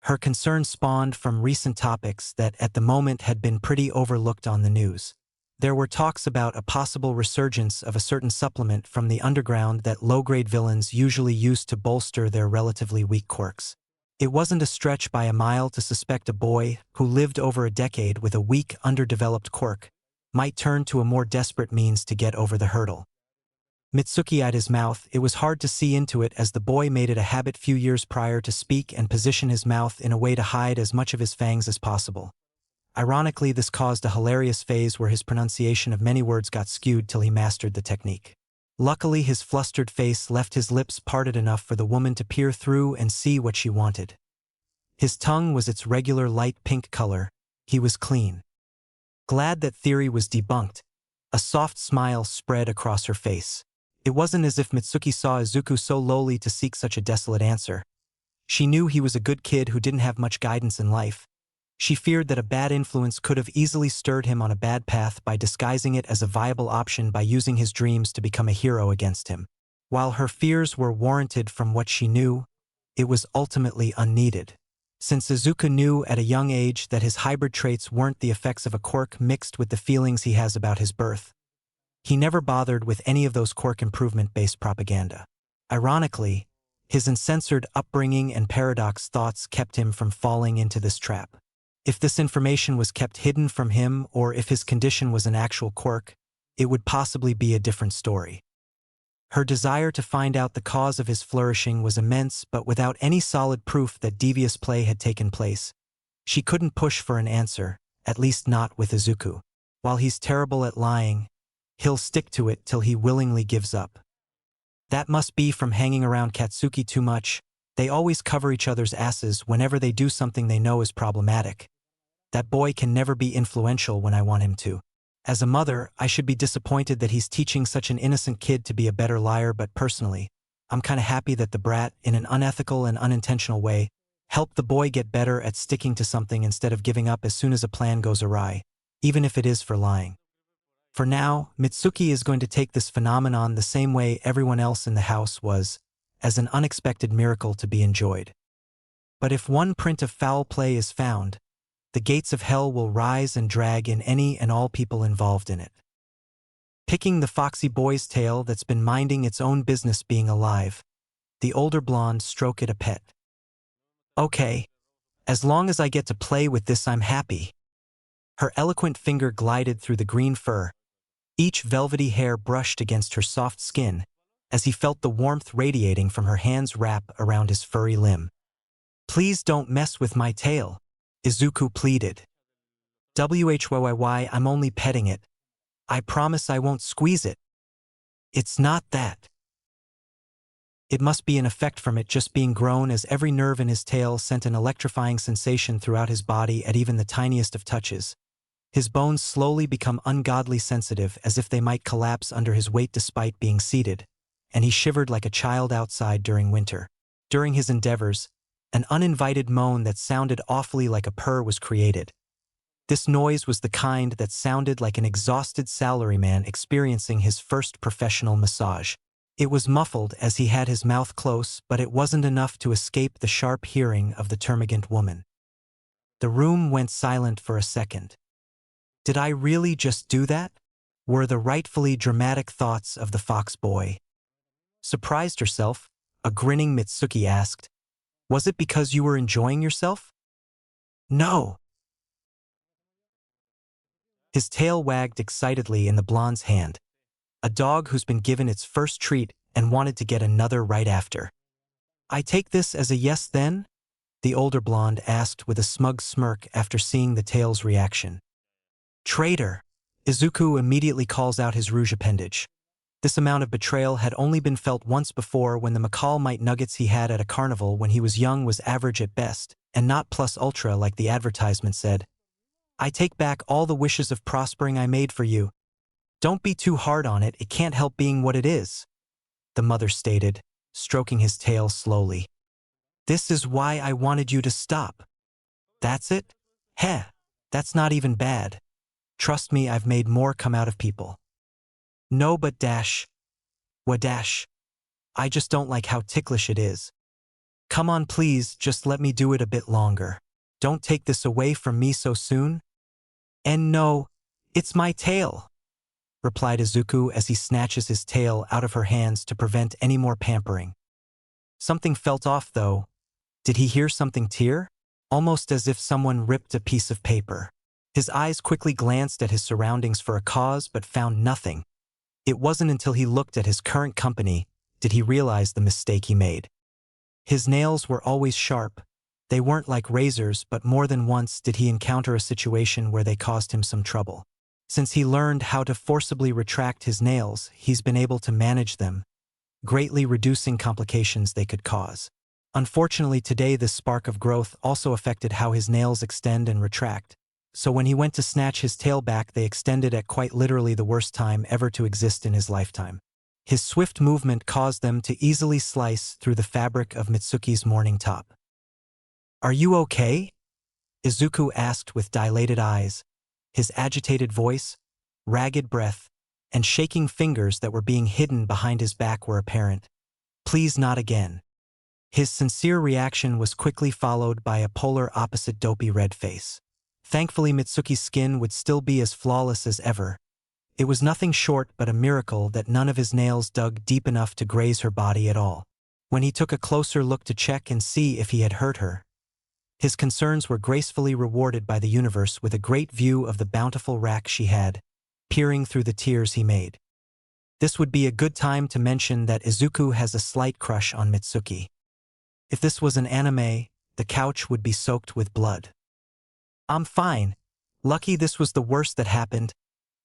Her concern spawned from recent topics that at the moment had been pretty overlooked on the news. There were talks about a possible resurgence of a certain supplement from the underground that low-grade villains usually use to bolster their relatively weak quirks. It wasn't a stretch by a mile to suspect a boy who lived over a decade with a weak, underdeveloped quirk might turn to a more desperate means to get over the hurdle. Mitsuki eyed his mouth. It was hard to see into it as the boy made it a habit few years prior to speak and position his mouth in a way to hide as much of his fangs as possible. Ironically, this caused a hilarious phase where his pronunciation of many words got skewed till he mastered the technique. Luckily, his flustered face left his lips parted enough for the woman to peer through and see what she wanted. His tongue was its regular light pink color. He was clean. Glad that theory was debunked. A soft smile spread across her face. It wasn't as if Mitsuki saw Izuku so lowly to seek such a desolate answer. She knew he was a good kid who didn't have much guidance in life. She feared that a bad influence could have easily stirred him on a bad path by disguising it as a viable option by using his dreams to become a hero against him. While her fears were warranted from what she knew, it was ultimately unneeded. Since Izuku knew at a young age that his hybrid traits weren't the effects of a quirk mixed with the feelings he has about his birth, he never bothered with any of those quirk improvement-based propaganda. Ironically, his uncensored upbringing and paradox thoughts kept him from falling into this trap. If this information was kept hidden from him or if his condition was an actual quirk, it would possibly be a different story. Her desire to find out the cause of his flourishing was immense, but without any solid proof that devious play had taken place, she couldn't push for an answer, at least not with Izuku. While he's terrible at lying, he'll stick to it till he willingly gives up. That must be from hanging around Katsuki too much. They always cover each other's asses whenever they do something they know is problematic. That boy can never be influential when I want him to. As a mother, I should be disappointed that he's teaching such an innocent kid to be a better liar, but personally, I'm kinda happy that the brat, in an unethical and unintentional way, helped the boy get better at sticking to something instead of giving up as soon as a plan goes awry, even if it is for lying. For now, Mitsuki is going to take this phenomenon the same way everyone else in the house was, as an unexpected miracle to be enjoyed. But if one print of foul play is found, the gates of hell will rise and drag in any and all people involved in it. Picking the foxy boy's tail that's been minding its own business being alive, the older blonde stroked it a pet. Okay, as long as I get to play with this, I'm happy. Her eloquent finger glided through the green fur. Each velvety hair brushed against her soft skin as he felt the warmth radiating from her hands wrap around his furry limb. Please don't mess with my tail, Izuku pleaded. Whyy, I'm only petting it. I promise I won't squeeze it. It's not that. It must be an effect from it just being grown, as every nerve in his tail sent an electrifying sensation throughout his body at even the tiniest of touches. His bones slowly become ungodly sensitive, as if they might collapse under his weight despite being seated, and he shivered like a child outside during winter. During his endeavors, an uninvited moan that sounded awfully like a purr was created. This noise was the kind that sounded like an exhausted salaryman experiencing his first professional massage. It was muffled as he had his mouth close, but it wasn't enough to escape the sharp hearing of the termagant woman. The room went silent for a second. Did I really just do that? Were the rightfully dramatic thoughts of the fox boy. Surprised herself, a grinning Mitsuki asked, "Was it because you were enjoying yourself?" No. His tail wagged excitedly in the blonde's hand. A dog who's been given its first treat and wanted to get another right after. I take this as a yes then? The older blonde asked with a smug smirk after seeing the tail's reaction. Traitor! Izuku immediately calls out his rouge appendage. This amount of betrayal had only been felt once before, when the Macaw Mite nuggets he had at a carnival when he was young was average at best, and not plus ultra like the advertisement said. I take back all the wishes of prospering I made for you. Don't be too hard on it can't help being what it is, the mother stated, stroking his tail slowly. This is why I wanted you to stop. That's it? Heh, that's not even bad. Trust me, I've made more come out of people. No, but dash. I just don't like how ticklish it is. Come on, please, just let me do it a bit longer. Don't take this away from me so soon. And no, it's my tail, replied Izuku as he snatches his tail out of her hands to prevent any more pampering. Something felt off, though. Did he hear something tear? Almost as if someone ripped a piece of paper. His eyes quickly glanced at his surroundings for a cause, but found nothing. It wasn't until he looked at his current company did he realize the mistake he made. His nails were always sharp. They weren't like razors, but more than once did he encounter a situation where they caused him some trouble. Since he learned how to forcibly retract his nails, he's been able to manage them, greatly reducing complications they could cause. Unfortunately, today this spark of growth also affected how his nails extend and retract. So when he went to snatch his tail back, they extended at quite literally the worst time ever to exist in his lifetime. His swift movement caused them to easily slice through the fabric of Mitsuki's morning top. Are you okay? Izuku asked with dilated eyes, his agitated voice, ragged breath, and shaking fingers that were being hidden behind his back were apparent. Please, not again. His sincere reaction was quickly followed by a polar opposite dopey red face. Thankfully, Mitsuki's skin would still be as flawless as ever. It was nothing short but a miracle that none of his nails dug deep enough to graze her body at all. When he took a closer look to check and see if he had hurt her, his concerns were gracefully rewarded by the universe with a great view of the bountiful rack she had, peering through the tears he made. This would be a good time to mention that Izuku has a slight crush on Mitsuki. If this was an anime, the couch would be soaked with blood. I'm fine. Lucky this was the worst that happened,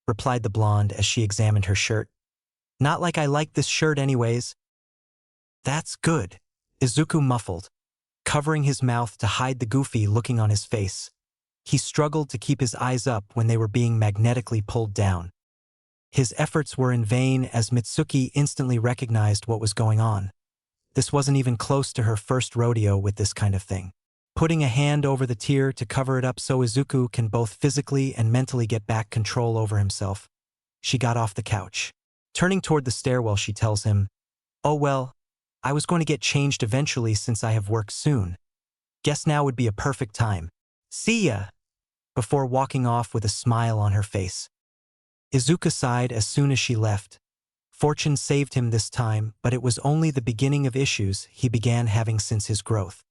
replied the blonde as she examined her shirt. Not like I like this shirt anyways. That's good, Izuku muffled, covering his mouth to hide the goofy looking on his face. He struggled to keep his eyes up when they were being magnetically pulled down. His efforts were in vain as Mitsuki instantly recognized what was going on. This wasn't even close to her first rodeo with this kind of thing. Putting a hand over the tear to cover it up so Izuku can both physically and mentally get back control over himself, she got off the couch. Turning toward the stairwell, she tells him, "Oh well, I was going to get changed eventually since I have work soon. Guess now would be a perfect time. See ya!" Before walking off with a smile on her face. Izuku sighed as soon as she left. Fortune saved him this time, but it was only the beginning of issues he began having since his growth.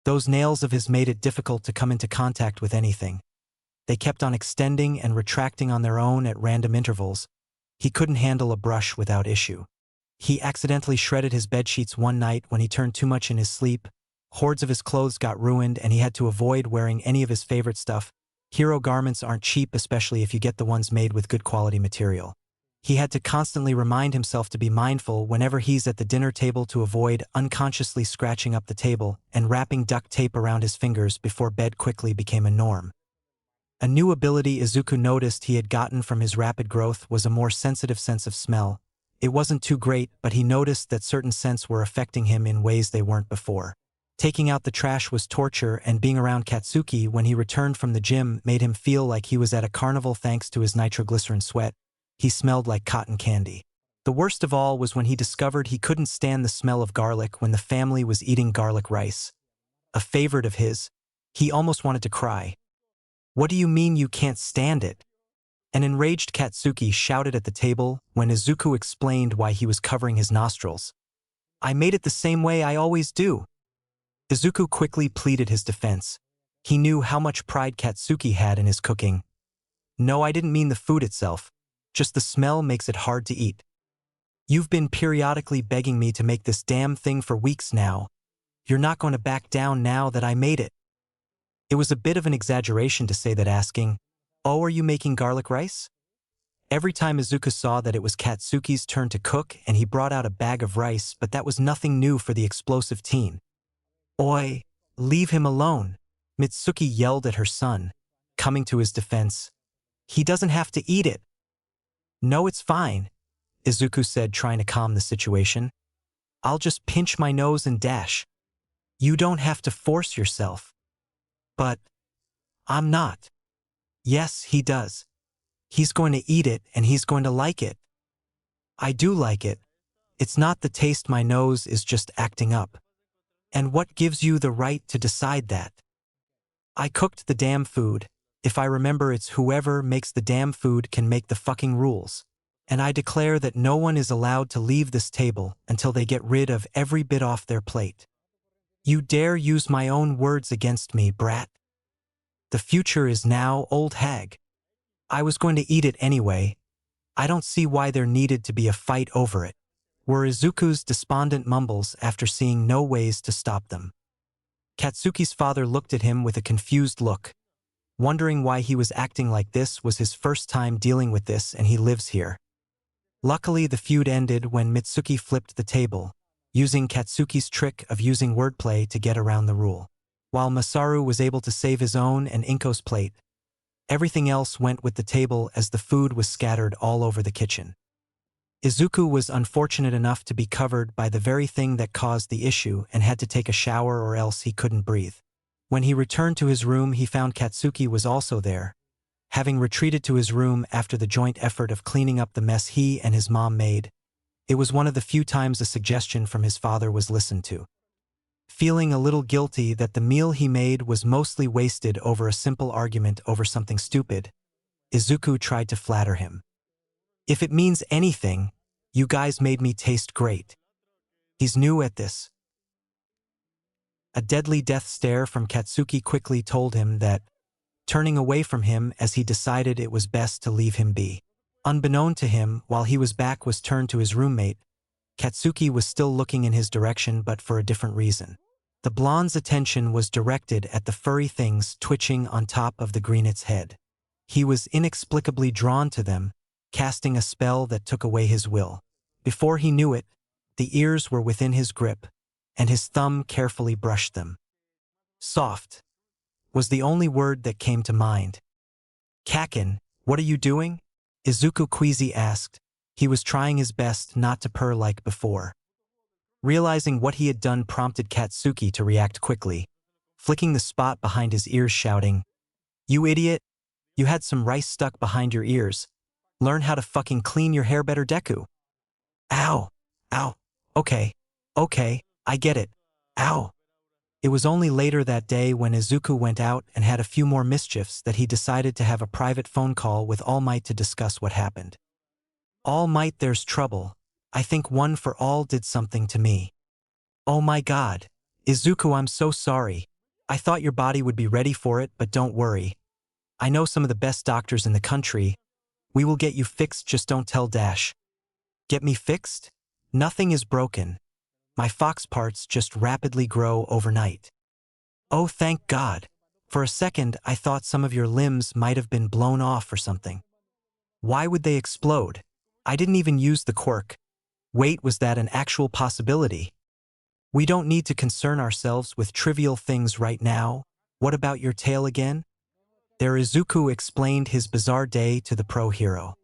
Those nails of his made it difficult to come into contact with anything. They kept on extending and retracting on their own at random intervals. He couldn't handle a brush without issue. He accidentally shredded his bedsheets one night when he turned too much in his sleep. Hordes of his clothes got ruined and he had to avoid wearing any of his favorite stuff. Hero garments aren't cheap, especially if you get the ones made with good quality material. He had to constantly remind himself to be mindful whenever he's at the dinner table to avoid unconsciously scratching up the table, and wrapping duct tape around his fingers before bed quickly became a norm. A new ability Izuku noticed he had gotten from his rapid growth was a more sensitive sense of smell. It wasn't too great, but he noticed that certain scents were affecting him in ways they weren't before. Taking out the trash was torture, and being around Katsuki when he returned from the gym made him feel like he was at a carnival thanks to his nitroglycerin sweat. He smelled like cotton candy. The worst of all was when he discovered he couldn't stand the smell of garlic when the family was eating garlic rice. A favorite of his. He almost wanted to cry. "What do you mean you can't stand it?" An enraged Katsuki shouted at the table when Izuku explained why he was covering his nostrils. "I made it the same way I always do." Izuku quickly pleaded his defense. He knew how much pride Katsuki had in his cooking. "No, I didn't mean the food itself. Just the smell makes it hard to eat. You've been periodically begging me to make this damn thing for weeks now. You're not going to back down now that I made it." It was a bit of an exaggeration to say that, asking, "Oh, are you making garlic rice?" Every time Izuku saw that it was Katsuki's turn to cook and he brought out a bag of rice, but that was nothing new for the explosive teen. "Oi, leave him alone," Mitsuki yelled at her son, coming to his defense. "He doesn't have to eat it." "No, it's fine," Izuku said, trying to calm the situation. "I'll just pinch my nose and dash. You don't have to force yourself." "But I'm not." "Yes, he does. He's going to eat it and he's going to like it." "I do like it. It's not the taste, my nose is just acting up." "And what gives you the right to decide that?" "I cooked the damn food. If I remember, it's whoever makes the damn food can make the fucking rules. And I declare that no one is allowed to leave this table until they get rid of every bit off their plate." "You dare use my own words against me, brat?" "The future is now, old hag. I was going to eat it anyway. I don't see why there needed to be a fight over it," were Izuku's despondent mumbles after seeing no ways to stop them. Katsuki's father looked at him with a confused look. Wondering why he was acting like this was his first time dealing with this, and he lives here. Luckily, the feud ended when Mitsuki flipped the table, using Katsuki's trick of using wordplay to get around the rule. While Masaru was able to save his own and Inko's plate, everything else went with the table as the food was scattered all over the kitchen. Izuku was unfortunate enough to be covered by the very thing that caused the issue and had to take a shower or else he couldn't breathe. When he returned to his room, he found Katsuki was also there, having retreated to his room after the joint effort of cleaning up the mess he and his mom made. It was one of the few times a suggestion from his father was listened to. Feeling a little guilty that the meal he made was mostly wasted over a simple argument over something stupid, Izuku tried to flatter him. "If it means anything, you guys made me taste great." He's new at this. A deadly death stare from Katsuki quickly told him that, turning away from him as he decided it was best to leave him be. Unbeknown to him, while he was back was turned to his roommate, Katsuki was still looking in his direction but for a different reason. The blonde's attention was directed at the furry things twitching on top of the greenet's head. He was inexplicably drawn to them, casting a spell that took away his will. Before he knew it, The ears were within his grip, and his thumb carefully brushed them. Soft was the only word that came to mind. Kakin, what are you doing? Izuku queasy asked. He was trying his best not to purr like before. Realizing what he had done prompted Katsuki to react quickly, flicking the spot behind his ears shouting, "You idiot! You had some rice stuck behind your ears. Learn how to fucking clean your hair better, Deku." Ow! Ow! Okay. Okay, I get it. Ow! It was only later that day when Izuku went out and had a few more mischiefs that he decided to have a private phone call with All Might to discuss what happened. All Might, there's trouble. I think One for All did something to me. Oh my god. Izuku, I'm so sorry. I thought your body would be ready for it, but don't worry. I know some of the best doctors in the country. We will get you fixed, just don't tell Dash. Get me fixed? Nothing is broken. My fox parts just rapidly grow overnight. Oh, thank God. For a second, I thought some of your limbs might have been blown off or something. Why would they explode? I didn't even use the quirk. Wait, was that an actual possibility? We don't need to concern ourselves with trivial things right now. What about your tail again? There, Izuku explained his bizarre day to the pro hero.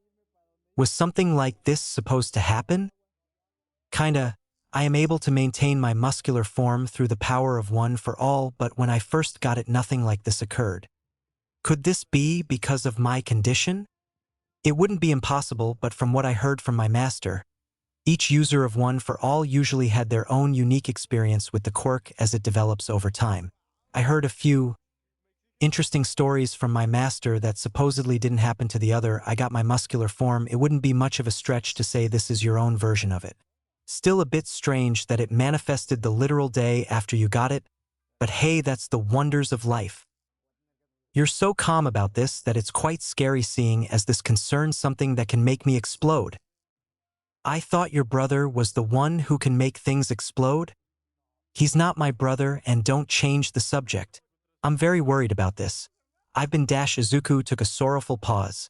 Was something like this supposed to happen? Kinda. I am able to maintain my muscular form through the power of One for All, but when I first got it, nothing like this occurred. Could this be because of my condition? It wouldn't be impossible, but from what I heard from my master, each user of One for All usually had their own unique experience with the quirk as it develops over time. I heard a few interesting stories from my master that supposedly didn't happen to the other. I got my muscular form. It wouldn't be much of a stretch to say this is your own version of it. Still a bit strange that it manifested the literal day after you got it, but hey, that's the wonders of life. You're so calm about this that it's quite scary, seeing as this concerns something that can make me explode. I thought your brother was the one who can make things explode? He's not my brother, and don't change the subject. I'm very worried about this. I've been Izuku took a sorrowful pause,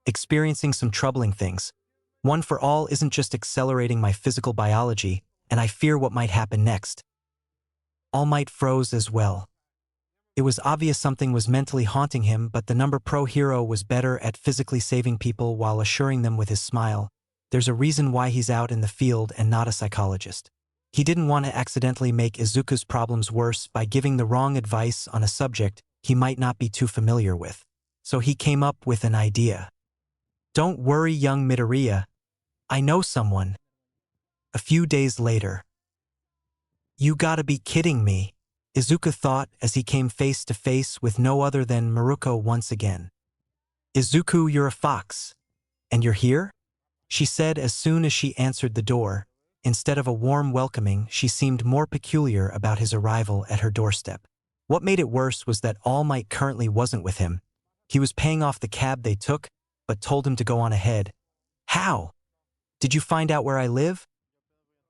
experiencing some troubling things. One for All isn't just accelerating my physical biology, and I fear what might happen next. All Might froze as well. It was obvious something was mentally haunting him, but the number pro hero was better at physically saving people while assuring them with his smile. There's a reason why he's out in the field and not a psychologist. He didn't want to accidentally make Izuku's problems worse by giving the wrong advice on a subject he might not be too familiar with. So he came up with an idea. Don't worry, young Midoriya. I know someone. A few days later. You gotta be kidding me, Izuku thought as he came face to face with no other than Maruko once again. Izuku, you're a fox. And you're here? She said as soon as she answered the door. Instead of a warm welcoming, she seemed more peculiar about his arrival at her doorstep. What made it worse was that All Might currently wasn't with him. He was paying off the cab they took, but told him to go on ahead. How? Did you find out where I live?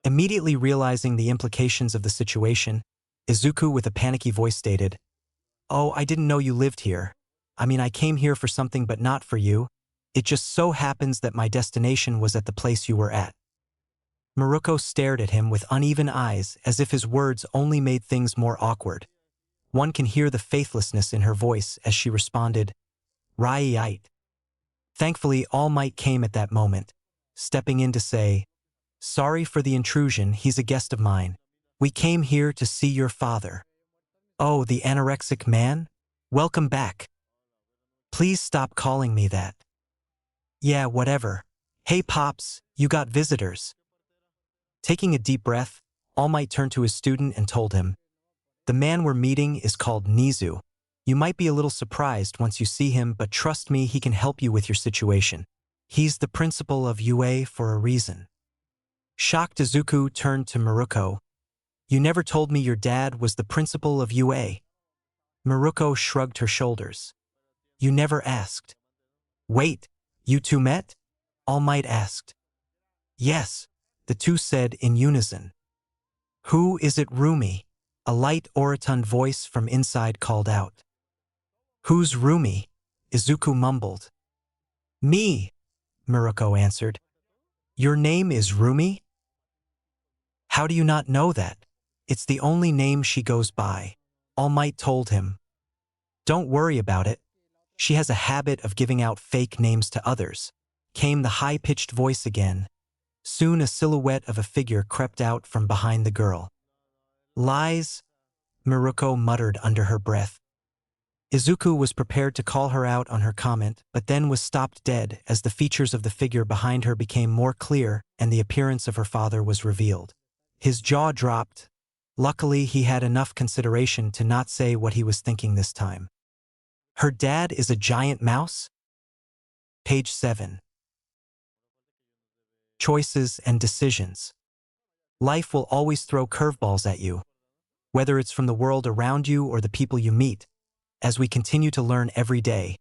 Immediately realizing the implications of the situation, Izuku with a panicky voice stated, Oh, I didn't know you lived here. I mean, I came here for something but not for you. It just so happens that my destination was at the place you were at. Maruko stared at him with uneven eyes as if his words only made things more awkward. One can hear the faithlessness in her voice as she responded, Right. Thankfully, All Might came at that moment, stepping in to say, Sorry for the intrusion, he's a guest of mine. We came here to see your father. Oh, the anorexic man? Welcome back. Please stop calling me that. Yeah, whatever. Hey Pops, you got visitors. Taking a deep breath, All Might turned to his student and told him, The man we're meeting is called Nizu. You might be a little surprised once you see him, but trust me, he can help you with your situation. He's the principal of UA for a reason. Shocked, Izuku turned to Maruko. You never told me your dad was the principal of UA. Maruko shrugged her shoulders. You never asked. Wait, you two met? All Might asked. Yes, the two said in unison. Who is it, Rumi? A light orotund voice from inside called out. Who's Rumi? Izuku mumbled. Me, Maruko answered. Your name is Rumi? How do you not know that? It's the only name she goes by. All Might told him. Don't worry about it. She has a habit of giving out fake names to others. Came the high-pitched voice again. Soon a silhouette of a figure crept out from behind the girl. Lies, Miruko muttered under her breath. Izuku was prepared to call her out on her comment, but then was stopped dead as the features of the figure behind her became more clear and the appearance of her father was revealed. His jaw dropped. Luckily, he had enough consideration to not say what he was thinking this time. Her dad is a giant mouse? Page 7. Choices and decisions. Life will always throw curveballs at you, whether it's from the world around you or the people you meet. As we continue to learn every day,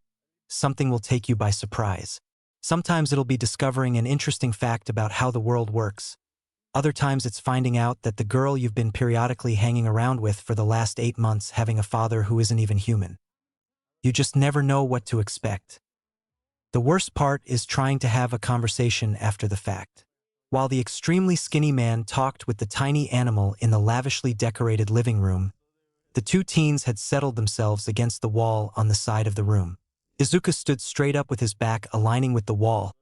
something will take you by surprise. Sometimes it'll be discovering an interesting fact about how the world works. Other times it's finding out that the girl you've been periodically hanging around with for the last 8 months having a father who isn't even human. You just never know what to expect. The worst part is trying to have a conversation after the fact. While the extremely skinny man talked with the tiny animal in the lavishly decorated living room, the two teens had settled themselves against the wall on the side of the room. Izuku stood straight up with his back aligning with the wall,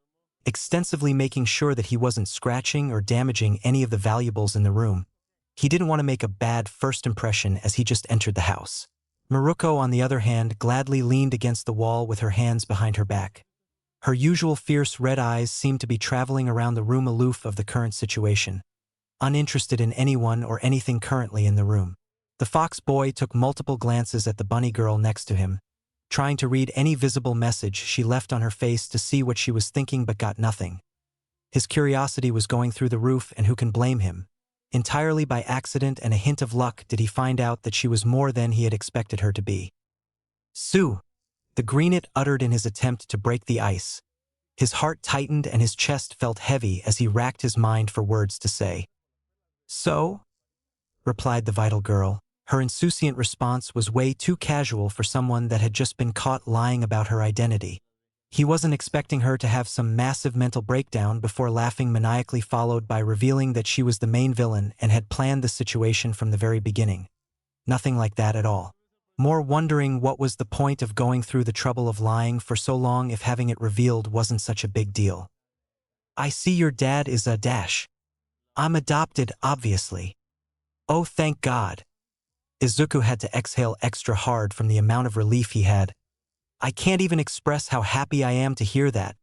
extensively making sure that he wasn't scratching or damaging any of the valuables in the room. He didn't want to make a bad first impression as he just entered the house. Miruko, on the other hand, gladly leaned against the wall with her hands behind her back. Her usual fierce red eyes seemed to be traveling around the room aloof of the current situation, uninterested in anyone or anything currently in the room. The fox boy took multiple glances at the bunny girl next to him, trying to read any visible message she left on her face to see what she was thinking but got nothing. His curiosity was going through the roof, and who can blame him? Entirely by accident and a hint of luck did he find out that she was more than he had expected her to be. Sue! The greenet uttered in his attempt to break the ice. His heart tightened and his chest felt heavy as he racked his mind for words to say. So? Replied the vital girl. Her insouciant response was way too casual for someone that had just been caught lying about her identity. He wasn't expecting her to have some massive mental breakdown before laughing maniacally, followed by revealing that she was the main villain and had planned the situation from the very beginning. Nothing like that at all. More wondering what was the point of going through the trouble of lying for so long if having it revealed wasn't such a big deal. I see your dad is a dash. I'm adopted, obviously. Oh, thank God. Izuku had to exhale extra hard from the amount of relief he had. I can't even express how happy I am to hear that.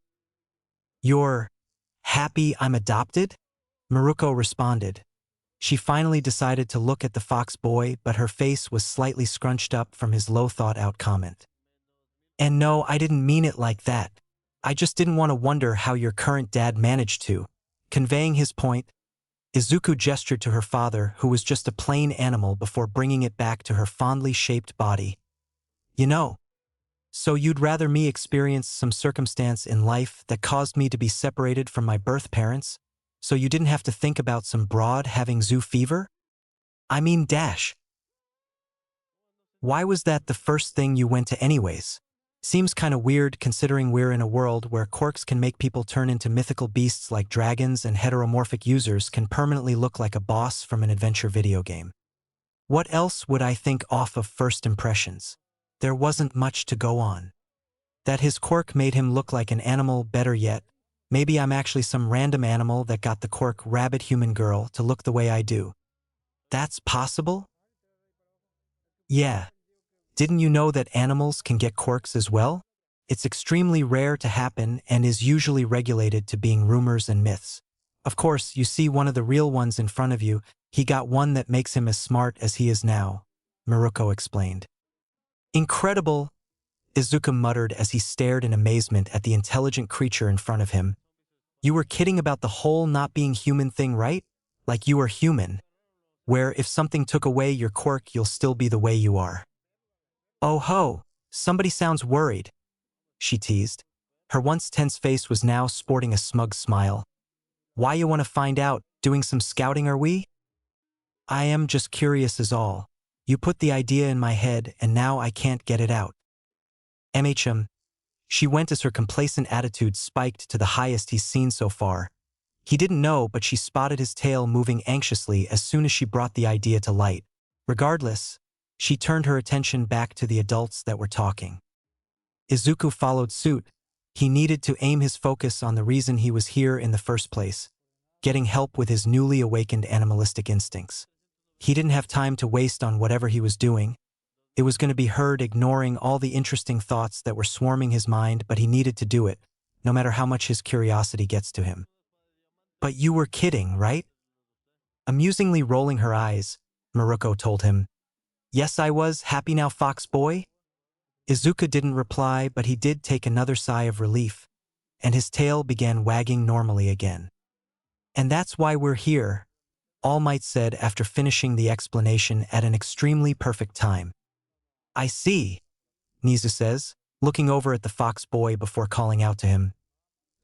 You're happy I'm adopted? Miruko responded. She finally decided to look at the fox boy, but her face was slightly scrunched up from his low-thought-out comment. And no, I didn't mean it like that. I just didn't want to wonder how your current dad managed to. Conveying his point, Izuku gestured to her father, who was just a plain animal, before bringing it back to her fondly shaped body. You know, so you'd rather me experience some circumstance in life that caused me to be separated from my birth parents, so you didn't have to think about some broad having zoo fever? I mean, dash. Why was that the first thing you went to anyways? Seems kinda weird considering we're in a world where quirks can make people turn into mythical beasts like dragons, and heteromorphic users can permanently look like a boss from an adventure video game. What else would I think off of first impressions? There wasn't much to go on. That his quirk made him look like an animal, better yet, maybe I'm actually some random animal that got the quirk rabbit human girl to look the way I do. That's possible? Yeah. Didn't you know that animals can get quirks as well? It's extremely rare to happen and is usually regulated to being rumors and myths. Of course, you see one of the real ones in front of you, he got one that makes him as smart as he is now, Miruko explained. Incredible, Izuku muttered as he stared in amazement at the intelligent creature in front of him. You were kidding about the whole not being human thing, right? Like you are human, where if something took away your quirk you'll still be the way you are. Oh ho, somebody sounds worried, she teased. Her once tense face was now sporting a smug smile. Why you want to find out? Doing some scouting are we? I am just curious is all. You put the idea in my head and now I can't get it out. MHM. She went as her complacent attitude spiked to the highest he's seen so far. He didn't know, but she spotted his tail moving anxiously as soon as she brought the idea to light. Regardless, she turned her attention back to the adults that were talking. Izuku followed suit. He needed to aim his focus on the reason he was here in the first place, getting help with his newly awakened animalistic instincts. He didn't have time to waste on whatever he was doing. It was going to be heard ignoring all the interesting thoughts that were swarming his mind, but he needed to do it, no matter how much his curiosity gets to him. But you were kidding, right? Amusingly rolling her eyes, Maruko told him. Yes, I was. Happy now, fox boy? Izuku didn't reply, but he did take another sigh of relief, and his tail began wagging normally again. And that's why we're here, All Might said after finishing the explanation at an extremely perfect time. I see, Nizu says, looking over at the fox boy before calling out to him.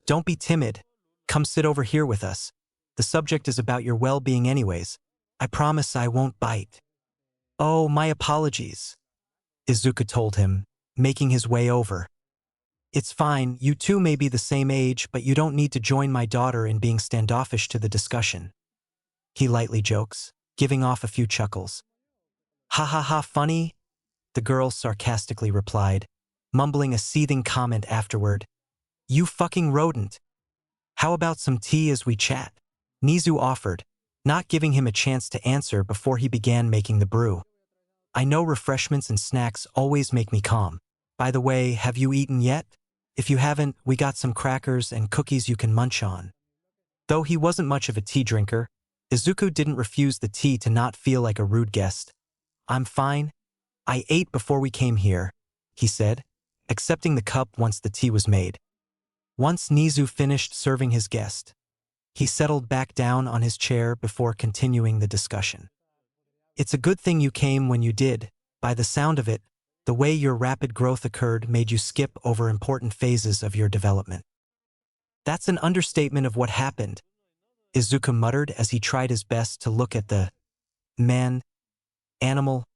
Don't be timid. Come sit over here with us. The subject is about your well-being anyways. I promise I won't bite. Oh, my apologies, Izuku told him, making his way over. It's fine, you two may be the same age, but you don't need to join my daughter in being standoffish to the discussion. He lightly jokes, giving off a few chuckles. Ha ha ha, funny, the girl sarcastically replied, mumbling a seething comment afterward. You fucking rodent. How about some tea as we chat? Nizu offered, not giving him a chance to answer before he began making the brew. I know refreshments and snacks always make me calm. By the way, have you eaten yet? If you haven't, we got some crackers and cookies you can munch on. Though he wasn't much of a tea drinker, Izuku didn't refuse the tea to not feel like a rude guest. I'm fine. I ate before we came here, he said, accepting the cup once the tea was made. Once Nizu finished serving his guest, he settled back down on his chair before continuing the discussion. It's a good thing you came when you did. By the sound of it, the way your rapid growth occurred made you skip over important phases of your development. That's an understatement of what happened, Izuku muttered as he tried his best to look at the man, animal,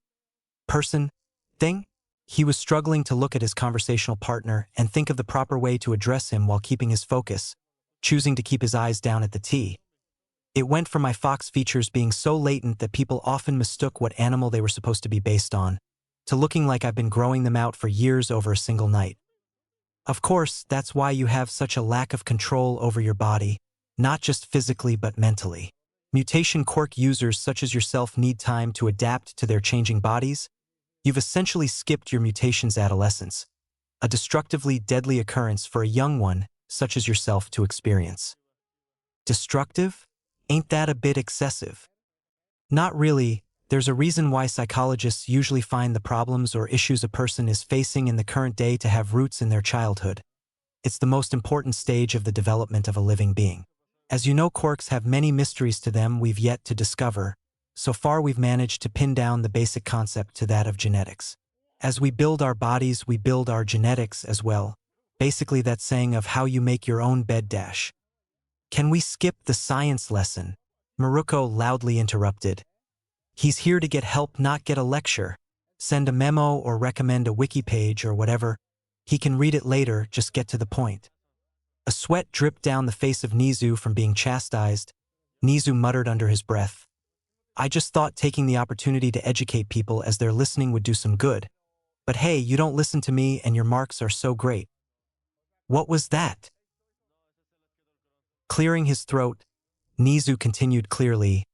person, thing. He was struggling to look at his conversational partner and think of the proper way to address him while keeping his focus, choosing to keep his eyes down at the tea. It went from my fox features being so latent that people often mistook what animal they were supposed to be based on, to looking like I've been growing them out for years over a single night. Of course, that's why you have such a lack of control over your body, not just physically but mentally. Mutation quirk users such as yourself need time to adapt to their changing bodies. You've essentially skipped your mutation's adolescence, a destructively deadly occurrence for a young one such as yourself to experience. Destructive? Ain't that a bit excessive? Not really. There's a reason why psychologists usually find the problems or issues a person is facing in the current day to have roots in their childhood. It's the most important stage of the development of a living being. As you know, quirks have many mysteries to them we've yet to discover. So far we've managed to pin down the basic concept to that of genetics. As we build our bodies, we build our genetics as well. Basically that saying of how you make your own bed dash. Can we skip the science lesson? Maruko loudly interrupted. He's here to get help, not get a lecture. Send a memo or recommend a wiki page or whatever. He can read it later, just get to the point. A sweat dripped down the face of Nizu from being chastised. Nizu muttered under his breath. I just thought taking the opportunity to educate people as they're listening would do some good. But hey, you don't listen to me and your marks are so great. What was that? Clearing his throat, Nizu continued clearly.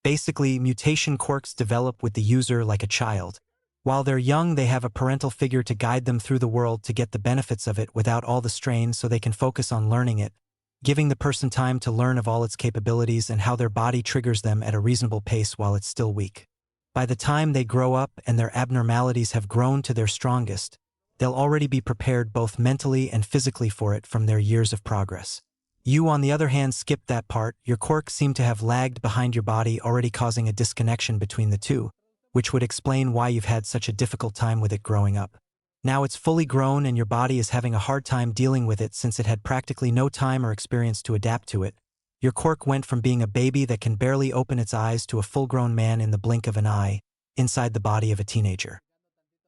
Basically, mutation quirks develop with the user like a child. While they're young, they have a parental figure to guide them through the world to get the benefits of it without all the strain so they can focus on learning it, giving the person time to learn of all its capabilities and how their body triggers them at a reasonable pace while it's still weak. By the time they grow up and their abnormalities have grown to their strongest, they'll already be prepared both mentally and physically for it from their years of progress. You, on the other hand, skipped that part. Your quirks seem to have lagged behind your body, already causing a disconnection between the two, which would explain why you've had such a difficult time with it growing up. Now it's fully grown and your body is having a hard time dealing with it since it had practically no time or experience to adapt to it. Your quirk went from being a baby that can barely open its eyes to a full-grown man in the blink of an eye, inside the body of a teenager.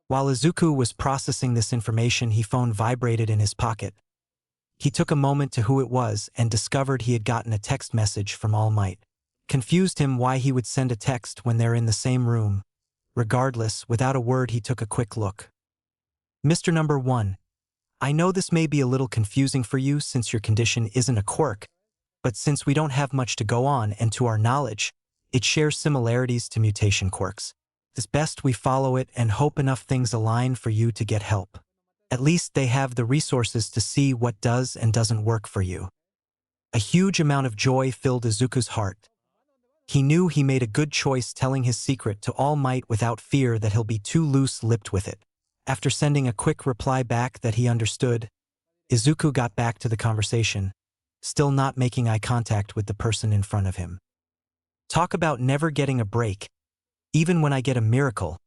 While Izuku was processing this information, his phone vibrated in his pocket. He took a moment to who it was and discovered he had gotten a text message from All Might. Confused him why he would send a text when they're in the same room. Regardless, without a word he took a quick look. Mr. Number 1, I know this may be a little confusing for you since your condition isn't a quirk, but since we don't have much to go on and to our knowledge, it shares similarities to mutation quirks. It's best we follow it and hope enough things align for you to get help. At least they have the resources to see what does and doesn't work for you. A huge amount of joy filled Izuku's heart. He knew he made a good choice telling his secret to All Might without fear that he'll be too loose-lipped with it. After sending a quick reply back that he understood, Izuku got back to the conversation, still not making eye contact with the person in front of him. Talk about never getting a break. Even when I get a miracle,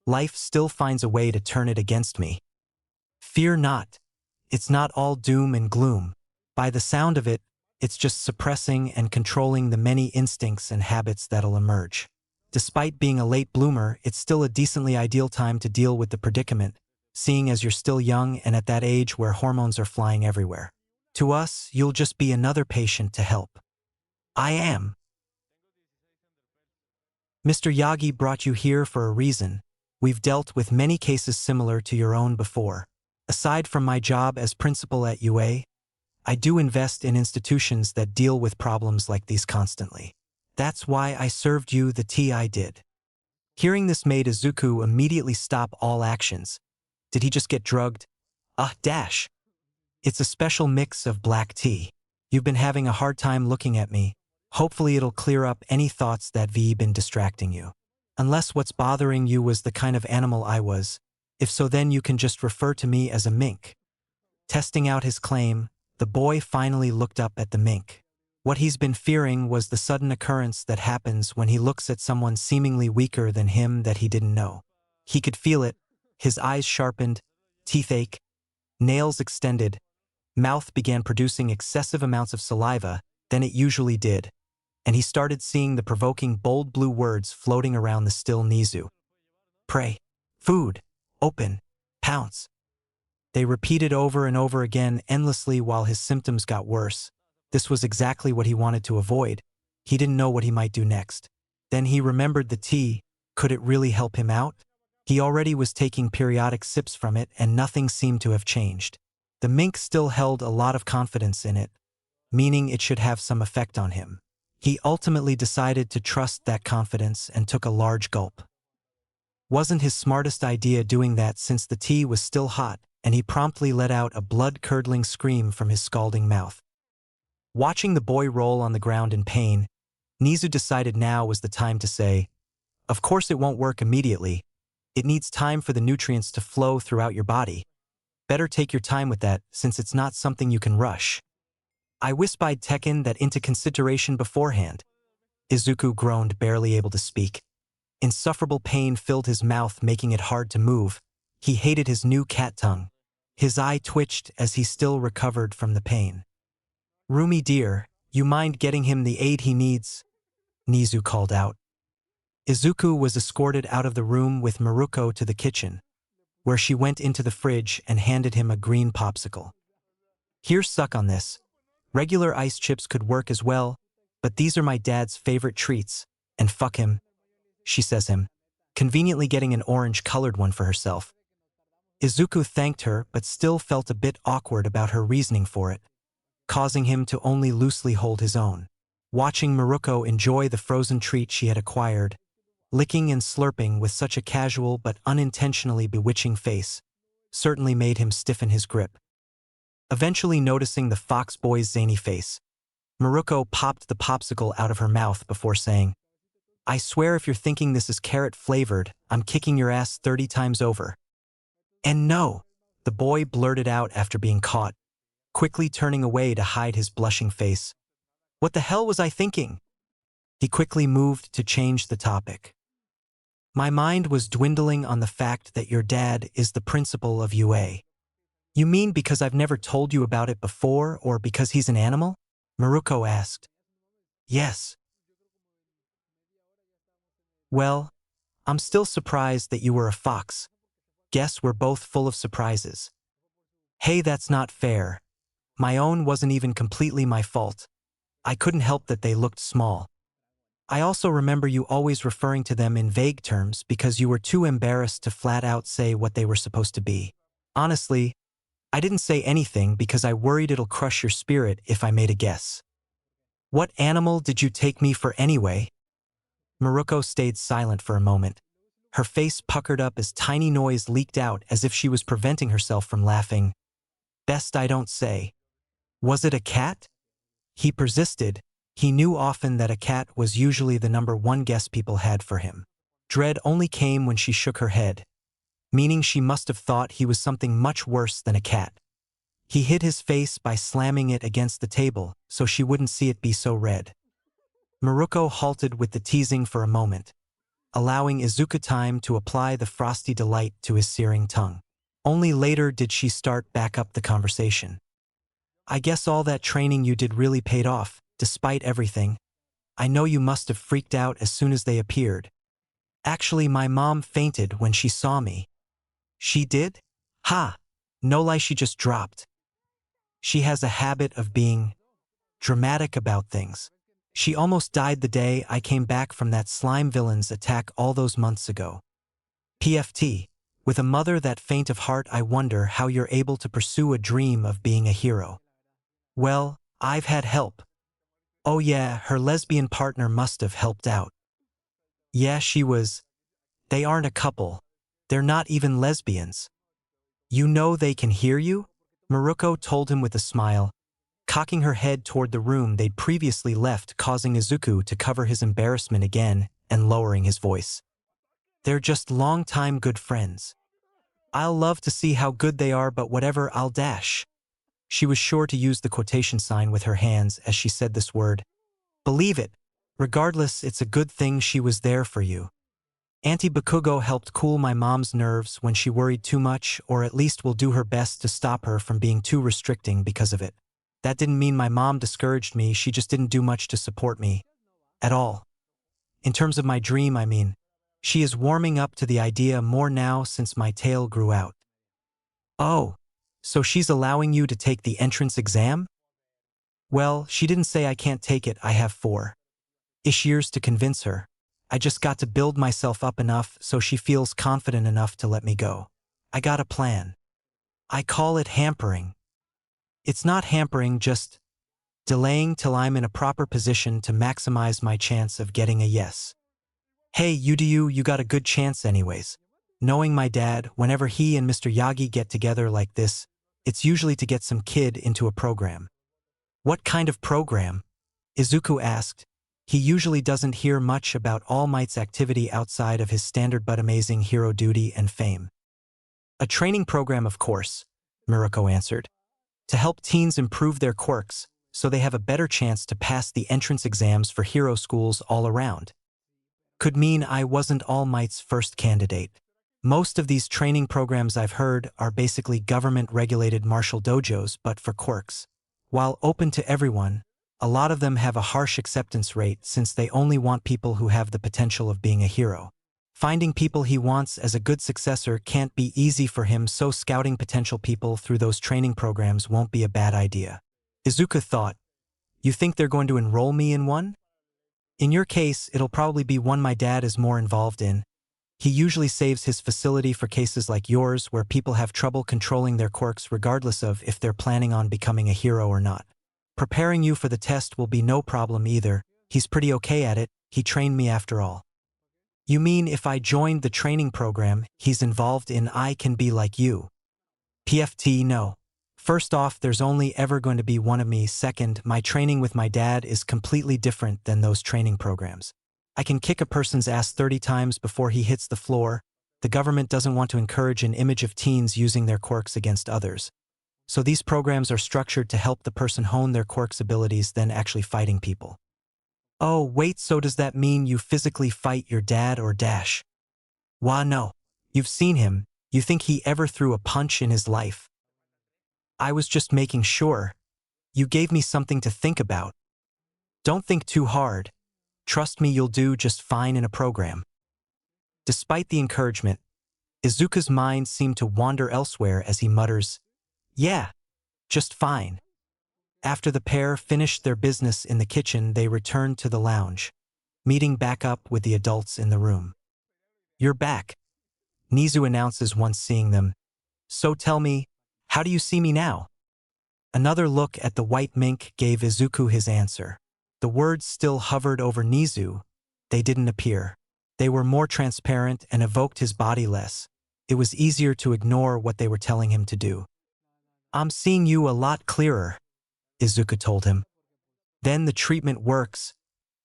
life still finds a way to turn it against me. Fear not. It's not all doom and gloom. By the sound of it, it's just suppressing and controlling the many instincts and habits that'll emerge. Despite being a late bloomer, it's still a decently ideal time to deal with the predicament, seeing as you're still young and at that age where hormones are flying everywhere. To us, you'll just be another patient to help. I am. Mr. Yagi brought you here for a reason. We've dealt with many cases similar to your own before. Aside from my job as principal at UA, I do invest in institutions that deal with problems like these constantly. That's why I served you the tea I did. Hearing this made Izuku immediately stop all actions. Did he just get drugged? Dash. It's a special mix of black tea. You've been having a hard time looking at me. Hopefully it'll clear up any thoughts that been distracting you. Unless what's bothering you was the kind of animal I was. If so, then you can just refer to me as a mink. Testing out his claim, the boy finally looked up at the mink. What he's been fearing was the sudden occurrence that happens when he looks at someone seemingly weaker than him that he didn't know. He could feel it, his eyes sharpened, teeth ache, nails extended, mouth began producing excessive amounts of saliva than it usually did, and he started seeing the provoking bold blue words floating around the still Nizu. Prey, food, open, pounce. They repeated over and over again endlessly while his symptoms got worse. This was exactly what he wanted to avoid. He didn't know what he might do next. Then he remembered the tea. Could it really help him out? He already was taking periodic sips from it and nothing seemed to have changed. The mink still held a lot of confidence in it, meaning it should have some effect on him. He ultimately decided to trust that confidence and took a large gulp. Wasn't his smartest idea doing that since the tea was still hot, and he promptly let out a blood-curdling scream from his scalding mouth. Watching the boy roll on the ground in pain, Nizu decided now was the time to say, "Of course it won't work immediately. It needs time for the nutrients to flow throughout your body. Better take your time with that, since it's not something you can rush." I whispered Tekken that into consideration beforehand. Izuku groaned, barely able to speak. Insufferable pain filled his mouth, making it hard to move. He hated his new cat tongue. His eye twitched as he still recovered from the pain. "Rumi dear, you mind getting him the aid he needs?" Nizu called out. Izuku was escorted out of the room with Maruko to the kitchen, where she went into the fridge and handed him a green popsicle. "Here, suck on this. Regular ice chips could work as well, but these are my dad's favorite treats, and fuck him," she says him, conveniently getting an orange-colored one for herself. Izuku thanked her but still felt a bit awkward about her reasoning for it, causing him to only loosely hold his own. Watching Maruko enjoy the frozen treat she had acquired, licking and slurping with such a casual but unintentionally bewitching face, certainly made him stiffen his grip. Eventually noticing the fox boy's zany face, Maruko popped the popsicle out of her mouth before saying, "I swear if you're thinking this is carrot-flavored, I'm kicking your ass 30 times over." "And no," the boy blurted out after being caught, quickly turning away to hide his blushing face. "What the hell was I thinking?" He quickly moved to change the topic. "My mind was dwindling on the fact that your dad is the principal of UA. You mean because I've never told you about it before or because he's an animal?" Maruko asked. "Yes." "Well, I'm still surprised that you were a fox. Guess we're both full of surprises." "Hey, that's not fair." My own wasn't even completely my fault. I couldn't help that they looked small. I also remember you always referring to them in vague terms because you were too embarrassed to flat out say what they were supposed to be. Honestly, I didn't say anything because I worried it'll crush your spirit if I made a guess. What animal did you take me for anyway? Maruko stayed silent for a moment. Her face puckered up as tiny noise leaked out as if she was preventing herself from laughing. Best I don't say. Was it a cat? He persisted. He knew often that a cat was usually the number one guess people had for him. Dread only came when she shook her head, meaning she must have thought he was something much worse than a cat. He hid his face by slamming it against the table so she wouldn't see it be so red. Maruko halted with the teasing for a moment, allowing Izuku time to apply the frosty delight to his searing tongue. Only later did she start back up the conversation. I guess all that training you did really paid off, despite everything. I know you must have freaked out as soon as they appeared. Actually, my mom fainted when she saw me. She did? Ha! No lie, she just dropped. She has a habit of being dramatic about things. She almost died the day I came back from that slime villain's attack all those months ago. PFT, with a mother that faint of heart, I wonder how you're able to pursue a dream of being a hero. Well, I've had help. Oh yeah, her lesbian partner must have helped out. Yeah, she was. They aren't a couple. They're not even lesbians. You know they can hear you? Maruko told him with a smile, cocking her head toward the room they'd previously left, causing Izuku to cover his embarrassment again and lowering his voice. They're just long-time good friends. I'll love to see how good they are, but whatever, I'll dash. She was sure to use the quotation sign with her hands as she said this word. Believe it. Regardless, it's a good thing she was there for you. Auntie Bakugo helped cool my mom's nerves when she worried too much, or at least will do her best to stop her from being too restricting because of it. That didn't mean my mom discouraged me, she just didn't do much to support me. At all. In terms of my dream, I mean. She is warming up to the idea more now since my tail grew out. Oh, so she's allowing you to take the entrance exam? Well, she didn't say I can't take it, I have 4-ish years to convince her. I just got to build myself up enough so she feels confident enough to let me go. I got a plan. I call it hampering. It's not hampering, just delaying till I'm in a proper position to maximize my chance of getting a yes. Hey, you got a good chance anyways. Knowing my dad, whenever he and Mr. Yagi get together like this, it's usually to get some kid into a program. What kind of program? Izuku asked. He usually doesn't hear much about All Might's activity outside of his standard but amazing hero duty and fame. A training program, of course, Maruko answered. To help teens improve their quirks so they have a better chance to pass the entrance exams for hero schools all around. Could mean I wasn't All Might's first candidate. Most of these training programs I've heard are basically government-regulated martial dojos but for quirks. While open to everyone, a lot of them have a harsh acceptance rate since they only want people who have the potential of being a hero. Finding people he wants as a good successor can't be easy for him, so scouting potential people through those training programs won't be a bad idea. Izuku thought, you think they're going to enroll me in one? In your case, it'll probably be one my dad is more involved in. He usually saves his facility for cases like yours where people have trouble controlling their quirks regardless of if they're planning on becoming a hero or not. Preparing you for the test will be no problem either. He's pretty okay at it, he trained me after all. You mean if I joined the training program he's involved in, I can be like you? PFT, no. First off, there's only ever going to be one of me. Second, my training with my dad is completely different than those training programs. I can kick a person's ass 30 times before he hits the floor. The government doesn't want to encourage an image of teens using their quirks against others. So these programs are structured to help the person hone their quirks abilities than actually fighting people. Oh, wait, so does that mean you physically fight your dad or dash? Why, no. You've seen him. You think he ever threw a punch in his life? I was just making sure. You gave me something to think about. Don't think too hard. Trust me, you'll do just fine in a program. Despite the encouragement, Izuku's mind seemed to wander elsewhere as he mutters, yeah, just fine. After the pair finished their business in the kitchen, they returned to the lounge, meeting back up with the adults in the room. "You're back," Nizu announces once seeing them. "So tell me, how do you see me now?" Another look at the white mink gave Izuku his answer. The words still hovered over Nizu. They didn't appear. They were more transparent and evoked his body less. It was easier to ignore what they were telling him to do. "I'm seeing you a lot clearer," Izuku told him. "Then the treatment works.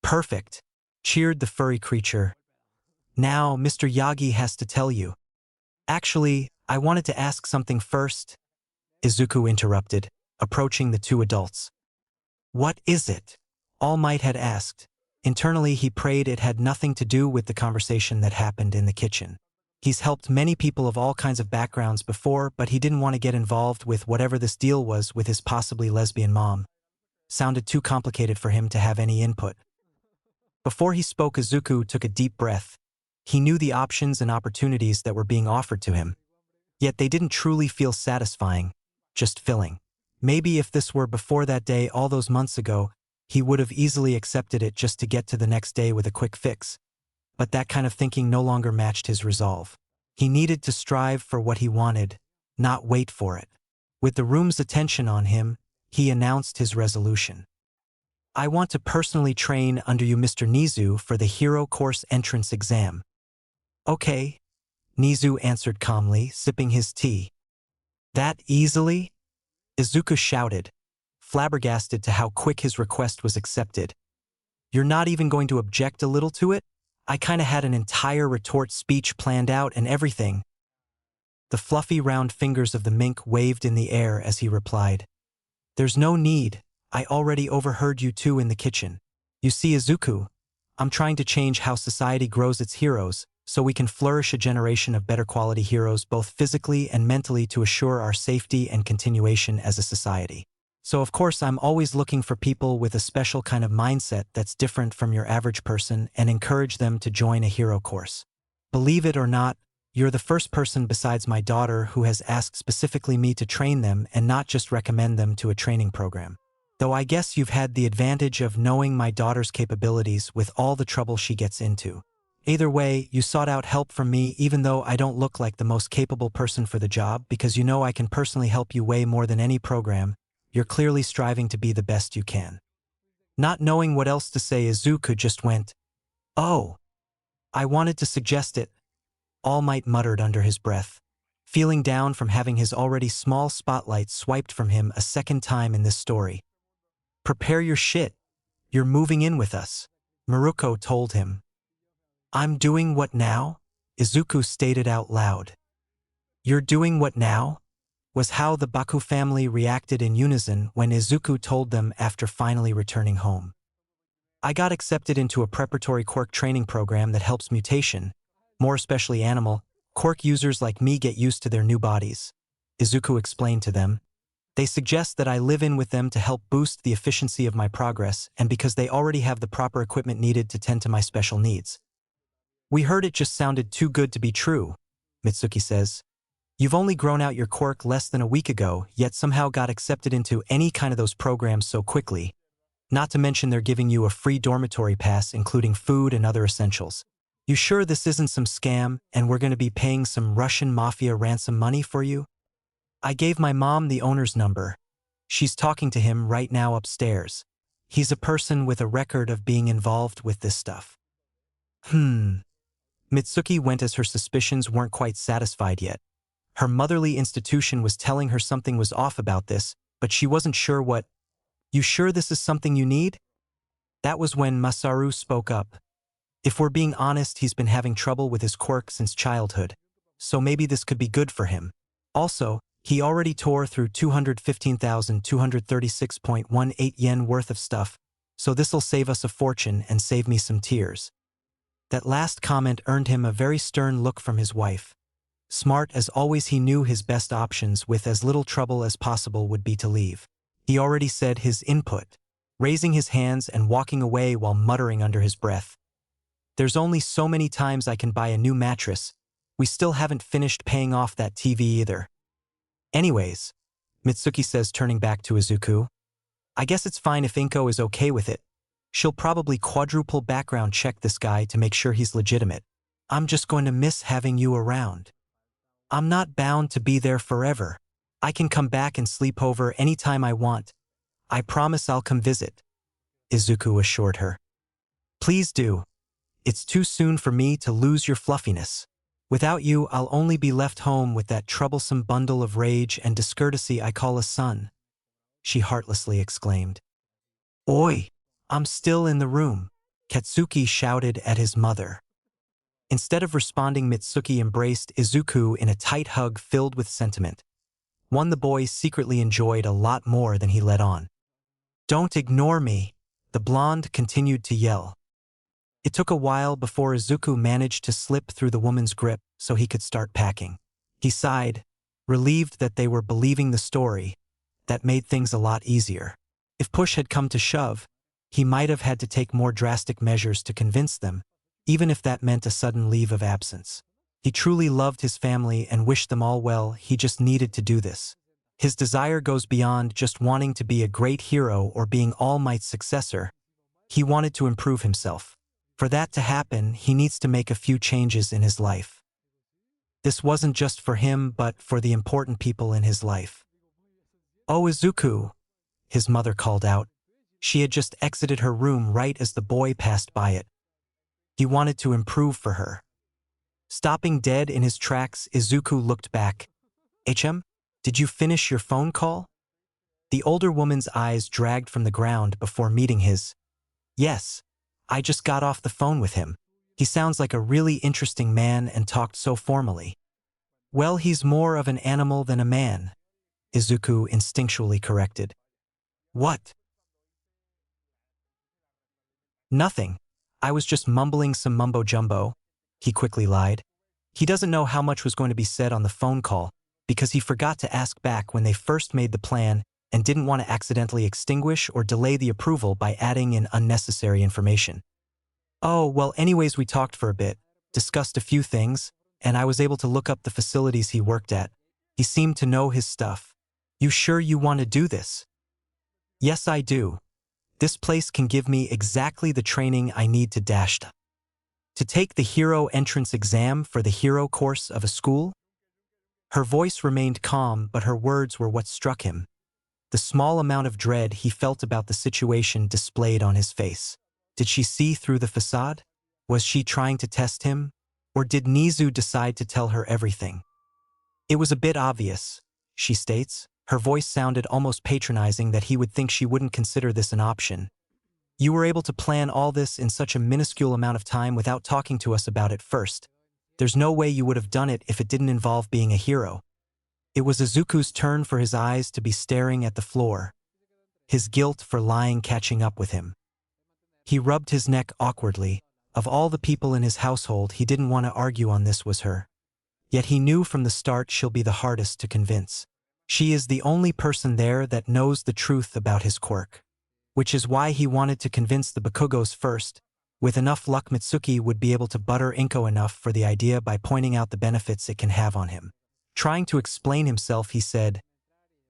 Perfect," cheered the furry creature. "Now Mr. Yagi has to tell you." "Actually, I wanted to ask something first," Izuku interrupted, approaching the two adults. "What is it?" All Might had asked. Internally, he prayed it had nothing to do with the conversation that happened in the kitchen. He's helped many people of all kinds of backgrounds before, but he didn't want to get involved with whatever this deal was with his possibly lesbian mom. Sounded too complicated for him to have any input. Before he spoke, Izuku took a deep breath. He knew the options and opportunities that were being offered to him. Yet they didn't truly feel satisfying, just filling. Maybe if this were before that day all those months ago, he would have easily accepted it just to get to the next day with a quick fix. But that kind of thinking no longer matched his resolve. He needed to strive for what he wanted, not wait for it. With the room's attention on him, he announced his resolution. "I want to personally train under you, Mr. Nizu, for the Hero Course entrance exam." "Okay," Nizu answered calmly, sipping his tea. "That easily?" Izuku shouted, flabbergasted to how quick his request was accepted. "You're not even going to object a little to it? I kinda had an entire retort speech planned out and everything." The fluffy round fingers of the mink waved in the air as he replied, "There's no need. I already overheard you two in the kitchen. You see, Izuku, I'm trying to change how society grows its heroes, so we can flourish a generation of better quality heroes both physically and mentally to assure our safety and continuation as a society. So of course I'm always looking for people with a special kind of mindset that's different from your average person and encourage them to join a hero course. Believe it or not, you're the first person besides my daughter who has asked specifically me to train them and not just recommend them to a training program. Though I guess you've had the advantage of knowing my daughter's capabilities with all the trouble she gets into. Either way, you sought out help from me even though I don't look like the most capable person for the job because you know I can personally help you way more than any program. You're clearly striving to be the best you can." Not knowing what else to say, Izuku just went, "Oh, I wanted to suggest it," All Might muttered under his breath, feeling down from having his already small spotlight swiped from him a second time in this story. "Prepare your shit. You're moving in with us," Maruko told him. "I'm doing what now?" Izuku stated out loud. "You're doing what now?" was how the Baku family reacted in unison when Izuku told them after finally returning home. "I got accepted into a preparatory Quirk training program that helps Mutation, more especially animal, Quirk users like me get used to their new bodies," Izuku explained to them. "They suggest that I live in with them to help boost the efficiency of my progress and because they already have the proper equipment needed to tend to my special needs." "We heard it just sounded too good to be true," Mitsuki says. "You've only grown out your quirk less than a week ago, yet somehow got accepted into any kind of those programs so quickly. Not to mention they're giving you a free dormitory pass including food and other essentials. You sure this isn't some scam and we're going to be paying some Russian mafia ransom money for you?" "I gave my mom the owner's number. She's talking to him right now upstairs. He's a person with a record of being involved with this stuff." Mitsuki went as her suspicions weren't quite satisfied yet. Her motherly institution was telling her something was off about this, but she wasn't sure what. "You sure this is something you need?" That was when Masaru spoke up. "If we're being honest, he's been having trouble with his quirk since childhood, so maybe this could be good for him. Also, he already tore through 215,236.18 yen worth of stuff, so this'll save us a fortune and save me some tears." That last comment earned him a very stern look from his wife. Smart as always, he knew his best options with as little trouble as possible would be to leave. He already said his input, raising his hands and walking away while muttering under his breath. "There's only so many times I can buy a new mattress. We still haven't finished paying off that TV either." "Anyways," Mitsuki says, turning back to Izuku, I guess it's fine if Inko is okay with it. She'll probably quadruple background check this guy to make sure he's legitimate. I'm just going to miss having you around. I'm not bound to be there forever. I can come back and sleep over anytime I want. I promise I'll come visit, Izuku assured her. Please do. It's too soon for me to lose your fluffiness. Without you, I'll only be left home with that troublesome bundle of rage and discourtesy I call a son, she heartlessly exclaimed. Oi! I'm still in the room, Katsuki shouted at his mother. Instead of responding, Mitsuki embraced Izuku in a tight hug filled with sentiment, one the boy secretly enjoyed a lot more than he let on. Don't ignore me, the blonde continued to yell. It took a while before Izuku managed to slip through the woman's grip so he could start packing. He sighed, relieved that they were believing the story. That made things a lot easier. If push had come to shove, he might have had to take more drastic measures to convince them, even if that meant a sudden leave of absence. He truly loved his family and wished them all well. He just needed to do this. His desire goes beyond just wanting to be a great hero or being All Might's successor. He wanted to improve himself. For that to happen, he needs to make a few changes in his life. This wasn't just for him, but for the important people in his life. Oh, Izuku, his mother called out. She had just exited her room right as the boy passed by it. He wanted to improve for her. Stopping dead in his tracks, Izuku looked back. HM, did you finish your phone call? The older woman's eyes dragged from the ground before meeting his. Yes, I just got off the phone with him. He sounds like a really interesting man and talked so formally. Well, he's more of an animal than a man, Izuku instinctually corrected. What? Nothing. I was just mumbling some mumbo-jumbo, he quickly lied. He doesn't know how much was going to be said on the phone call because he forgot to ask back when they first made the plan and didn't want to accidentally extinguish or delay the approval by adding in unnecessary information. Oh, well, anyways, we talked for a bit, discussed a few things, and I was able to look up the facilities he worked at. He seemed to know his stuff. You sure you want to do this? Yes, I do. This place can give me exactly the training I need to dash to take the hero entrance exam for the hero course of a school? Her voice remained calm, but her words were what struck him. The small amount of dread he felt about the situation displayed on his face. Did she see through the facade? Was she trying to test him? Or did Nizu decide to tell her everything? It was a bit obvious, she states. Her voice sounded almost patronizing that he would think she wouldn't consider this an option. You were able to plan all this in such a minuscule amount of time without talking to us about it first. There's no way you would have done it if it didn't involve being a hero. It was Izuku's turn for his eyes to be staring at the floor, his guilt for lying catching up with him. He rubbed his neck awkwardly. Of all the people in his household, he didn't want to argue on this was her. Yet he knew from the start she'll be the hardest to convince. She is the only person there that knows the truth about his quirk. Which is why he wanted to convince the Bakugos first. With enough luck, Mitsuki would be able to butter Inko enough for the idea by pointing out the benefits it can have on him. Trying to explain himself, he said,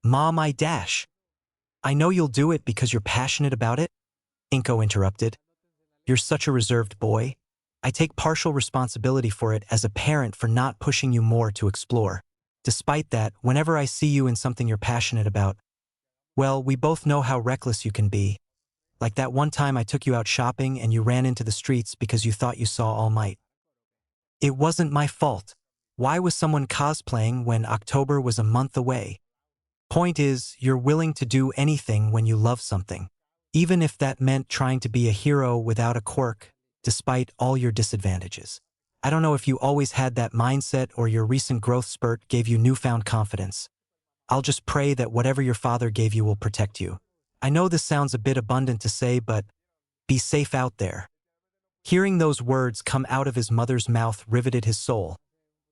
Mom, I know you'll do it because you're passionate about it, Inko interrupted. You're such a reserved boy. I take partial responsibility for it as a parent for not pushing you more to explore. Despite that, whenever I see you in something you're passionate about, well, we both know how reckless you can be. Like that one time I took you out shopping and you ran into the streets because you thought you saw All Might. It wasn't my fault. Why was someone cosplaying when October was a month away? Point is, you're willing to do anything when you love something. Even if that meant trying to be a hero without a quirk, despite all your disadvantages. I don't know if you always had that mindset or your recent growth spurt gave you newfound confidence. I'll just pray that whatever your father gave you will protect you. I know this sounds a bit abundant to say, but be safe out there. Hearing those words come out of his mother's mouth riveted his soul.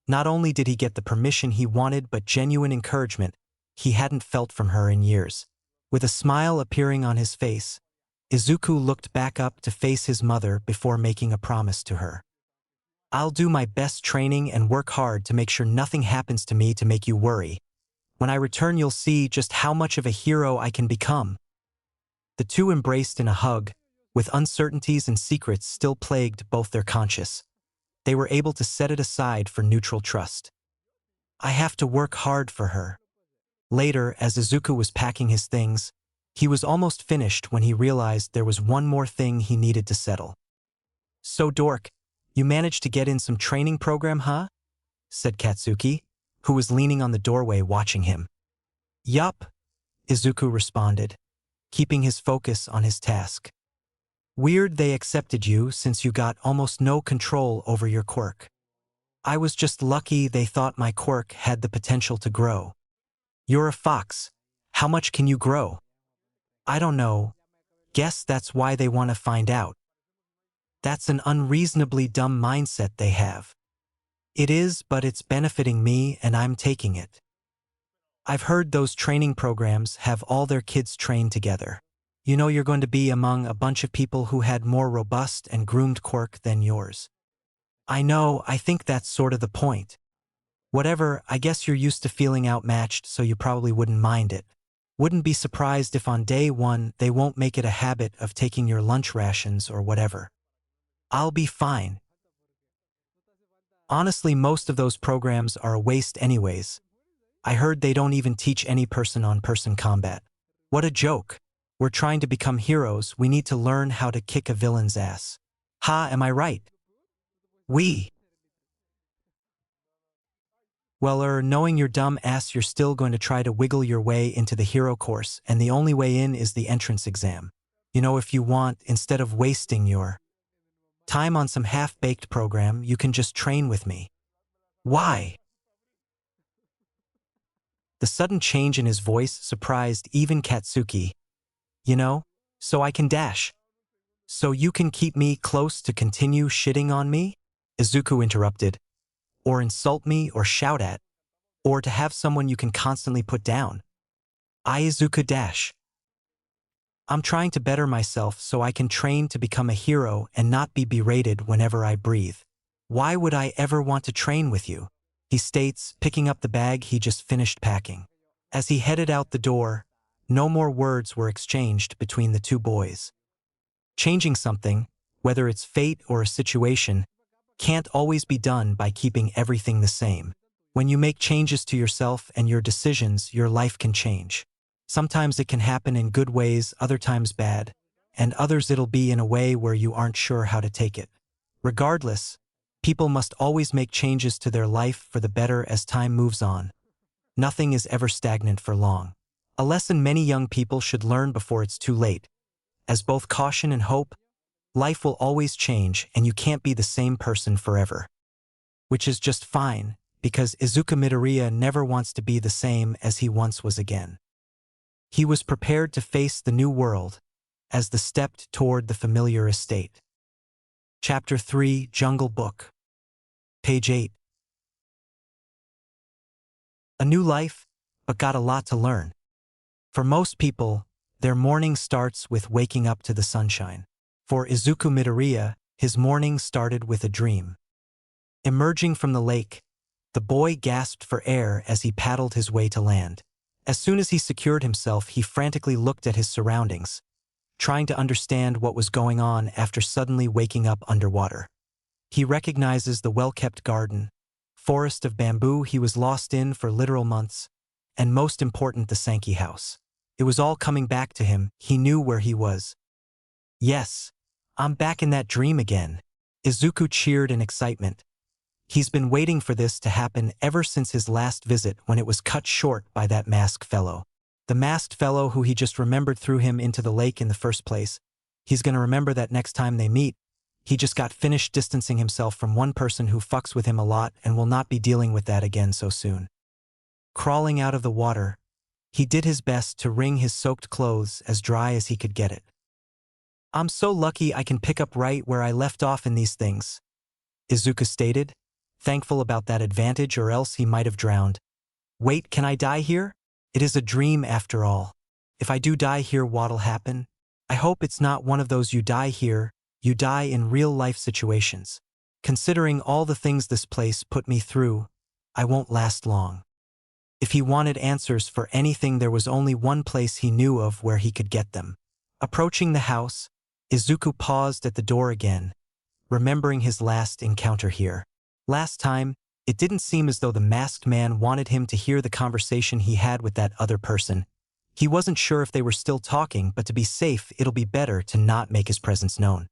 Not only did he get the permission he wanted, but genuine encouragement he hadn't felt from her in years. With a smile appearing on his face, Izuku looked back up to face his mother before making a promise to her. I'll do my best training and work hard to make sure nothing happens to me to make you worry. When I return, you'll see just how much of a hero I can become. The two embraced in a hug, with uncertainties and secrets still plagued both their conscience. They were able to set it aside for neutral trust. I have to work hard for her. Later, as Izuku was packing his things, he was almost finished when he realized there was one more thing he needed to settle. So Dork, you managed to get in some training program, huh? Said Katsuki, who was leaning on the doorway watching him. Yup, Izuku responded, keeping his focus on his task. Weird they accepted you since you got almost no control over your quirk. I was just lucky they thought my quirk had the potential to grow. You're a fox. How much can you grow? I don't know. Guess that's why they want to find out. That's an unreasonably dumb mindset they have. It is, but it's benefiting me and I'm taking it. I've heard those training programs have all their kids trained together. You know you're going to be among a bunch of people who had more robust and groomed quirk than yours. I know, I think that's sort of the point. Whatever, I guess you're used to feeling outmatched, so you probably wouldn't mind it. Wouldn't be surprised if on day one they won't make it a habit of taking your lunch rations or whatever. I'll be fine. Honestly, most of those programs are a waste anyways. I heard they don't even teach any person-on-person combat. What a joke. We're trying to become heroes, we need to learn how to kick a villain's ass. Ha, am I right? Well, knowing your dumb ass, you're still going to try to wiggle your way into the hero course, and the only way in is the entrance exam. You know, if you want, instead of wasting your time on some half-baked program, you can just train with me. Why? The sudden change in his voice surprised even Katsuki. You know, so I can dash. So you can keep me close to continue shitting on me? Izuku interrupted. Or insult me or shout at. Or to have someone you can constantly put down. Izuku dash. I'm trying to better myself so I can train to become a hero and not be berated whenever I breathe. Why would I ever want to train with you? He states, picking up the bag he just finished packing. As he headed out the door, no more words were exchanged between the two boys. Changing something, whether it's fate or a situation, can't always be done by keeping everything the same. When you make changes to yourself and your decisions, your life can change. Sometimes it can happen in good ways, other times bad, and others it'll be in a way where you aren't sure how to take it. Regardless, people must always make changes to their life for the better as time moves on. Nothing is ever stagnant for long. A lesson many young people should learn before it's too late. As both caution and hope, life will always change and you can't be the same person forever. Which is just fine, because Izuku Midoriya never wants to be the same as he once was again. He was prepared to face the new world, as they stepped toward the familiar estate. Chapter 3, Jungle Book. Page 8. A new life, but got a lot to learn. For most people, their morning starts with waking up to the sunshine. For Izuku Midoriya, his morning started with a dream. Emerging from the lake, the boy gasped for air as he paddled his way to land. As soon as he secured himself, he frantically looked at his surroundings, trying to understand what was going on after suddenly waking up underwater. He recognizes the well-kept garden, forest of bamboo he was lost in for literal months, and most important, the Sankey house. It was all coming back to him, he knew where he was. Yes, I'm back in that dream again. Izuku cheered in excitement. He's been waiting for this to happen ever since his last visit when it was cut short by that masked fellow. The masked fellow who he just remembered threw him into the lake in the first place. He's gonna remember that next time they meet. He just got finished distancing himself from one person who fucks with him a lot and will not be dealing with that again so soon. Crawling out of the water, he did his best to wring his soaked clothes as dry as he could get it. I'm so lucky I can pick up right where I left off in these things, Izuku stated, thankful about that advantage or else he might have drowned. Wait, can I die here? It is a dream after all. If I do die here, what'll happen? I hope it's not one of those you die here, you die in real-life situations. Considering all the things this place put me through, I won't last long. If he wanted answers for anything, there was only one place he knew of where he could get them. Approaching the house, Izuku paused at the door again, remembering his last encounter here. Last time, it didn't seem as though the masked man wanted him to hear the conversation he had with that other person. He wasn't sure if they were still talking, but to be safe, it'll be better to not make his presence known.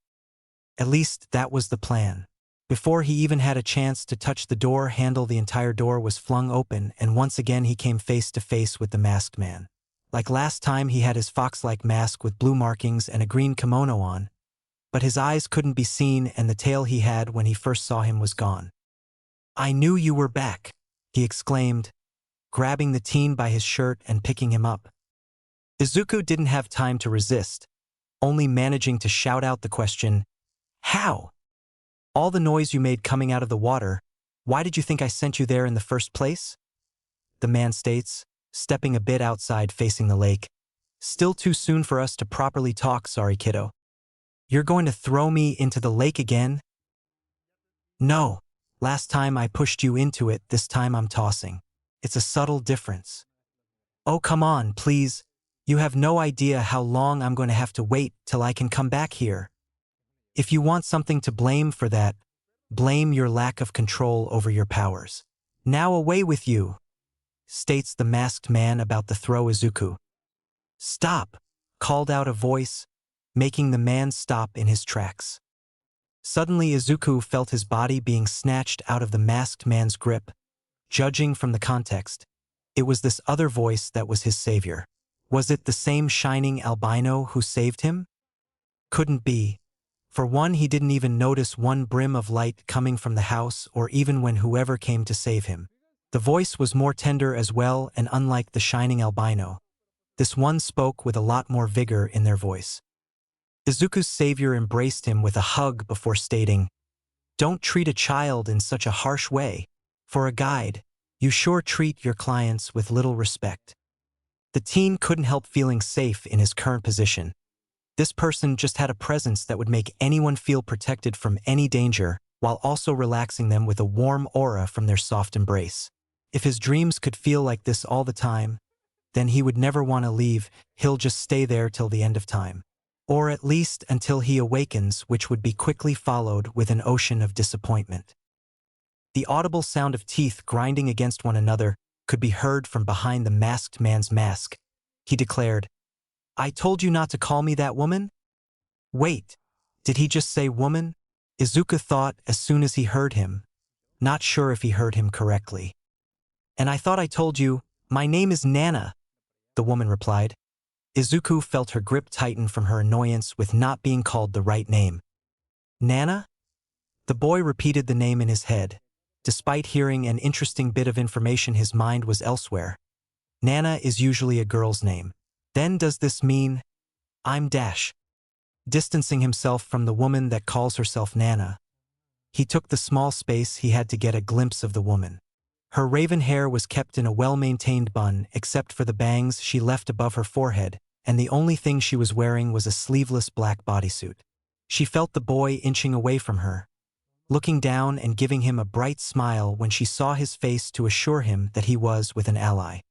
At least, that was the plan. Before he even had a chance to touch the door handle, the entire door was flung open, and once again he came face to face with the masked man. Like last time, he had his fox-like mask with blue markings and a green kimono on, but his eyes couldn't be seen and the tail he had when he first saw him was gone. "I knew you were back," he exclaimed, grabbing the teen by his shirt and picking him up. Izuku didn't have time to resist, only managing to shout out the question, "How? All the noise you made coming out of the water, why did you think I sent you there in the first place?" The man states, stepping a bit outside facing the lake. "Still too soon for us to properly talk, sorry kiddo. You're going to throw me into the lake again?" "No. Last time I pushed you into it, this time I'm tossing. It's a subtle difference." "Oh, come on, please. You have no idea how long I'm going to have to wait till I can come back here. If you want something to blame for that, blame your lack of control over your powers. Now away with you," states the masked man about to throw Izuku. "Stop," called out a voice, making the man stop in his tracks. Suddenly Izuku felt his body being snatched out of the masked man's grip. Judging from the context, it was this other voice that was his savior. Was it the same shining albino who saved him? Couldn't be. For one, he didn't even notice one brim of light coming from the house or even when whoever came to save him. The voice was more tender as well, and unlike the shining albino, this one spoke with a lot more vigor in their voice. Izuku's savior embraced him with a hug before stating, "Don't treat a child in such a harsh way. For a guide, you sure treat your clients with little respect." The teen couldn't help feeling safe in his current position. This person just had a presence that would make anyone feel protected from any danger, while also relaxing them with a warm aura from their soft embrace. If his dreams could feel like this all the time, then he would never want to leave. He'll just stay there till the end of time. Or at least until he awakens, which would be quickly followed with an ocean of disappointment. The audible sound of teeth grinding against one another could be heard from behind the masked man's mask. He declared, "I told you not to call me that, woman?" Wait, did he just say woman? Izuku thought as soon as he heard him, not sure if he heard him correctly. "And I thought I told you, my name is Nana," the woman replied. Izuku felt her grip tighten from her annoyance with not being called the right name. "Nana?" The boy repeated the name in his head. Despite hearing an interesting bit of information, his mind was elsewhere. Nana is usually a girl's name. Then does this mean, I'm Dash? Distancing himself from the woman that calls herself Nana, he took the small space he had to get a glimpse of the woman. Her raven hair was kept in a well-maintained bun except for the bangs she left above her forehead, and the only thing she was wearing was a sleeveless black bodysuit. She felt the boy inching away from her, looking down and giving him a bright smile when she saw his face to assure him that he was with an ally.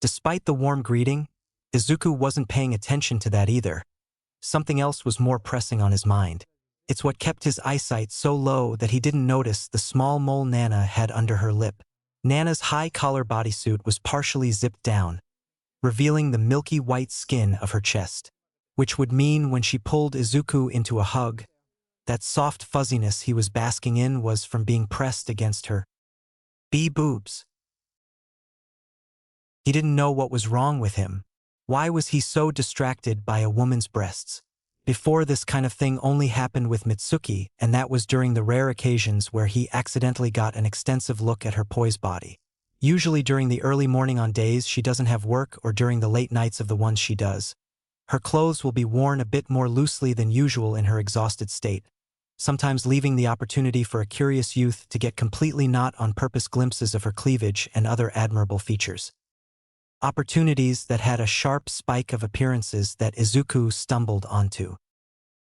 Despite the warm greeting, Izuku wasn't paying attention to that either. Something else was more pressing on his mind. It's what kept his eyesight so low that he didn't notice the small mole Nana had under her lip. Nana's high-collar bodysuit was partially zipped down, revealing the milky white skin of her chest, which would mean when she pulled Izuku into a hug, that soft fuzziness he was basking in was from being pressed against her boobs. He didn't know what was wrong with him. Why was he so distracted by a woman's breasts? Before, this kind of thing only happened with Mitsuki, and that was during the rare occasions where he accidentally got an extensive look at her poised body. Usually during the early morning on days she doesn't have work or during the late nights of the ones she does. Her clothes will be worn a bit more loosely than usual in her exhausted state, sometimes leaving the opportunity for a curious youth to get completely not on purpose glimpses of her cleavage and other admirable features. Opportunities that had a sharp spike of appearances that Izuku stumbled onto.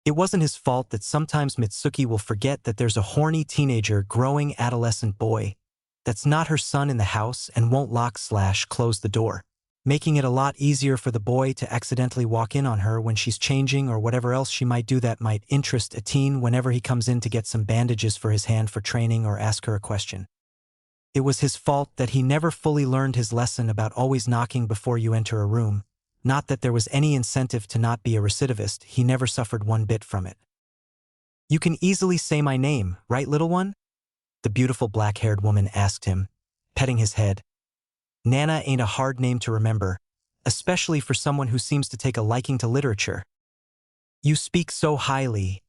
It wasn't his fault that sometimes Mitsuki will forget that there's a horny teenager growing adolescent boy that's not her son in the house and won't lock/close the door. making it a lot easier for the boy to accidentally walk in on her when she's changing or whatever else she might do that might interest a teen whenever he comes in to get some bandages for his hand for training or ask her a question. It was his fault that he never fully learned his lesson about always knocking before you enter a room. Not that there was any incentive to not be a recidivist, he never suffered one bit from it. "You can easily say my name, right, little one?" the beautiful black-haired woman asked him, petting his head. Nana ain't a hard name to remember, especially for someone who seems to take a liking to literature. "You speak so highly,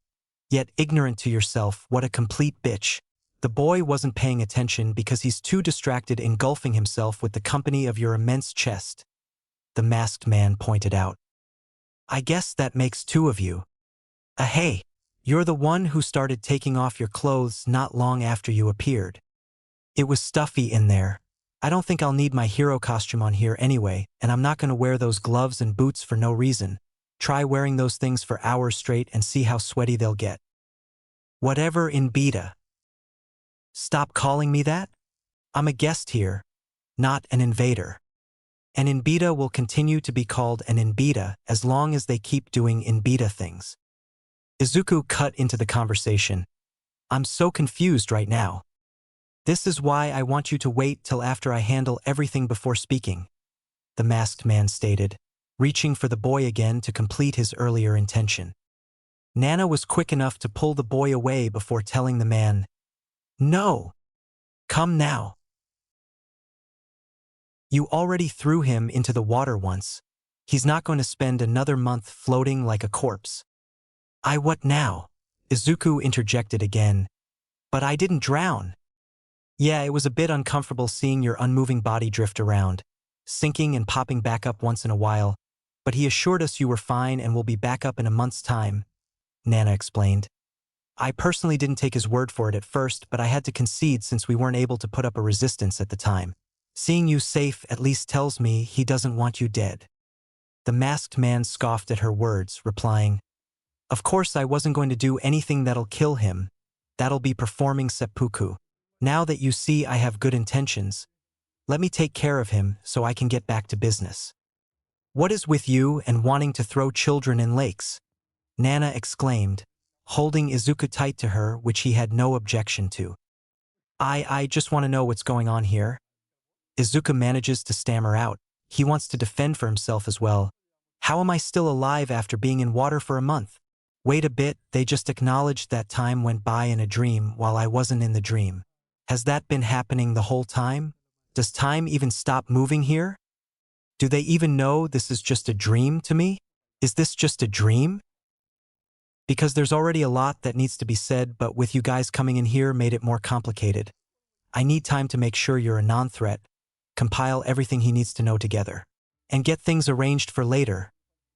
yet ignorant to yourself, what a complete bitch." The boy wasn't paying attention because he's too distracted engulfing himself with the company of your immense chest, the masked man pointed out. "I guess that makes two of you. Hey, you're the one who started taking off your clothes not long after you appeared. It was stuffy in there. I don't think I'll need my hero costume on here anyway, and I'm not going to wear those gloves and boots for no reason. Try wearing those things for hours straight and see how sweaty they'll get." "Whatever in beta." "Stop calling me that. I'm a guest here, not an invader. An in-beta will continue to be called an in-beta as long as they keep doing in-beta things." Izuku cut into the conversation. "I'm so confused right now. This is why I want you to wait till after I handle everything before speaking," the masked man stated, reaching for the boy again to complete his earlier intention. Nana was quick enough to pull the boy away before telling the man, "No. Come now. You already threw him into the water once. He's not going to spend another month floating like a corpse." What now?" Izuku interjected again. "But I didn't drown." "Yeah, it was a bit uncomfortable seeing your unmoving body drift around, sinking and popping back up once in a while, but he assured us you were fine and will be back up in a month's time," Nana explained. "I personally didn't take his word for it at first, but I had to concede since we weren't able to put up a resistance at the time. Seeing you safe at least tells me he doesn't want you dead." The masked man scoffed at her words, replying, "Of course I wasn't going to do anything that'll kill him. That'll be performing seppuku. Now that you see I have good intentions, let me take care of him so I can get back to business." "What is with you and wanting to throw children in lakes?" Nana exclaimed, holding Izuku tight to her, which he had no objection to. I just want to know what's going on here." Izuku manages to stammer out. He wants to defend for himself as well. "How am I still alive after being in water for a month? Wait a bit, they just acknowledged that time went by in a dream while I wasn't in the dream. Has that been happening the whole time? Does time even stop moving here? Do they even know this is just a dream to me? Is this just a dream?" Because there's already a lot that needs to be said, but with you guys coming in here made it more complicated. I need time to make sure you're a non-threat, compile everything he needs to know together, and get things arranged for later,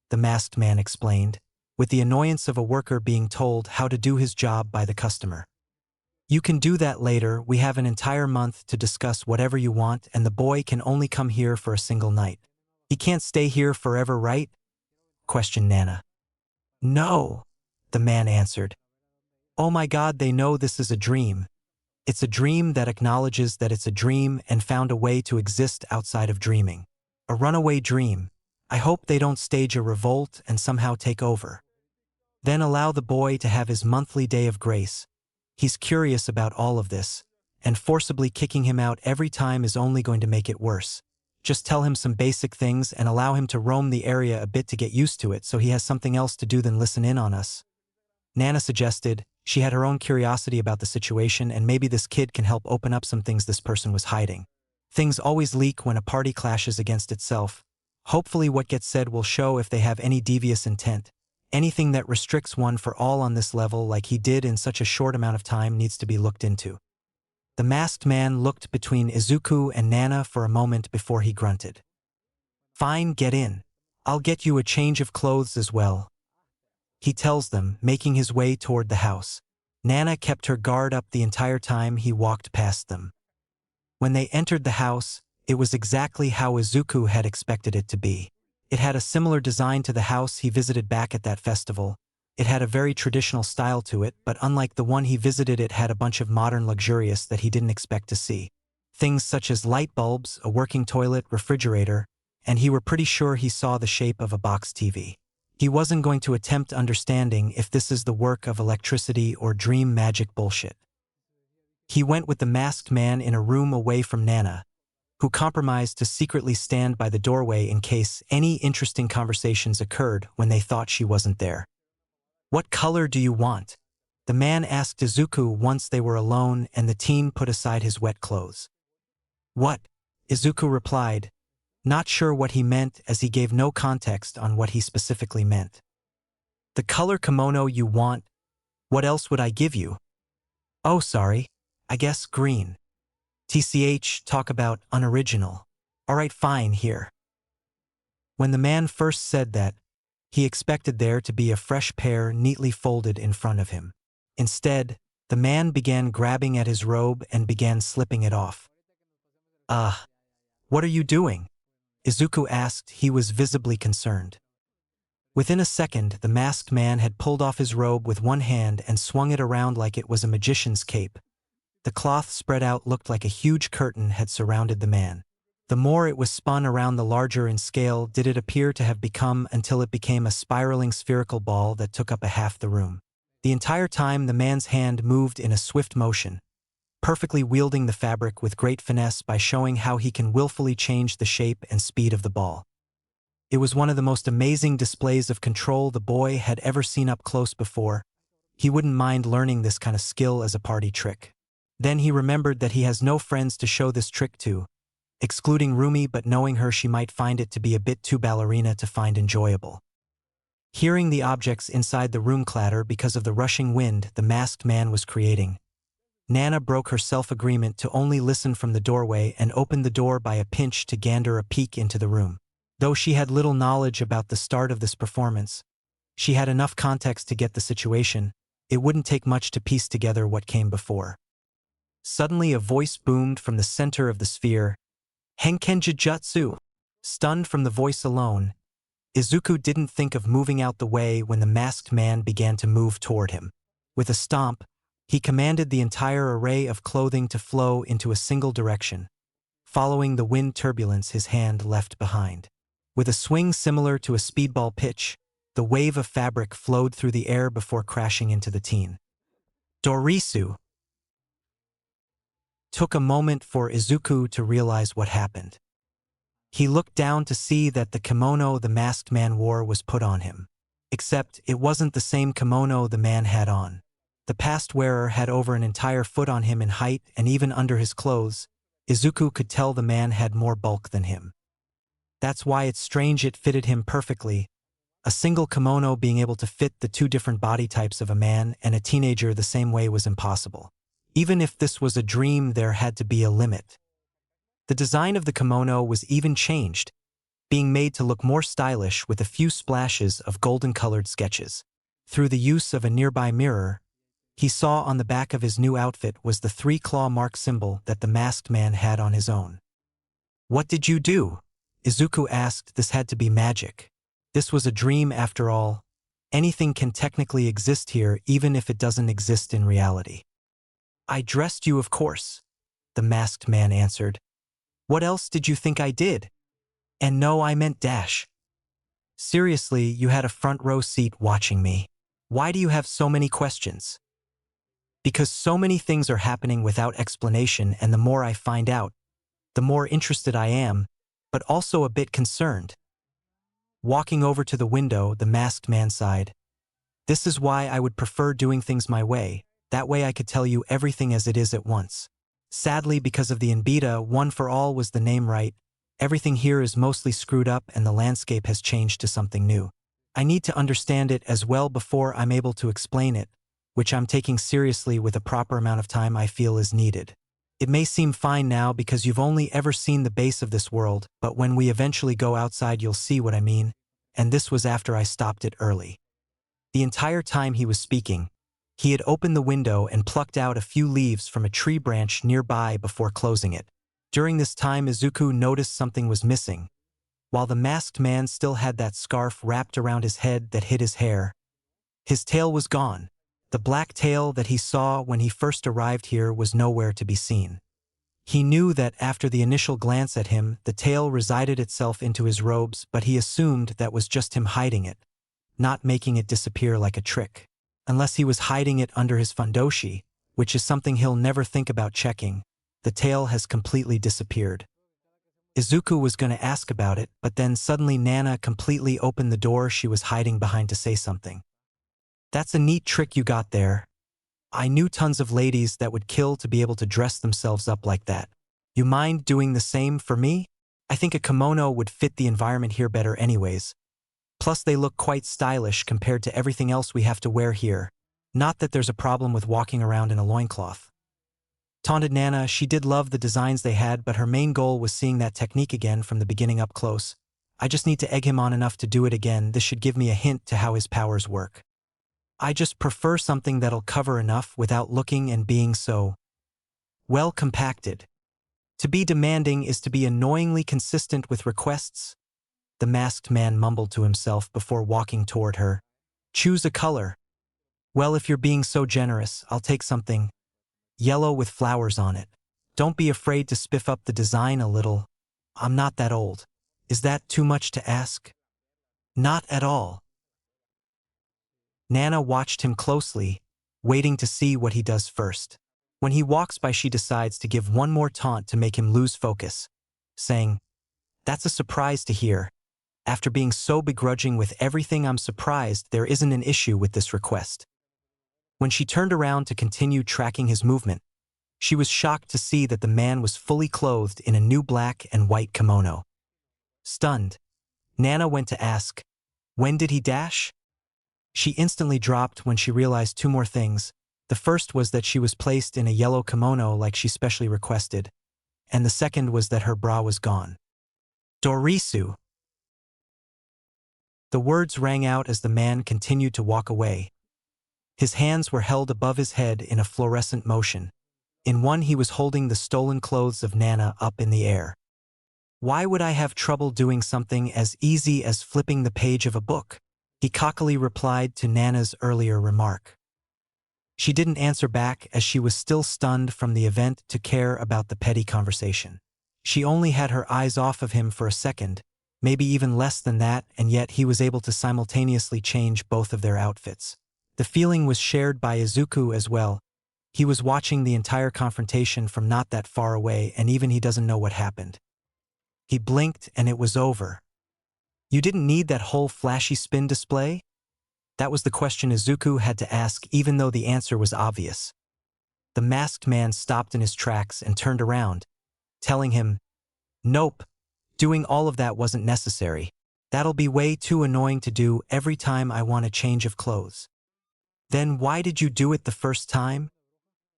the masked man explained, with the annoyance of a worker being told how to do his job by the customer. "You can do that later. We have an entire month to discuss whatever you want, and the boy can only come here for a single night. He can't stay here forever, right?" questioned Nana. "No," the man answered. "Oh my God, they know this is a dream. It's a dream that acknowledges that it's a dream and found a way to exist outside of dreaming. A runaway dream. I hope they don't stage a revolt and somehow take over. Then allow the boy to have his monthly day of grace. He's curious about all of this, and forcibly kicking him out every time is only going to make it worse. Just tell him some basic things and allow him to roam the area a bit to get used to it so he has something else to do than listen in on us," Nana suggested. She had her own curiosity about the situation, and maybe this kid can help open up some things this person was hiding. Things always leak when a party clashes against itself. Hopefully what gets said will show if they have any devious intent. Anything that restricts one for all on this level like he did in such a short amount of time needs to be looked into. The masked man looked between Izuku and Nana for a moment before he grunted. "Fine, get in. I'll get you a change of clothes as well," he tells them, making his way toward the house. Nana kept her guard up the entire time he walked past them. When they entered the house, it was exactly how Izuku had expected it to be. It had a similar design to the house he visited back at that festival. It had a very traditional style to it, but unlike the one he visited, it had a bunch of modern luxurious that he didn't expect to see. Things such as light bulbs, a working toilet, refrigerator, and he were pretty sure he saw the shape of a box TV. He wasn't going to attempt understanding if this is the work of electricity or dream magic bullshit. He went with the masked man in a room away from Nana, who compromised to secretly stand by the doorway in case any interesting conversations occurred when they thought she wasn't there. "What color do you want?" the man asked Izuku once they were alone and the teen put aside his wet clothes. "What?" Izuku replied, not sure what he meant as he gave no context on what he specifically meant. "The color kimono you want. What else would I give you?" "Oh, sorry. I guess green." "TCH, talk about unoriginal. Alright, fine, here." When the man first said that, he expected there to be a fresh pair neatly folded in front of him. Instead, the man began grabbing at his robe and began slipping it off. What are you doing?" Izuku asked. He was visibly concerned. Within a second, the masked man had pulled off his robe with one hand and swung it around like it was a magician's cape. The cloth spread out looked like a huge curtain had surrounded the man. The more it was spun around, the larger in scale did it appear to have become until it became a spiraling spherical ball that took up a half the room. The entire time the man's hand moved in a swift motion, perfectly wielding the fabric with great finesse by showing how he can willfully change the shape and speed of the ball. It was one of the most amazing displays of control the boy had ever seen up close before. He wouldn't mind learning this kind of skill as a party trick. Then he remembered that he has no friends to show this trick to, excluding Rumi, but knowing her she might find it to be a bit too ballerina to find enjoyable. Hearing the objects inside the room clatter because of the rushing wind the masked man was creating, Nana broke her self-agreement to only listen from the doorway and opened the door by a pinch to gander a peek into the room. Though she had little knowledge about the start of this performance, she had enough context to get the situation. It wouldn't take much to piece together what came before. Suddenly a voice boomed from the center of the sphere. "Henken Jujutsu!" Stunned from the voice alone, Izuku didn't think of moving out the way when the masked man began to move toward him. With a stomp, he commanded the entire array of clothing to flow into a single direction, following the wind turbulence his hand left behind. With a swing similar to a speedball pitch, the wave of fabric flowed through the air before crashing into the teen. Dorisu! Took a moment for Izuku to realize what happened. He looked down to see that the kimono the masked man wore was put on him. Except it wasn't the same kimono the man had on. The past wearer had over an entire foot on him in height, and even under his clothes, Izuku could tell the man had more bulk than him. That's why it's strange it fitted him perfectly. A single kimono being able to fit the two different body types of a man and a teenager the same way was impossible. Even if this was a dream, there had to be a limit. The design of the kimono was even changed, being made to look more stylish with a few splashes of golden-colored sketches. Through the use of a nearby mirror, he saw on the back of his new outfit was the 3-claw mark symbol that the masked man had on his own. "What did you do?" Izuku asked. This had to be magic. This was a dream after all. Anything can technically exist here even if it doesn't exist in reality. "I dressed you, of course," the masked man answered. "What else did you think I did? And no, I meant dash. Seriously, you had a front row seat watching me. Why do you have so many questions?" "Because so many things are happening without explanation, and the more I find out, the more interested I am, but also a bit concerned." Walking over to the window, the masked man sighed. "This is why I would prefer doing things my way. That way I could tell you everything as it is at once. Sadly, because of the Inbita, One for All was the name right. Everything here is mostly screwed up and the landscape has changed to something new. I need to understand it as well before I'm able to explain it, which I'm taking seriously with a proper amount of time I feel is needed. It may seem fine now because you've only ever seen the base of this world, but when we eventually go outside you'll see what I mean, and this was after I stopped it early." The entire time he was speaking, he had opened the window and plucked out a few leaves from a tree branch nearby before closing it. During this time Izuku noticed something was missing. While the masked man still had that scarf wrapped around his head that hid his hair, his tail was gone. The black tail that he saw when he first arrived here was nowhere to be seen. He knew that after the initial glance at him, the tail resided itself into his robes, but he assumed that was just him hiding it, not making it disappear like a trick. Unless he was hiding it under his fundoshi, which is something he'll never think about checking, the tail has completely disappeared. Izuku was going to ask about it, but then suddenly Nana completely opened the door she was hiding behind to say something. "That's a neat trick you got there. I knew tons of ladies that would kill to be able to dress themselves up like that. You mind doing the same for me? I think a kimono would fit the environment here better anyways. Plus they look quite stylish compared to everything else we have to wear here. Not that there's a problem with walking around in a loincloth." Taunted Nana. She did love the designs they had, but her main goal was seeing that technique again from the beginning up close. "I just need to egg him on enough to do it again. This should give me a hint to how his powers work. I just prefer something that'll cover enough without looking and being so well compacted. To be demanding is to be annoyingly consistent with requests," the masked man mumbled to himself before walking toward her. "Choose a color. Well, if you're being so generous, I'll take something yellow with flowers on it. Don't be afraid to spiff up the design a little. I'm not that old. Is that too much to ask?" "Not at all." Nana watched him closely, waiting to see what he does first. When he walks by, she decides to give one more taunt to make him lose focus, saying, "That's a surprise to hear. After being so begrudging with everything, I'm surprised there isn't an issue with this request." When she turned around to continue tracking his movement, she was shocked to see that the man was fully clothed in a new black and white kimono. Stunned, Nana went to ask, "When did he dash?" She instantly dropped when she realized two more things. The first was that she was placed in a yellow kimono like she specially requested, and the second was that her bra was gone. "Dorisu." The words rang out as the man continued to walk away. His hands were held above his head in a fluorescent motion. In one he was holding the stolen clothes of Nana up in the air. "Why would I have trouble doing something as easy as flipping the page of a book?" he cockily replied to Nana's earlier remark. She didn't answer back, as she was still stunned from the event to care about the petty conversation. She only had her eyes off of him for a second, maybe even less than that, and yet he was able to simultaneously change both of their outfits. The feeling was shared by Izuku as well. He was watching the entire confrontation from not that far away, and even he doesn't know what happened. He blinked and it was over. "You didn't need that whole flashy spin display?" That was the question Izuku had to ask, even though the answer was obvious. The masked man stopped in his tracks and turned around, telling him, "Nope, doing all of that wasn't necessary. That'll be way too annoying to do every time I want a change of clothes." "Then why did you do it the first time?"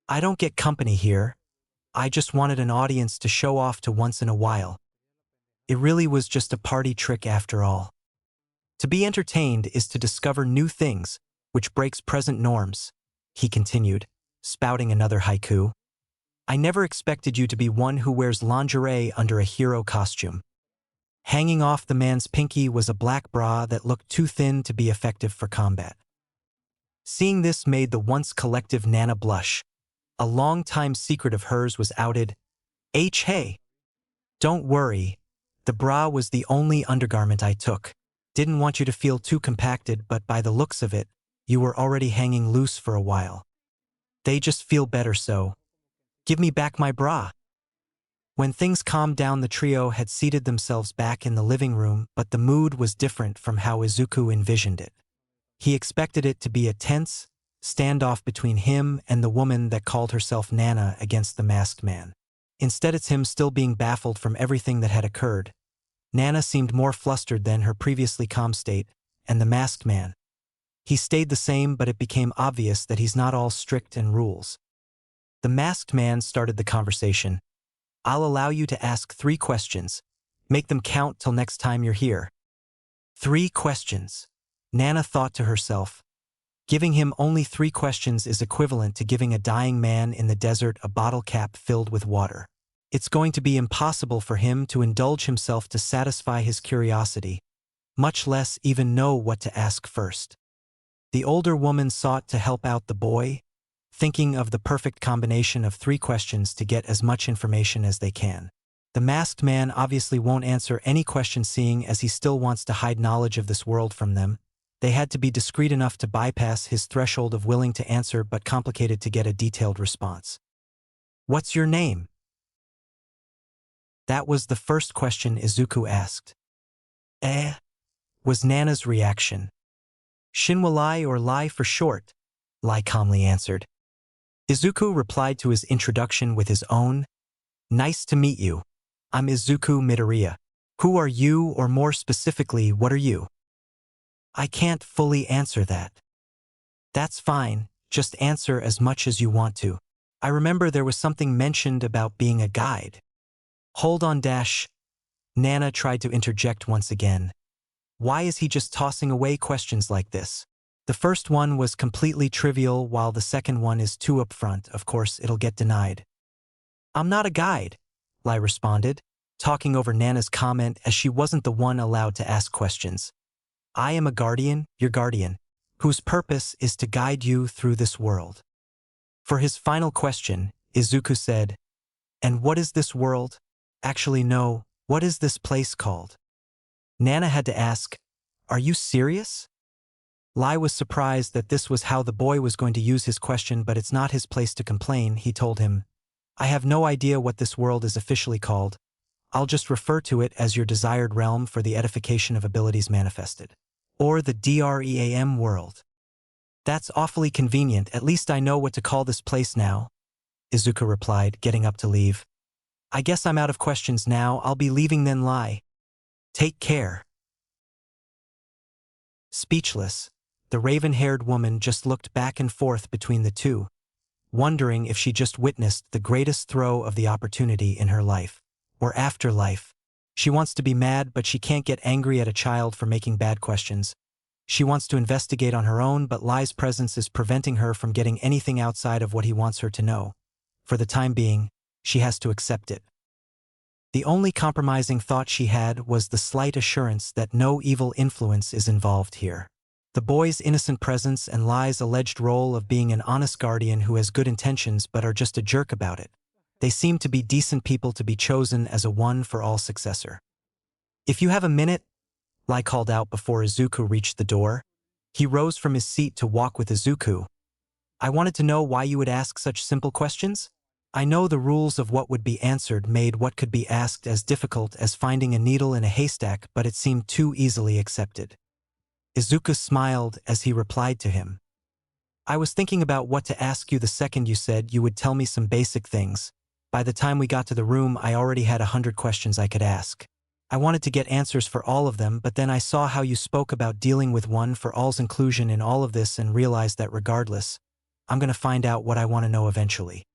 "I don't get company here. I just wanted an audience to show off to once in a while. It really was just a party trick after all. To be entertained is to discover new things, which breaks present norms," he continued, spouting another haiku. "I never expected you to be one who wears lingerie under a hero costume." Hanging off the man's pinky was a black bra that looked too thin to be effective for combat. Seeing this made the once collective Nana blush. A long-time secret of hers was outed. Hey, don't worry. The bra was the only undergarment I took. Didn't want you to feel too compacted, but by the looks of it, you were already hanging loose for a while. They just feel better so. Give me back my bra." When things calmed down, the trio had seated themselves back in the living room, but the mood was different from how Izuku envisioned it. He expected it to be a tense standoff between him and the woman that called herself Nana against the masked man. Instead, it's him still being baffled from everything that had occurred. Nana seemed more flustered than her previously calm state, and the masked man. He stayed the same, but it became obvious that he's not all strict and rules. The masked man started the conversation. "I'll allow you to ask 3 questions. Make them count till next time you're here." 3 questions. Nana thought to herself. Giving him only 3 questions is equivalent to giving a dying man in the desert a bottle cap filled with water. It's going to be impossible for him to indulge himself to satisfy his curiosity, much less even know what to ask first. The older woman sought to help out the boy, thinking of the perfect combination of 3 questions to get as much information as they can. The masked man obviously won't answer any question, seeing as he still wants to hide knowledge of this world from them. They had to be discreet enough to bypass his threshold of willing to answer but complicated to get a detailed response. "What's your name?" That was the first question Izuku asked. Was Nana's reaction. "Shinwalai, or Lai for short," Lai calmly answered. Izuku replied to his introduction with his own, "Nice to meet you. I'm Izuku Midoriya. Who are you, or more specifically, what are you?" "I can't fully answer that." "That's fine, just answer as much as you want to. I remember there was something mentioned about being a guide." "Hold on dash." Nana tried to interject once again. Why is he just tossing away questions like this? The first one was completely trivial, while the second one is too upfront. Of course, it'll get denied. "I'm not a guide," Lai responded, talking over Nana's comment as she wasn't the one allowed to ask questions. "I am a guardian, your guardian, whose purpose is to guide you through this world." For his final question, Izuku said, "And what is this world? Actually, no, what is this place called?" Nana had to ask, "Are you serious?" Lai was surprised that this was how the boy was going to use his question, but it's not his place to complain. He told him, "I have no idea what this world is officially called. I'll just refer to it as your desired realm for the edification of abilities manifested. Or the DREAM world." "That's awfully convenient. At least I know what to call this place now," Izuku replied, getting up to leave. "I guess I'm out of questions now. I'll be leaving then, Lai. Take care." Speechless, the raven-haired woman just looked back and forth between the two, wondering if she just witnessed the greatest throw of the opportunity in her life, or afterlife. She wants to be mad, but she can't get angry at a child for making bad questions. She wants to investigate on her own, but Lai's presence is preventing her from getting anything outside of what he wants her to know. For the time being, she has to accept it. The only compromising thought she had was the slight assurance that no evil influence is involved here. The boy's innocent presence and Lai's alleged role of being an honest guardian who has good intentions but are just a jerk about it. They seem to be decent people to be chosen as a one-for-all successor. "If you have a minute," Lai called out before Izuku reached the door. He rose from his seat to walk with Izuku. "I wanted to know why you would ask such simple questions. I know the rules of what would be answered made what could be asked as difficult as finding a needle in a haystack, but it seemed too easily accepted." Izuku smiled as he replied to him. "I was thinking about what to ask you the second you said you would tell me some basic things. By the time we got to the room, I already had 100 questions I could ask. I wanted to get answers for all of them, but then I saw how you spoke about dealing with one for all's inclusion in all of this and realized that regardless, I'm going to find out what I want to know eventually."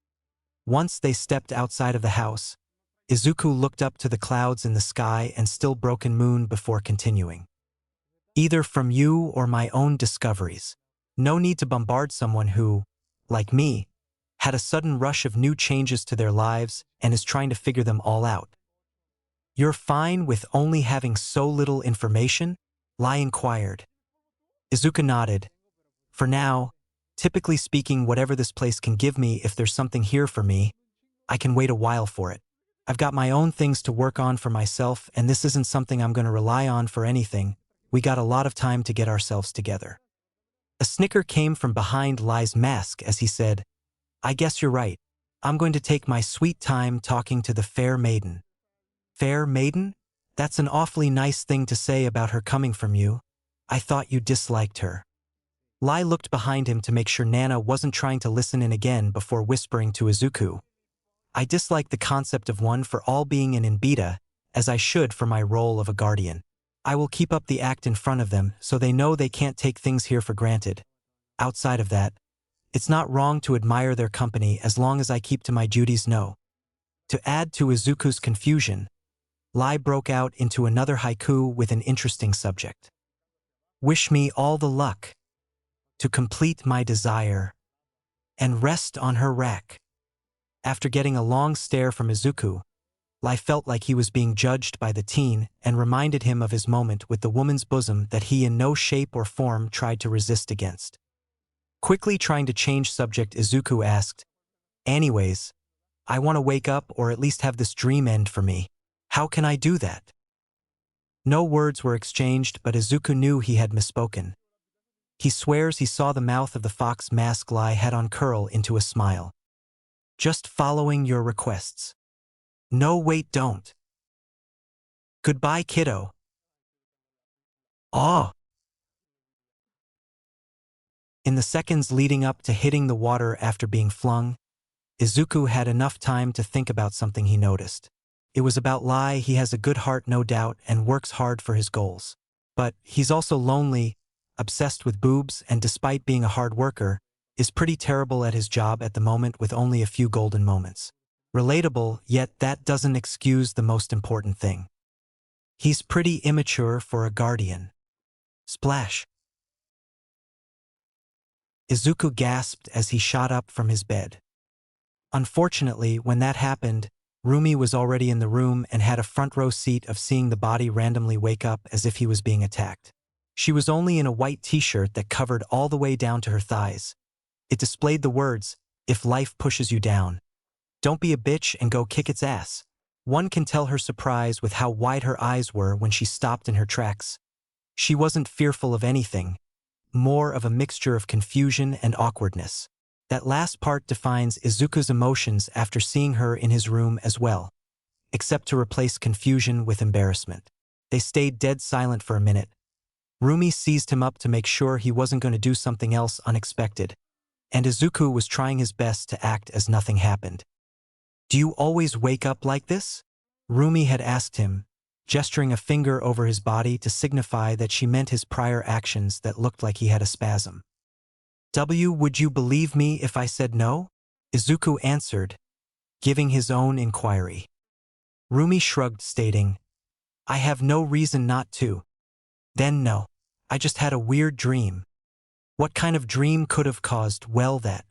Once they stepped outside of the house, Izuku looked up to the clouds in the sky and still broken moon before continuing. "Either from you or my own discoveries. No need to bombard someone who, like me, had a sudden rush of new changes to their lives and is trying to figure them all out." "You're fine with only having so little information?" Lai inquired. Izuku nodded. "For now, typically speaking, whatever this place can give me, if there's something here for me, I can wait a while for it. I've got my own things to work on for myself, and this isn't something I'm going to rely on for anything. We got a lot of time to get ourselves together." A snicker came from behind Lai's mask as he said, "I guess you're right. I'm going to take my sweet time talking to the fair maiden." "Fair maiden? That's an awfully nice thing to say about her coming from you. I thought you disliked her." Lai looked behind him to make sure Nana wasn't trying to listen in again before whispering to Izuku, "I dislike the concept of one for all being an Inbeta, as I should for my role of a guardian. I will keep up the act in front of them so they know they can't take things here for granted. Outside of that, it's not wrong to admire their company as long as I keep to my duties, no." To add to Izuku's confusion, Lai broke out into another haiku with an interesting subject. "Wish me all the luck to complete my desire and rest on her rack." After getting a long stare from Izuku, Lai felt like he was being judged by the teen and reminded him of his moment with the woman's bosom that he in no shape or form tried to resist against. Quickly trying to change subject, Izuku asked, "Anyways, I want to wake up or at least have this dream end for me. How can I do that?" No words were exchanged, but Izuku knew he had misspoken. He swears he saw the mouth of the fox mask lie head-on curl into a smile. "Just following your requests." "No, wait, don't." "Goodbye, kiddo." "Oh." In the seconds leading up to hitting the water after being flung, Izuku had enough time to think about something he noticed. It was about Lai. He has a good heart, no doubt, and works hard for his goals. But he's also lonely, obsessed with boobs, and despite being a hard worker, is pretty terrible at his job at the moment with only a few golden moments. Relatable, yet that doesn't excuse the most important thing. He's pretty immature for a guardian. Splash. Izuku gasped as he shot up from his bed. Unfortunately, when that happened, Rumi was already in the room and had a front row seat of seeing the body randomly wake up as if he was being attacked. She was only in a white t-shirt that covered all the way down to her thighs. It displayed the words, "If life pushes you down, don't be a bitch and go kick its ass." One can tell her surprise with how wide her eyes were when she stopped in her tracks. She wasn't fearful of anything, more of a mixture of confusion and awkwardness. That last part defines Izuku's emotions after seeing her in his room as well, except to replace confusion with embarrassment. They stayed dead silent for a minute. Rumi seized him up to make sure he wasn't going to do something else unexpected, and Izuku was trying his best to act as nothing happened. "Do you always wake up like this?" Rumi had asked him, gesturing a finger over his body to signify that she meant his prior actions that looked like he had a spasm. "Would you believe me if I said no?" Izuku answered, giving his own inquiry. Rumi shrugged, stating, "I have no reason not to." "Then no. I just had a weird dream." "What kind of dream could have caused, well, that?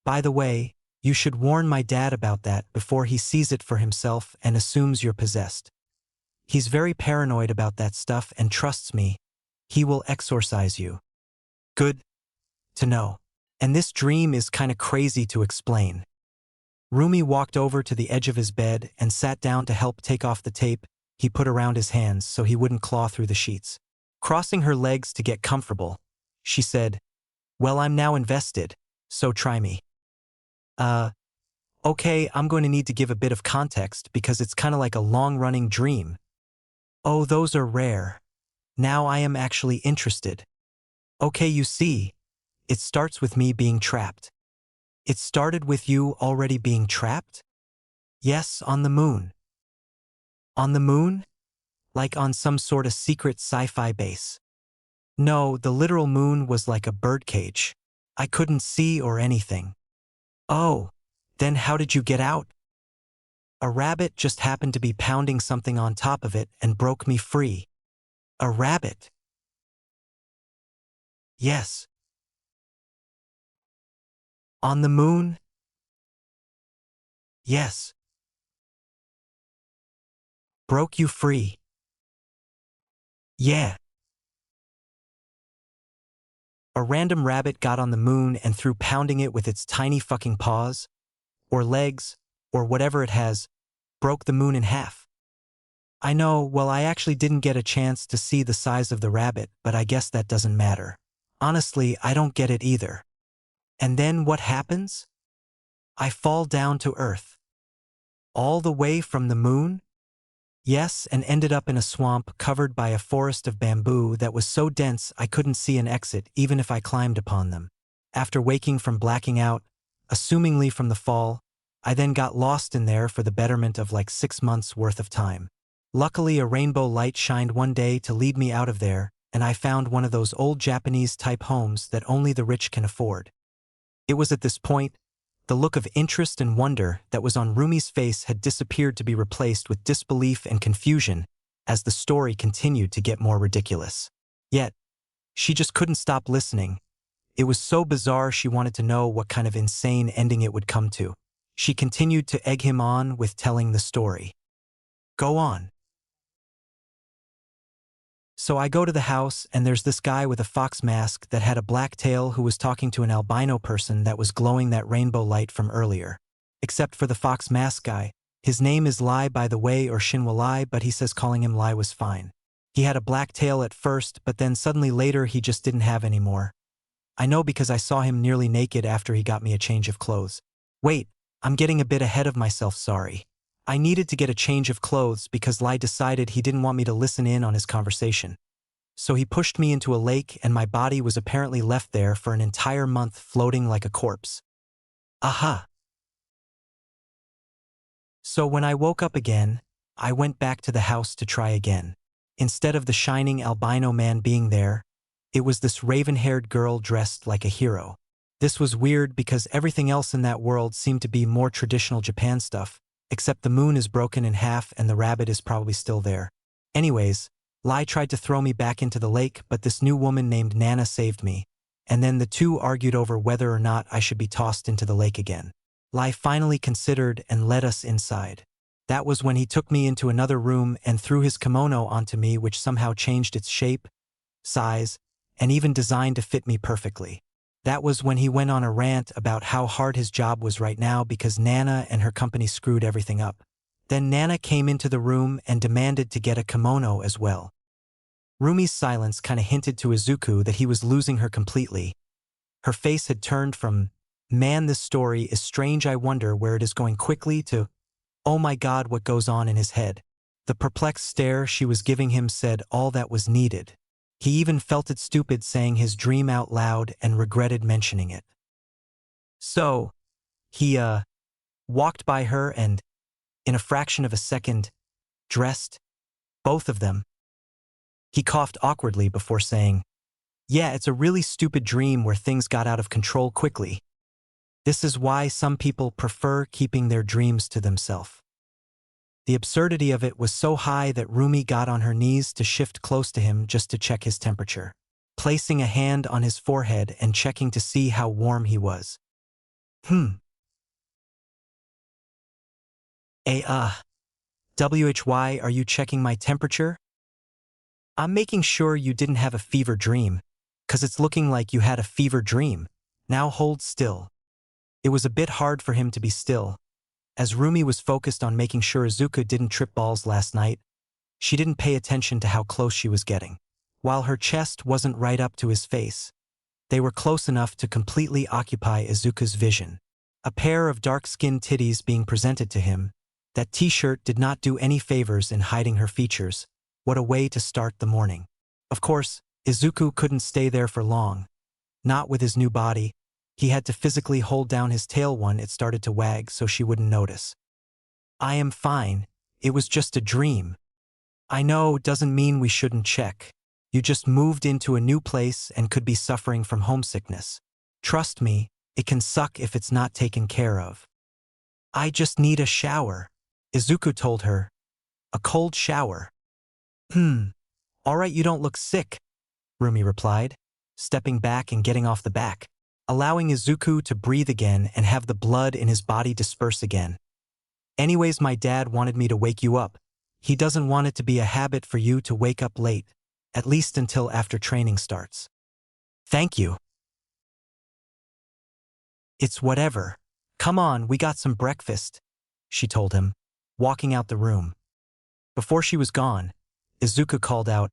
By the way, you should warn my dad about that before he sees it for himself and assumes you're possessed. He's very paranoid about that stuff and trusts me. He will exorcise you." "Good to know. And this dream is kinda crazy to explain." Rumi walked over to the edge of his bed and sat down to help take off the tape he put around his hands so he wouldn't claw through the sheets. Crossing her legs to get comfortable, she said, "Well, I'm now invested, so try me." Okay, I'm going to need to give a bit of context because it's kinda like a long-running dream." "Oh, those are rare. Now I am actually interested." "Okay, you see, it starts with me being trapped." "It started with you already being trapped?" "Yes, on the moon." "On the moon? Like on some sort of secret sci-fi base?" "No, the literal moon was like a birdcage. I couldn't see or anything." "Oh, then how did you get out?" "A rabbit just happened to be pounding something on top of it and broke me free." "A rabbit?" "Yes." "On the moon?" "Yes." "Broke you free?" "Yeah." "A random rabbit got on the moon and through pounding it with its tiny fucking paws, or legs, or whatever it has, broke the moon in half." "I know, well, I actually didn't get a chance to see the size of the rabbit, but I guess that doesn't matter. Honestly, I don't get it either." "And then what happens?" "I fall down to Earth." "All the way from the moon?" "Yes, and ended up in a swamp covered by a forest of bamboo that was so dense I couldn't see an exit even if I climbed upon them. After waking from blacking out, assumingly from the fall, I then got lost in there for the betterment of like 6 months worth of time. Luckily, a rainbow light shined one day to lead me out of there, and I found one of those old Japanese-type homes that only the rich can afford." It was at this point, the look of interest and wonder that was on Rumi's face had disappeared to be replaced with disbelief and confusion as the story continued to get more ridiculous. Yet, she just couldn't stop listening. It was so bizarre she wanted to know what kind of insane ending it would come to. She continued to egg him on with telling the story. "Go on." So I go to the house and there's this guy with a fox mask that had a black tail who was talking to an albino person that was glowing that rainbow light from earlier. Except for the fox mask guy. His name is Lai, by the way, or Shinwa Lai, but he says calling him Lai was fine. He had a black tail at first, but then suddenly later he just didn't have any more. I know because I saw him nearly naked after he got me a change of clothes. Wait, I'm getting a bit ahead of myself, sorry. I needed to get a change of clothes because Lai decided he didn't want me to listen in on his conversation. So he pushed me into a lake and my body was apparently left there for an entire month floating like a corpse. Aha! So when I woke up again, I went back to the house to try again. Instead of the shining albino man being there, it was this raven-haired girl dressed like a hero. This was weird because everything else in that world seemed to be more traditional Japan stuff, except the moon is broken in half and the rabbit is probably still there. Anyways, Lai tried to throw me back into the lake, but this new woman named Nana saved me, and then the two argued over whether or not I should be tossed into the lake again. Lai finally considered and led us inside. That was when he took me into another room and threw his kimono onto me, which somehow changed its shape, size, and even designed to fit me perfectly. That was when he went on a rant about how hard his job was right now because Nana and her company screwed everything up. Then Nana came into the room and demanded to get a kimono as well. Rumi's silence kind of hinted to Izuku that he was losing her completely. Her face had turned from, "Man, this story is strange, I wonder where it is going," quickly to, "Oh my God, what goes on in his head?" The perplexed stare she was giving him said all that was needed. He even felt it stupid saying his dream out loud and regretted mentioning it. So, he, walked by her and, in a fraction of a second, dressed, both of them. He coughed awkwardly before saying, "Yeah, it's a really stupid dream where things got out of control quickly. This is why some people prefer keeping their dreams to themselves." The absurdity of it was so high that Rumi got on her knees to shift close to him just to check his temperature, placing a hand on his forehead and checking to see how warm he was. WHY, are you checking my temperature? I'm making sure you didn't have a fever dream, 'cause it's looking like you had a fever dream. Now hold still. It was a bit hard for him to be still, as Rumi was focused on making sure Izuku didn't trip balls last night. She didn't pay attention to how close she was getting. While her chest wasn't right up to his face, they were close enough to completely occupy Izuku's vision. A pair of dark-skinned titties being presented to him, that t-shirt did not do any favors in hiding her features. What a way to start the morning. Of course, Izuku couldn't stay there for long. Not with his new body. He had to physically hold down his tail when it started to wag so she wouldn't notice. "I am fine. It was just a dream." "I know, doesn't mean we shouldn't check. You just moved into a new place and could be suffering from homesickness. Trust me, it can suck if it's not taken care of." "I just need a shower," Izuku told her. "A cold shower." Alright, you don't look sick," Rumi replied, stepping back and getting off the back, allowing Izuku to breathe again and have the blood in his body disperse again. "Anyways, my dad wanted me to wake you up. He doesn't want it to be a habit for you to wake up late, at least until after training starts." "Thank you." "It's whatever. Come on, we got some breakfast," she told him, walking out the room. Before she was gone, Izuku called out,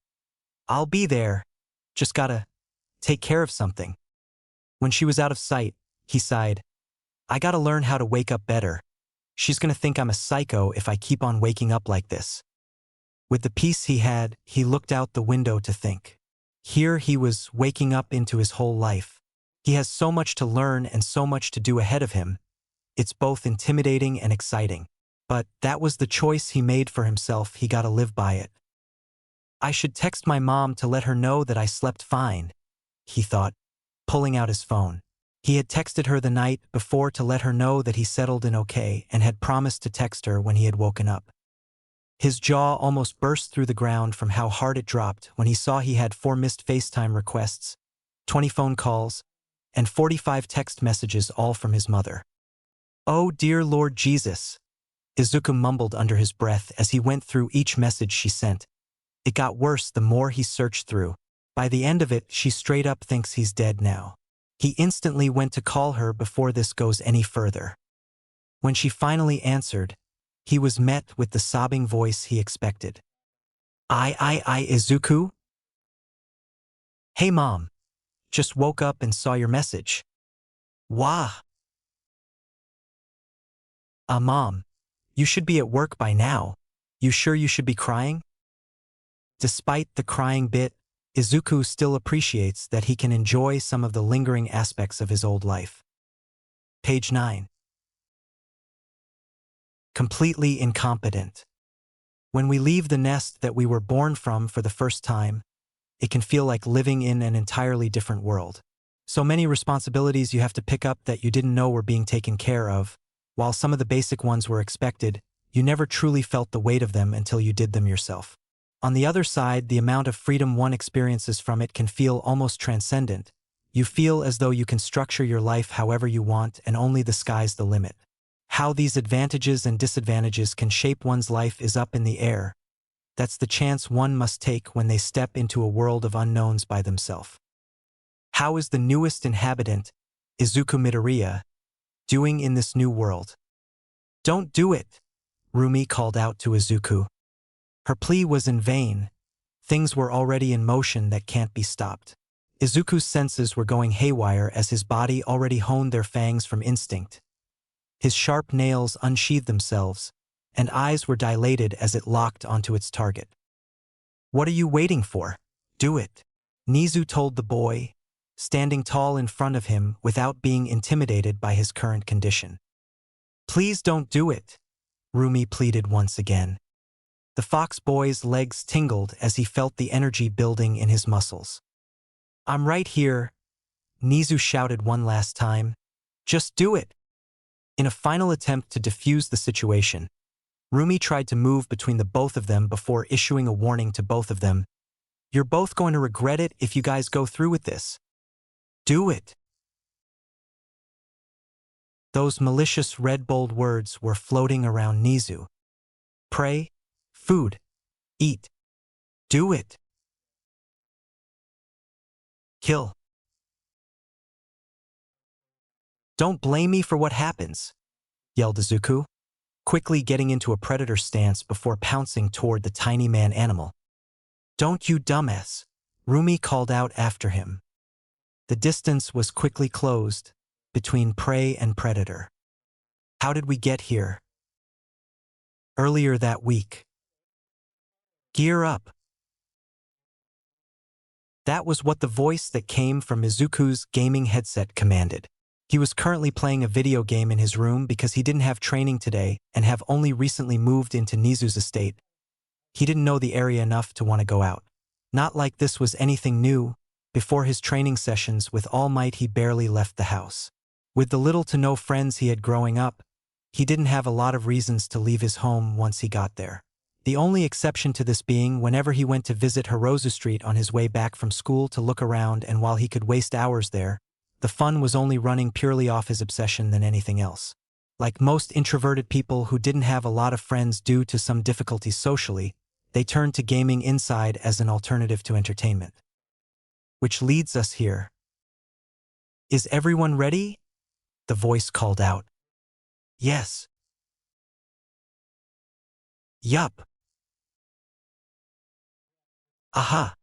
"I'll be there. Just gotta take care of something." When she was out of sight, he sighed, "I gotta learn how to wake up better. She's gonna think I'm a psycho if I keep on waking up like this." With the peace he had, he looked out the window to think. Here he was waking up into his whole life. He has so much to learn and so much to do ahead of him. It's both intimidating and exciting. But that was the choice he made for himself, he gotta live by it. "I should text my mom to let her know that I slept fine," he thought, pulling out his phone. He had texted her the night before to let her know that he settled in okay and had promised to text her when he had woken up. His jaw almost burst through the ground from how hard it dropped when he saw he had 4 missed FaceTime requests, 20 phone calls, and 45 text messages, all from his mother. "Oh dear Lord Jesus," Izuku mumbled under his breath as he went through each message she sent. It got worse the more he searched through. By the end of it, she straight up thinks he's dead now. He instantly went to call her before this goes any further. When she finally answered, he was met with the sobbing voice he expected. Izuku? Hey mom. Just woke up and saw your message. Wah. Mom. You should be at work by now. You sure you should be crying? Despite the crying bit, Izuku still appreciates that he can enjoy some of the lingering aspects of his old life. Page 9. Completely incompetent. When we leave the nest that we were born from for the first time, it can feel like living in an entirely different world. So many responsibilities you have to pick up that you didn't know were being taken care of. While some of the basic ones were expected, you never truly felt the weight of them until you did them yourself. On the other side, the amount of freedom one experiences from it can feel almost transcendent. You feel as though you can structure your life however you want and only the sky's the limit. How these advantages and disadvantages can shape one's life is up in the air. That's the chance one must take when they step into a world of unknowns by themselves. How is the newest inhabitant, Izuku Midoriya, doing in this new world? Don't do it, Rumi called out to Izuku. Her plea was in vain. Things were already in motion that can't be stopped. Izuku's senses were going haywire as his body already honed their fangs from instinct. His sharp nails unsheathed themselves, and eyes were dilated as it locked onto its target. What are you waiting for? Do it, Nizu told the boy, standing tall in front of him without being intimidated by his current condition. Please don't do it, Rumi pleaded once again. The fox boy's legs tingled as he felt the energy building in his muscles. I'm right here, Nizu shouted one last time. Just do it. In a final attempt to defuse the situation, Rumi tried to move between the both of them before issuing a warning to both of them. You're both going to regret it if you guys go through with this. Do it. Those malicious red bold words were floating around Nizu. Pray, food, eat. Do it. Kill. Don't blame me for what happens, yelled Izuku, quickly getting into a predator stance before pouncing toward the tiny man animal. Don't you dumbass, Rumi called out after him. The distance was quickly closed between prey and predator. How did we get here? Earlier that week. Gear up. That was what the voice that came from Izuku's gaming headset commanded. He was currently playing a video game in his room because he didn't have training today and have only recently moved into Nizu's estate. He didn't know the area enough to want to go out. Not like this was anything new. Before his training sessions with All Might, he barely left the house. With the little to no friends he had growing up, he didn't have a lot of reasons to leave his home once he got there. The only exception to this being whenever he went to visit Hirozu Street on his way back from school to look around, and while he could waste hours there, the fun was only running purely off his obsession than anything else. Like most introverted people who didn't have a lot of friends due to some difficulties socially, they turned to gaming inside as an alternative to entertainment. Which leads us here. Is everyone ready? The voice called out. Yes. Yup. Aha.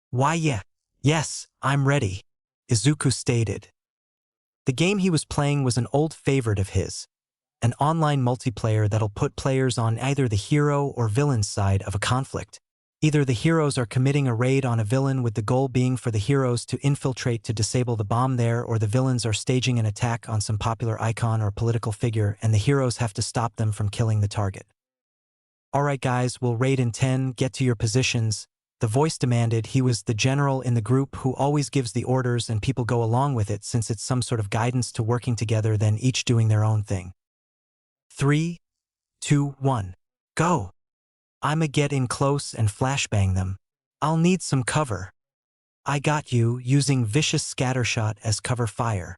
Why yeah. Yes, I'm ready, Izuku stated. The game he was playing was an old favorite of his, an online multiplayer that'll put players on either the hero or villain side of a conflict. Either the heroes are committing a raid on a villain with the goal being for the heroes to infiltrate to disable the bomb there, or the villains are staging an attack on some popular icon or political figure and the heroes have to stop them from killing the target. Alright guys, we'll raid in 10, get to your positions. The voice demanded. He was the general in the group who always gives the orders and people go along with it since it's some sort of guidance to working together than each doing their own thing. 3, 2, 1. Go! I'ma get in close and flashbang them. I'll need some cover. I got you, using vicious scattershot as cover fire.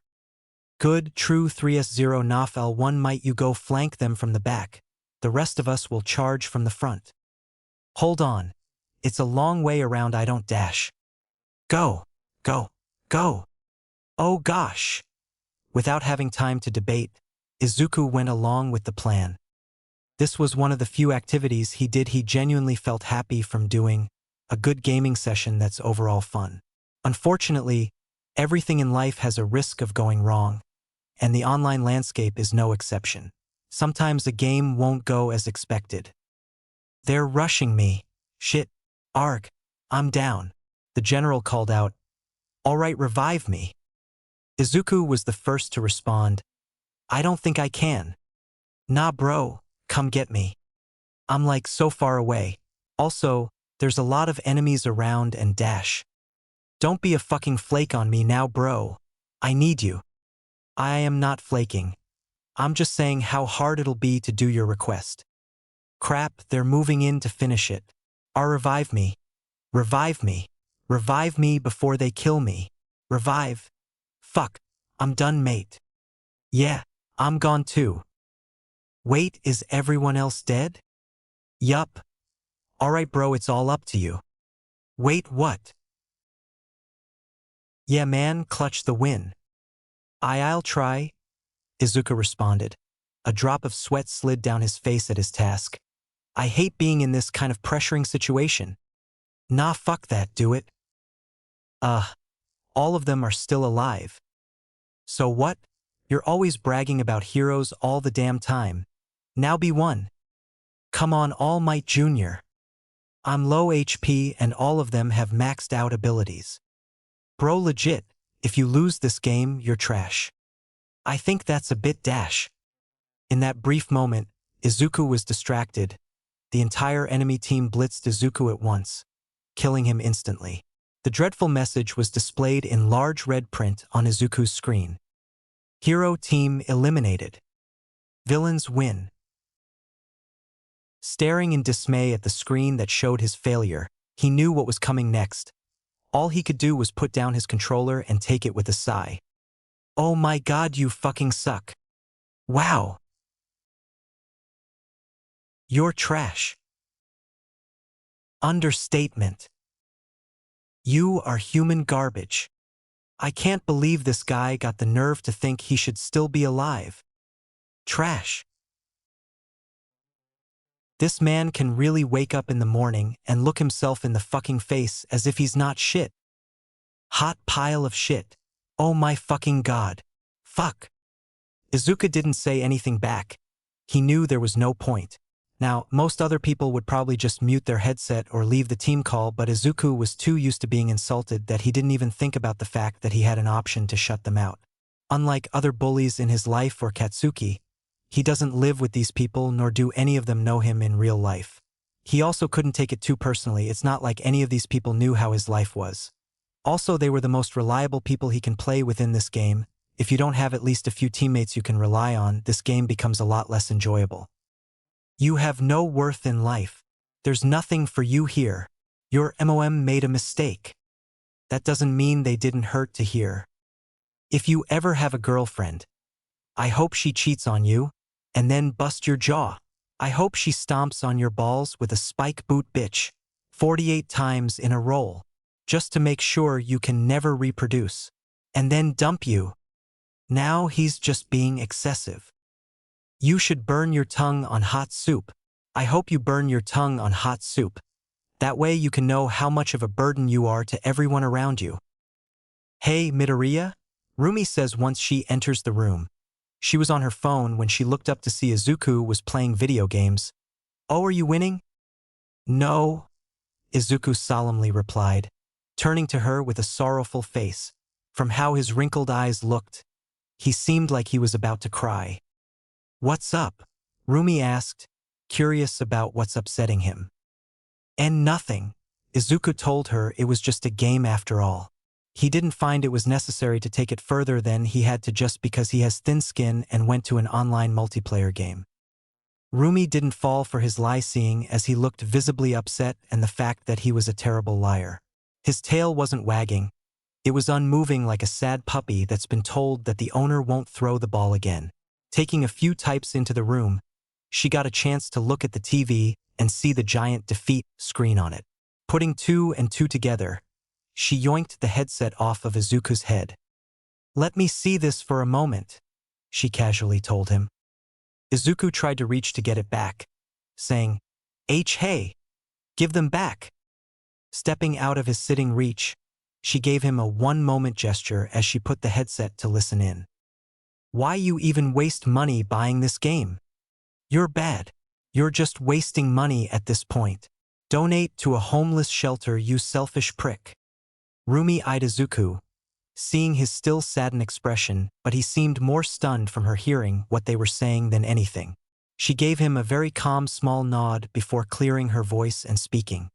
Good, true 3S0 Naf L1 might you go flank them from the back. the rest of us will charge from the front. Hold on. It's a long way around. I don't dash. Go, go, go. Oh gosh. Without having time to debate, Izuku went along with the plan. This was one of the few activities he did he genuinely felt happy from doing, a good gaming session that's overall fun. Unfortunately, everything in life has a risk of going wrong, and the online landscape is no exception. Sometimes a game won't go as expected. They're rushing me. Shit. Arg. I'm down. The general called out. All right, revive me. Izuku was the first to respond. I don't think I can. Nah bro, come get me. I'm like so far away. Also, there's a lot of enemies around and dash. Don't be a fucking flake on me now bro. I need you. I am not flaking. I'm just saying how hard it'll be to do your request. Crap, they're moving in to finish it. Revive me. Revive me. Revive me before they kill me. Revive. Fuck. I'm done, mate. Yeah, I'm gone too. Wait, is everyone else dead? Yup. Alright bro, it's all up to you. Wait, what? Yeah man, clutch the win. I'll try, Izuku responded. A drop of sweat slid down his face at his task. I hate being in this kind of pressuring situation. Nah, fuck that, do it. All of them are still alive. So what? You're always bragging about heroes all the damn time. Now be one. Come on, All Might Jr. I'm low HP and all of them have maxed out abilities. Bro, legit, if you lose this game, you're trash. I think that's a bit dash. In that brief moment, Izuku was distracted. The entire enemy team blitzed Izuku at once, killing him instantly. The dreadful message was displayed in large red print on Izuku's screen. Hero team eliminated. Villains win. Staring in dismay at the screen that showed his failure, he knew what was coming next. All he could do was put down his controller and take it with a sigh. Oh my god, you fucking suck. Wow. You're trash. Understatement. You are human garbage. I can't believe this guy got the nerve to think he should still be alive. Trash. This man can really wake up in the morning and look himself in the fucking face as if he's not shit. Hot pile of shit. Oh my fucking god. Fuck. Izuku didn't say anything back. He knew there was no point. Now, most other people would probably just mute their headset or leave the team call, but Izuku was too used to being insulted that he didn't even think about the fact that he had an option to shut them out. Unlike other bullies in his life or Katsuki, he doesn't live with these people nor do any of them know him in real life. He also couldn't take it too personally. It's not like any of these people knew how his life was. Also, they were the most reliable people he can play within this game. If you don't have at least a few teammates you can rely on, this game becomes a lot less enjoyable. You have no worth in life. There's nothing for you here. Your MOM made a mistake. That doesn't mean they didn't hurt to hear. If you ever have a girlfriend, I hope she cheats on you, and then bust your jaw. I hope she stomps on your balls with a spike boot bitch, 48 times in a row, just to make sure you can never reproduce, and then dump you. Now he's just being excessive. You should burn your tongue on hot soup. I hope you burn your tongue on hot soup. That way you can know how much of a burden you are to everyone around you. Hey, Midoriya? Rumi says once she enters the room. She was on her phone when she looked up to see Izuku was playing video games. Oh, are you winning? No, Izuku solemnly replied, turning to her with a sorrowful face. From how his wrinkled eyes looked, he seemed like he was about to cry. What's up? Rumi asked, curious about what's upsetting him. And nothing. Izuku told her it was just a game after all. He didn't find it was necessary to take it further than he had to just because he has thin skin and went to an online multiplayer game. Rumi didn't fall for his lie-seeing as he looked visibly upset and the fact that he was a terrible liar. His tail wasn't wagging. It was unmoving like a sad puppy that's been told that the owner won't throw the ball again. Taking a few types into the room, she got a chance to look at the TV and see the giant defeat screen on it. Putting two and two together, she yoinked the headset off of Izuku's head. "Let me see this for a moment," she casually told him. Izuku tried to reach to get it back, saying, Hey, give them back." Stepping out of his sitting reach, she gave him a one-moment gesture as she put the headset to listen in. "Why you even waste money buying this game? You're bad. You're just wasting money at this point. Donate to a homeless shelter, you selfish prick." Rumi eyed Izuku, seeing his still saddened expression, but he seemed more stunned from her hearing what they were saying than anything. She gave him a very calm small nod before clearing her voice and speaking.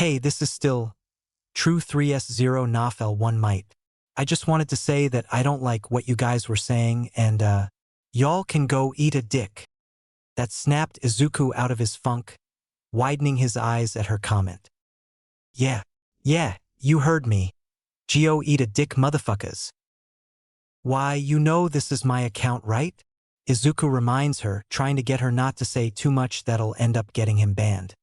"Hey, this is still True 3S0 Naf L1 Might. I just wanted to say that I don't like what you guys were saying and, y'all can go eat a dick." That snapped Izuku out of his funk, widening his eyes at her comment. Yeah, you heard me. Geo eat a dick motherfuckers. "Why, you know this is my account, right?" Izuku reminds her, trying to get her not to say too much that'll end up getting him banned.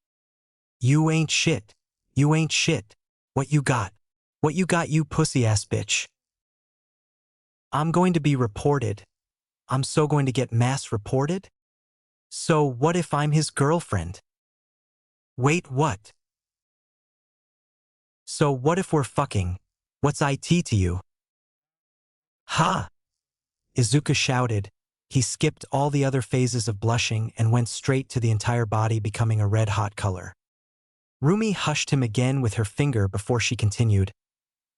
You ain't shit. You ain't shit. What you got? What you got, you pussy-ass bitch? I'm going to be reported. I'm so going to get mass reported? So what if I'm his girlfriend? Wait, what? So what if we're fucking? What's IT to you? Ha! Izuku shouted. He skipped all the other phases of blushing and went straight to the entire body becoming a red-hot color. Rumi hushed him again with her finger before she continued.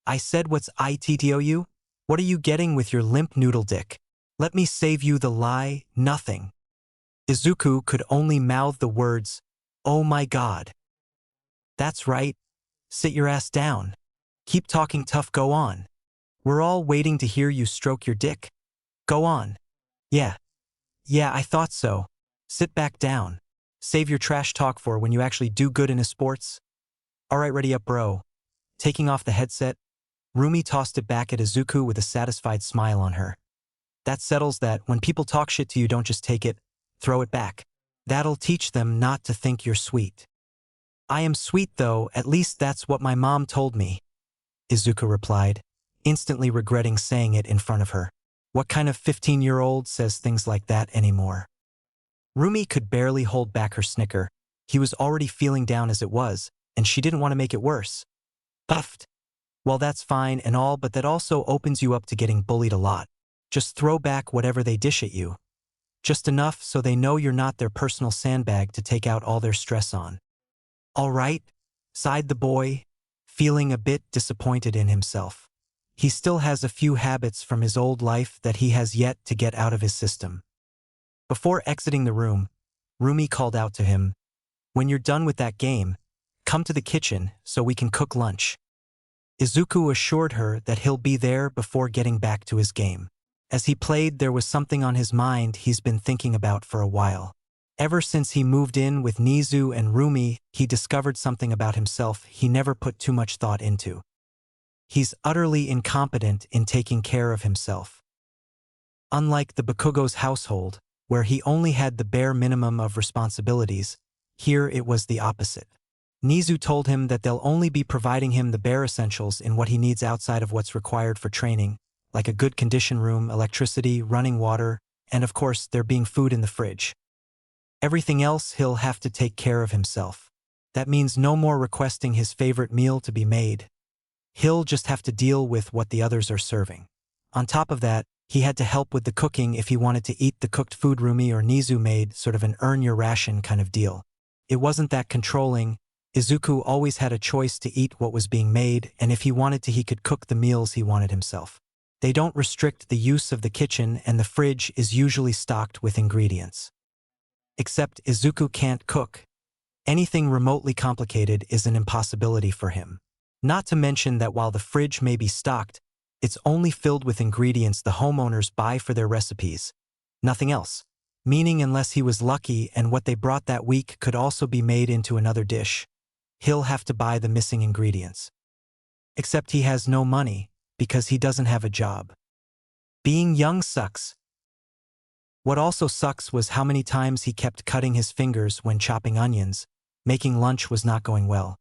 "I said what's ITTOU? What are you getting with your limp noodle dick? Let me save you the lie, nothing." Izuku could only mouth the words, "Oh my god." "That's right. Sit your ass down. Keep talking tough, go on. We're all waiting to hear you stroke your dick. Go on." Yeah, I thought so. Sit back down. Save your trash talk for when you actually do good in his sports. Alright, ready up, bro. Taking off the headset, Rumi tossed it back at Izuku with a satisfied smile on her. That settles that. When people talk shit to you, don't just take it, throw it back. That'll teach them not to think you're sweet. "I am sweet though, at least that's what my mom told me," Izuku replied, instantly regretting saying it in front of her. What kind of 15-year-old says things like that anymore? Rumi could barely hold back her snicker. He was already feeling down as it was, and she didn't want to make it worse. Puffed. "Well, that's fine and all, but that also opens you up to getting bullied a lot. Just throw back whatever they dish at you. Just enough so they know you're not their personal sandbag to take out all their stress on." "All right," sighed the boy, feeling a bit disappointed in himself. He still has a few habits from his old life that he has yet to get out of his system. Before exiting the room, Rumi called out to him, "When you're done with that game, come to the kitchen so we can cook lunch." Izuku assured her that he'll be there before getting back to his game. As he played, there was something on his mind he's been thinking about for a while. Ever since he moved in with Nizu and Rumi, he discovered something about himself he never put too much thought into. He's utterly incompetent in taking care of himself. Unlike the Bakugo's household, where he only had the bare minimum of responsibilities, here it was the opposite. Nizu told him that they'll only be providing him the bare essentials in what he needs outside of what's required for training, like a good condition room, electricity, running water, and of course there being food in the fridge. Everything else he'll have to take care of himself. That means no more requesting his favorite meal to be made. He'll just have to deal with what the others are serving. On top of that, he had to help with the cooking if he wanted to eat the cooked food Rumi or Nizu made, sort of an earn-your-ration kind of deal. It wasn't that controlling. Izuku always had a choice to eat what was being made, and if he wanted to, he could cook the meals he wanted himself. They don't restrict the use of the kitchen, and the fridge is usually stocked with ingredients. Except Izuku can't cook. Anything remotely complicated is an impossibility for him. Not to mention that while the fridge may be stocked, it's only filled with ingredients the homeowners buy for their recipes. Nothing else. Meaning unless he was lucky and what they brought that week could also be made into another dish, he'll have to buy the missing ingredients. Except he has no money, because he doesn't have a job. Being young sucks. What also sucks was how many times he kept cutting his fingers when chopping onions. Making lunch was not going well.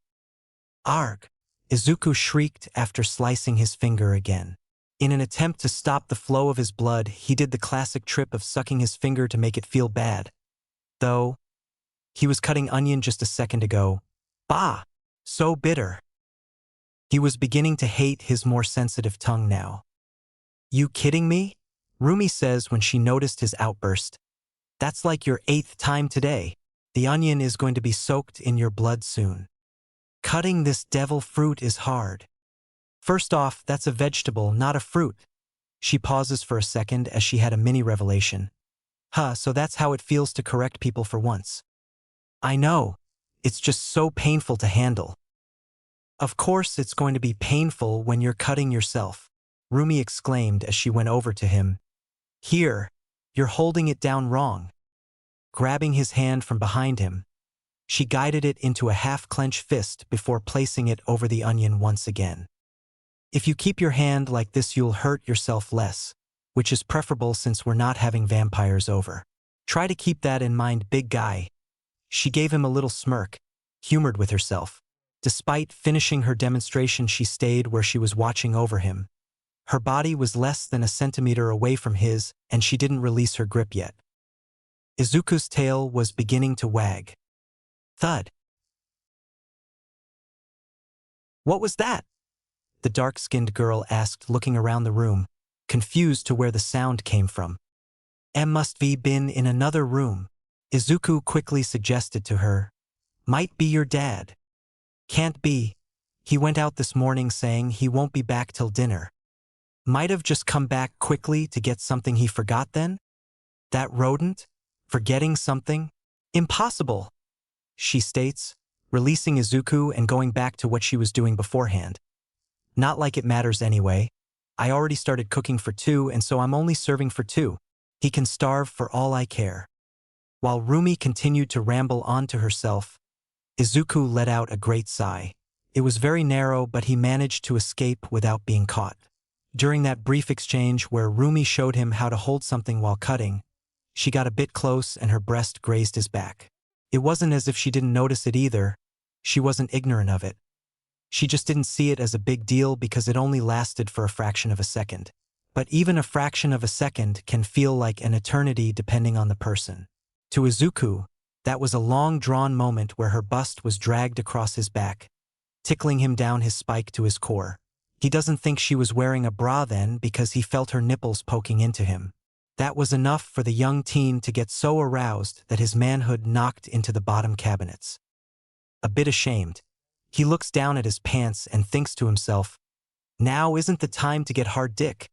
Arg! Izuku shrieked after slicing his finger again. In an attempt to stop the flow of his blood, he did the classic trip of sucking his finger to make it feel bad. Though, he was cutting onion just a second ago. Bah! So bitter. He was beginning to hate his more sensitive tongue now. You kidding me? Rumi says when she noticed his outburst. That's like your 8th time today. The onion is going to be soaked in your blood soon. Cutting this devil fruit is hard. First off, that's a vegetable, not a fruit. She pauses for a second as she had a mini revelation. So that's how it feels to correct people for once. I know. It's just so painful to handle. Of course it's going to be painful when you're cutting yourself, Rumi exclaimed as she went over to him. Here, you're holding it down wrong. Grabbing his hand from behind him, she guided it into a half-clenched fist before placing it over the onion once again. If you keep your hand like this, you'll hurt yourself less, which is preferable since we're not having vampires over. Try to keep that in mind, big guy. She gave him a little smirk, humored with herself. Despite finishing her demonstration, she stayed where she was watching over him. Her body was less than a centimeter away from his, and she didn't release her grip yet. Izuku's tail was beginning to wag. Thud. What was that? The dark-skinned girl asked, looking around the room, confused to where the sound came from. Must be been in another room, Izuku quickly suggested to her. Might be your dad. Can't be. He went out this morning saying he won't be back till dinner. Might have just come back quickly to get something he forgot then? That rodent? Forgetting something? Impossible, she states, releasing Izuku and going back to what she was doing beforehand. Not like it matters anyway. I already started cooking for 2 and so I'm only serving for 2. He can starve for all I care. While Rumi continued to ramble on to herself, Izuku let out a great sigh. It was very narrow, but he managed to escape without being caught. During that brief exchange where Rumi showed him how to hold something while cutting, she got a bit close and her breast grazed his back. It wasn't as if she didn't notice it either. She wasn't ignorant of it. She just didn't see it as a big deal because it only lasted for a fraction of a second. But even a fraction of a second can feel like an eternity depending on the person. To Izuku, that was a long-drawn moment where her bust was dragged across his back, tickling him down his spike to his core. He doesn't think she was wearing a bra then because he felt her nipples poking into him. That was enough for the young teen to get so aroused that his manhood knocked into the bottom cabinets. A bit ashamed, he looks down at his pants and thinks to himself, now isn't the time to get hard dick.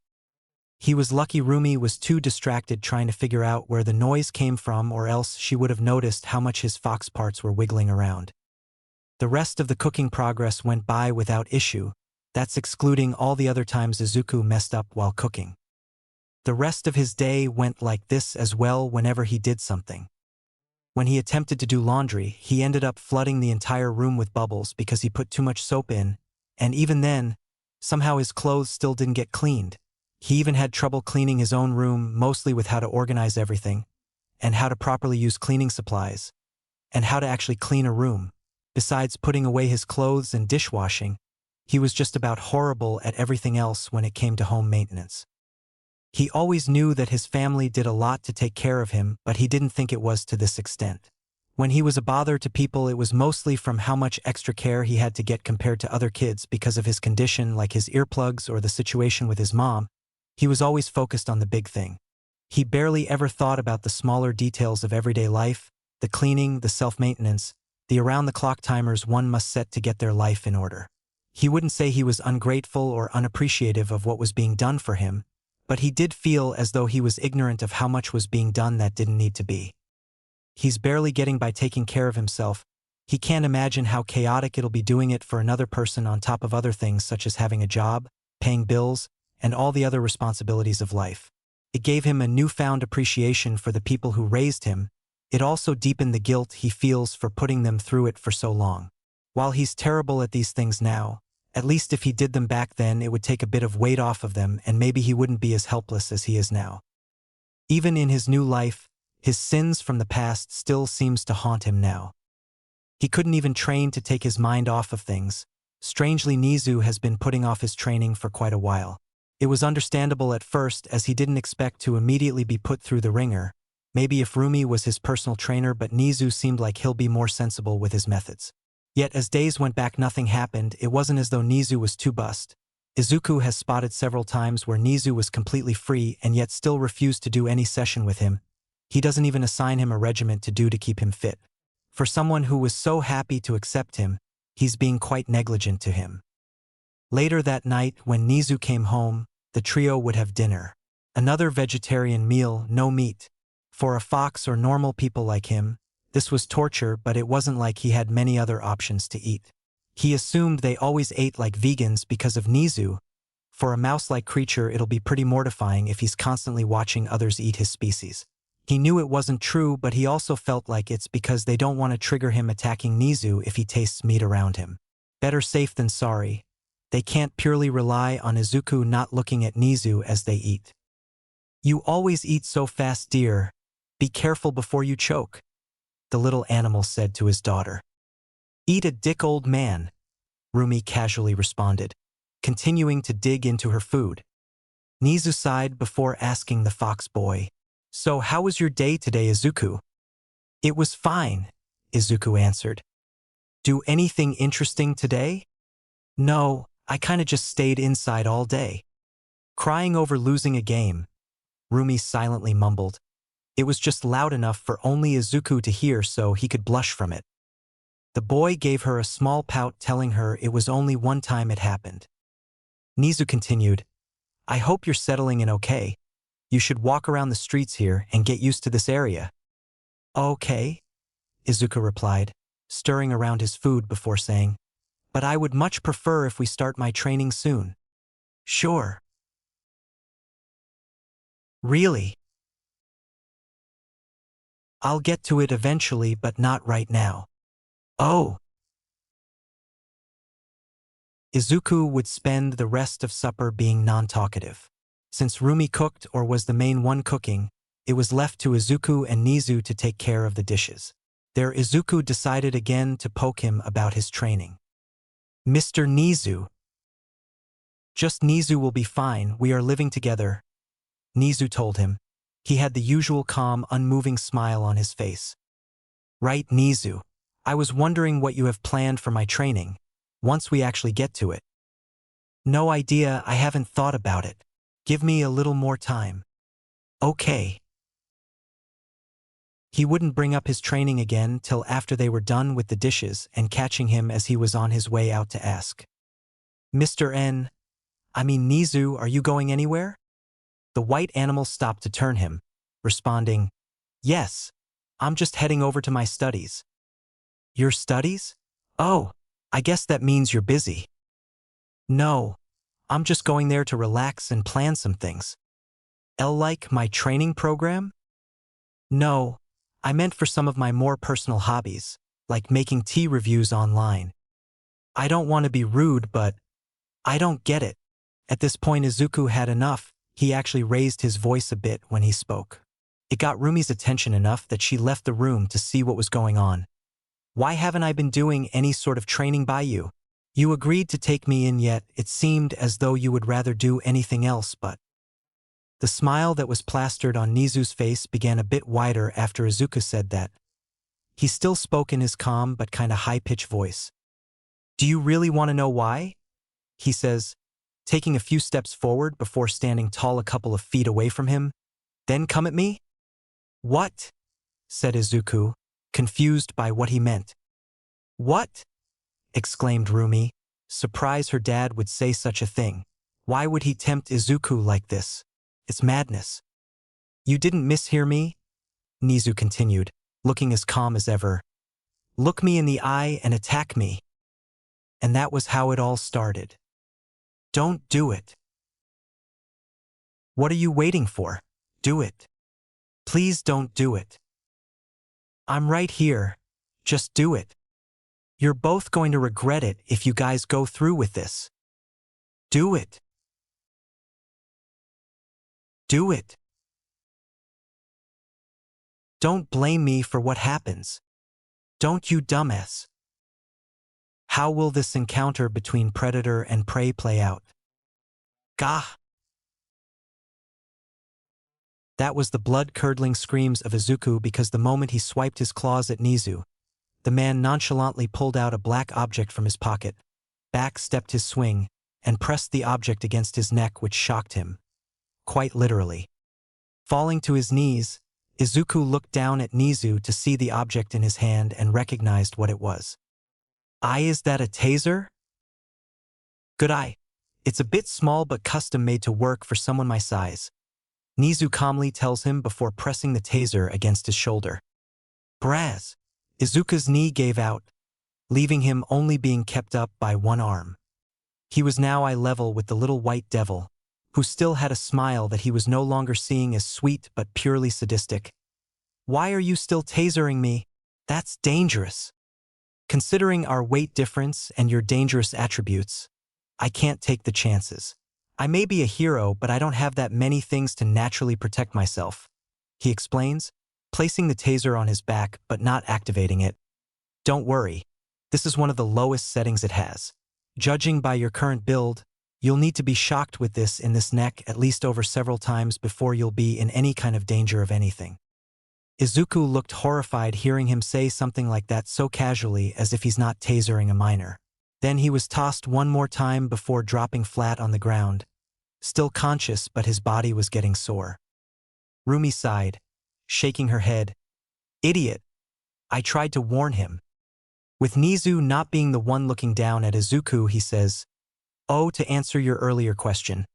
He was lucky Rumi was too distracted trying to figure out where the noise came from, or else she would have noticed how much his fox parts were wiggling around. The rest of the cooking progress went by without issue. That's excluding all the other times Izuku messed up while cooking. The rest of his day went like this as well whenever he did something. When he attempted to do laundry, he ended up flooding the entire room with bubbles because he put too much soap in, and even then, somehow his clothes still didn't get cleaned. He even had trouble cleaning his own room, mostly with how to organize everything, and how to properly use cleaning supplies, and how to actually clean a room. Besides putting away his clothes and dishwashing, he was just about horrible at everything else when it came to home maintenance. He always knew that his family did a lot to take care of him, but he didn't think it was to this extent. When he was a bother to people, it was mostly from how much extra care he had to get compared to other kids because of his condition, like his earplugs or the situation with his mom. He was always focused on the big thing. He barely ever thought about the smaller details of everyday life, the cleaning, the self-maintenance, the around-the-clock timers one must set to get their life in order. He wouldn't say he was ungrateful or unappreciative of what was being done for him, but he did feel as though he was ignorant of how much was being done that didn't need to be. He's barely getting by taking care of himself. He can't imagine how chaotic it'll be doing it for another person on top of other things such as having a job, paying bills, and all the other responsibilities of life. It gave him a newfound appreciation for the people who raised him. It also deepened the guilt he feels for putting them through it for so long. While he's terrible at these things now, at least if he did them back then, it would take a bit of weight off of them and maybe he wouldn't be as helpless as he is now. Even in his new life, his sins from the past still seems to haunt him now. He couldn't even train to take his mind off of things. Strangely, Nizu has been putting off his training for quite a while. It was understandable at first, as he didn't expect to immediately be put through the ringer. Maybe if Rumi was his personal trainer, but Nizu seemed like he'll be more sensible with his methods. Yet as days went back, nothing happened. It wasn't as though Nizu was too bust. Izuku has spotted several times where Nizu was completely free and yet still refused to do any session with him. He doesn't even assign him a regiment to do to keep him fit. For someone who was so happy to accept him, he's being quite negligent to him. Later that night, when Nizu came home, the trio would have dinner. Another vegetarian meal, no meat. For a fox or normal people like him, this was torture, but it wasn't like he had many other options to eat. He assumed they always ate like vegans because of Nizu. For a mouse-like creature, it'll be pretty mortifying if he's constantly watching others eat his species. He knew it wasn't true, but he also felt like it's because they don't want to trigger him attacking Nizu if he tastes meat around him. Better safe than sorry. They can't purely rely on Izuku not looking at Nizu as they eat. "You always eat so fast, dear. Be careful before you choke," the little animal said to his daughter. "Eat a dick, old man," Rumi casually responded, continuing to dig into her food. Nizu sighed before asking the fox boy, "So how was your day today, Izuku?" "It was fine," Izuku answered. "Do anything interesting today?" "No, I kinda just stayed inside all day. Crying over losing a game," Rumi silently mumbled. It was just loud enough for only Izuku to hear, so he could blush from it. The boy gave her a small pout, telling her it was only one time it happened. Nizu continued, "I hope you're settling in okay. You should walk around the streets here and get used to this area." "Okay," Izuku replied, stirring around his food before saying, "But I would much prefer if we start my training soon." "Sure." "Really? I'll get to it eventually, but not right now." "Oh." Izuku would spend the rest of supper being non-talkative. Since Rumi cooked or was the main one cooking, it was left to Izuku and Nizu to take care of the dishes. There, Izuku decided again to poke him about his training. "Mr. Nizu." "Just Nizu will be fine, we are living together," Nizu told him. He had the usual calm, unmoving smile on his face. "Right, Nizu. I was wondering what you have planned for my training, once we actually get to it." "No idea, I haven't thought about it. Give me a little more time." "Okay." He wouldn't bring up his training again till after they were done with the dishes, and catching him as he was on his way out to ask, "Mr. Nizu, are you going anywhere?" The white animal stopped to turn him, responding, "Yes, I'm just heading over to my studies." "Your studies? Oh, I guess that means you're busy." "No, I'm just going there to relax and plan some things." "Like my training program?" "No, I meant for some of my more personal hobbies, like making tea reviews online." "I don't want to be rude, but I don't get it." At this point, Izuku had enough. He actually raised his voice a bit when he spoke. It got Rumi's attention enough that she left the room to see what was going on. "Why haven't I been doing any sort of training by you? You agreed to take me in, yet it seemed as though you would rather do anything else, but—" The smile that was plastered on Nizu's face began a bit wider after Izuku said that. He still spoke in his calm but kinda high-pitched voice. "Do you really want to know why?" he says, taking a few steps forward before standing tall a couple of feet away from him. "Then come at me?" "What?" said Izuku, confused by what he meant. "What?" exclaimed Rumi, surprised her dad would say such a thing. Why would he tempt Izuku like this? It's madness. "You didn't mishear me?" Nizu continued, looking as calm as ever. "Look me in the eye and attack me." And that was how it all started. "Don't do it." "What are you waiting for? Do it. Please don't do it." "I'm right here. Just do it. You're both going to regret it if you guys go through with this. Do it. Do it." Don't blame me for what happens. Don't you dumbass. How will this encounter between predator and prey play out? Gah! That was the blood-curdling screams of Izuku because the moment he swiped his claws at Nizu, the man nonchalantly pulled out a black object from his pocket, back stepped his swing, and pressed the object against his neck, which shocked him. Quite literally. Falling to his knees, Izuku looked down at Nizu to see the object in his hand and recognized what it was. Is that a taser? Good eye. It's a bit small but custom made to work for someone my size. Nizu calmly tells him before pressing the taser against his shoulder. Braz. Izuku's knee gave out, leaving him only being kept up by one arm. He was now eye level with the little white devil, who still had a smile that he was no longer seeing as sweet but purely sadistic. Why are you still tasering me? That's dangerous. Considering our weight difference and your dangerous attributes, I can't take the chances. I may be a hero, but I don't have that many things to naturally protect myself, he explains, placing the taser on his back but not activating it. Don't worry, this is one of the lowest settings it has. Judging by your current build, you'll need to be shocked with this in this neck at least over several times before you'll be in any kind of danger of anything. Izuku looked horrified hearing him say something like that so casually as if he's not tasering a minor. Then he was tossed one more time before dropping flat on the ground, still conscious but his body was getting sore. Rumi sighed, shaking her head. Idiot! I tried to warn him. With Nizu not being the one looking down at Izuku, he says, Oh, to answer your earlier question,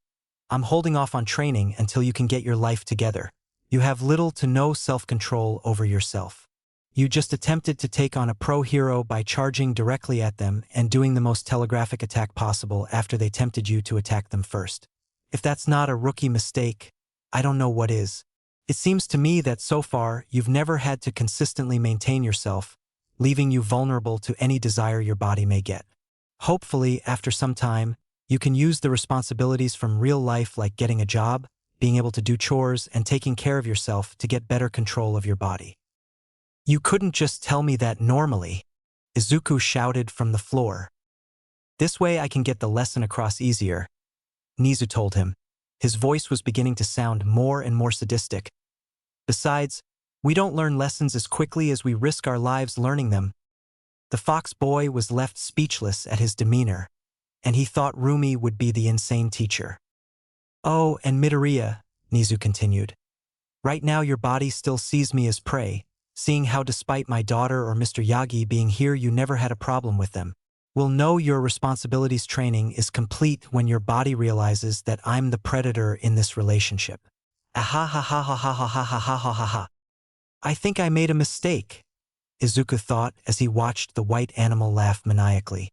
I'm holding off on training until you can get your life together. You have little to no self-control over yourself. You just attempted to take on a pro hero by charging directly at them and doing the most telegraphic attack possible after they tempted you to attack them first. If that's not a rookie mistake, I don't know what is. It seems to me that so far you've never had to consistently maintain yourself, leaving you vulnerable to any desire your body may get. Hopefully, after some time, you can use the responsibilities from real life like getting a job, being able to do chores, and taking care of yourself to get better control of your body. You couldn't just tell me that normally, Izuku shouted from the floor. This way I can get the lesson across easier, Nizu told him. His voice was beginning to sound more and more sadistic. Besides, we don't learn lessons as quickly as we risk our lives learning them. The fox boy was left speechless at his demeanor, and he thought Rumi would be the insane teacher. Oh, and Midoriya, Nizu continued. Right now your body still sees me as prey, seeing how despite my daughter or Mr. Yagi being here you never had a problem with them. Will know your responsibilities training is complete when your body realizes that I'm the predator in this relationship. Ahahahahahahahahahaha. I think I made a mistake, Izuku thought as he watched the white animal laugh maniacally.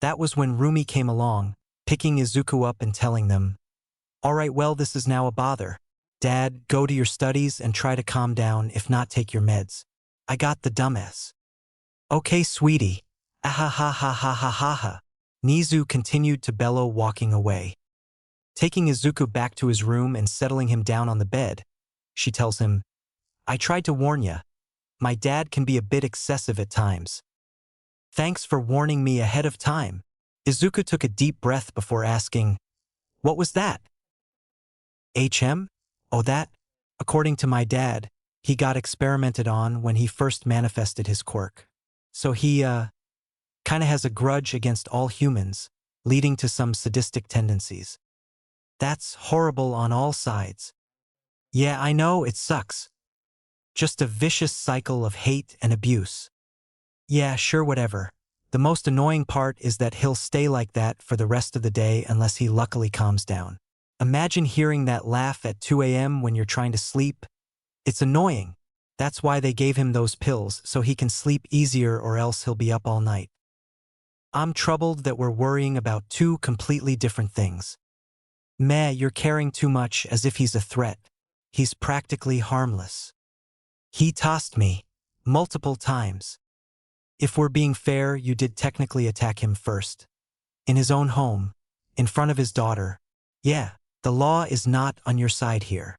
That was when Rumi came along, picking Izuku up and telling them, All right, well, this is now a bother. Dad, go to your studies and try to calm down, if not take your meds. I got the dumbass. Okay, sweetie. Ahahahahahaha. Nizu continued to bellow, walking away. Taking Izuku back to his room and settling him down on the bed, she tells him, I tried to warn ya. My dad can be a bit excessive at times. Thanks for warning me ahead of time. Izuku took a deep breath before asking, What was that? HM? Oh, that? According to my dad, he got experimented on when he first manifested his quirk. So he, kinda has a grudge against all humans, leading to some sadistic tendencies. That's horrible on all sides. Yeah, I know, it sucks. Just a vicious cycle of hate and abuse. Yeah, sure, whatever. The most annoying part is that he'll stay like that for the rest of the day unless he luckily calms down. Imagine hearing that laugh at 2 a.m. when you're trying to sleep. It's annoying. That's why they gave him those pills, so he can sleep easier or else he'll be up all night. I'm troubled that we're worrying about two completely different things. Meh, you're caring too much as if he's a threat. He's practically harmless. He tossed me multiple times. If we're being fair, you did technically attack him first. In his own home, in front of his daughter. Yeah, the law is not on your side here.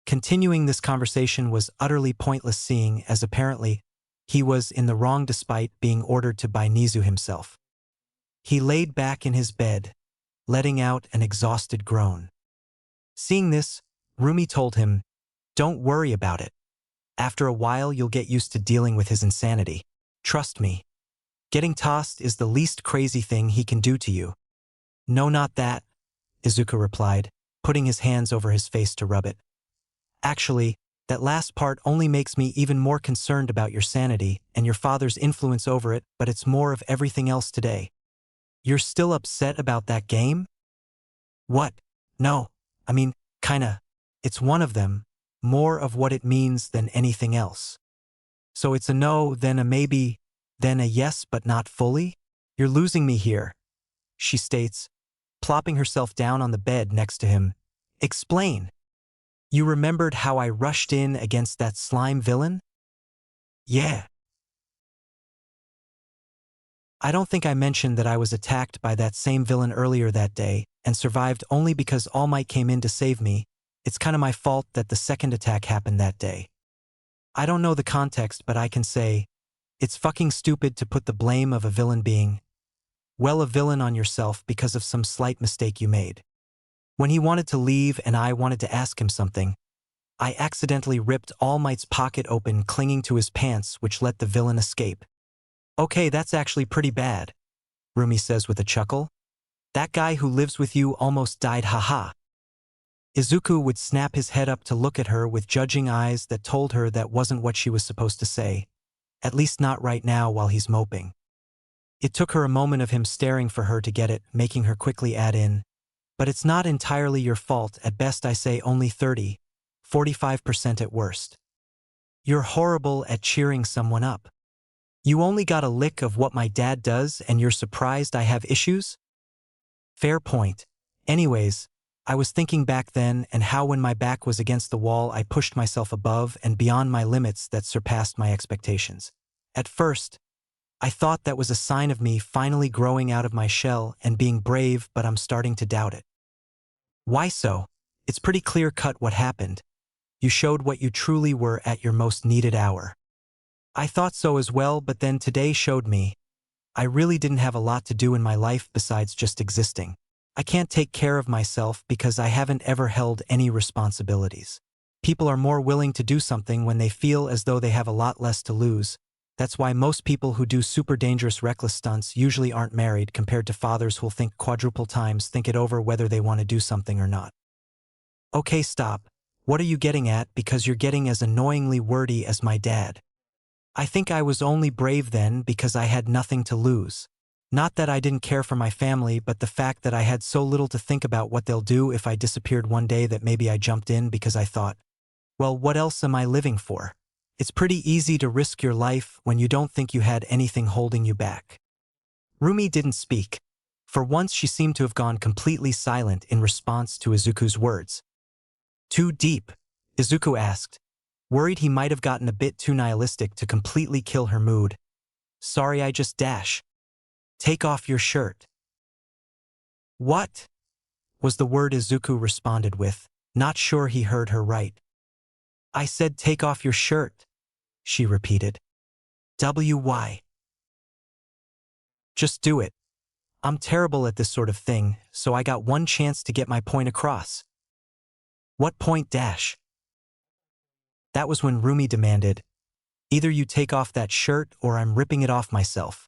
Continuing this conversation was utterly pointless seeing as apparently he was in the wrong despite being ordered to by Nizu himself. He laid back in his bed, letting out an exhausted groan. Seeing this, Rumi told him, "Don't worry about it. After a while you'll get used to dealing with his insanity. Trust me. Getting tossed is the least crazy thing he can do to you." "No, not that," Izuku replied, putting his hands over his face to rub it. "Actually, that last part only makes me even more concerned about your sanity and your father's influence over it, but it's more of everything else today." "You're still upset about that game?" "What? No. I mean, kinda. It's one of them, more of what it means than anything else." "So it's a no, then a maybe, then a yes but not fully? You're losing me here," she states, plopping herself down on the bed next to him. "Explain. You remembered how I rushed in against that slime villain?" "Yeah. I don't think I mentioned that I was attacked by that same villain earlier that day and survived only because All Might came in to save me. It's kinda my fault that the second attack happened that day. I don't know the context, but I can say, it's fucking stupid to put the blame of a villain being, well, a villain on yourself because of some slight mistake you made. When he wanted to leave and I wanted to ask him something, I accidentally ripped All Might's pocket open clinging to his pants, which let the villain escape." "Okay, that's actually pretty bad," Rumi says with a chuckle. "That guy who lives with you almost died, haha." Izuku would snap his head up to look at her with judging eyes that told her that wasn't what she was supposed to say, at least not right now while he's moping. It took her a moment of him staring for her to get it, making her quickly add in, "But it's not entirely your fault, at best I say only 45% at worst. You're horrible at cheering someone up. You only got a lick of what my dad does and you're surprised I have issues?" "Fair point. Anyways, I was thinking back then and how when my back was against the wall I pushed myself above and beyond my limits that surpassed my expectations. At first, I thought that was a sign of me finally growing out of my shell and being brave, but I'm starting to doubt it." "Why so? It's pretty clear-cut what happened. You showed what you truly were at your most needed hour." "I thought so as well, but then today showed me I really didn't have a lot to do in my life besides just existing. I can't take care of myself because I haven't ever held any responsibilities. People are more willing to do something when they feel as though they have a lot less to lose. That's why most people who do super dangerous reckless stunts usually aren't married compared to fathers who'll think quadruple times think it over whether they want to do something or not." "Okay, stop. What are you getting at, because you're getting as annoyingly wordy as my dad." "I think I was only brave then because I had nothing to lose. Not that I didn't care for my family, but the fact that I had so little to think about what they'll do if I disappeared one day that maybe I jumped in because I thought, well, what else am I living for? It's pretty easy to risk your life when you don't think you had anything holding you back." Rumi didn't speak. For once she seemed to have gone completely silent in response to Izuku's words. "Too deep?" Izuku asked, worried he might have gotten a bit too nihilistic to completely kill her mood. "Sorry, I just dash. Take off your shirt." "What?" was the word Izuku responded with, not sure he heard her right. "I said take off your shirt," she repeated. "Why?" "Just do it. I'm terrible at this sort of thing, so I got one chance to get my point across." "What point dash?" That was when Rumi demanded, "Either you take off that shirt or I'm ripping it off myself."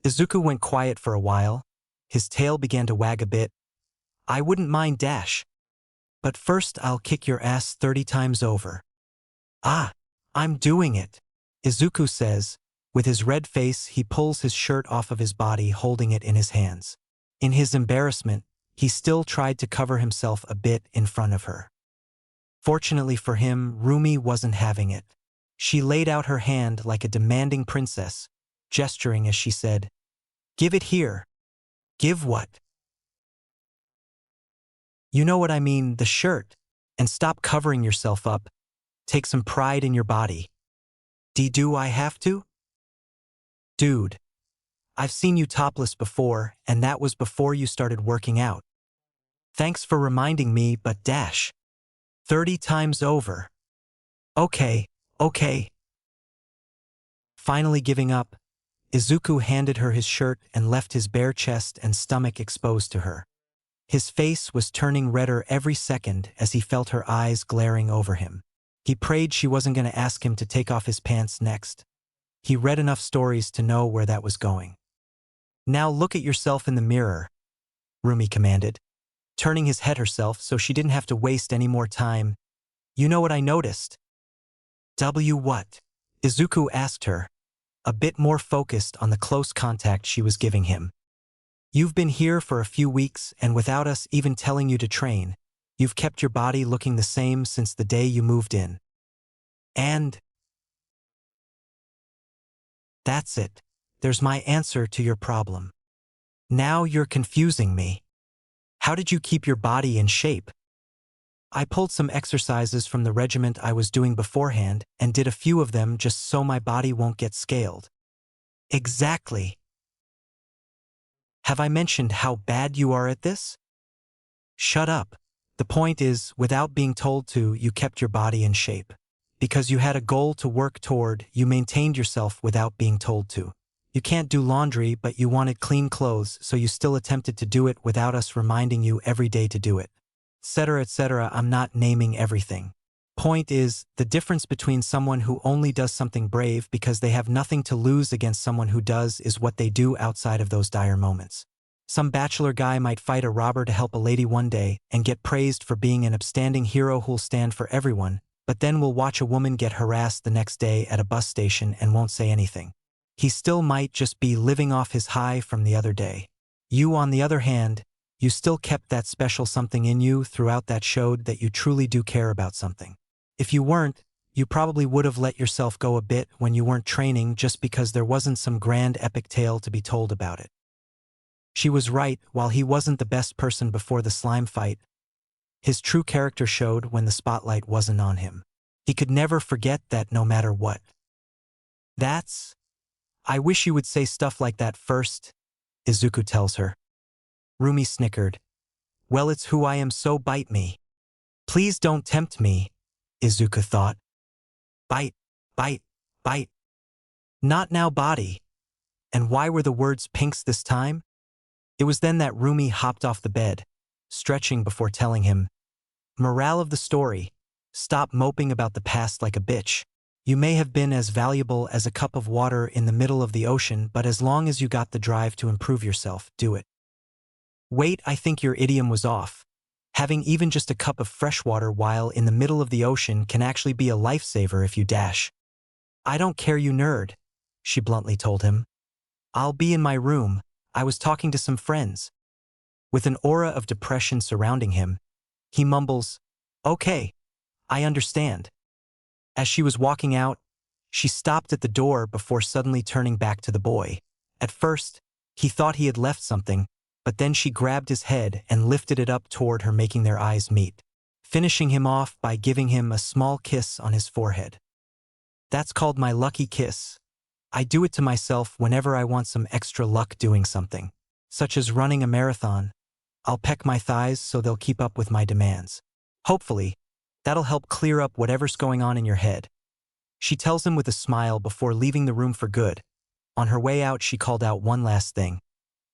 Izuku went quiet for a while. His tail began to wag a bit. "I wouldn't mind dash. But first I'll kick your ass 30 times over." "Ah, I'm doing it," Izuku says. With his red face, he pulls his shirt off of his body, holding it in his hands. In his embarrassment, he still tried to cover himself a bit in front of her. Fortunately for him, Rumi wasn't having it. She laid out her hand like a demanding princess, gesturing as she said, "Give it here." "Give what?" "You know what I mean, the shirt. And stop covering yourself up. Take some pride in your body." Do I have to?" "Dude, I've seen you topless before, and that was before you started working out. Thanks for reminding me, but dash. 30 times over. Okay, okay. Finally giving up, Izuku handed her his shirt and left his bare chest and stomach exposed to her. His face was turning redder every second as he felt her eyes glaring over him. He prayed she wasn't going to ask him to take off his pants next. He read enough stories to know where that was going. Now look at yourself in the mirror, Rumi commanded, turning his head herself so she didn't have to waste any more time. You know what I noticed? What? Izuku asked her, a bit more focused on the close contact she was giving him. You've been here for a few weeks, and without us even telling you to train, you've kept your body looking the same since the day you moved in. And that's it. There's my answer to your problem. Now you're confusing me. How did you keep your body in shape? I pulled some exercises from the regiment I was doing beforehand and did a few of them just so my body won't get scaled. Exactly. Have I mentioned how bad you are at this? Shut up. The point is, without being told to, you kept your body in shape. Because you had a goal to work toward, you maintained yourself without being told to. You can't do laundry, but you wanted clean clothes, so you still attempted to do it without us reminding you every day to do it. Etc., etc. I'm not naming everything. Point is, the difference between someone who only does something brave because they have nothing to lose against someone who does is what they do outside of those dire moments. Some bachelor guy might fight a robber to help a lady one day and get praised for being an upstanding hero who'll stand for everyone, but then will watch a woman get harassed the next day at a bus station and won't say anything. He still might just be living off his high from the other day. You, on the other hand, you still kept that special something in you throughout that showed that you truly do care about something. If you weren't, you probably would have let yourself go a bit when you weren't training just because there wasn't some grand epic tale to be told about it. She was right. While he wasn't the best person before the slime fight, his true character showed when the spotlight wasn't on him. He could never forget that no matter what. I wish you would say stuff like that first, Izuku tells her. Rumi snickered. Well, it's who I am, so bite me. Please don't tempt me, Izuku thought. Bite, bite, bite. Not now, body. And why were the words pinks this time? It was then that Rumi hopped off the bed, stretching before telling him, Morale of the story, stop moping about the past like a bitch. You may have been as valuable as a cup of water in the middle of the ocean, but as long as you got the drive to improve yourself, do it. Wait, I think your idiom was off. Having even just a cup of fresh water while in the middle of the ocean can actually be a lifesaver if you dash. I don't care, you nerd, she bluntly told him. I'll be in my room. I was talking to some friends. With an aura of depression surrounding him, he mumbles, Okay, I understand. As she was walking out, she stopped at the door before suddenly turning back to the boy. At first, he thought he had left something, but then she grabbed his head and lifted it up toward her, making their eyes meet, finishing him off by giving him a small kiss on his forehead. That's called my lucky kiss. I do it to myself whenever I want some extra luck doing something, such as running a marathon. I'll peck my thighs so they'll keep up with my demands. Hopefully, that'll help clear up whatever's going on in your head. She tells him with a smile before leaving the room for good. On her way out, she called out one last thing.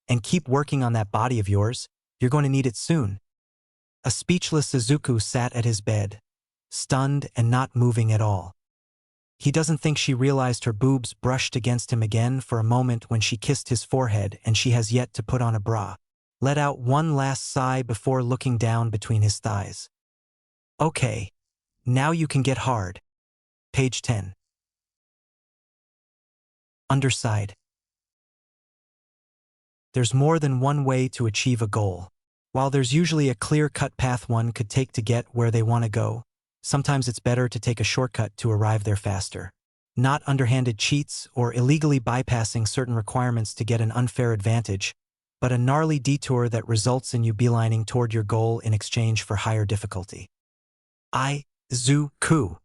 And keep working on that body of yours. You're going to need it soon. A speechless Izuku sat at his bed, stunned and not moving at all. He doesn't think she realized her boobs brushed against him again for a moment when she kissed his forehead, and she has yet to put on a bra. Let out one last sigh before looking down between his thighs. Okay, now you can get hard. Page 10. Underside. There's more than one way to achieve a goal. While there's usually a clear-cut path one could take to get where they want to go, sometimes it's better to take a shortcut to arrive there faster. Not underhanded cheats or illegally bypassing certain requirements to get an unfair advantage, but a gnarly detour that results in you beelining toward your goal in exchange for higher difficulty. Izuku.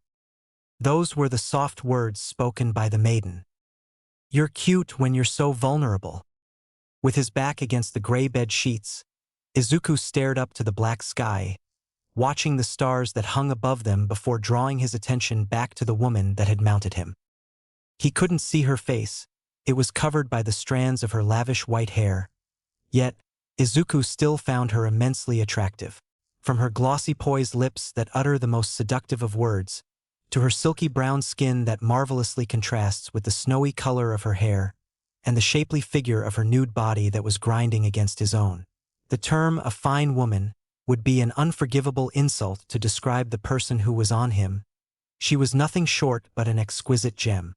Those were the soft words spoken by the maiden. You're cute when you're so vulnerable. With his back against the gray bed sheets, Izuku stared up to the black sky, watching the stars that hung above them before drawing his attention back to the woman that had mounted him. He couldn't see her face. It was covered by the strands of her lavish white hair. Yet, Izuku still found her immensely attractive. From her glossy poised lips that utter the most seductive of words, to her silky brown skin that marvelously contrasts with the snowy color of her hair, and the shapely figure of her nude body that was grinding against his own. The term "a fine woman" would be an unforgivable insult to describe the person who was on him. She was nothing short but an exquisite gem.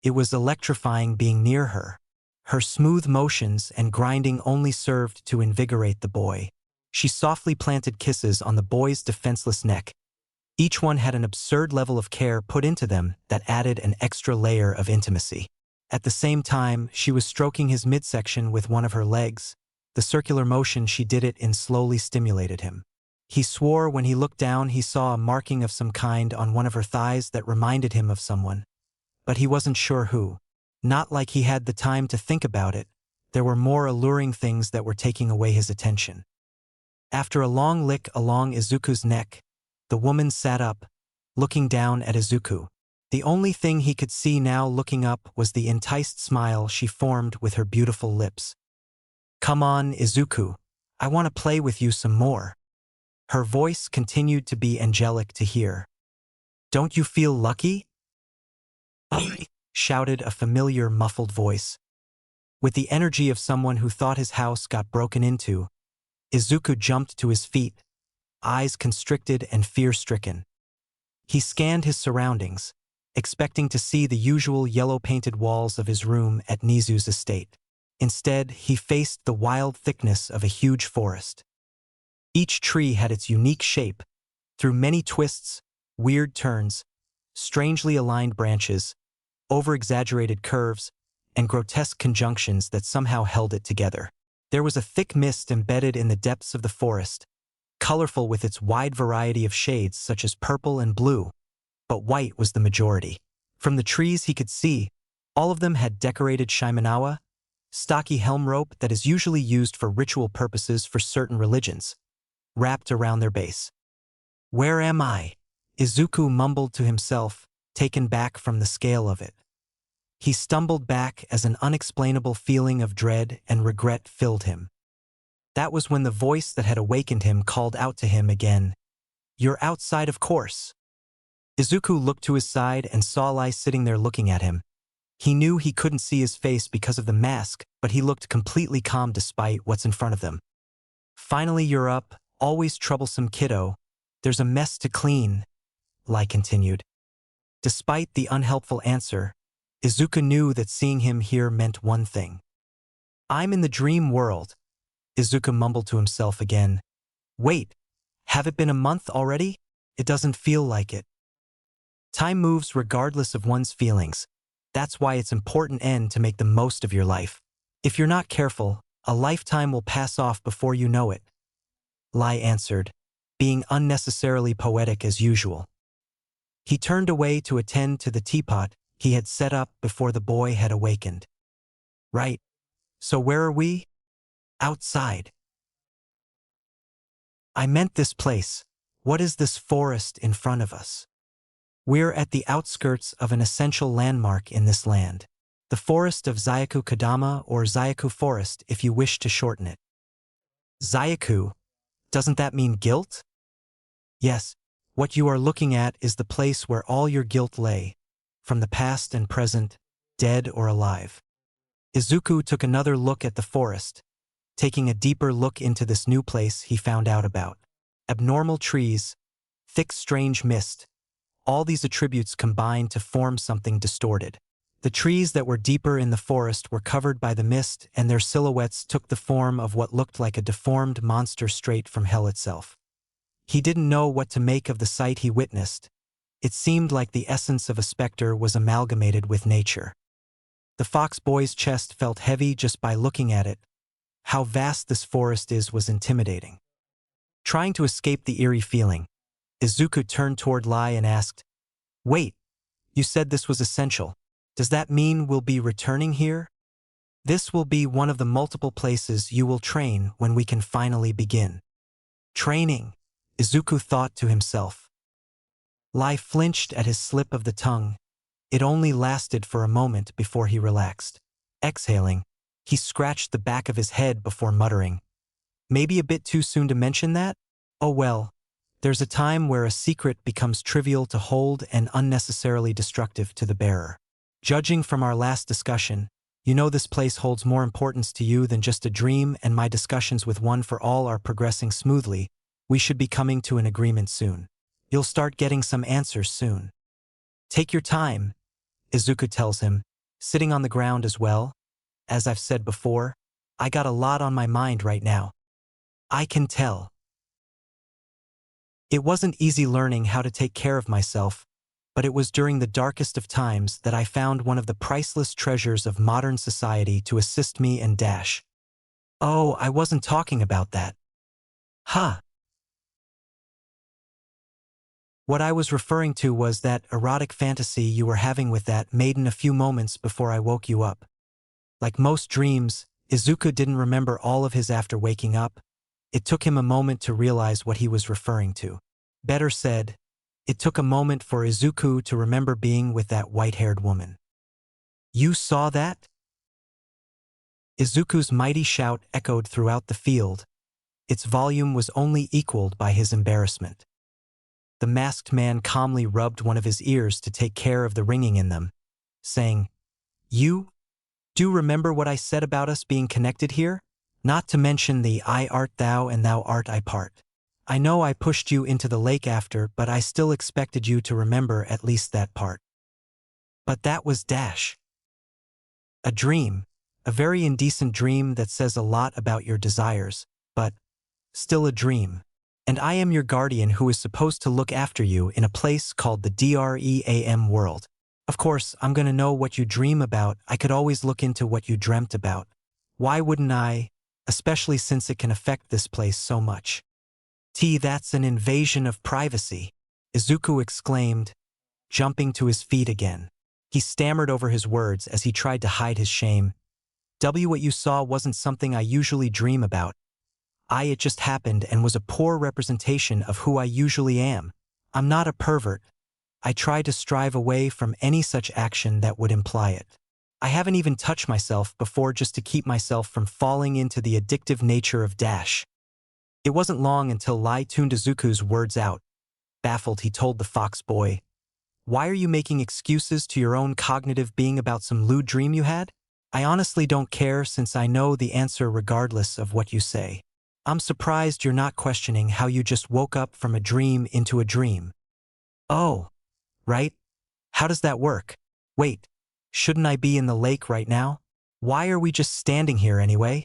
It was electrifying being near her. Her smooth motions and grinding only served to invigorate the boy. She softly planted kisses on the boy's defenseless neck. Each one had an absurd level of care put into them that added an extra layer of intimacy. At the same time, she was stroking his midsection with one of her legs. The circular motion she did it in slowly stimulated him. He swore when he looked down he saw a marking of some kind on one of her thighs that reminded him of someone. But he wasn't sure who. Not like he had the time to think about it. There were more alluring things that were taking away his attention. After a long lick along Izuku's neck, the woman sat up, looking down at Izuku. The only thing he could see now looking up was the enticed smile she formed with her beautiful lips. "Come on, Izuku. I want to play with you some more." Her voice continued to be angelic to hear. "Don't you feel lucky?" shouted a familiar muffled voice. With the energy of someone who thought his house got broken into, Izuku jumped to his feet, eyes constricted and fear-stricken. He scanned his surroundings, expecting to see the usual yellow-painted walls of his room at Nizu's estate. Instead, he faced the wild thickness of a huge forest. Each tree had its unique shape, through many twists, weird turns, strangely aligned branches, over-exaggerated curves, and grotesque conjunctions that somehow held it together. There was a thick mist embedded in the depths of the forest, colorful with its wide variety of shades such as purple and blue, but white was the majority. From the trees he could see, all of them had decorated shimenawa, stocky helm rope that is usually used for ritual purposes for certain religions, wrapped around their base. "Where am I?" Izuku mumbled to himself, taken back from the scale of it. He stumbled back as an unexplainable feeling of dread and regret filled him. That was when the voice that had awakened him called out to him again. "You're outside, of course." Izuku looked to his side and saw Lai sitting there looking at him. He knew he couldn't see his face because of the mask, but he looked completely calm despite what's in front of them. "Finally you're up, always troublesome kiddo. There's a mess to clean," Lai continued. Despite the unhelpful answer, Izuku knew that seeing him here meant one thing. "I'm in the dream world," Izuku mumbled to himself again. "Wait, have it been a month already? It doesn't feel like it." Time moves regardless of one's feelings. That's why it's important to make the most of your life. If you're not careful, a lifetime will pass off before you know it, Lai answered, being unnecessarily poetic as usual. He turned away to attend to the teapot he had set up before the boy had awakened. "Right. So where are we?" "Outside." "I meant this place. What is this forest in front of us?" "We're at the outskirts of an essential landmark in this land. The forest of Zayaku Kadama, or Zayaku Forest if you wish to shorten it." "Zayaku? Doesn't that mean guilt?" "Yes. What you are looking at is the place where all your guilt lay, from the past and present, dead or alive." Izuku took another look at the forest, taking a deeper look into this new place he found out about. Abnormal trees, thick strange mist, all these attributes combined to form something distorted. The trees that were deeper in the forest were covered by the mist, and their silhouettes took the form of what looked like a deformed monster straight from hell itself. He didn't know what to make of the sight he witnessed. It seemed like the essence of a specter was amalgamated with nature. The fox boy's chest felt heavy just by looking at it. How vast this forest is was intimidating. Trying to escape the eerie feeling, Izuku turned toward Lai and asked, "Wait, you said this was essential. Does that mean we'll be returning here?" "This will be one of the multiple places you will train when we can finally begin." "Training?" Izuku thought to himself. Lai flinched at his slip of the tongue. It only lasted for a moment before he relaxed. Exhaling, he scratched the back of his head before muttering. Maybe a bit too soon to mention that? Oh well, there's a time where a secret becomes trivial to hold and unnecessarily destructive to the bearer. Judging from our last discussion, you know this place holds more importance to you than just a dream, and my discussions with One for All are progressing smoothly. We should be coming to an agreement soon. You'll start getting some answers soon. Take your time, Izuku tells him, sitting on the ground as well. As I've said before, I got a lot on my mind right now. I can tell. It wasn't easy learning how to take care of myself, but it was during the darkest of times that I found one of the priceless treasures of modern society to assist me and Dash. Oh, I wasn't talking about that. Huh. What I was referring to was that erotic fantasy you were having with that maiden a few moments before I woke you up. Like most dreams, Izuku didn't remember all of his after waking up. It took him a moment to realize what he was referring to. Better said, it took a moment for Izuku to remember being with that white-haired woman. You saw that? Izuku's mighty shout echoed throughout the field. Its volume was only equaled by his embarrassment. The masked man calmly rubbed one of his ears to take care of the ringing in them, saying, You? Do remember what I said about us being connected here? Not to mention the I art thou and thou art I part. I know I pushed you into the lake after, but I still expected you to remember at least that part. But that was Dash. A dream, a very indecent dream that says a lot about your desires, but still a dream. And I am your guardian who is supposed to look after you in a place called the DREAM world. Of course, I'm gonna know what you dream about. I could always look into what you dreamt about. Why wouldn't I? Especially since it can affect this place so much. That's an invasion of privacy, Izuku exclaimed, jumping to his feet again. He stammered over his words as he tried to hide his shame. What you saw wasn't something I usually dream about. It just happened and was a poor representation of who I usually am. I'm not a pervert. I try to strive away from any such action that would imply it. I haven't even touched myself before just to keep myself from falling into the addictive nature of Dash. It wasn't long until Lai tuned Izuku's words out. Baffled, he told the fox boy, Why are you making excuses to your own cognitive being about some lewd dream you had? I honestly don't care since I know the answer regardless of what you say. I'm surprised you're not questioning how you just woke up from a dream into a dream. Oh, right? How does that work? Wait, shouldn't I be in the lake right now? Why are we just standing here anyway?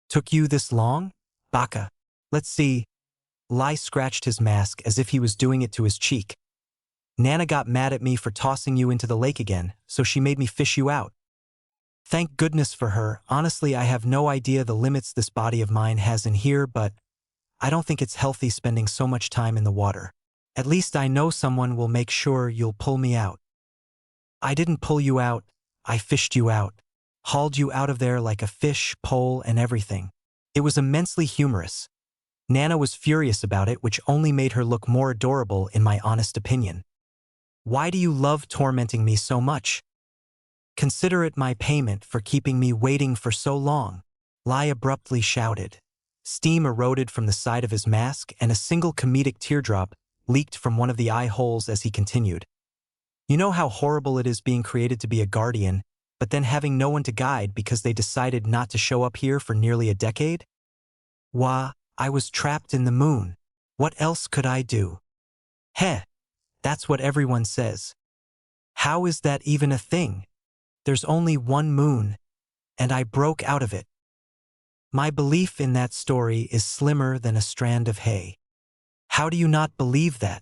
Took you this long? Baka. Let's see. Lai scratched his mask as if he was doing it to his cheek. Nana got mad at me for tossing you into the lake again, so she made me fish you out. Thank goodness for her. Honestly, I have no idea the limits this body of mine has in here, but I don't think it's healthy spending so much time in the water. At least I know someone will make sure you'll pull me out. I didn't pull you out, I fished you out. Hauled you out of there like a fish, pole, and everything. It was immensely humorous. Nana was furious about it, which only made her look more adorable in my honest opinion. Why do you love tormenting me so much? Consider it my payment for keeping me waiting for so long, Lai abruptly shouted. Steam eroded from the side of his mask and a single comedic teardrop leaked from one of the eye holes as he continued. You know how horrible it is being created to be a guardian, but then having no one to guide because they decided not to show up here for nearly a decade? Wah, I was trapped in the moon. What else could I do? Heh, that's what everyone says. How is that even a thing? There's only one moon, and I broke out of it. My belief in that story is slimmer than a strand of hay. How do you not believe that?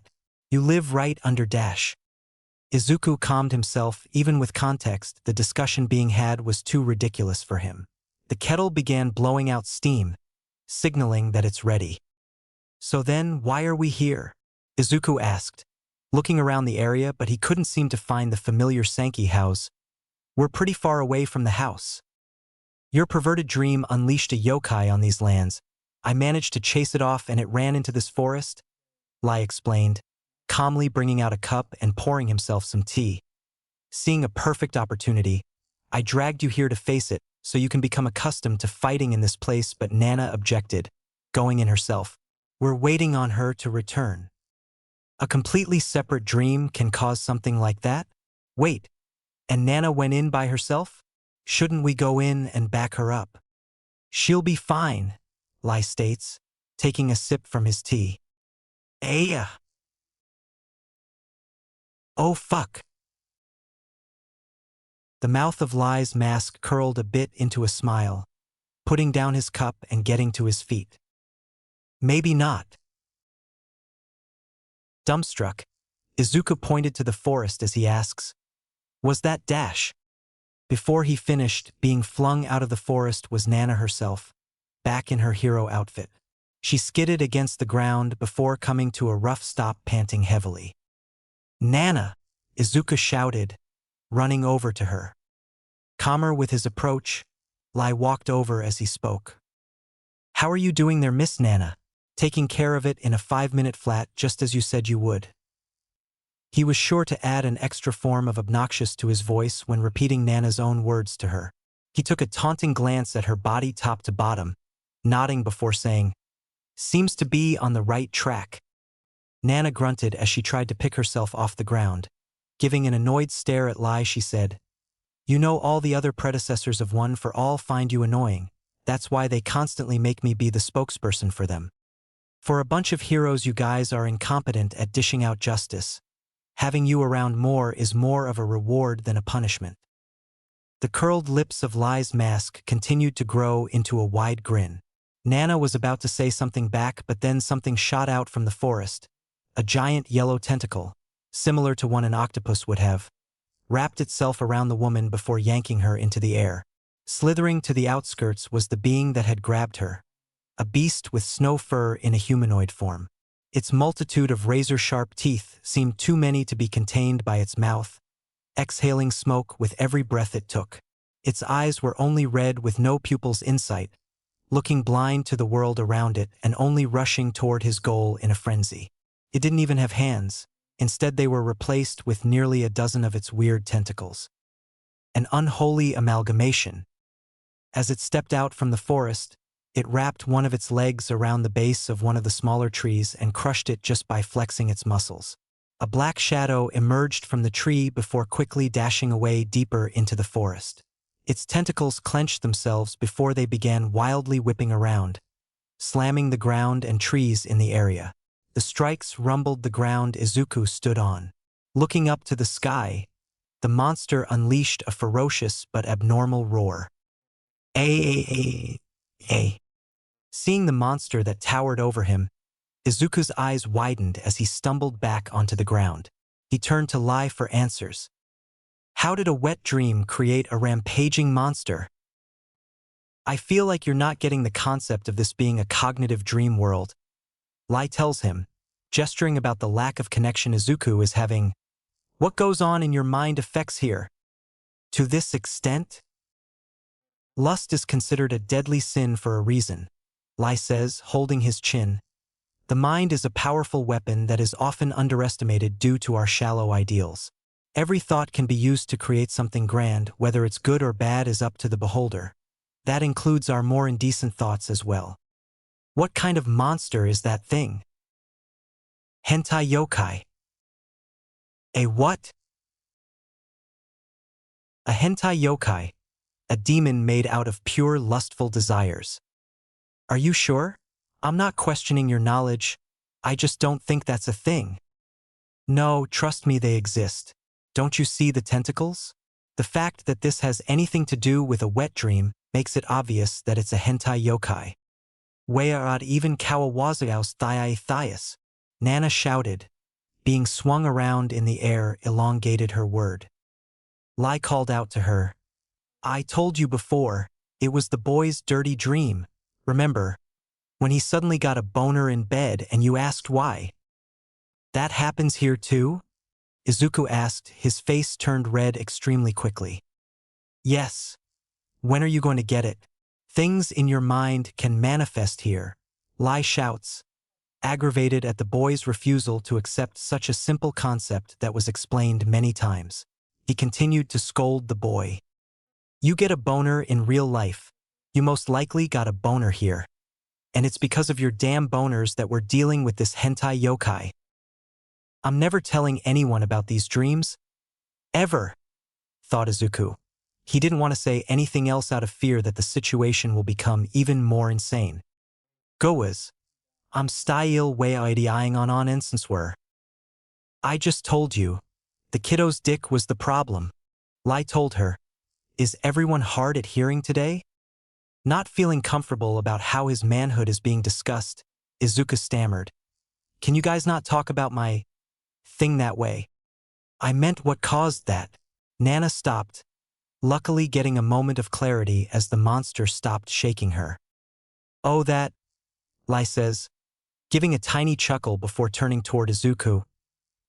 You live right under Dash. Izuku calmed himself. Even with context, the discussion being had was too ridiculous for him. The kettle began blowing out steam, signaling that it's ready. So then, why are we here? Izuku asked, looking around the area, but he couldn't seem to find the familiar Sankey house. We're pretty far away from the house. Your perverted dream unleashed a yokai on these lands. I managed to chase it off and it ran into this forest, Lai explained, calmly bringing out a cup and pouring himself some tea. Seeing a perfect opportunity, I dragged you here to face it so you can become accustomed to fighting in this place, but Nana objected, going in herself. We're waiting on her to return. A completely separate dream can cause something like that? Wait, and Nana went in by herself? Shouldn't we go in and back her up? She'll be fine, Lai states, taking a sip from his tea. Aya! Oh fuck! The mouth of Lai's mask curled a bit into a smile, putting down his cup and getting to his feet. Maybe not. Dumbstruck, Izuku pointed to the forest as he asks, was that Dash? Before he finished, being flung out of the forest was Nana herself, back in her hero outfit. She skidded against the ground before coming to a rough stop, panting heavily. Nana! Izuku shouted, running over to her. Calmer with his approach, Lai walked over as he spoke. How are you doing there, Miss Nana? Taking care of it in a 5-minute flat just as you said you would. He was sure to add an extra form of obnoxious to his voice when repeating Nana's own words to her. He took a taunting glance at her body top to bottom, nodding before saying, seems to be on the right track. Nana grunted as she tried to pick herself off the ground. Giving an annoyed stare at Lai, she said, you know all the other predecessors of One for All find you annoying. That's why they constantly make me be the spokesperson for them. For a bunch of heroes, you guys are incompetent at dishing out justice. Having you around more is more of a reward than a punishment. The curled lips of Lai's mask continued to grow into a wide grin. Nana was about to say something back, but then something shot out from the forest. A giant yellow tentacle, similar to one an octopus would have, wrapped itself around the woman before yanking her into the air. Slithering to the outskirts was the being that had grabbed her, a beast with snow fur in a humanoid form. Its multitude of razor-sharp teeth seemed too many to be contained by its mouth, exhaling smoke with every breath it took. Its eyes were only red with no pupils in sight, looking blind to the world around it and only rushing toward his goal in a frenzy. It didn't even have hands. Instead, they were replaced with nearly a dozen of its weird tentacles. An unholy amalgamation. As it stepped out from the forest, it wrapped one of its legs around the base of one of the smaller trees and crushed it just by flexing its muscles. A black shadow emerged from the tree before quickly dashing away deeper into the forest. Its tentacles clenched themselves before they began wildly whipping around, slamming the ground and trees in the area. The strikes rumbled the ground Izuku stood on. Looking up to the sky, the monster unleashed a ferocious but abnormal roar. Ay. Seeing the monster that towered over him, Izuku's eyes widened as he stumbled back onto the ground. He turned to Lai for answers. How did a wet dream create a rampaging monster? I feel like you're not getting the concept of this being a cognitive dream world, Lai tells him, gesturing about the lack of connection Izuku is having. What goes on in your mind affects here. To this extent? Lust is considered a deadly sin for a reason, Lai says, holding his chin. The mind is a powerful weapon that is often underestimated due to our shallow ideals. Every thought can be used to create something grand, whether it's good or bad is up to the beholder. That includes our more indecent thoughts as well. What kind of monster is that thing? Hentai yokai. A what? A hentai yokai, a demon made out of pure lustful desires. Are you sure? I'm not questioning your knowledge, I just don't think that's a thing. No, trust me, they exist. Don't you see the tentacles? The fact that this has anything to do with a wet dream makes it obvious that it's a hentai yokai. Weaad even kawawazaos thias, Nana shouted, being swung around in the air elongated her word. Lai called out to her. I told you before, it was the boy's dirty dream, remember? When he suddenly got a boner in bed and you asked why. That happens here too? Izuku asked, his face turned red extremely quickly. Yes. When are you going to get it? Things in your mind can manifest here, Lai shouts, aggravated at the boy's refusal to accept such a simple concept that was explained many times. He continued to scold the boy. You get a boner in real life. You most likely got a boner here. And it's because of your damn boners that we're dealing with this hentai yokai. I'm never telling anyone about these dreams. Ever, thought Izuku. He didn't want to say anything else out of fear that the situation will become even more insane. Goas, I'm style waiting on instance were. I just told you. The kiddo's dick was the problem. Lai told her. Is everyone hard at hearing today? Not feeling comfortable about how his manhood is being discussed, Izuku stammered. Can you guys not talk about my thing that way? I meant what caused that. Nana stopped, luckily getting a moment of clarity as the monster stopped shaking her. Oh, that, Lai says, giving a tiny chuckle before turning toward Izuku.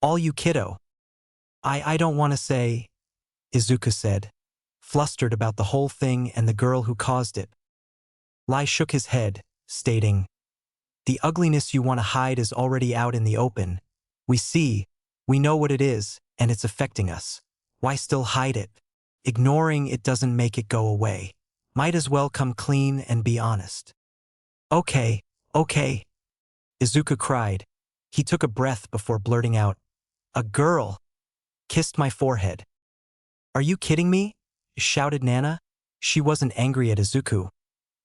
All you kiddo. I don't want to say, Izuku said, flustered about the whole thing and the girl who caused it. Lai shook his head, stating, the ugliness you want to hide is already out in the open. We know what it is, and it's affecting us. Why still hide it? Ignoring it doesn't make it go away. Might as well come clean and be honest. Okay. Izuku cried. He took a breath before blurting out, a girl kissed my forehead. Are you kidding me? Shouted Nana. She wasn't angry at Izuku,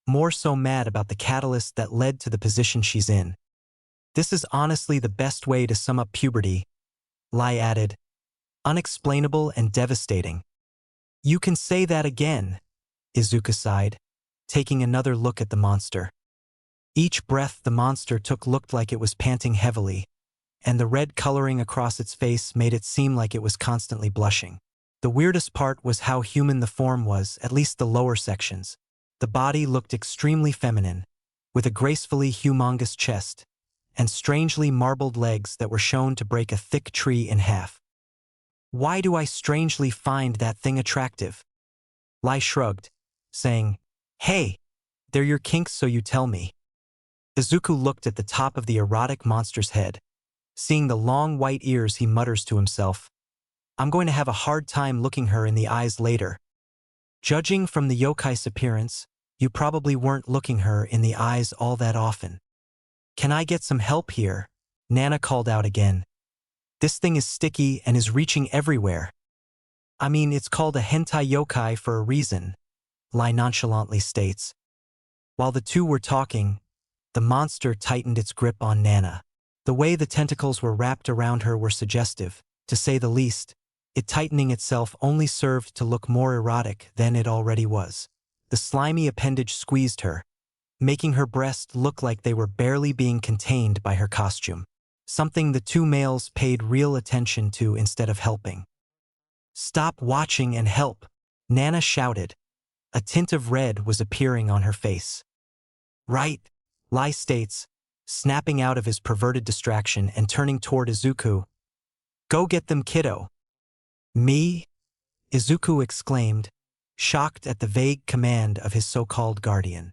more so mad about the catalyst that led to the position she's in. This is honestly the best way to sum up puberty, Lai added. Unexplainable and devastating. You can say that again, Izuku sighed, taking another look at the monster. Each breath the monster took looked like it was panting heavily, and the red coloring across its face made it seem like it was constantly blushing. The weirdest part was how human the form was, at least the lower sections. The body looked extremely feminine, with a gracefully humongous chest, and strangely marbled legs that were shown to break a thick tree in half. Why do I strangely find that thing attractive? Lai shrugged, saying, Hey, they're your kinks so you tell me. Izuku looked at the top of the erotic monster's head. Seeing the long white ears, he mutters to himself, I'm going to have a hard time looking her in the eyes later. Judging from the yokai's appearance, you probably weren't looking her in the eyes all that often. Can I get some help here? Nana called out again. This thing is sticky and is reaching everywhere. I mean, it's called a hentai yokai for a reason, Lai nonchalantly states. While the two were talking, the monster tightened its grip on Nana. The way the tentacles were wrapped around her were suggestive, to say the least. It tightening itself only served to look more erotic than it already was. The slimy appendage squeezed her, making her breast look like they were barely being contained by her costume, something the two males paid real attention to instead of helping. Stop watching and help, Nana shouted. A tint of red was appearing on her face. Right, Lai states, snapping out of his perverted distraction and turning toward Izuku. Go get them, kiddo. Me? Izuku exclaimed, shocked at the vague command of his so-called guardian.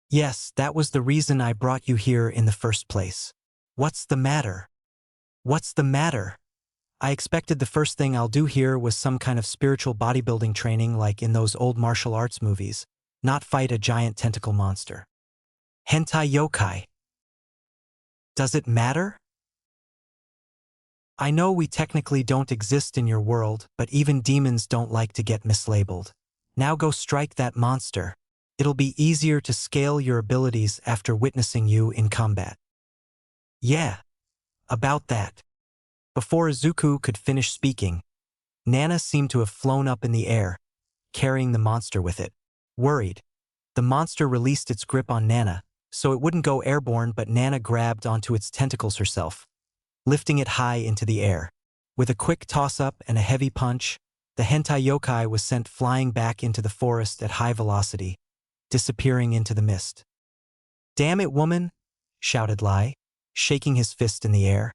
Yes, that was the reason I brought you here in the first place. What's the matter? What's the matter? I expected the first thing I'll do here was some kind of spiritual bodybuilding training like in those old martial arts movies, not fight a giant tentacle monster. Hentai yokai. Does it matter? I know we technically don't exist in your world, but even demons don't like to get mislabeled. Now go strike that monster. It'll be easier to scale your abilities after witnessing you in combat. Yeah, about that. Before Izuku could finish speaking, Nana seemed to have flown up in the air, carrying the monster with it. Worried, the monster released its grip on Nana, so it wouldn't go airborne, but Nana grabbed onto its tentacles herself, lifting it high into the air. With a quick toss-up and a heavy punch, the hentai yokai was sent flying back into the forest at high velocity, disappearing into the mist. Damn it, woman, shouted Lai, shaking his fist in the air.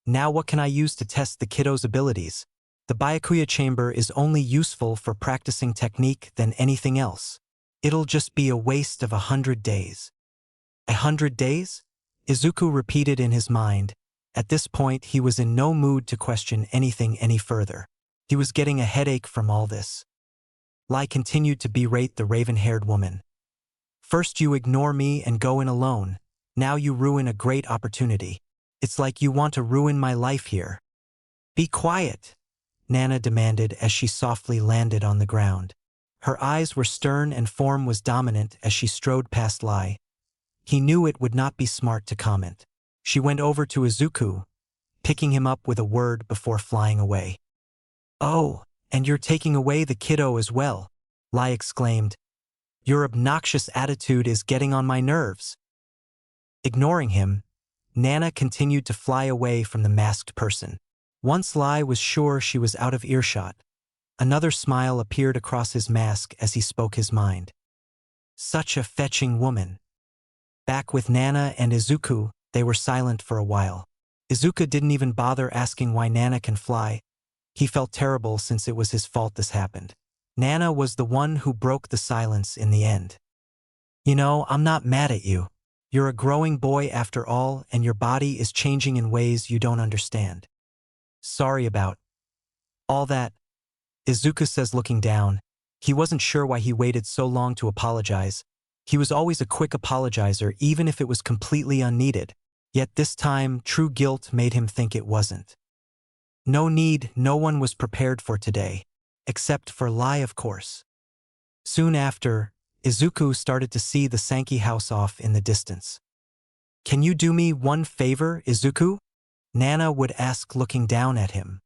Now what can I use to test the kiddo's abilities? The Byakuya chamber is only useful for practicing technique than anything else. It'll just be a waste of 100 days. 100 days? Izuku repeated in his mind. At this point, he was in no mood to question anything any further. He was getting a headache from all this. Lai continued to berate the raven-haired woman. First you ignore me and go in alone. Now you ruin a great opportunity. It's like you want to ruin my life here. Be quiet, Nana demanded as she softly landed on the ground. Her eyes were stern and form was dominant as she strode past Lai. He knew it would not be smart to comment. She went over to Izuku, picking him up with a word before flying away. Oh, and you're taking away the kiddo as well, Lai exclaimed. Your obnoxious attitude is getting on my nerves. Ignoring him, Nana continued to fly away from the masked person. Once Lai was sure she was out of earshot, another smile appeared across his mask as he spoke his mind. Such a fetching woman. Back with Nana and Izuku, they were silent for a while. Izuku didn't even bother asking why Nana can fly. He felt terrible since it was his fault this happened. Nana was the one who broke the silence in the end. You know, I'm not mad at you. You're a growing boy after all, and your body is changing in ways you don't understand. Sorry about all that, Izuku says looking down. He wasn't sure why he waited so long to apologize. He was always a quick apologizer even if it was completely unneeded. Yet this time, true guilt made him think it wasn't. No need, no one was prepared for today. Except for Lai, of course. Soon after, Izuku started to see the Sankey house off in the distance. Can you do me one favor, Izuku? Nana would ask looking down at him.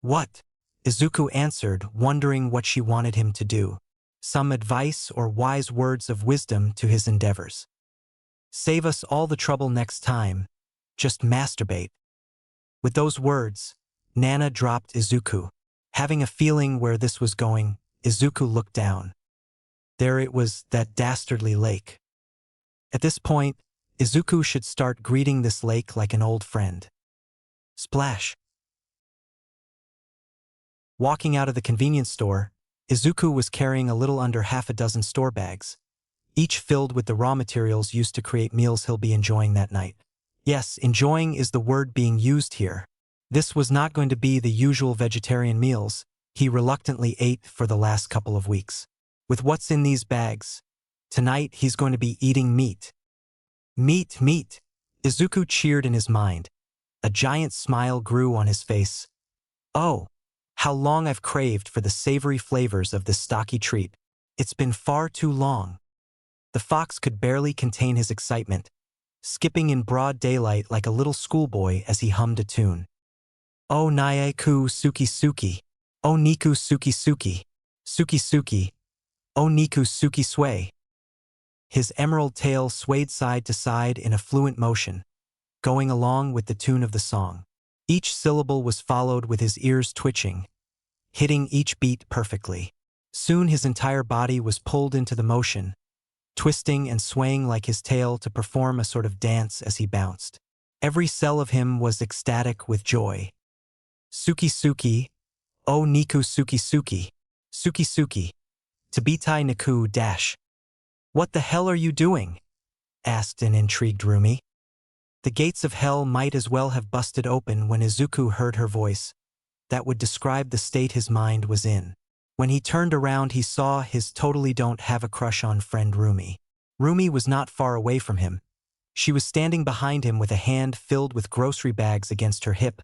What? Izuku answered, wondering what she wanted him to do. Some advice or wise words of wisdom to his endeavors. Save us all the trouble next time. Just masturbate. With those words, Nana dropped Izuku. Having a feeling where this was going, Izuku looked down. There it was, that dastardly lake. At this point, Izuku should start greeting this lake like an old friend. Splash. Walking out of the convenience store, Izuku was carrying a little under half a dozen store bags, each filled with the raw materials used to create meals he'll be enjoying that night. Yes, enjoying is the word being used here. This was not going to be the usual vegetarian meals he reluctantly ate for the last couple of weeks. With what's in these bags, tonight he's going to be eating meat. Meat, meat! Izuku cheered in his mind. A giant smile grew on his face. Oh, how long I've craved for the savory flavors of this stocky treat. It's been far too long. The fox could barely contain his excitement, skipping in broad daylight like a little schoolboy as he hummed a tune. Oh nae ku suki suki, oh niku suki suki, suki suki, oh niku suki sway. His emerald tail swayed side to side in a fluent motion, going along with the tune of the song. Each syllable was followed with his ears twitching, hitting each beat perfectly. Soon his entire body was pulled into the motion, twisting and swaying like his tail to perform a sort of dance as he bounced. Every cell of him was ecstatic with joy. Suki suki, oh niku suki suki, suki suki, tabitai naku dash. What the hell are you doing? Asked an intrigued Rumi. The gates of hell might as well have busted open when Izuku heard her voice. That would describe the state his mind was in. When he turned around, he saw his totally don't have a crush on friend Rumi. Rumi was not far away from him. She was standing behind him with a hand filled with grocery bags against her hip,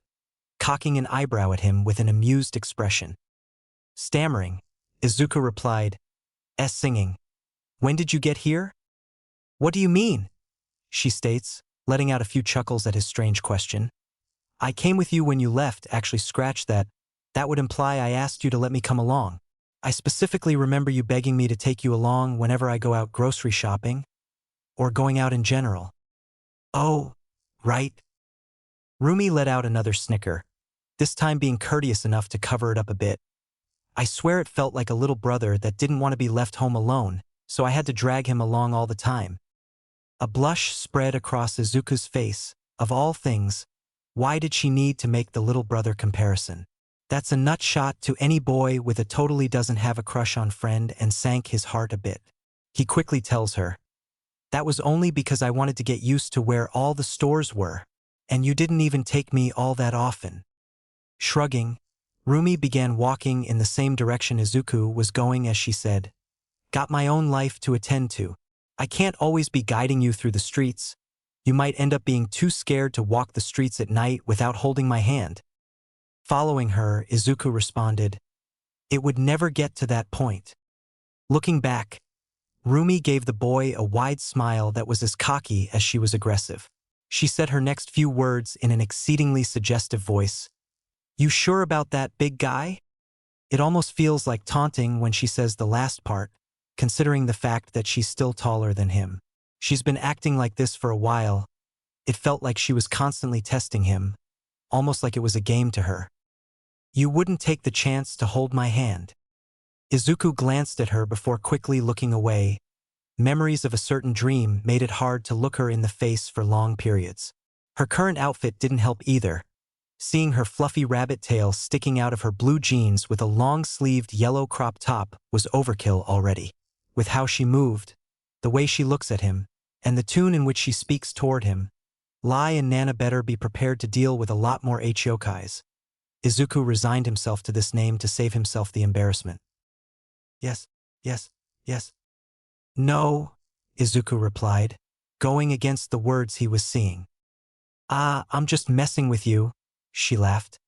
cocking an eyebrow at him with an amused expression. Stammering, Izuku replied, singing. When did you get here? What do you mean? She states, letting out a few chuckles at his strange question. I came with you when you left. Actually, scratch that. That would imply I asked you to let me come along. I specifically remember you begging me to take you along whenever I go out grocery shopping, or going out in general. Oh, right. Rumi let out another snicker, this time being courteous enough to cover it up a bit. I swear it felt like a little brother that didn't want to be left home alone, so I had to drag him along all the time. A blush spread across Izuku's face. Of all things, why did she need to make the little brother comparison? That's a nut shot to any boy with a totally doesn't have a crush on friend, and sank his heart a bit. He quickly tells her, That was only because I wanted to get used to where all the stores were, and you didn't even take me all that often. Shrugging, Rumi began walking in the same direction Izuku was going as she said, "Got my own life to attend to. I can't always be guiding you through the streets. You might end up being too scared to walk the streets at night without holding my hand." Following her, Izuku responded, "It would never get to that point." Looking back, Rumi gave the boy a wide smile that was as cocky as she was aggressive. She said her next few words in an exceedingly suggestive voice. "You sure about that, big guy?" It almost feels like taunting when she says the last part, considering the fact that she's still taller than him. She's been acting like this for a while. It felt like she was constantly testing him, almost like it was a game to her. "You wouldn't take the chance to hold my hand." Izuku glanced at her before quickly looking away. Memories of a certain dream made it hard to look her in the face for long periods. Her current outfit didn't help either. Seeing her fluffy rabbit tail sticking out of her blue jeans with a long-sleeved yellow crop top was overkill already. With how she moved, the way she looks at him, and the tune in which she speaks toward him, Lai and Nana better be prepared to deal with a lot more H-yokais. Izuku resigned himself to this name to save himself the embarrassment. "Yes, yes, yes." "No," Izuku replied, going against the words he was seeing. I'm just messing with you," she laughed.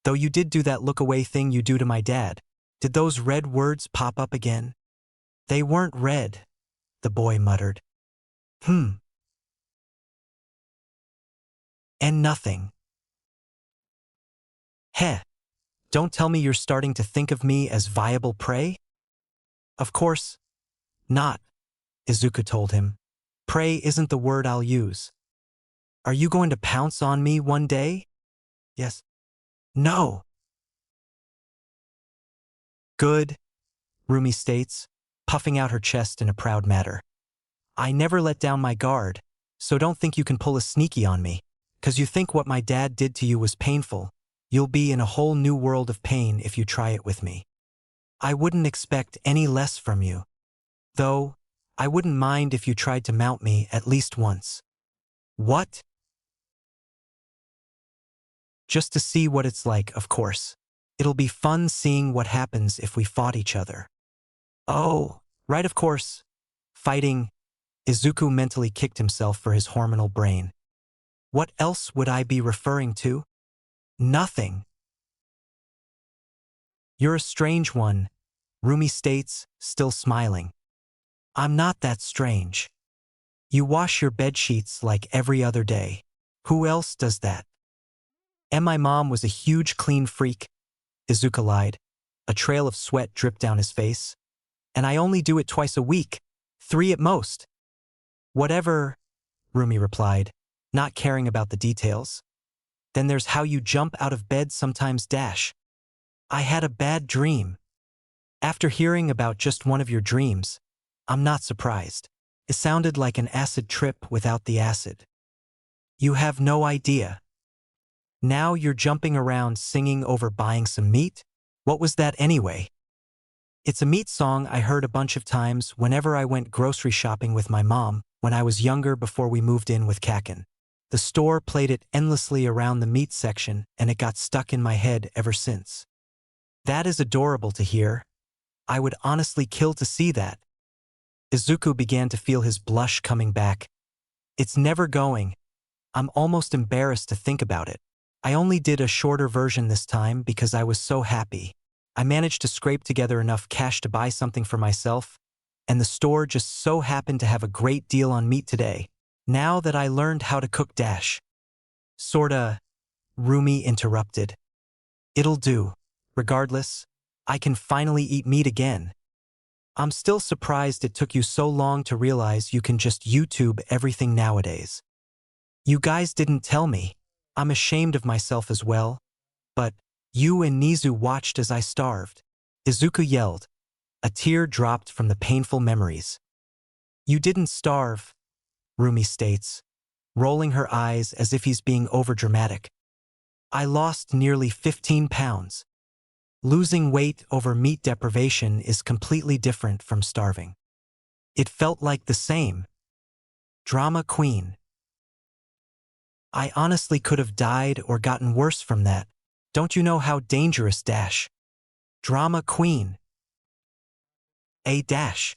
"Though you did do that look-away thing you do to my dad. Did those red words pop up again?" "They weren't red," the boy muttered. And nothing." "Heh, don't tell me you're starting to think of me as viable prey?" "Of course not," Izuku told him. "Prey isn't the word I'll use." "Are you going to pounce on me one day?" "Yes." "No." "Good," Rumi states, puffing out her chest in a proud manner. "I never let down my guard, so don't think you can pull a sneaky on me. 'Cause you think what my dad did to you was painful, you'll be in a whole new world of pain if you try it with me. I wouldn't expect any less from you. Though, I wouldn't mind if you tried to mount me at least once." "What?" "Just to see what it's like, of course. It'll be fun seeing what happens if we fought each other." "Oh, right, of course. Fighting." Izuku mentally kicked himself for his hormonal brain. "What else would I be referring to?" "Nothing." "You're a strange one," Rumi states, still smiling. "I'm not that strange. You wash your bedsheets like every other day. Who else does that?" "And my mom was a huge clean freak," Izuku lied. A trail of sweat dripped down his face. "And I only do it twice a week, 3 at most." "Whatever," Rumi replied, not caring about the details. "Then there's how you jump out of bed sometimes dash." "I had a bad dream." "After hearing about just one of your dreams, I'm not surprised. It sounded like an acid trip without the acid." "You have no idea." "Now you're jumping around singing over buying some meat? What was that anyway?" "It's a meat song I heard a bunch of times whenever I went grocery shopping with my mom when I was younger before we moved in with Kakin. The store played it endlessly around the meat section and it got stuck in my head ever since." "That is adorable to hear. I would honestly kill to see that." Izuku began to feel his blush coming back. "It's never going. I'm almost embarrassed to think about it. I only did a shorter version this time because I was so happy. I managed to scrape together enough cash to buy something for myself, and the store just so happened to have a great deal on meat today. Now that I learned how to cook dash." "Sorta," Rumi interrupted. "It'll do. Regardless, I can finally eat meat again. I'm still surprised it took you so long to realize you can just YouTube everything nowadays. You guys didn't tell me. I'm ashamed of myself as well. But you and Nizu watched as I starved." Izuku yelled. A tear dropped from the painful memories. "You didn't starve," Rumi states, rolling her eyes as if he's being overdramatic. "I lost nearly 15 pounds. Losing weight over meat deprivation is completely different from starving. It felt like the same." Drama queen. I honestly could have died or gotten worse from that. Don't you know how dangerous dash? Drama queen. A dash.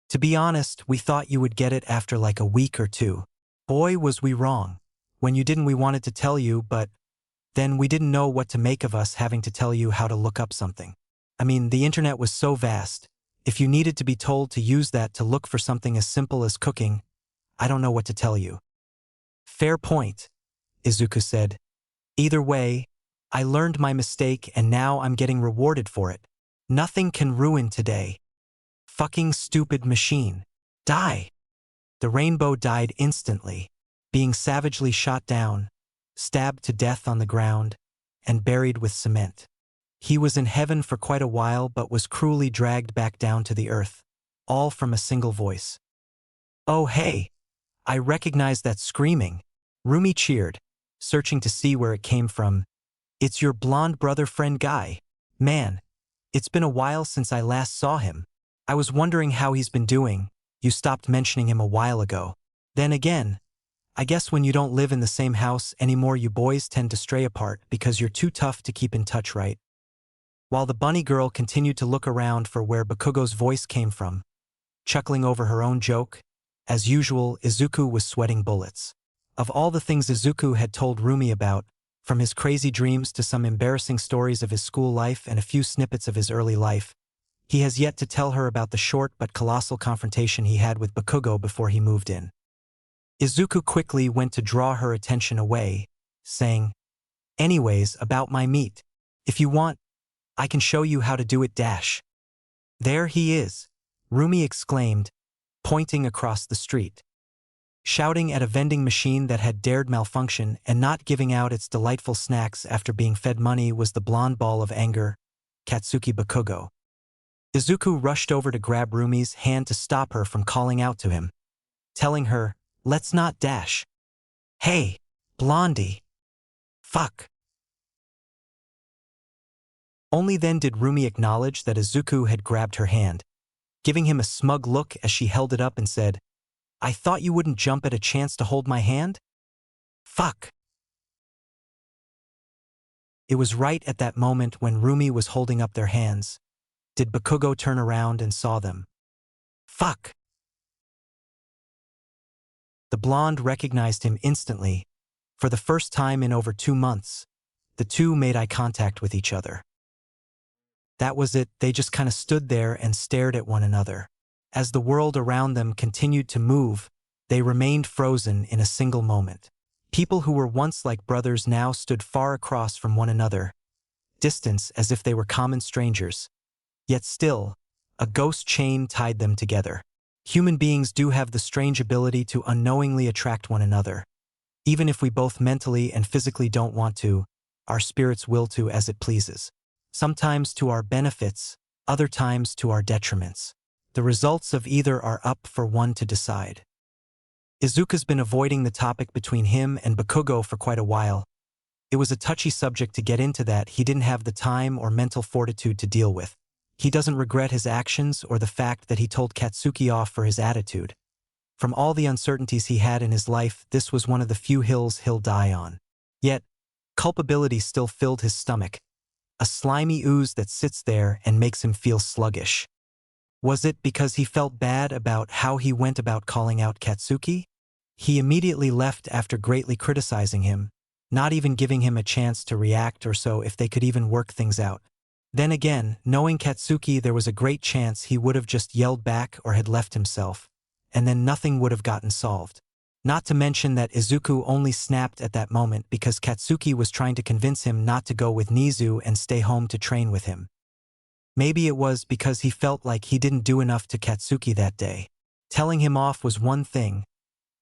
To be honest, we thought you would get it after like a week or two. Boy, was we wrong. When you didn't, we wanted to tell you, but then we didn't know what to make of us having to tell you how to look up something. I mean, the internet was so vast. If you needed to be told to use that to look for something as simple as cooking, I don't know what to tell you. Fair point, Izuku said. Either way, I learned my mistake and now I'm getting rewarded for it. Nothing can ruin today. Fucking stupid machine. Die. The rainbow died instantly, being savagely shot down, stabbed to death on the ground, and buried with cement. He was in heaven for quite a while but was cruelly dragged back down to the earth, all from a single voice. Oh hey! I recognize that screaming. Rumi cheered, searching to see where it came from. It's your blonde brother friend Guy. Man, it's been a while since I last saw him. I was wondering how he's been doing. You stopped mentioning him a while ago. Then again, I guess when you don't live in the same house anymore, you boys tend to stray apart because you're too tough to keep in touch, right? While the bunny girl continued to look around for where Bakugo's voice came from, chuckling over her own joke, as usual, Izuku was sweating bullets. Of all the things Izuku had told Rumi about, from his crazy dreams to some embarrassing stories of his school life and a few snippets of his early life, he has yet to tell her about the short but colossal confrontation he had with Bakugo before he moved in. Izuku quickly went to draw her attention away, saying, "Anyways, about my meat. If you want, I can show you how to do it dash." "There he is," Rumi exclaimed, pointing across the street. Shouting at a vending machine that had dared malfunction and not giving out its delightful snacks after being fed money was the blonde ball of anger, Katsuki Bakugo. Izuku rushed over to grab Rumi's hand to stop her from calling out to him, telling her, "Let's not dash." "Hey, Blondie. Fuck." Only then did Rumi acknowledge that Izuku had grabbed her hand, giving him a smug look as she held it up and said, "I thought you wouldn't jump at a chance to hold my hand? Fuck." It was right at that moment when Rumi was holding up their hands. Did Bakugo turn around and saw them? Fuck. The blonde recognized him instantly. For the first time in over 2 months, the two made eye contact with each other. That was it, they just kind of stood there and stared at one another. As the world around them continued to move, they remained frozen in a single moment. People who were once like brothers now stood far across from one another, distant as if they were common strangers. Yet still, a ghost chain tied them together. Human beings do have the strange ability to unknowingly attract one another. Even if we both mentally and physically don't want to, our spirits will to as it pleases. Sometimes to our benefits, other times to our detriments. The results of either are up for one to decide. Izuku's been avoiding the topic between him and Bakugo for quite a while. It was a touchy subject to get into that he didn't have the time or mental fortitude to deal with. He doesn't regret his actions or the fact that he told Katsuki off for his attitude. From all the uncertainties he had in his life, this was one of the few hills he'll die on. Yet, culpability still filled his stomach, a slimy ooze that sits there and makes him feel sluggish. Was it because he felt bad about how he went about calling out Katsuki? He immediately left after greatly criticizing him, not even giving him a chance to react or so if they could even work things out. Then again, knowing Katsuki, there was a great chance he would have just yelled back or had left himself, and then nothing would have gotten solved. Not to mention that Izuku only snapped at that moment because Katsuki was trying to convince him not to go with Nizu and stay home to train with him. Maybe it was because he felt like he didn't do enough to Katsuki that day. Telling him off was one thing,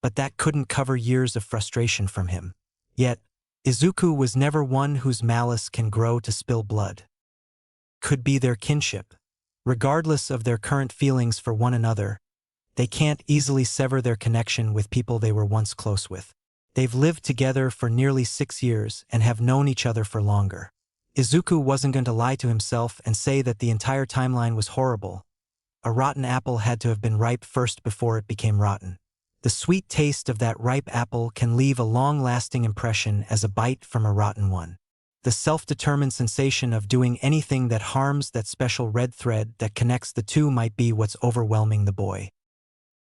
but that couldn't cover years of frustration from him. Yet, Izuku was never one whose malice can grow to spill blood. Could be their kinship. Regardless of their current feelings for one another, they can't easily sever their connection with people they were once close with. They've lived together for nearly 6 years and have known each other for longer. Izuku wasn't going to lie to himself and say that the entire timeline was horrible. A rotten apple had to have been ripe first before it became rotten. The sweet taste of that ripe apple can leave a long-lasting impression as a bite from a rotten one. The self-determined sensation of doing anything that harms that special red thread that connects the two might be what's overwhelming the boy.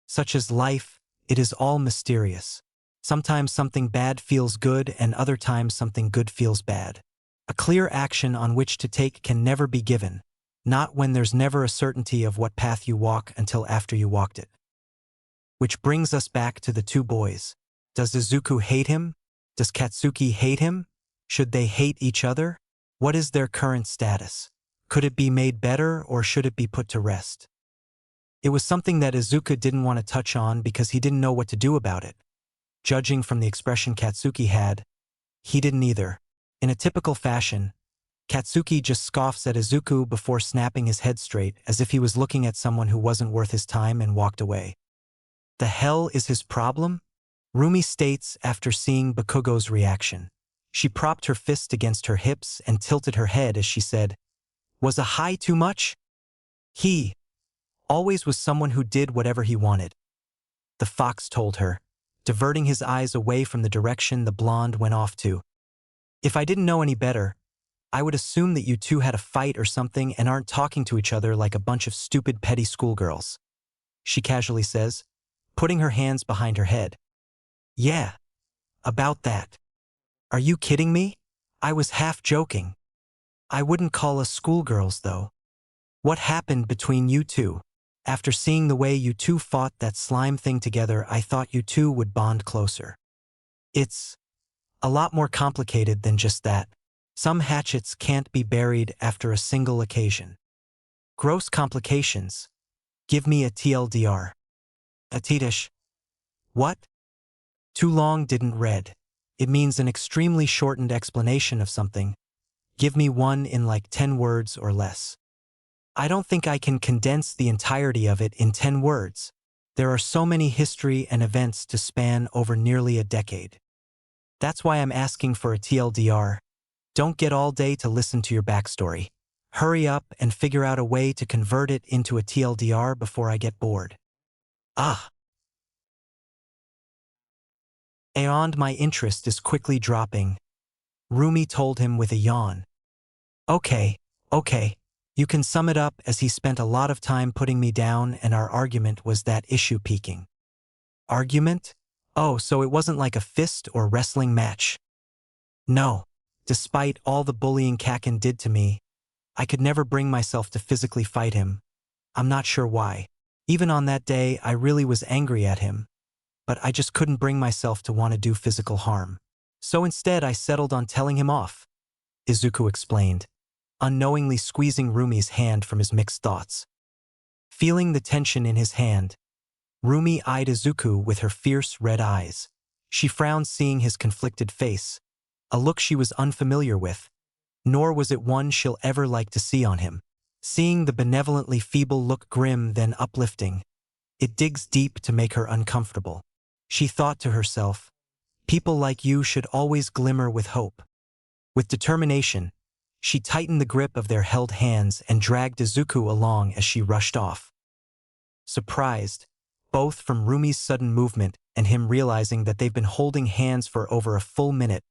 Such as life, it is all mysterious. Sometimes something bad feels good and other times something good feels bad. A clear action on which to take can never be given, not when there's never a certainty of what path you walk until after you walked it. Which brings us back to the two boys. Does Izuku hate him? Does Katsuki hate him? Should they hate each other? What is their current status? Could it be made better or should it be put to rest? It was something that Izuku didn't want to touch on because he didn't know what to do about it. Judging from the expression Katsuki had, he didn't either. In a typical fashion, Katsuki just scoffs at Izuku before snapping his head straight as if he was looking at someone who wasn't worth his time and walked away. The hell is his problem? Rumi states after seeing Bakugo's reaction. She propped her fist against her hips and tilted her head as she said, "Was a high too much?" He always was someone who did whatever he wanted. The fox told her, diverting his eyes away from the direction the blonde went off to. "If I didn't know any better, I would assume that you two had a fight or something and aren't talking to each other like a bunch of stupid petty schoolgirls," she casually says, putting her hands behind her head. "Yeah, about that. Are you kidding me? I was half joking. I wouldn't call us schoolgirls, though. What happened between you two? After seeing the way you two fought that slime thing together, I thought you two would bond closer. It's a lot more complicated than just that. Some hatchets can't be buried after a single occasion. Gross complications. Give me a TLDR. A Titish. What? Too long didn't read. It means an extremely shortened explanation of something. Give me one in like 10 words or less. I don't think I can condense the entirety of it in 10 words. There are so many history and events to span over nearly a decade. That's why I'm asking for a TLDR. Don't get all day to listen to your backstory. Hurry up and figure out a way to convert it into a TLDR before I get bored. Ah. And my interest is quickly dropping, Rumi told him with a yawn. Okay. You can sum it up as he spent a lot of time putting me down and our argument was that issue peaking. Argument? Oh, so it wasn't like a fist or wrestling match. No. Despite all the bullying Kakin did to me, I could never bring myself to physically fight him. I'm not sure why. Even on that day, I really was angry at him. But I just couldn't bring myself to want to do physical harm. So instead, I settled on telling him off, Izuku explained, unknowingly squeezing Rumi's hand from his mixed thoughts. Feeling the tension in his hand, Rumi eyed Izuku with her fierce red eyes. She frowned seeing his conflicted face, a look she was unfamiliar with, nor was it one she'll ever like to see on him. Seeing the benevolently feeble look grim then uplifting, it digs deep to make her uncomfortable. She thought to herself, people like you should always glimmer with hope. With determination, she tightened the grip of their held hands and dragged Izuku along as she rushed off. Surprised, both from Rumi's sudden movement and him realizing that they've been holding hands for over a full minute,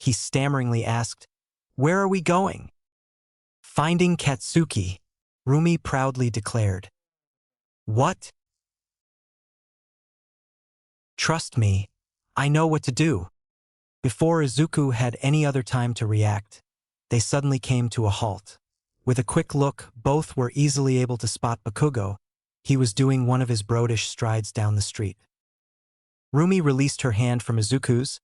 he stammeringly asked, "Where are we going?" "Finding Katsuki," Rumi proudly declared. "What?" "Trust me, I know what to do." Before Izuku had any other time to react, they suddenly came to a halt. With a quick look, both were easily able to spot Bakugo. He was doing one of his brodish strides down the street. Rumi released her hand from Izuku's,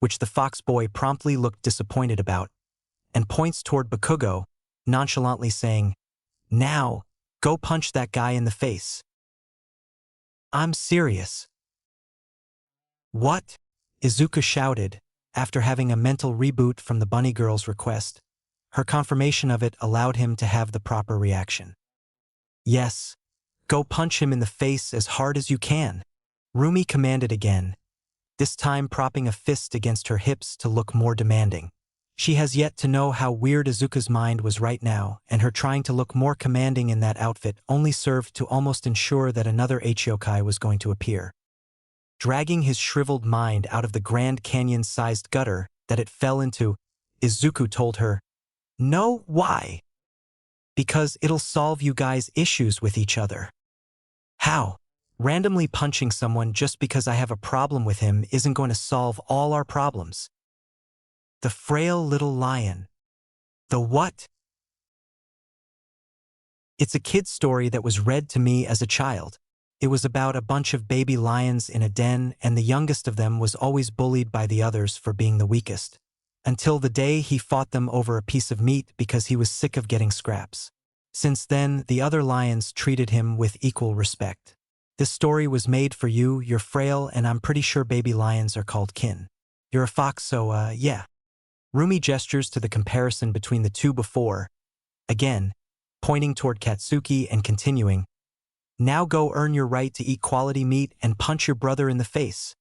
which the fox boy promptly looked disappointed about, and points toward Bakugo, nonchalantly saying, "Now, go punch that guy in the face." "I'm serious." "What?" Izuku shouted, after having a mental reboot from the bunny girl's request. Her confirmation of it allowed him to have the proper reaction. "Yes, go punch him in the face as hard as you can," Rumi commanded again, this time propping a fist against her hips to look more demanding. She has yet to know how weird Izuku's mind was right now, and her trying to look more commanding in that outfit only served to almost ensure that another H-yokai was going to appear. Dragging his shriveled mind out of the Grand Canyon-sized gutter that it fell into, Izuku told her, "No, why? Because it'll solve you guys' issues with each other." How? Randomly punching someone just because I have a problem with him isn't going to solve all our problems. The frail little lion. The what? It's a kid's story that was read to me as a child. It was about a bunch of baby lions in a den, and the youngest of them was always bullied by the others for being the weakest. Until the day he fought them over a piece of meat because he was sick of getting scraps. Since then, the other lions treated him with equal respect. This story was made for you, you're frail, and I'm pretty sure baby lions are called kin. You're a fox, so yeah. Rumi gestures to the comparison between the two before, again, pointing toward Katsuki and continuing, "Now go earn your right to eat quality meat and punch your brother in the face."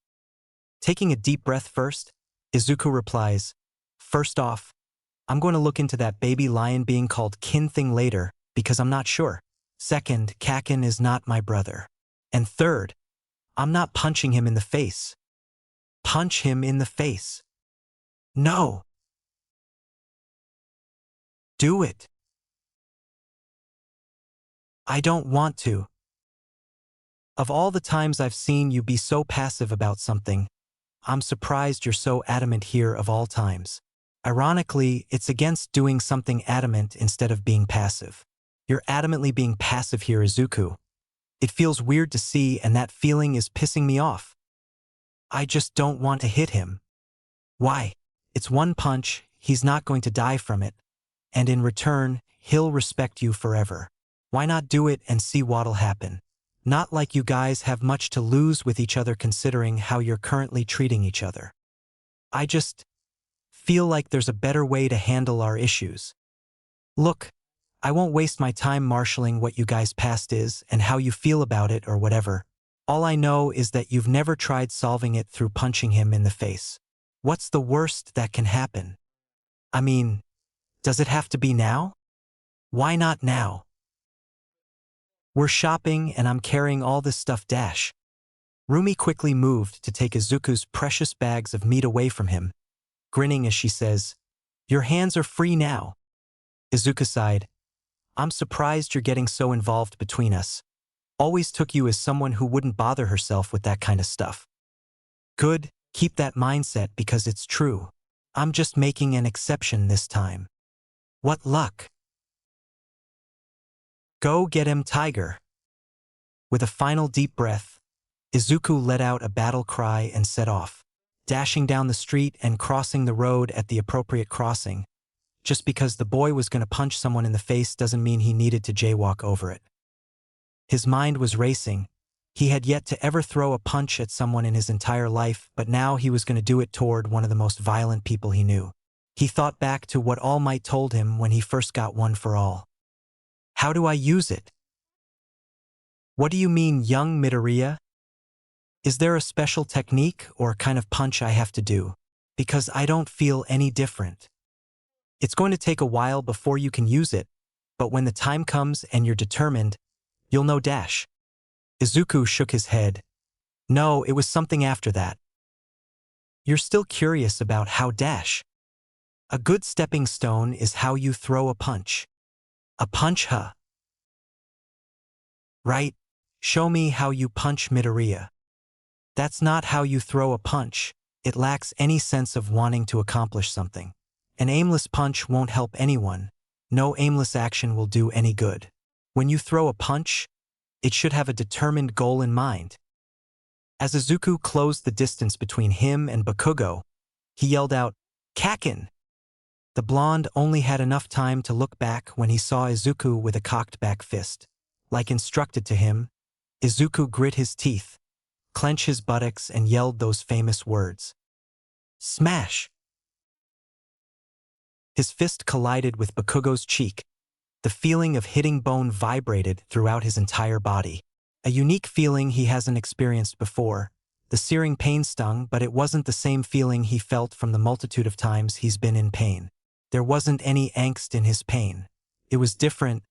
Taking a deep breath first, Izuku replies, "First off, I'm going to look into that baby lion being called kin thing later because I'm not sure. Second, Kakin is not my brother. And third, I'm not punching him in the face." Punch him in the face. No. Do it. I don't want to. Of all the times I've seen you be so passive about something, I'm surprised you're so adamant here of all times. Ironically, it's against doing something adamant instead of being passive. You're adamantly being passive here, Izuku. It feels weird to see, and that feeling is pissing me off. I just don't want to hit him. Why? It's one punch, he's not going to die from it. And in return, he'll respect you forever. Why not do it and see what'll happen? Not like you guys have much to lose with each other considering how you're currently treating each other. I just feel like there's a better way to handle our issues. Look, I won't waste my time marshalling what you guys' past is and how you feel about it or whatever. All I know is that you've never tried solving it through punching him in the face. What's the worst that can happen? I mean, does it have to be now? Why not now? We're shopping and I'm carrying all this stuff dash. Rumi quickly moved to take Izuku's precious bags of meat away from him, grinning as she says, "Your hands are free now." Izuku sighed, "I'm surprised you're getting so involved between us. Always took you as someone who wouldn't bother herself with that kind of stuff." Good, keep that mindset because it's true. I'm just making an exception this time. What luck. Go get him, tiger. With a final deep breath, Izuku let out a battle cry and set off, dashing down the street and crossing the road at the appropriate crossing. Just because the boy was going to punch someone in the face doesn't mean he needed to jaywalk over it. His mind was racing. He had yet to ever throw a punch at someone in his entire life, but now he was going to do it toward one of the most violent people he knew. He thought back to what All Might told him when he first got One for All. How do I use it? What do you mean, young Midoriya? Is there a special technique or kind of punch I have to do? Because I don't feel any different. It's going to take a while before you can use it, but when the time comes and you're determined, you'll know dash. Izuku shook his head. No, it was something after that. You're still curious about how dash. A good stepping stone is how you throw a punch. A punch, huh? Right, show me how you punch Midoriya. That's not how you throw a punch. It lacks any sense of wanting to accomplish something. An aimless punch won't help anyone. No aimless action will do any good. When you throw a punch, it should have a determined goal in mind. As Izuku closed the distance between him and Bakugo, he yelled out, "Kakin!" The blonde only had enough time to look back when he saw Izuku with a cocked back fist. Like instructed to him, Izuku grit his teeth, clenched his buttocks and yelled those famous words. Smash! His fist collided with Bakugo's cheek. The feeling of hitting bone vibrated throughout his entire body. A unique feeling he hasn't experienced before, The searing pain stung, but it wasn't the same feeling he felt from the multitude of times he's been in pain. There wasn't any angst in his pain. It was different,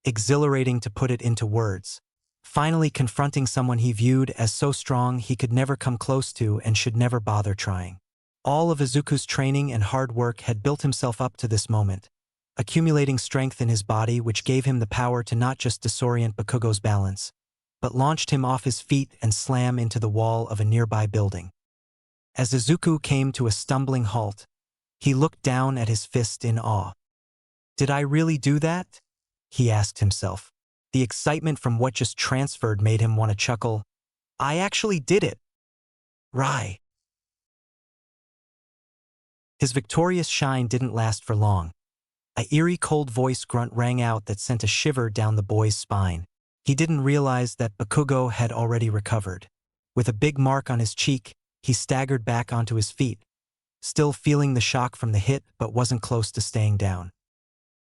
exhilarating to put it into words. Finally confronting someone he viewed as so strong he could never come close to and should never bother trying. All of Izuku's training and hard work had built himself up to this moment, accumulating strength in his body which gave him the power to not just disorient Bakugo's balance, but launched him off his feet and slam into the wall of a nearby building. As Izuku came to a stumbling halt, he looked down at his fist in awe. "Did I really do that?" he asked himself. The excitement from what just transferred made him want to chuckle. "I actually did it. Right." His victorious shine didn't last for long. An eerie cold voice grunt rang out that sent a shiver down the boy's spine. He didn't realize that Bakugo had already recovered. With a big mark on his cheek, he staggered back onto his feet, still feeling the shock from the hit but wasn't close to staying down.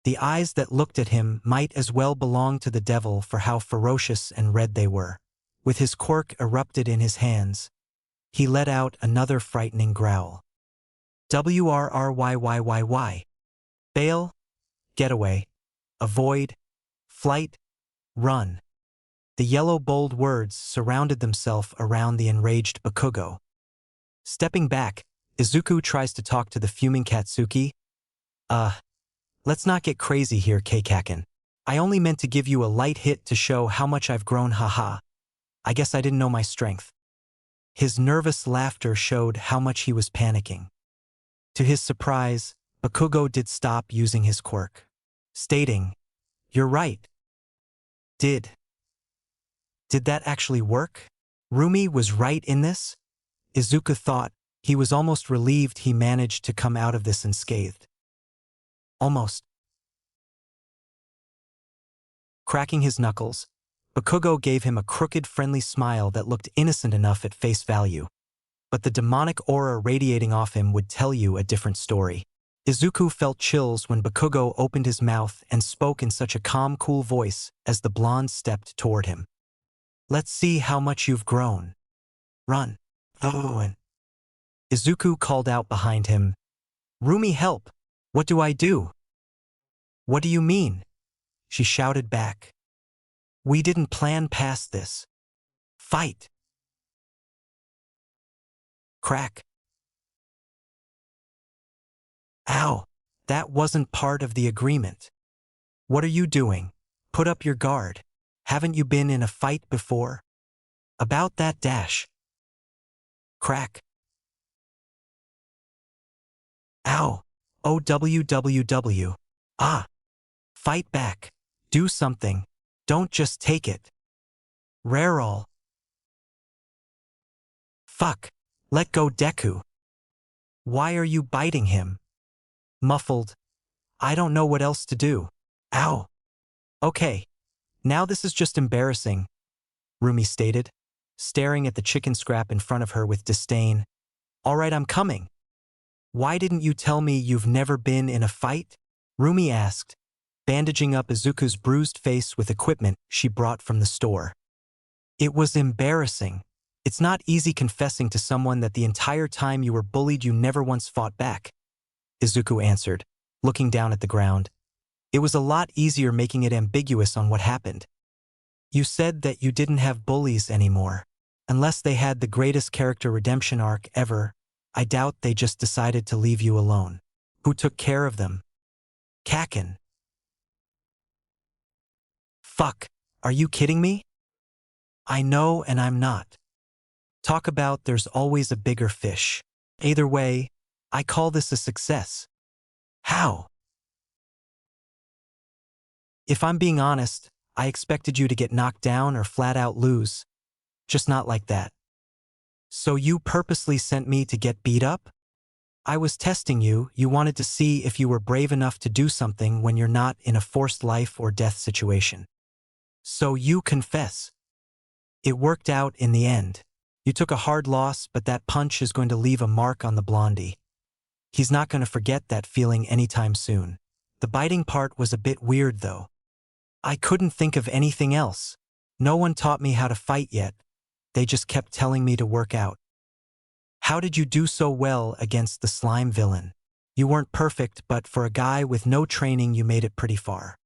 The eyes that looked at him might as well belong to the devil for how ferocious and red they were. With his quirk erupted in his hands, he let out another frightening growl. WRRYYYY. Bail, getaway, avoid, flight, run. The yellow bold words surrounded themselves around the enraged Bakugo. Stepping back, Izuku tries to talk to the fuming Katsuki. Let's not get crazy here, Keikaken. I only meant to give you a light hit to show how much I've grown, haha. I guess I didn't know my strength." His nervous laughter showed how much he was panicking. To his surprise, Bakugo did stop using his quirk, stating, "You're right. Did that actually work? Rumi was right in this?" Izuku thought. He was almost relieved he managed to come out of this unscathed. Almost. Cracking his knuckles, Bakugo gave him a crooked, friendly smile that looked innocent enough at face value. But the demonic aura radiating off him would tell you a different story. Izuku felt chills when Bakugo opened his mouth and spoke in such a calm, cool voice as the blonde stepped toward him. "Let's see how much you've grown. Run." "Oh," and Izuku called out behind him. "Rumi, help! What do I do?" "What do you mean?" she shouted back. "We didn't plan past this. Fight!" Crack. "Ow! That wasn't part of the agreement. What are you doing? Put up your guard. Haven't you been in a fight before? About that dash." Crack. "Ow! OWWW. Ah! Fight back. Do something. Don't just take it. Rarol. Fuck. Let go, Deku. Why are you biting him?" Muffled. "I don't know what else to do." "Ow. Okay. Now this is just embarrassing," Rumi stated, staring at the chicken scrap in front of her with disdain. "All right, I'm coming." "Why didn't you tell me you've never been in a fight?" Rumi asked, bandaging up Izuku's bruised face with equipment she brought from the store. "It was embarrassing. It's not easy confessing to someone that the entire time you were bullied you never once fought back," Izuku answered, looking down at the ground. "It was a lot easier making it ambiguous on what happened. You said that you didn't have bullies anymore. Unless they had the greatest character redemption arc ever, I doubt they just decided to leave you alone. Who took care of them?" "Kaken." "Fuck, are you kidding me?" "I know and I'm not. Talk about there's always a bigger fish. Either way, I call this a success." "How?" "If I'm being honest, I expected you to get knocked down or flat out lose. Just not like that." "So you purposely sent me to get beat up?" "I was testing you. You wanted to see if you were brave enough to do something when you're not in a forced life or death situation. So you confess. It worked out in the end. You took a hard loss, but that punch is going to leave a mark on the blondie. He's not going to forget that feeling anytime soon." The biting part was a bit weird though. "I couldn't think of anything else. No one taught me how to fight yet. They just kept telling me to work out. How did you do so well against the slime villain? You weren't perfect, but for a guy with no training, you made it pretty far.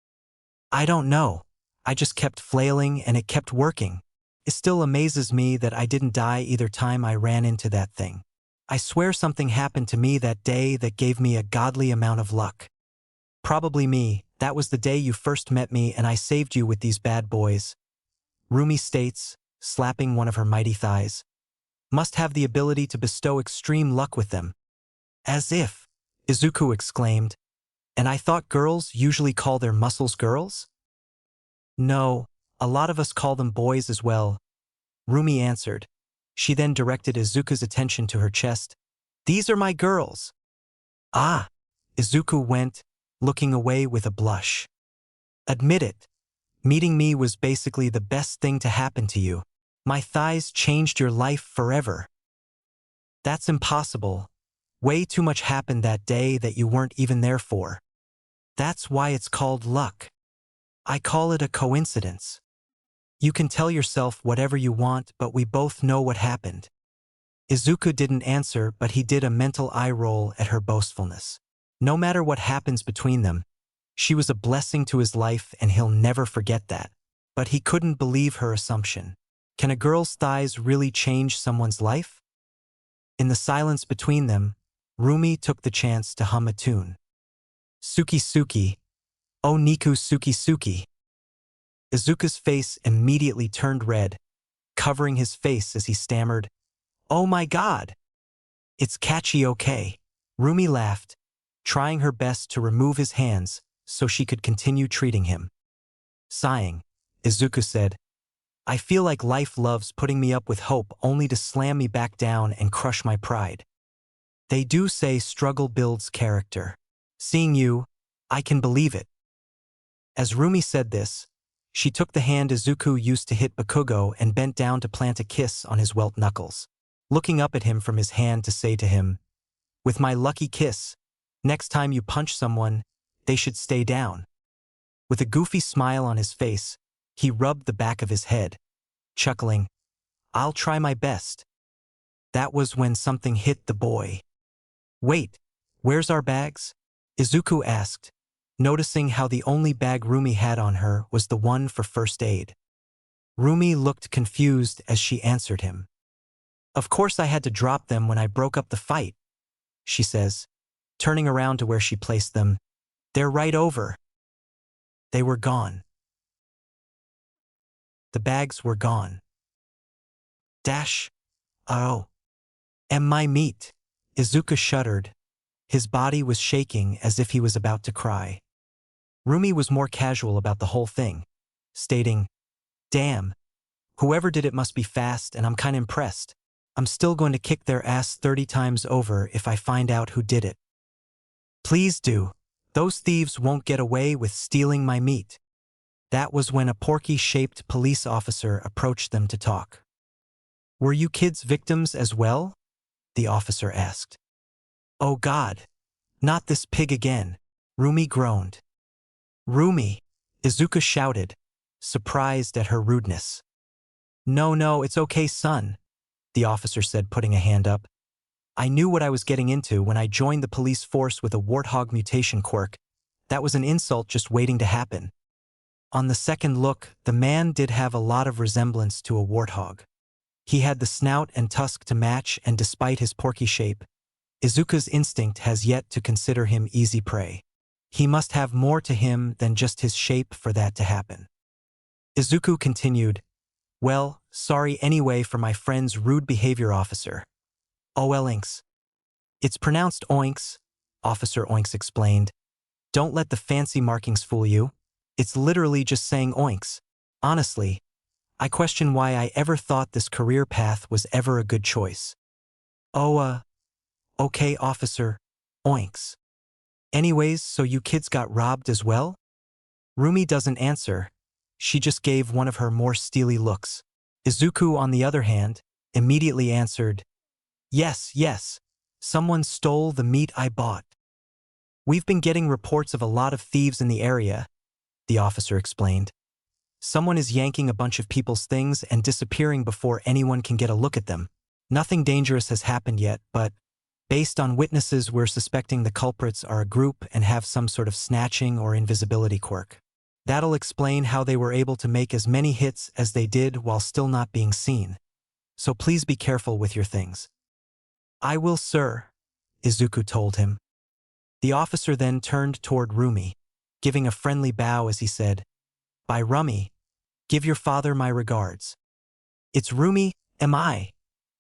I don't know. I just kept flailing and it kept working. It still amazes me that I didn't die either time I ran into that thing. I swear something happened to me that day that gave me a godly amount of luck. Probably me. That was the day you first met me and I saved you with these bad boys. Rumi states, slapping one of her mighty thighs. Must have the ability to bestow extreme luck with them. As if, Izuku exclaimed. And I thought girls usually call their muscles girls? No, a lot of us call them boys as well. Rumi answered. She then directed Izuku's attention to her chest. These are my girls. Ah, Izuku went, looking away with a blush. Admit it. Meeting me was basically the best thing to happen to you. My thighs changed your life forever. That's impossible. Way too much happened that day that you weren't even there for. That's why it's called luck. I call it a coincidence. You can tell yourself whatever you want, but we both know what happened. Izuku didn't answer, but he did a mental eye roll at her boastfulness. No matter what happens between them, she was a blessing to his life and he'll never forget that. But he couldn't believe her assumption. Can a girl's thighs really change someone's life? In the silence between them, Rumi took the chance to hum a tune. Suki Suki, oh Niku Suki Suki. Izuku's face immediately turned red, covering his face as he stammered, Oh my God! It's catchy, okay? Rumi laughed, trying her best to remove his hands so she could continue treating him. Sighing, Izuku said, I feel like life loves putting me up with hope only to slam me back down and crush my pride. They do say struggle builds character. Seeing you, I can believe it. As Rumi said this, she took the hand Izuku used to hit Bakugo and bent down to plant a kiss on his welt knuckles, looking up at him from his hand to say to him, With my lucky kiss, next time you punch someone, they should stay down. With a goofy smile on his face, he rubbed the back of his head, chuckling, I'll try my best. That was when something hit the boy. Wait, where's our bags? Izuku asked, noticing how the only bag Rumi had on her was the one for first aid. Rumi looked confused as she answered him. Of course I had to drop them when I broke up the fight, she says, turning around to where she placed them. They're right over. They were gone. The bags were gone. Dash. Oh. And my meat. Izuku shuddered. His body was shaking as if he was about to cry. Rumi was more casual about the whole thing, stating, Damn, whoever did it must be fast and I'm kinda impressed. I'm still going to kick their ass 30 times over if I find out who did it. Please do. Those thieves won't get away with stealing my meat. That was when a porky-shaped police officer approached them to talk. Were you kids victims as well? The officer asked. Oh God, not this pig again, Rumi groaned. Rumi, Izuku shouted, surprised at her rudeness. No, it's okay, son, the officer said, putting a hand up. I knew what I was getting into when I joined the police force with a warthog mutation quirk. That was an insult just waiting to happen. On the second look, the man did have a lot of resemblance to a warthog. He had the snout and tusk to match, and despite his porky shape, Izuku's instinct has yet to consider him easy prey. He must have more to him than just his shape for that to happen. Izuku continued, Well, sorry anyway for my friend's rude behavior, officer. Oinks. It's pronounced oinks, Officer Oinks explained. Don't let the fancy markings fool you. It's literally just saying oinks. Honestly, I question why I ever thought this career path was ever a good choice. Okay, Officer Oinks. Anyways, so you kids got robbed as well? Rumi doesn't answer. She just gave one of her more steely looks. Izuku, on the other hand, immediately answered, Yes, someone stole the meat I bought. We've been getting reports of a lot of thieves in the area, the officer explained. Someone is yanking a bunch of people's things and disappearing before anyone can get a look at them. Nothing dangerous has happened yet, but based on witnesses, we're suspecting the culprits are a group and have some sort of snatching or invisibility quirk. That'll explain how they were able to make as many hits as they did while still not being seen. So please be careful with your things. I will, sir, Izuku told him. The officer then turned toward Rumi, giving a friendly bow as he said, "By Rummy, give your father my regards." "It's Rumi, am I?"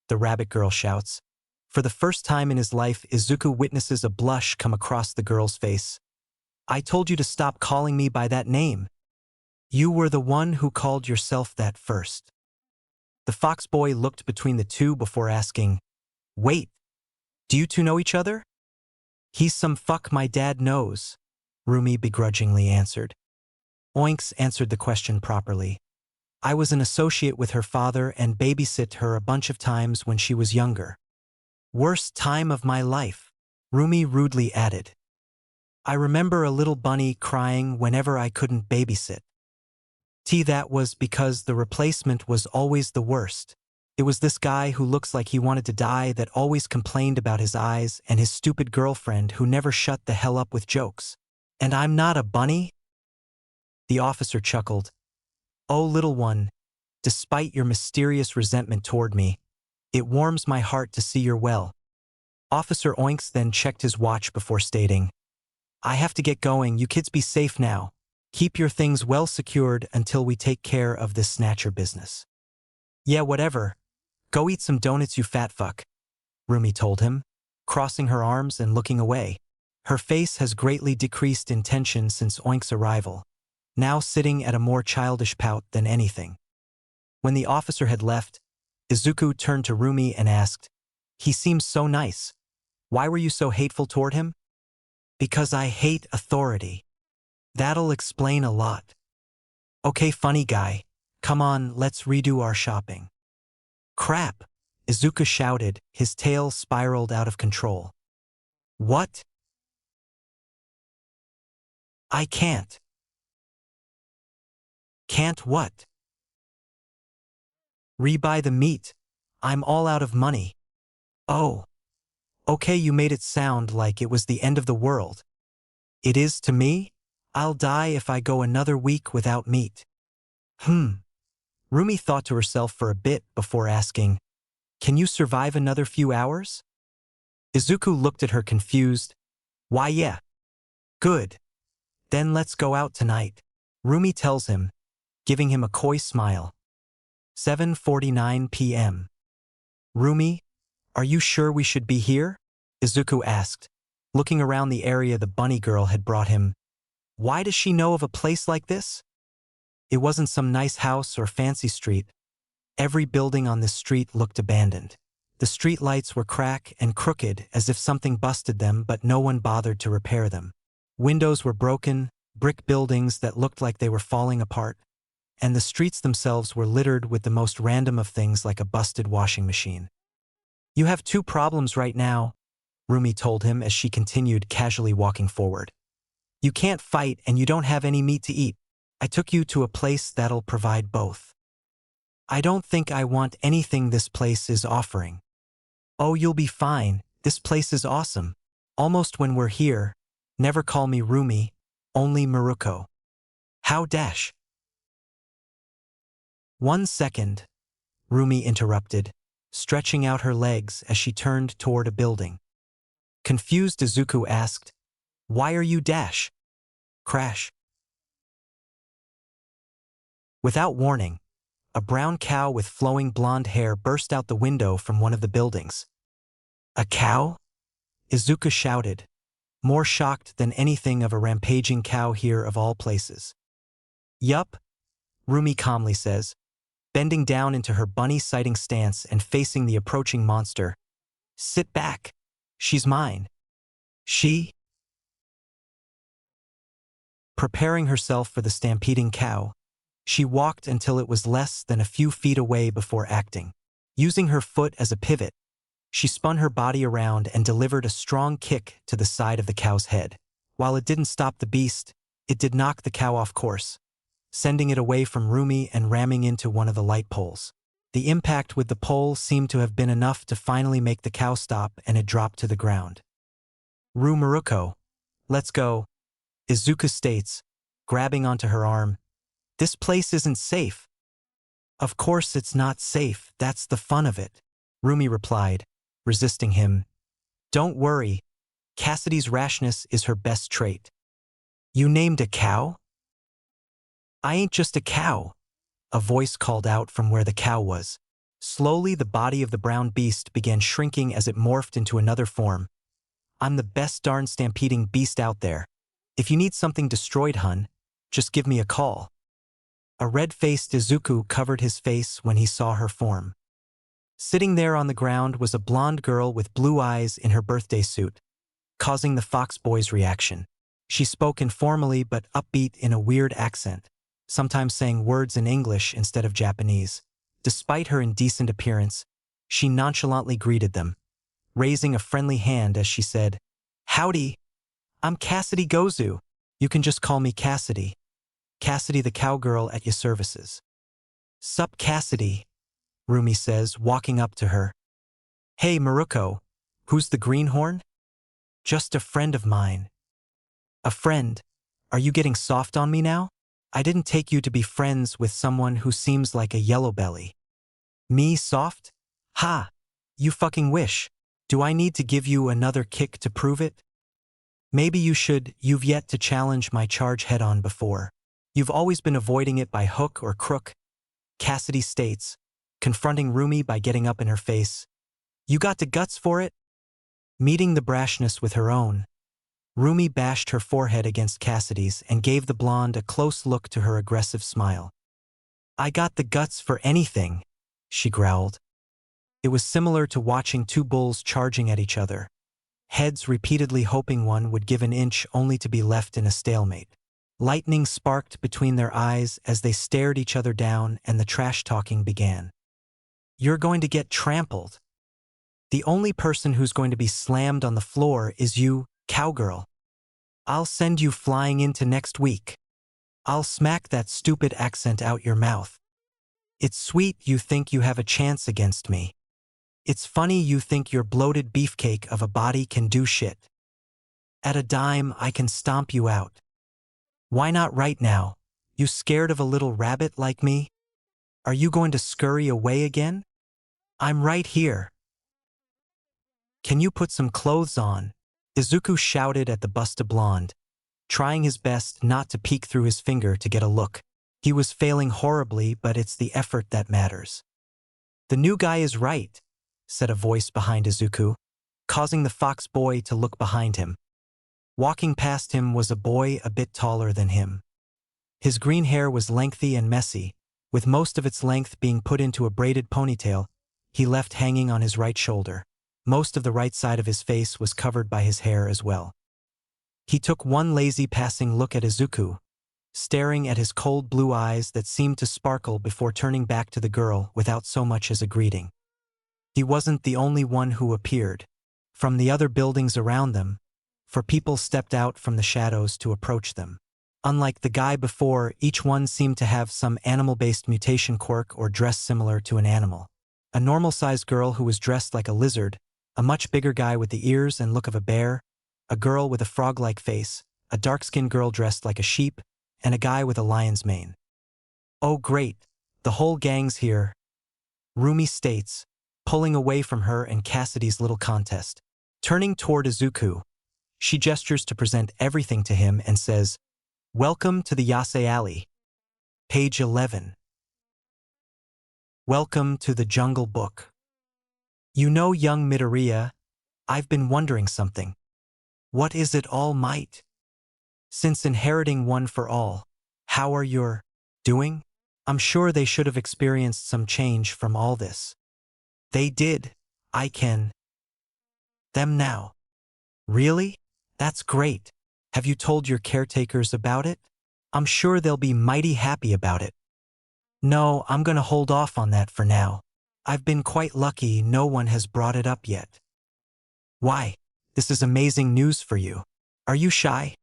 the rabbit girl shouts. For the first time in his life, Izuku witnesses a blush come across the girl's face. "I told you to stop calling me by that name. You were the one who called yourself that first." The fox boy looked between the two before asking, "Wait, do you two know each other?" "He's some fuck my dad knows," Rumi begrudgingly answered. Oinks answered the question properly. "I was an associate with her father and babysit her a bunch of times when she was younger." "Worst time of my life," Rumi rudely added. "I remember a little bunny crying whenever I couldn't babysit. That was because the replacement was always the worst. It was this guy who looks like he wanted to die that always complained about his eyes and his stupid girlfriend who never shut the hell up with jokes. And I'm not a bunny?" The officer chuckled. "Oh, little one, despite your mysterious resentment toward me, it warms my heart to see you're well." Officer Oinks then checked his watch before stating, "I have to get going. You kids be safe now. Keep your things well secured until we take care of this snatcher business." "Yeah, whatever. Go eat some donuts, you fat fuck," Rumi told him, crossing her arms and looking away. Her face has greatly decreased in tension since Oink's arrival, now sitting at a more childish pout than anything. When the officer had left, Izuku turned to Rumi and asked, "He seems so nice. Why were you so hateful toward him?" "Because I hate authority. That'll explain a lot." "Okay, funny guy. Come on, let's redo our shopping." "Crap!" Izuku shouted, his tail spiraled out of control. "What?" "I can't." "Can't what?" "Rebuy the meat. I'm all out of money." "Oh. Okay, you made it sound like it was the end of the world." "It is to me. I'll die if I go another week without meat." Rumi thought to herself for a bit before asking, "Can you survive another few hours?" Izuku looked at her confused. "Why, yeah." "Good. Then let's go out tonight," Rumi tells him, giving him a coy smile. 7:49 p.m. "Rumi, are you sure we should be here?" Izuku asked, looking around the area the bunny girl had brought him. Why does she know of a place like this? It wasn't some nice house or fancy street. Every building on this street looked abandoned. The street lights were cracked and crooked as if something busted them, but no one bothered to repair them. Windows were broken, brick buildings that looked like they were falling apart, and the streets themselves were littered with the most random of things like a busted washing machine. "You have two problems right now," Rumi told him as she continued casually walking forward. "You can't fight and you don't have any meat to eat. I took you to a place that'll provide both." "I don't think I want anything this place is offering." "Oh, you'll be fine. This place is awesome. Almost when we're here, never call me Rumi, only Maruko." "How dash?" "1 second," Rumi interrupted, stretching out her legs as she turned toward a building. Confused, Izuku asked, "Why are you dash?" Crash. Without warning, a brown cow with flowing blonde hair burst out the window from one of the buildings. "A cow?" Izuku shouted, more shocked than anything of a rampaging cow here of all places. "Yup," Rumi calmly says, bending down into her bunny-sighting stance and facing the approaching monster. "Sit back. She's mine." "She?" Preparing herself for the stampeding cow, she walked until it was less than a few feet away before acting. Using her foot as a pivot, she spun her body around and delivered a strong kick to the side of the cow's head. While it didn't stop the beast, it did knock the cow off course. sending it away from Rumi and ramming into one of the light poles. The impact with the pole seemed to have been enough to finally make the cow stop, and it dropped to the ground. Maruko, let's go, Izuku states, grabbing onto her arm. This place isn't safe. Of course it's not safe, that's the fun of it, Rumi replied, resisting him. Don't worry, Cassidy's rashness is her best trait. You named a cow? I ain't just a cow, a voice called out from where the cow was. Slowly the body of the brown beast began shrinking as it morphed into another form. I'm the best darn stampeding beast out there. If you need something destroyed, hun, just give me a call. A red-faced Izuku covered his face when he saw her form. Sitting there on the ground was a blonde girl with blue eyes in her birthday suit, causing the Fox boy's reaction. She spoke informally but upbeat in a weird accent, sometimes saying words in English instead of Japanese. Despite her indecent appearance, she nonchalantly greeted them, raising a friendly hand as she said, "Howdy, I'm Cassidy Gozu. You can just call me Cassidy. Cassidy the cowgirl at your services." "Sup, Cassidy," Rumi says, walking up to her. "Hey, Maruko, who's the greenhorn?" "Just a friend of mine." "A friend? Are you getting soft on me now? I didn't take you to be friends with someone who seems like a yellow belly." "Me soft? Ha! You fucking wish. Do I need to give you another kick to prove it?" "Maybe you should. You've yet to challenge my charge head-on before. You've always been avoiding it by hook or crook," Cassidy states, confronting Rumi by getting up in her face. "You got the guts for it?" Meeting the brashness with her own, Rumi bashed her forehead against Cassidy's and gave the blonde a close look to her aggressive smile. "I got the guts for anything," she growled. It was similar to watching two bulls charging at each other, heads repeatedly hoping one would give an inch only to be left in a stalemate. Lightning sparked between their eyes as they stared each other down, and the trash-talking began. "You're going to get trampled. The only person who's going to be slammed on the floor is you, cowgirl. I'll send you flying into next week. I'll smack that stupid accent out your mouth. It's sweet you think you have a chance against me. It's funny you think your bloated beefcake of a body can do shit. At a dime I can stomp you out. Why not right now? You scared of a little rabbit like me? Are you going to scurry away again? I'm right here. Can you put some clothes on?" Izuku shouted at the Busta Blonde, trying his best not to peek through his finger to get a look. He was failing horribly, but it's the effort that matters. "The new guy is right," said a voice behind Izuku, causing the Fox boy to look behind him. Walking past him was a boy a bit taller than him. His green hair was lengthy and messy, with most of its length being put into a braided ponytail he left hanging on his right shoulder. Most of the right side of his face was covered by his hair as well. He took one lazy passing look at Izuku, staring at his cold blue eyes that seemed to sparkle before turning back to the girl without so much as a greeting. He wasn't the only one who appeared. From the other buildings around them, for people stepped out from the shadows to approach them. Unlike the guy before, each one seemed to have some animal-based mutation quirk or dress similar to an animal. A normal-sized girl who was dressed like a lizard, a much bigger guy with the ears and look of a bear, a girl with a frog-like face, a dark-skinned girl dressed like a sheep, and a guy with a lion's mane. "Oh great, the whole gang's here," Rumi states, pulling away from her and Cassidy's little contest. Turning toward Izuku, she gestures to present everything to him and says, "Welcome to the Yase Alley." Page 11. Welcome to the Jungle Book. You know, young Midoriya, I've been wondering something. What is it All Might? Since inheriting One for All, how are your doing? I'm sure they should have experienced some change from all this. They did. I can them now. Really? That's great. Have you told your caretakers about it? I'm sure they'll be mighty happy about it. No, I'm gonna hold off on that for now. I've been quite lucky no one has brought it up yet. Why? This is amazing news for you. Are you shy?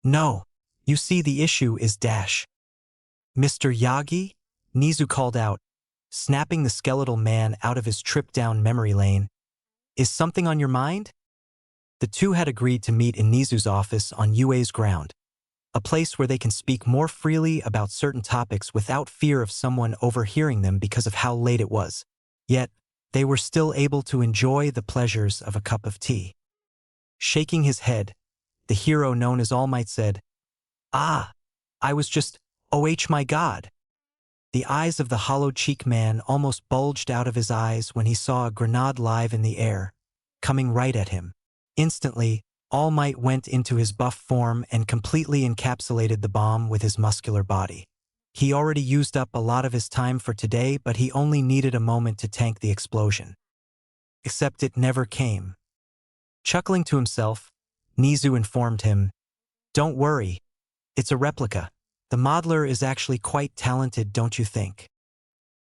No. You see, the issue is dash. Mr. Yagi? Nizu called out, snapping the skeletal man out of his trip down memory lane. Is something on your mind? The two had agreed to meet in Nizu's office on UA's ground, a place where they can speak more freely about certain topics without fear of someone overhearing them because of how late it was. Yet, they were still able to enjoy the pleasures of a cup of tea. Shaking his head, the hero known as All Might said, "Ah, I was just, oh my god." The eyes of the hollow-cheek man almost bulged out of his eyes when he saw a grenade live in the air, coming right at him. Instantly, All Might went into his buff form and completely encapsulated the bomb with his muscular body. He already used up a lot of his time for today, but he only needed a moment to tank the explosion. Except it never came. Chuckling to himself, Nizu informed him, "Don't worry, it's a replica. The modeler is actually quite talented, don't you think?"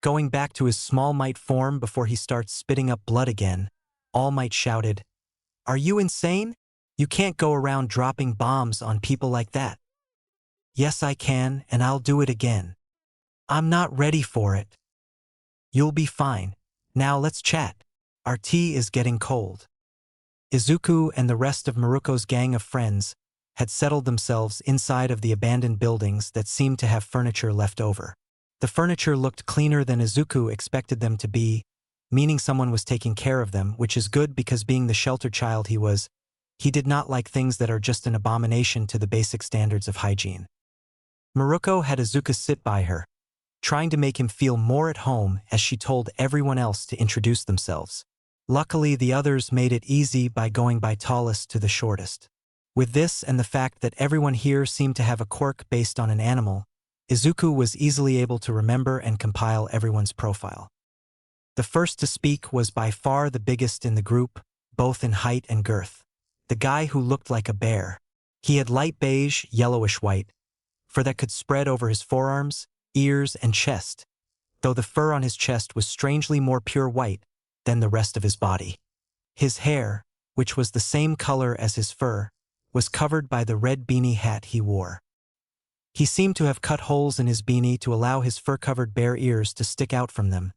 Going back to his Small Might form before he starts spitting up blood again, All Might shouted, "Are you insane? You can't go around dropping bombs on people like that." "Yes, I can, and I'll do it again. I'm not ready for it." "You'll be fine. Now let's chat. Our tea is getting cold." Izuku and the rest of Maruko's gang of friends had settled themselves inside of the abandoned buildings that seemed to have furniture left over. The furniture looked cleaner than Izuku expected them to be, meaning someone was taking care of them, which is good because being the shelter child he was, he did not like things that are just an abomination to the basic standards of hygiene. Maruko had Izuku sit by her, trying to make him feel more at home as she told everyone else to introduce themselves. Luckily, the others made it easy by going by tallest to the shortest. With this and the fact that everyone here seemed to have a quirk based on an animal, Izuku was easily able to remember and compile everyone's profile. The first to speak was by far the biggest in the group, both in height and girth. The guy who looked like a bear. He had light beige, yellowish white, fur that could spread over his forearms, ears, and chest, though the fur on his chest was strangely more pure white than the rest of his body. His hair, which was the same color as his fur, was covered by the red beanie hat he wore. He seemed to have cut holes in his beanie to allow his fur-covered bare ears to stick out from them,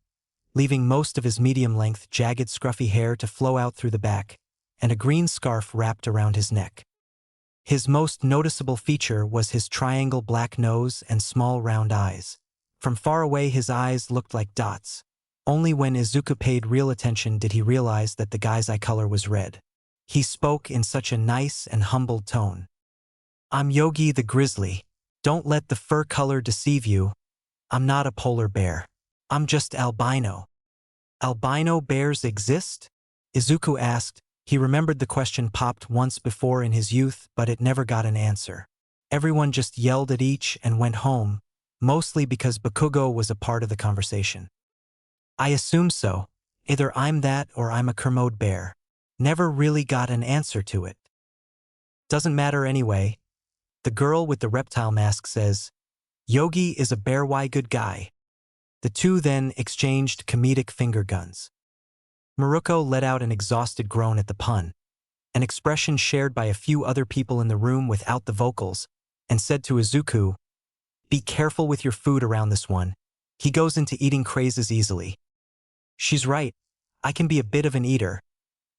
leaving most of his medium-length, jagged, scruffy hair to flow out through the back, and a green scarf wrapped around his neck. His most noticeable feature was his triangle black nose and small round eyes. From far away his eyes looked like dots. Only when Izuku paid real attention did he realize that the guy's eye color was red. He spoke in such a nice and humbled tone. "I'm Yogi the Grizzly. Don't let the fur color deceive you. I'm not a polar bear. I'm just albino." "Albino bears exist?" Izuku asked. He remembered the question popped once before in his youth, but it never got an answer. Everyone just yelled at each and went home, mostly because Bakugo was a part of the conversation. "I assume so. Either I'm that or I'm a Kermode bear. Never really got an answer to it." "Doesn't matter anyway." The girl with the reptile mask says, "Yogi is a bear-why good guy." The two then exchanged comedic finger guns. Maruko let out an exhausted groan at the pun, an expression shared by a few other people in the room without the vocals, and said to Izuku, "Be careful with your food around this one. He goes into eating crazes easily." "She's right. I can be a bit of an eater,"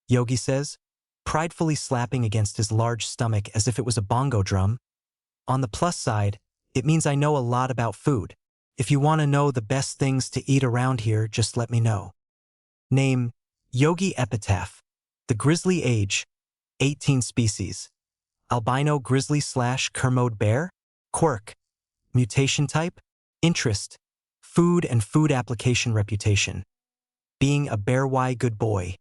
Yogi says, pridefully slapping against his large stomach as if it was a bongo drum. "On the plus side, it means I know a lot about food. If you want to know the best things to eat around here, just let me know." Name: Yogi Epitaph. The grizzly age: 18 species. Albino grizzly/Kermode bear. Quirk: mutation type. Interest: food and food application. Reputation: being a bear-why good boy.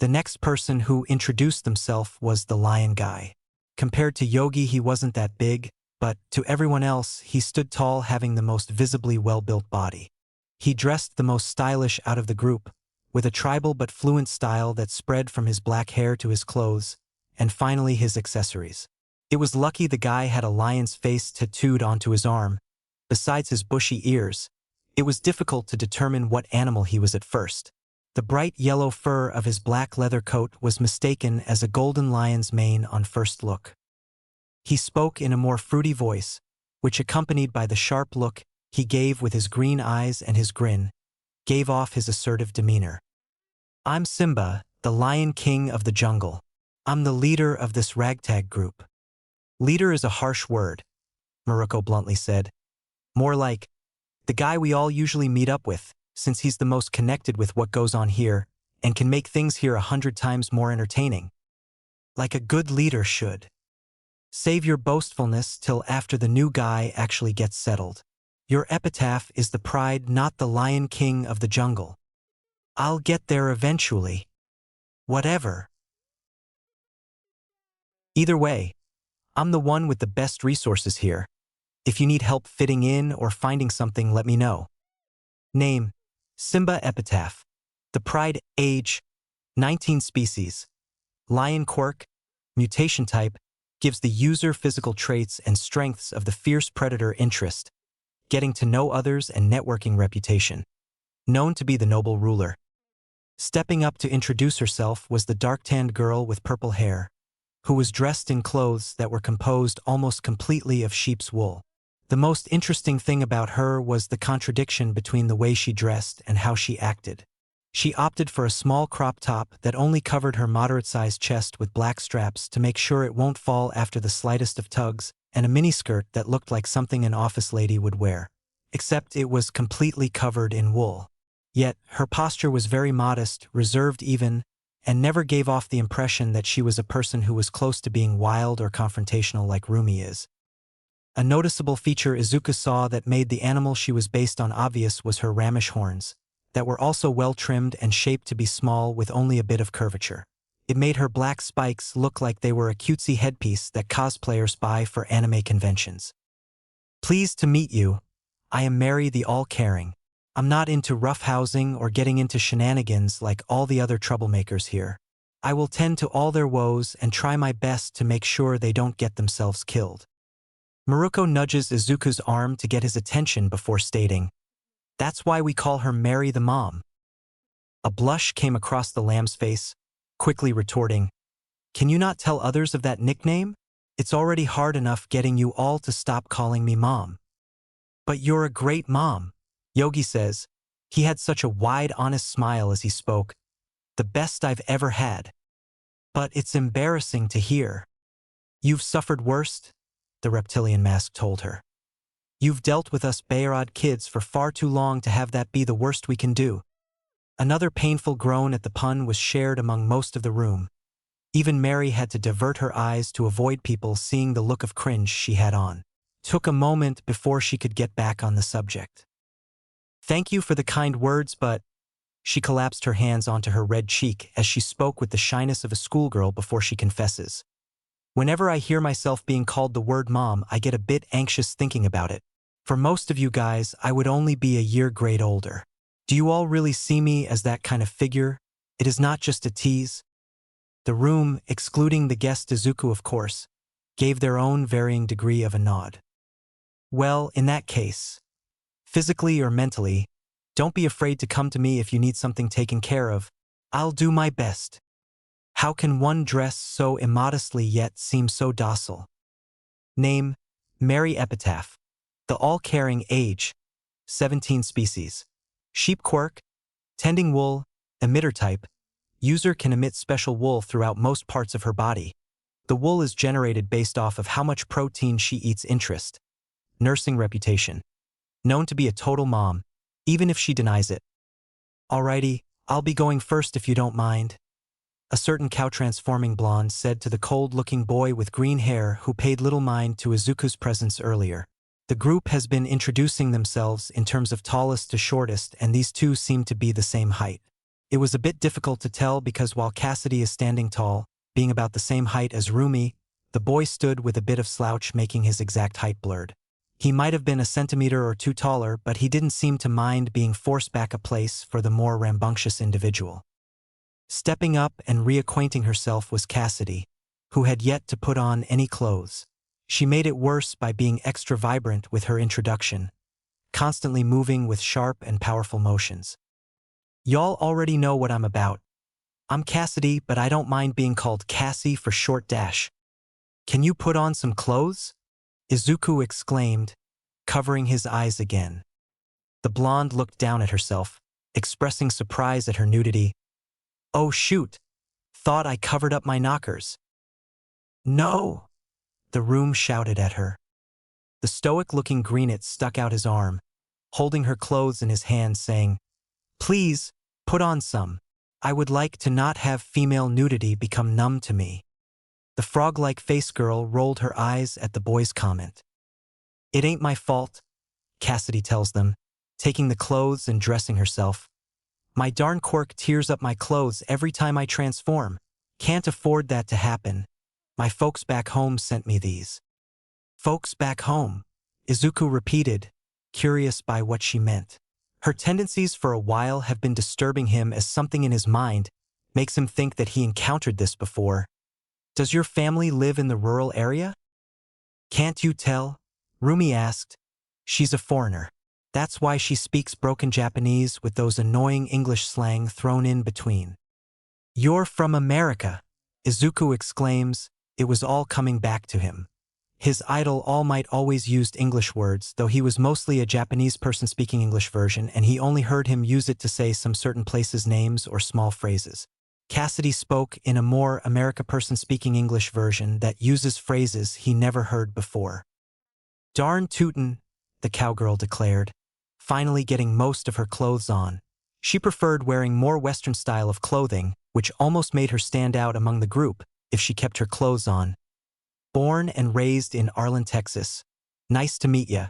The next person who introduced themselves was the lion guy. Compared to Yogi, he wasn't that big, but to everyone else, he stood tall, having the most visibly well-built body. He dressed the most stylish out of the group, with a tribal but fluent style that spread from his black hair to his clothes, and finally his accessories. It was lucky the guy had a lion's face tattooed onto his arm. Besides his bushy ears, it was difficult to determine what animal he was at first. The bright yellow fur of his black leather coat was mistaken as a golden lion's mane on first look. He spoke in a more fruity voice, which accompanied by the sharp look he gave with his green eyes, and his grin gave off his assertive demeanor. I'm Simba, the Lion King of the jungle. I'm the leader of this ragtag group. Leader is a harsh word, Muruko bluntly said. More like, the guy we all usually meet up with, since he's the most connected with what goes on here, and can make things here 100 times more entertaining. Like a good leader should. Save your boastfulness till after the new guy actually gets settled. Your epitaph is the pride, not the Lion King of the jungle. I'll get there eventually. Whatever. Either way, I'm the one with the best resources here. If you need help fitting in or finding something, let me know. Name: Simba Epitaph. The pride, age, 19 species. Lion Quirk, mutation type, gives the user physical traits and strengths of the fierce predator. Interest: getting to know others and networking. Reputation: known to be the noble ruler. Stepping up to introduce herself was the dark-tanned girl with purple hair, who was dressed in clothes that were composed almost completely of sheep's wool. The most interesting thing about her was the contradiction between the way she dressed and how she acted. She opted for a small crop top that only covered her moderate-sized chest with black straps to make sure it won't fall after the slightest of tugs, and a miniskirt that looked like something an office lady would wear, except it was completely covered in wool. Yet, her posture was very modest, reserved even, and never gave off the impression that she was a person who was close to being wild or confrontational like Rumi is. A noticeable feature Izuku saw that made the animal she was based on obvious was her rammish horns, that were also well-trimmed and shaped to be small with only a bit of curvature. It made her black spikes look like they were a cutesy headpiece that cosplayers buy for anime conventions. Pleased to meet you. I am Mary the All-Caring. I'm not into roughhousing or getting into shenanigans like all the other troublemakers here. I will tend to all their woes and try my best to make sure they don't get themselves killed. Muruko nudges Izuku's arm to get his attention before stating, "That's why we call her Mary the Mom." A blush came across the lamb's face, quickly retorting, "Can you not tell others of that nickname? It's already hard enough getting you all to stop calling me Mom." "But you're a great mom," Yogi says. He had such a wide, honest smile as he spoke. "The best I've ever had." "But it's embarrassing to hear." "You've suffered worse," the reptilian mask told her. "You've dealt with us Bayarod kids for far too long to have that be the worst we can do." Another painful groan at the pun was shared among most of the room. Even Mary had to divert her eyes to avoid people seeing the look of cringe she had on. Took a moment before she could get back on the subject. "Thank you for the kind words, but..." She collapsed her hands onto her red cheek as she spoke with the shyness of a schoolgirl before she confesses. "Whenever I hear myself being called the word mom, I get a bit anxious thinking about it. For most of you guys, I would only be a grade older. Do you all really see me as that kind of figure? It is not just a tease." The room, excluding the guest Izuku of course, gave their own varying degree of a nod. "Well, in that case, physically or mentally, don't be afraid to come to me if you need something taken care of. I'll do my best." How can one dress so immodestly yet seem so docile? Name: Mary Epitaph. The All-Caring, age, 17 species. Sheep Quirk, tending wool, emitter type. User can emit special wool throughout most parts of her body. The wool is generated based off of how much protein she eats. Interest: nursing. Reputation: known to be a total mom, even if she denies it. "Alrighty, I'll be going first if you don't mind," a certain cow-transforming blonde said to the cold-looking boy with green hair who paid little mind to Izuku's presence earlier. The group has been introducing themselves in terms of tallest to shortest, and these two seemed to be the same height. It was a bit difficult to tell because while Cassidy is standing tall, being about the same height as Rumi, the boy stood with a bit of slouch making his exact height blurred. He might have been a centimeter or two taller, but he didn't seem to mind being forced back a place for the more rambunctious individual. Stepping up and reacquainting herself was Cassidy, who had yet to put on any clothes. She made it worse by being extra vibrant with her introduction, constantly moving with sharp and powerful motions. "Y'all already know what I'm about. I'm Cassidy, but I don't mind being called Cassie for short dash. Can you put on some clothes?" Izuku exclaimed, covering his eyes again. The blonde looked down at herself, expressing surprise at her nudity. "Oh shoot! Thought I covered up my knockers." "No!" the room shouted at her. The stoic-looking greenet stuck out his arm, holding her clothes in his hand, saying, "Please, put on some. I would like to not have female nudity become numb to me." The frog-like face girl rolled her eyes at the boy's comment. "It ain't my fault," Cassidy tells them, taking the clothes and dressing herself. "My darn Quirk tears up my clothes every time I transform. Can't afford that to happen. My folks back home sent me these." "Folks back home," Izuku repeated, curious by what she meant. Her tendencies for a while have been disturbing him, as something in his mind makes him think that he encountered this before. "Does your family live in the rural area?" "Can't you tell?" Rumi asked. "She's a foreigner. That's why she speaks broken Japanese with those annoying English slang thrown in between." "You're from America," Izuku exclaims. It was all coming back to him. His idol All Might always used English words, though he was mostly a Japanese person speaking English version, and he only heard him use it to say some certain places' names or small phrases. Cassidy spoke in a more America person speaking English version that uses phrases he never heard before. "Darn tootin'," the cowgirl declared, finally getting most of her clothes on. She preferred wearing more Western style of clothing, which almost made her stand out among the group if she kept her clothes on. "Born and raised in Arlen, Texas. Nice to meet ya."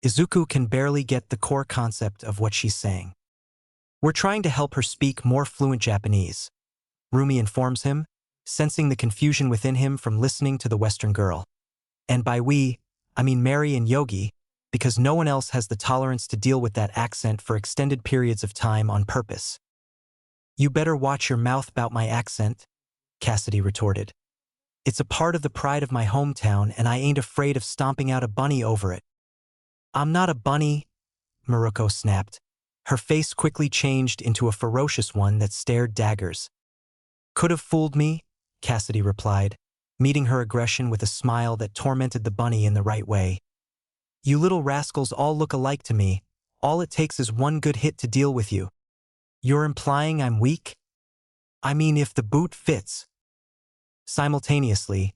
Izuku can barely get the core concept of what she's saying. "We're trying to help her speak more fluent Japanese," Rumi informs him, sensing the confusion within him from listening to the Western girl. "And by we, I mean Mary and Yogi, because no one else has the tolerance to deal with that accent for extended periods of time on purpose." "You better watch your mouth about my accent," Cassidy retorted. "It's a part of the pride of my hometown, and I ain't afraid of stomping out a bunny over it." "I'm not a bunny," Maruko snapped. Her face quickly changed into a ferocious one that stared daggers. "Could have fooled me," Cassidy replied, meeting her aggression with a smile that tormented the bunny in the right way. "You little rascals all look alike to me. All it takes is one good hit to deal with you." "You're implying I'm weak?" "I mean, if the boot fits." Simultaneously,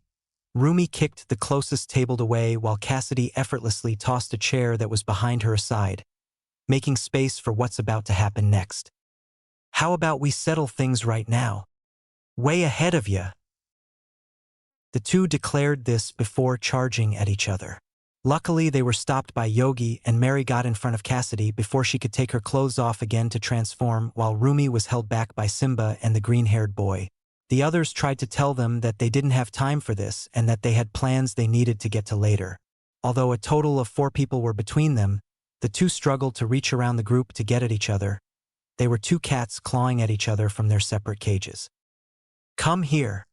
Rumi kicked the closest tabled away while Cassidy effortlessly tossed a chair that was behind her aside, making space for what's about to happen next. "How about we settle things right now? Way ahead of ya." The two declared this before charging at each other. Luckily, they were stopped by Yogi, and Mary got in front of Cassidy before she could take her clothes off again to transform, while Rumi was held back by Simba and the green-haired boy. The others tried to tell them that they didn't have time for this and that they had plans they needed to get to later. Although a total of 4 people were between them, the two struggled to reach around the group to get at each other. They were 2 cats clawing at each other from their separate cages. "Come here."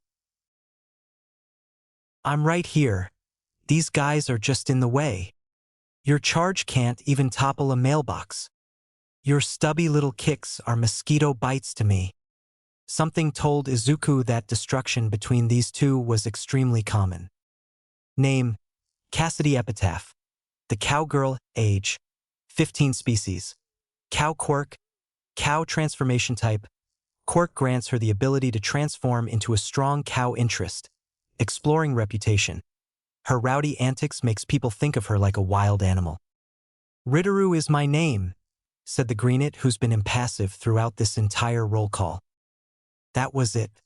"I'm right here. These guys are just in the way. Your charge can't even topple a mailbox. Your stubby little kicks are mosquito bites to me." Something told Izuku that destruction between these two was extremely common. Name: Cassidy Epitaph. The cowgirl. Age: 15 species. Cow Quirk. Cow transformation type. Quirk grants her the ability to transform into a strong cow. Interest: exploring. Reputation: her rowdy antics makes people think of her like a wild animal. "Ritteru is my name," said the greenet, who's been impassive throughout this entire roll call. That was it.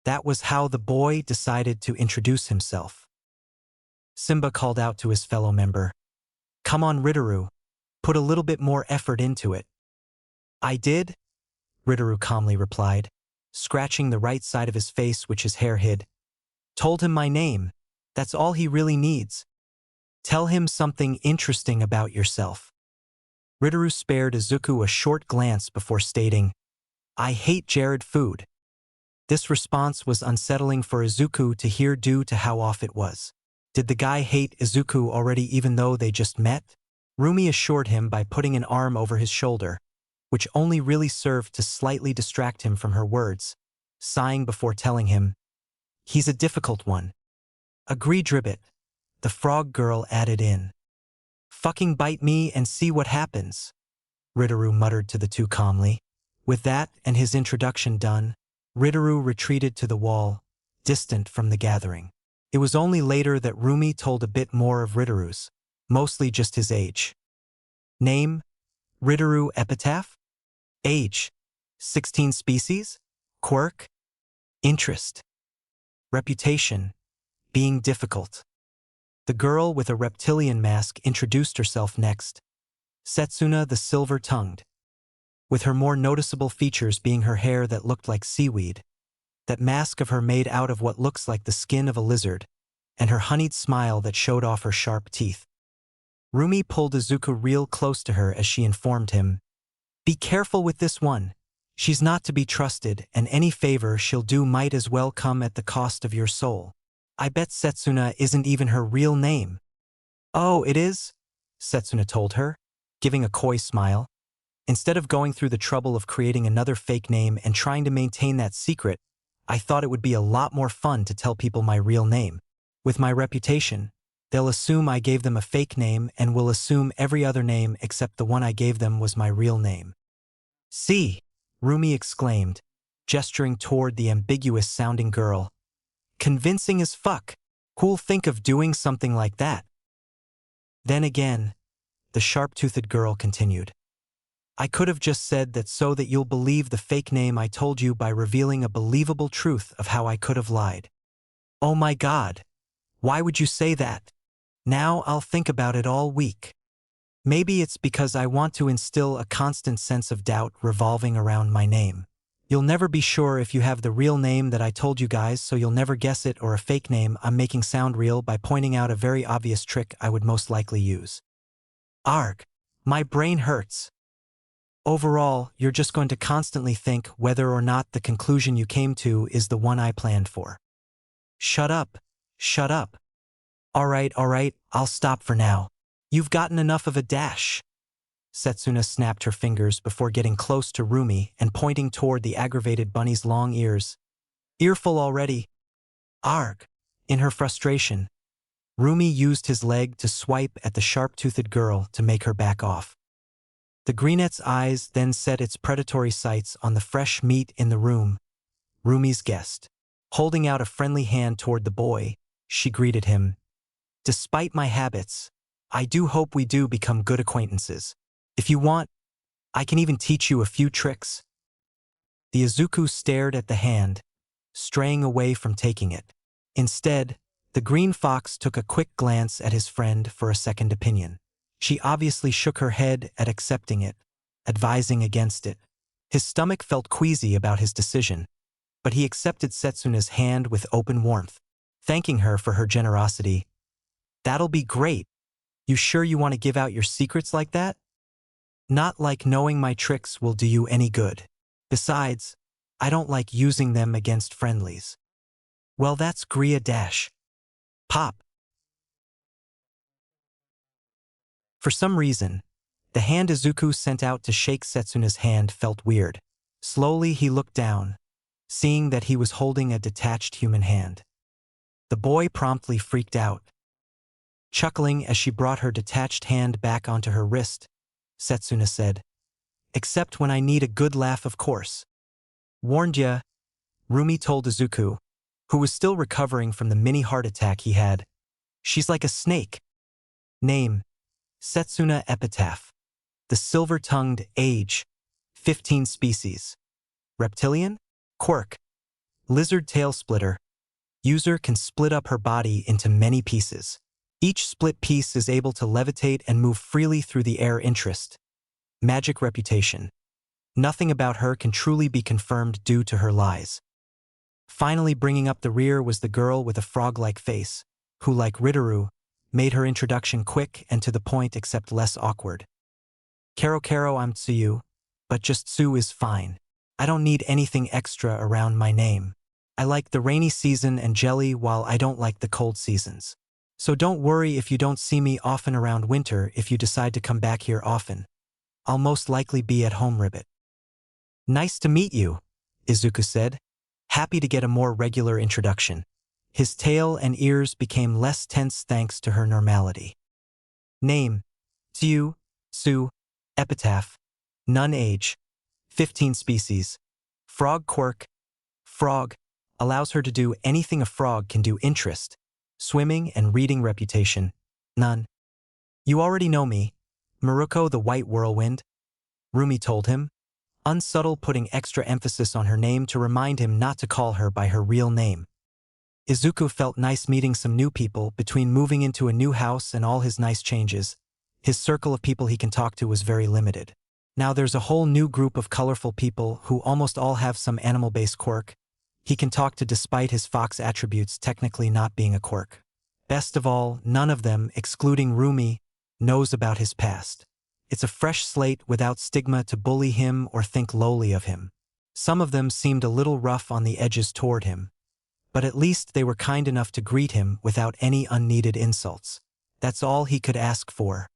That was how the boy decided to introduce himself. Simba called out to his fellow member, "Come on, Ritteru. Put a little bit more effort into it." "I did," Ritteru calmly replied, scratching the right side of his face which his hair hid. "Told him my name. That's all he really needs. Tell him something interesting about yourself." Ritteru spared Izuku a short glance before stating, "I hate Jared food." This response was unsettling for Izuku to hear due to how off it was. Did the guy hate Izuku already even though they just met? Rumi assured him by putting an arm over his shoulder, which only really served to slightly distract him from her words, sighing before telling him, "He's a difficult one." "Agree, Dribbit." the frog girl added in. "Fucking bite me and see what happens," Ritteru muttered to the two calmly. With that and his introduction done, Ritteru retreated to the wall, distant from the gathering. It was only later that Rumi told a bit more of Ritteru's, mostly just his age. Name: Ritteru Epitaph. Age: 16 species. Quirk: interest. Reputation: being difficult. The girl with a reptilian mask introduced herself next. Setsuna the Silver-Tongued, with her more noticeable features being her hair that looked like seaweed, that mask of her made out of what looks like the skin of a lizard, and her honeyed smile that showed off her sharp teeth. Rumi pulled Izuku real close to her as she informed him, "Be careful with this one. She's not to be trusted, and any favor she'll do might as well come at the cost of your soul. I bet Setsuna isn't even her real name." "Oh, it is?" Setsuna told her, giving a coy smile. "Instead of going through the trouble of creating another fake name and trying to maintain that secret, I thought it would be a lot more fun to tell people my real name. With my reputation, they'll assume I gave them a fake name and will assume every other name except the one I gave them was my real name." "See!" Rumi exclaimed, gesturing toward the ambiguous-sounding girl. "Convincing as fuck. Who'll think of doing something like that?" Then again, the sharp-toothed girl continued. "I could have just said that so that you'll believe the fake name I told you by revealing a believable truth of how I could have lied." "Oh my God. Why would you say that? Now I'll think about it all week." "Maybe it's because I want to instill a constant sense of doubt revolving around my name. You'll never be sure if you have the real name that I told you guys, so you'll never guess it, or a fake name I'm making sound real by pointing out a very obvious trick I would most likely use." "Arg, my brain hurts." "Overall, you're just going to constantly think whether or not the conclusion you came to is the one I planned for." "Shut up. Shut up. All right, I'll stop for now. You've gotten enough of a dash." Setsuna snapped her fingers before getting close to Rumi and pointing toward the aggravated bunny's long ears. "Earful already." "Arg." In her frustration, Rumi used his leg to swipe at the sharp-toothed girl to make her back off. The greenette's eyes then set its predatory sights on the fresh meat in the room, Rumi's guest. Holding out a friendly hand toward the boy, she greeted him. "Despite my habits, I do hope we do become good acquaintances. If you want, I can even teach you a few tricks." The Izuku stared at the hand, straying away from taking it. Instead, the green fox took a quick glance at his friend for a second opinion. She obviously shook her head at accepting it, advising against it. His stomach felt queasy about his decision, but he accepted Setsuna's hand with open warmth, thanking her for her generosity. "That'll be great. You sure you want to give out your secrets like that? Not like knowing my tricks will do you any good. Besides, I don't like using them against friendlies." "Well, that's Gria Dash. Pop." For some reason, the hand Izuku sent out to shake Setsuna's hand felt weird. Slowly he looked down, seeing that he was holding a detached human hand. The boy promptly freaked out. Chuckling as she brought her detached hand back onto her wrist, Setsuna said, "Except when I need a good laugh, of course." "Warned ya," Rumi told Izuku, who was still recovering from the mini heart attack he had. "She's like a snake." Name: Setsuna Epitaph. The Silver-Tongued. Age: 15 species. Reptilian? Quirk. Lizard tail splitter. User can split up her body into many pieces. Each split piece is able to levitate and move freely through the air. Interest: magic reputation. Nothing about her can truly be confirmed due to her lies. Finally bringing up the rear was the girl with a frog-like face, who, like Ritteru, made her introduction quick and to the point except less awkward. "Karo, I'm Tsuyu, but just Tsu is fine. I don't need anything extra around my name. I like the rainy season and jelly while I don't like the cold seasons. So don't worry if you don't see me often around winter if you decide to come back here often. I'll most likely be at home ribbit." "Nice to meet you," Izuku said, happy to get a more regular introduction. His tail and ears became less tense thanks to her normality. Name: Tiu, Su, Epitaph, None age, 15 species. Frog Quirk, Frog, allows her to do anything a frog can do. Interest: swimming and reading. Reputation: none. You already know me. Maruko the White Whirlwind, Rumi told him, unsubtle, putting extra emphasis on her name to remind him not to call her by her real name. Izuku felt nice meeting some new people. Between moving into a new house and all his nice changes, his circle of people he can talk to was very limited. Now there's a whole new group of colorful people who almost all have some animal-based quirk he can talk to despite his fox attributes technically not being a quirk. Best of all, none of them, excluding Rumi, knows about his past. It's a fresh slate without stigma to bully him or think lowly of him. Some of them seemed a little rough on the edges toward him, but at least they were kind enough to greet him without any unneeded insults. That's all he could ask for.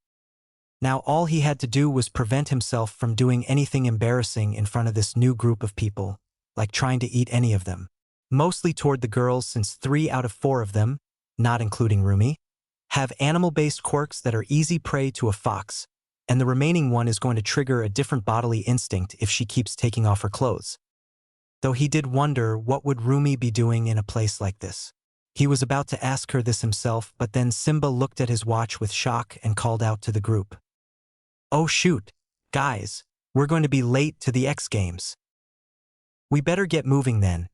Now all he had to do was prevent himself from doing anything embarrassing in front of this new group of people, like trying to eat any of them. Mostly toward the girls, since 3 out of 4 of them, not including Rumi, have animal-based quirks that are easy prey to a fox, and the remaining one is going to trigger a different bodily instinct if she keeps taking off her clothes. Though he did wonder what would Rumi be doing in a place like this. He was about to ask her this himself, but then Simba looked at his watch with shock and called out to the group. "Oh shoot, guys, we're going to be late to the X Games." "We better get moving then,"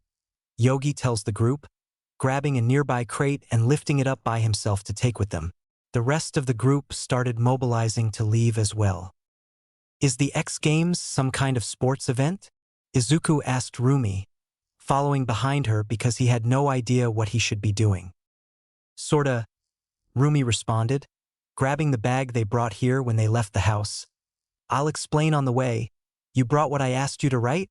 Yogi tells the group, grabbing a nearby crate and lifting it up by himself to take with them. The rest of the group started mobilizing to leave as well. "Is the X Games some kind of sports event?" Izuku asked Rumi, following behind her because he had no idea what he should be doing. "Sorta," Rumi responded, grabbing the bag they brought here when they left the house. "I'll explain on the way. You brought what I asked you to, right?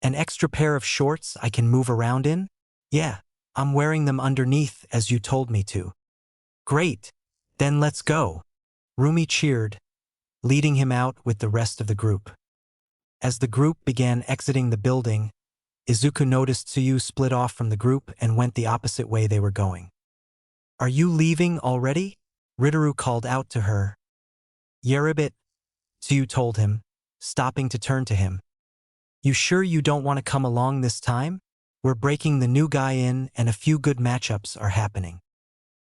An extra pair of shorts I can move around in? Yeah, I'm wearing them underneath as you told me to." "Great, then let's go," Rumi cheered, leading him out with the rest of the group. As the group began exiting the building, Izuku noticed Tsuyu split off from the group and went the opposite way they were going. "Are you leaving already?" Ritteru called out to her. "Yeribit," Tsuyu told him, stopping to turn to him. "You sure you don't want to come along this time? We're breaking the new guy in and a few good matchups are happening.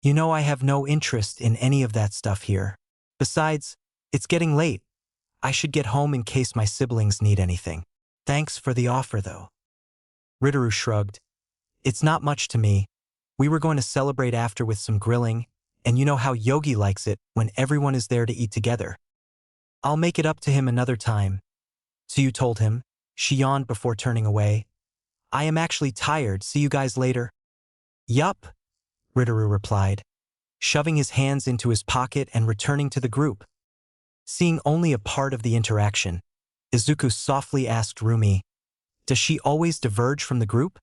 You know I have no interest in any of that stuff here. Besides, it's getting late. I should get home in case my siblings need anything. Thanks for the offer though." Ritteru shrugged. "It's not much to me. We were going to celebrate after with some grilling, and you know how Yogi likes it when everyone is there to eat together. I'll make it up to him another time," Tsuyu told him. She yawned before turning away. "I am actually tired. See you guys later." "Yup," Ritteru replied, shoving his hands into his pocket and returning to the group. Seeing only a part of the interaction, Izuku softly asked Rumi, "Does she always diverge from the group?"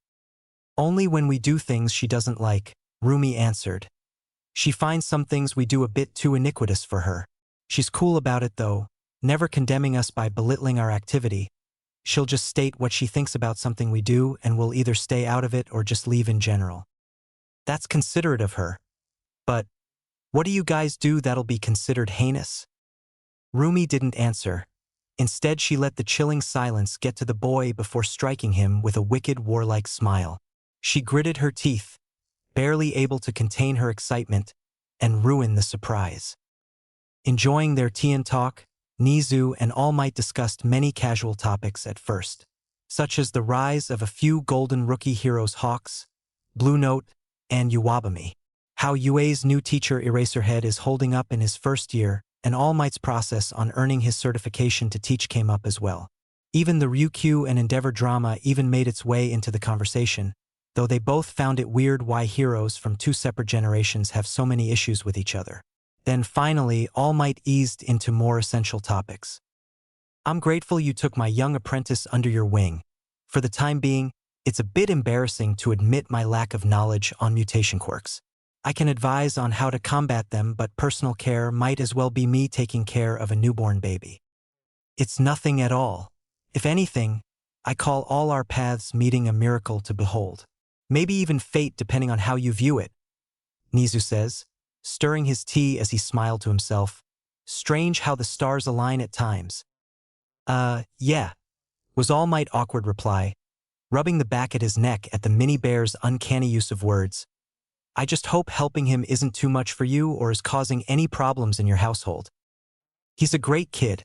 "Only when we do things she doesn't like," Rumi answered. "She finds some things we do a bit too iniquitous for her. She's cool about it though, never condemning us by belittling our activity. She'll just state what she thinks about something we do and we'll either stay out of it or just leave in general. That's considerate of her. But what do you guys do that'll be considered heinous?" Rumi didn't answer. Instead, she let the chilling silence get to the boy before striking him with a wicked, warlike smile. She gritted her teeth, barely able to contain her excitement, and ruin the surprise. Enjoying their tea and talk, Nizu and All Might discussed many casual topics at first, such as the rise of a few golden rookie heroes Hawks, Blue Note, and Uwabami. How Yue's new teacher Eraserhead is holding up in his first year, and All Might's process on earning his certification to teach came up as well. Even the Ryukyu and Endeavor drama even made its way into the conversation, though they both found it weird why heroes from 2 separate generations have so many issues with each other. Then finally, All Might eased into more essential topics. "I'm grateful you took my young apprentice under your wing. For the time being, it's a bit embarrassing to admit my lack of knowledge on mutation quirks. I can advise on how to combat them, but personal care might as well be me taking care of a newborn baby. It's nothing at all. If anything, I call all our paths meeting a miracle to behold." Maybe even fate depending on how you view it, Nizu says, stirring his tea as he smiled to himself. Strange how the stars align at times. Yeah, was All Might awkward reply, rubbing the back at his neck at the mini bear's uncanny use of words. I just hope helping him isn't too much for you or is causing any problems in your household. He's a great kid.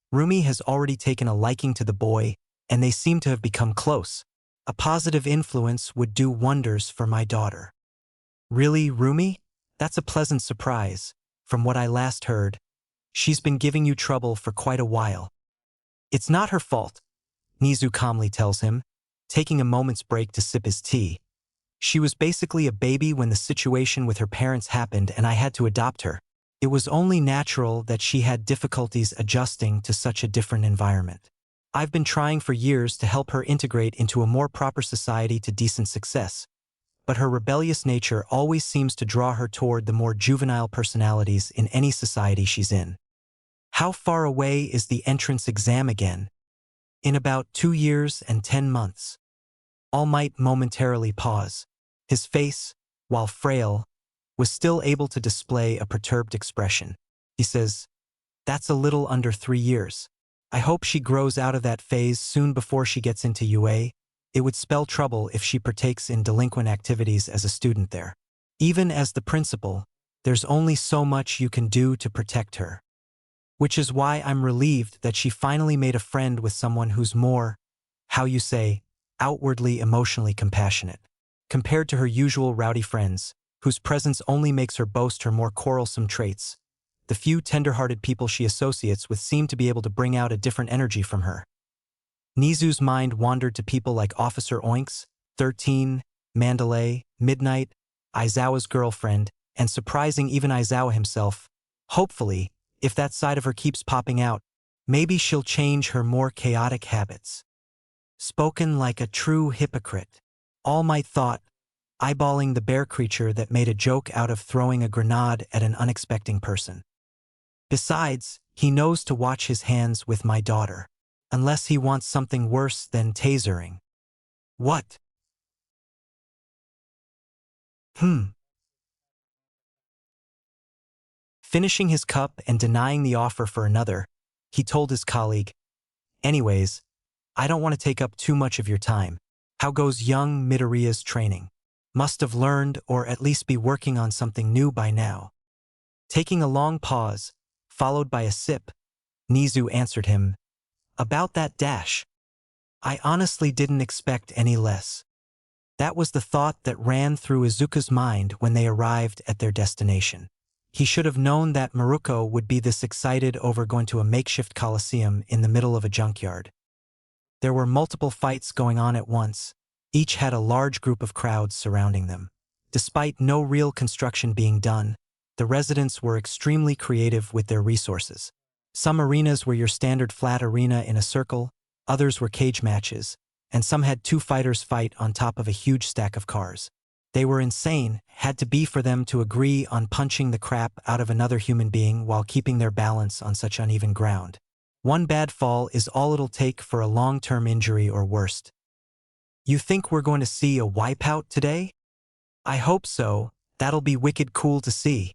Rumi has already taken a liking to the boy, and they seem to have become close. A positive influence would do wonders for my daughter. Really, Rumi? That's a pleasant surprise. From what I last heard, she's been giving you trouble for quite a while. It's not her fault, Nizu calmly tells him, taking a moment's break to sip his tea. She was basically a baby when the situation with her parents happened and I had to adopt her. It was only natural that she had difficulties adjusting to such a different environment. I've been trying for years to help her integrate into a more proper society to decent success, but her rebellious nature always seems to draw her toward the more juvenile personalities in any society she's in. How far away is the entrance exam again? In about 2 years and 10 months. All Might momentarily pause. His face, while frail, was still able to display a perturbed expression. He says, that's a little under 3 years. I hope she grows out of that phase soon before she gets into UA. It would spell trouble if she partakes in delinquent activities as a student there. Even as the principal, there's only so much you can do to protect her. Which is why I'm relieved that she finally made a friend with someone who's more, how you say, outwardly emotionally compassionate. Compared to her usual rowdy friends, whose presence only makes her boast her more quarrelsome traits, the few tender-hearted people she associates with seem to be able to bring out a different energy from her. Nizu's mind wandered to people like Officer Oinks, 13, Mandalay, Midnight, Aizawa's girlfriend, and surprising even Aizawa himself. Hopefully, if that side of her keeps popping out, maybe she'll change her more chaotic habits. Spoken like a true hypocrite. All Might thought, eyeballing the bear creature that made a joke out of throwing a grenade at an unexpecting person. Besides, he knows to watch his hands with my daughter. Unless he wants something worse than tasering. What? Finishing his cup and denying the offer for another, he told his colleague, anyways, I don't want to take up too much of your time. How goes young Midoriya's training? Must have learned or at least be working on something new by now. Taking a long pause, followed by a sip, Nizu answered him, about that dash. I honestly didn't expect any less. That was the thought that ran through Izuku's mind when they arrived at their destination. He should have known that Maruko would be this excited over going to a makeshift coliseum in the middle of a junkyard. There were multiple fights going on at once. Each had a large group of crowds surrounding them. Despite no real construction being done, the residents were extremely creative with their resources. Some arenas were your standard flat arena in a circle, others were cage matches, and some had 2 fighters fight on top of a huge stack of cars. They were insane, had to be for them to agree on punching the crap out of another human being while keeping their balance on such uneven ground. One bad fall is all it'll take for a long-term injury or worse. You think we're going to see a wipeout today? I hope so, that'll be wicked cool to see.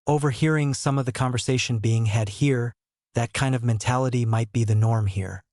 Overhearing some of the conversation being had here, that kind of mentality might be the norm here.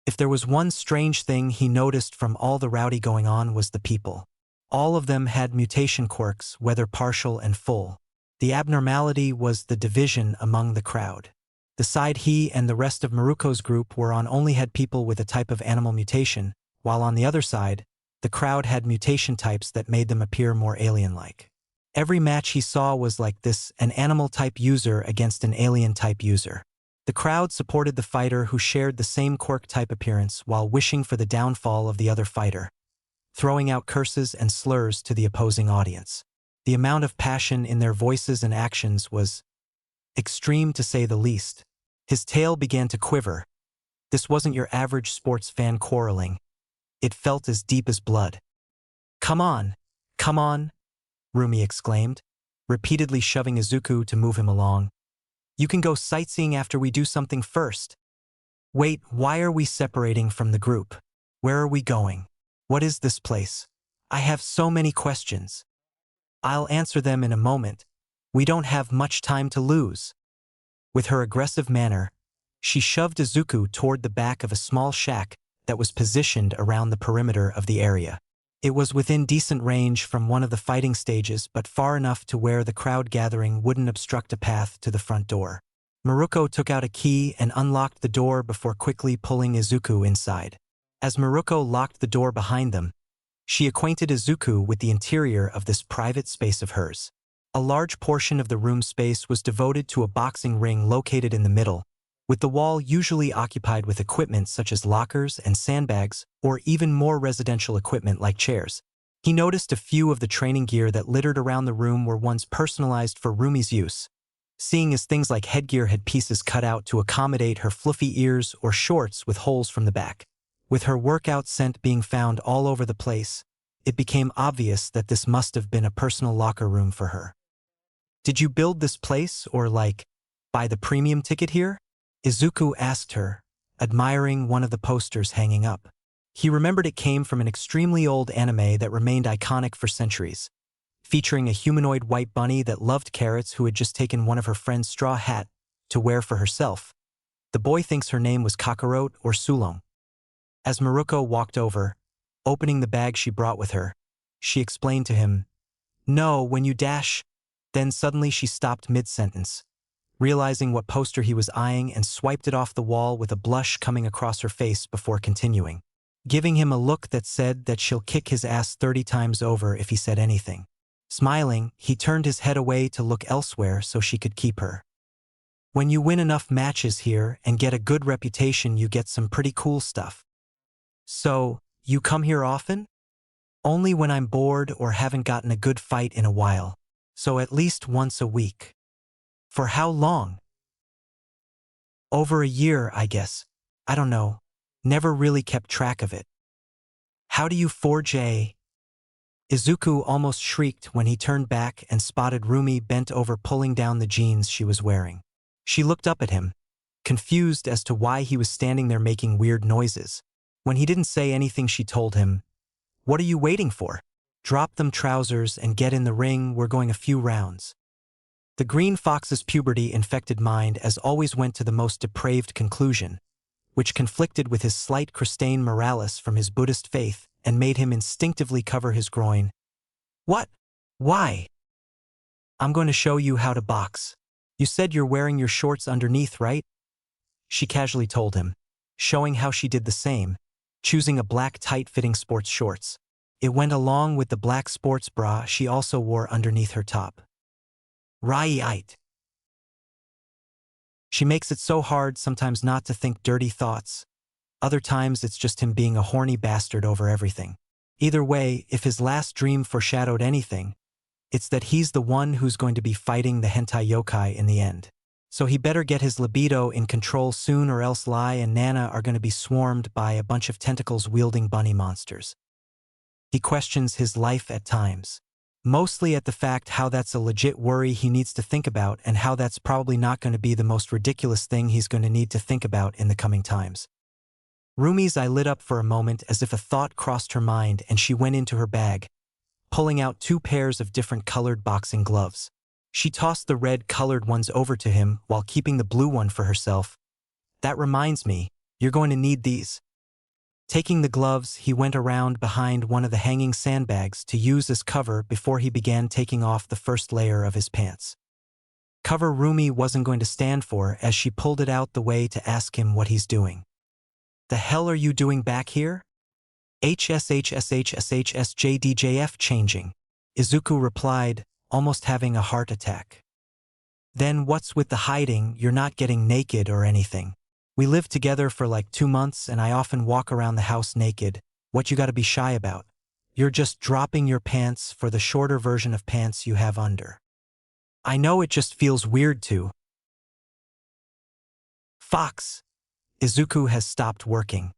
If there was one strange thing he noticed from all the rowdy going on was the people. All of them had mutation quirks, whether partial and full. The abnormality was the division among the crowd. The side he and the rest of Maruko's group were on only had people with a type of animal mutation, while on the other side, the crowd had mutation types that made them appear more alien-like. Every match he saw was like this, an animal-type user against an alien-type user. The crowd supported the fighter who shared the same quirk-type appearance while wishing for the downfall of the other fighter, throwing out curses and slurs to the opposing audience. The amount of passion in their voices and actions was extreme to say the least. His tail began to quiver. This wasn't your average sports fan quarreling. It felt as deep as blood. Come on, Rumi exclaimed, repeatedly shoving Izuku to move him along. You can go sightseeing after we do something first. Wait, why are we separating from the group? Where are we going? What is this place? I have so many questions. I'll answer them in a moment. We don't have much time to lose. With her aggressive manner, she shoved Izuku toward the back of a small shack that was positioned around the perimeter of the area. It was within decent range from one of the fighting stages, but far enough to where the crowd gathering wouldn't obstruct a path to the front door. Maruko took out a key and unlocked the door before quickly pulling Izuku inside. As Maruko locked the door behind them, she acquainted Izuku with the interior of this private space of hers. A large portion of the room space was devoted to a boxing ring located in the middle, with the wall usually occupied with equipment such as lockers and sandbags, or even more residential equipment like chairs. He noticed a few of the training gear that littered around the room were ones personalized for Rumi's use, seeing as things like headgear had pieces cut out to accommodate her fluffy ears or shorts with holes from the back. With her workout scent being found all over the place, it became obvious that this must have been a personal locker room for her. Did you build this place or, like, buy the premium ticket here? Izuku asked her, admiring one of the posters hanging up. He remembered it came from an extremely old anime that remained iconic for centuries, featuring a humanoid white bunny that loved carrots who had just taken one of her friend's straw hat to wear for herself. The boy thinks her name was Kakarot or Sulong. As Maruko walked over, opening the bag she brought with her, she explained to him, "No, when you dash..." Then suddenly she stopped mid-sentence, realizing what poster he was eyeing, and swiped it off the wall with a blush coming across her face before continuing, giving him a look that said that she'll kick his ass 30 times over if he said anything. Smiling, he turned his head away to look elsewhere so she could keep her. When you win enough matches here and get a good reputation, you get some pretty cool stuff. So, you come here often? Only when I'm bored or haven't gotten a good fight in a while. So at least once a week. For how long? Over a year, I guess. I don't know. Never really kept track of it. How do you forge a... Izuku almost shrieked when he turned back and spotted Rumi bent over pulling down the jeans she was wearing. She looked up at him, confused as to why he was standing there making weird noises. When he didn't say anything, she told him, "What are you waiting for? Drop them trousers and get in the ring, we're going a few rounds." The green fox's puberty-infected mind as always went to the most depraved conclusion, which conflicted with his slight Christane moralis from his Buddhist faith and made him instinctively cover his groin. "What? Why?" "I'm going to show you how to box. You said you're wearing your shorts underneath, right?" She casually told him, showing how she did the same, choosing a black tight-fitting sports shorts. It went along with the black sports bra she also wore underneath her top. Right. She makes it so hard sometimes not to think dirty thoughts. Other times it's just him being a horny bastard over everything. Either way, if his last dream foreshadowed anything, it's that he's the one who's going to be fighting the hentai yokai in the end. So he better get his libido in control soon, or else Lai and Nana are going to be swarmed by a bunch of tentacles-wielding bunny monsters. He questions his life at times, mostly at the fact how that's a legit worry he needs to think about, and how that's probably not going to be the most ridiculous thing he's going to need to think about in the coming times. Rumi's eye lit up for a moment as if a thought crossed her mind, and she went into her bag, pulling out 2 pairs of different colored boxing gloves. She tossed the red-colored ones over to him while keeping the blue one for herself. "That reminds me, you're going to need these." Taking the gloves, he went around behind one of the hanging sandbags to use as cover before he began taking off the first layer of his pants. Cover Rumi wasn't going to stand for as she pulled it out the way to ask him what he's doing. "The hell are you doing back here?" "HSHSHSHSJDJF changing," Izuku replied, almost having a heart attack. "Then what's with the hiding? You're not getting naked or anything. We lived together for like 2 months and I often walk around the house naked. What you gotta be shy about? You're just dropping your pants for the shorter version of pants you have under." "I know, it just feels weird to." Fox. Izuku has stopped working.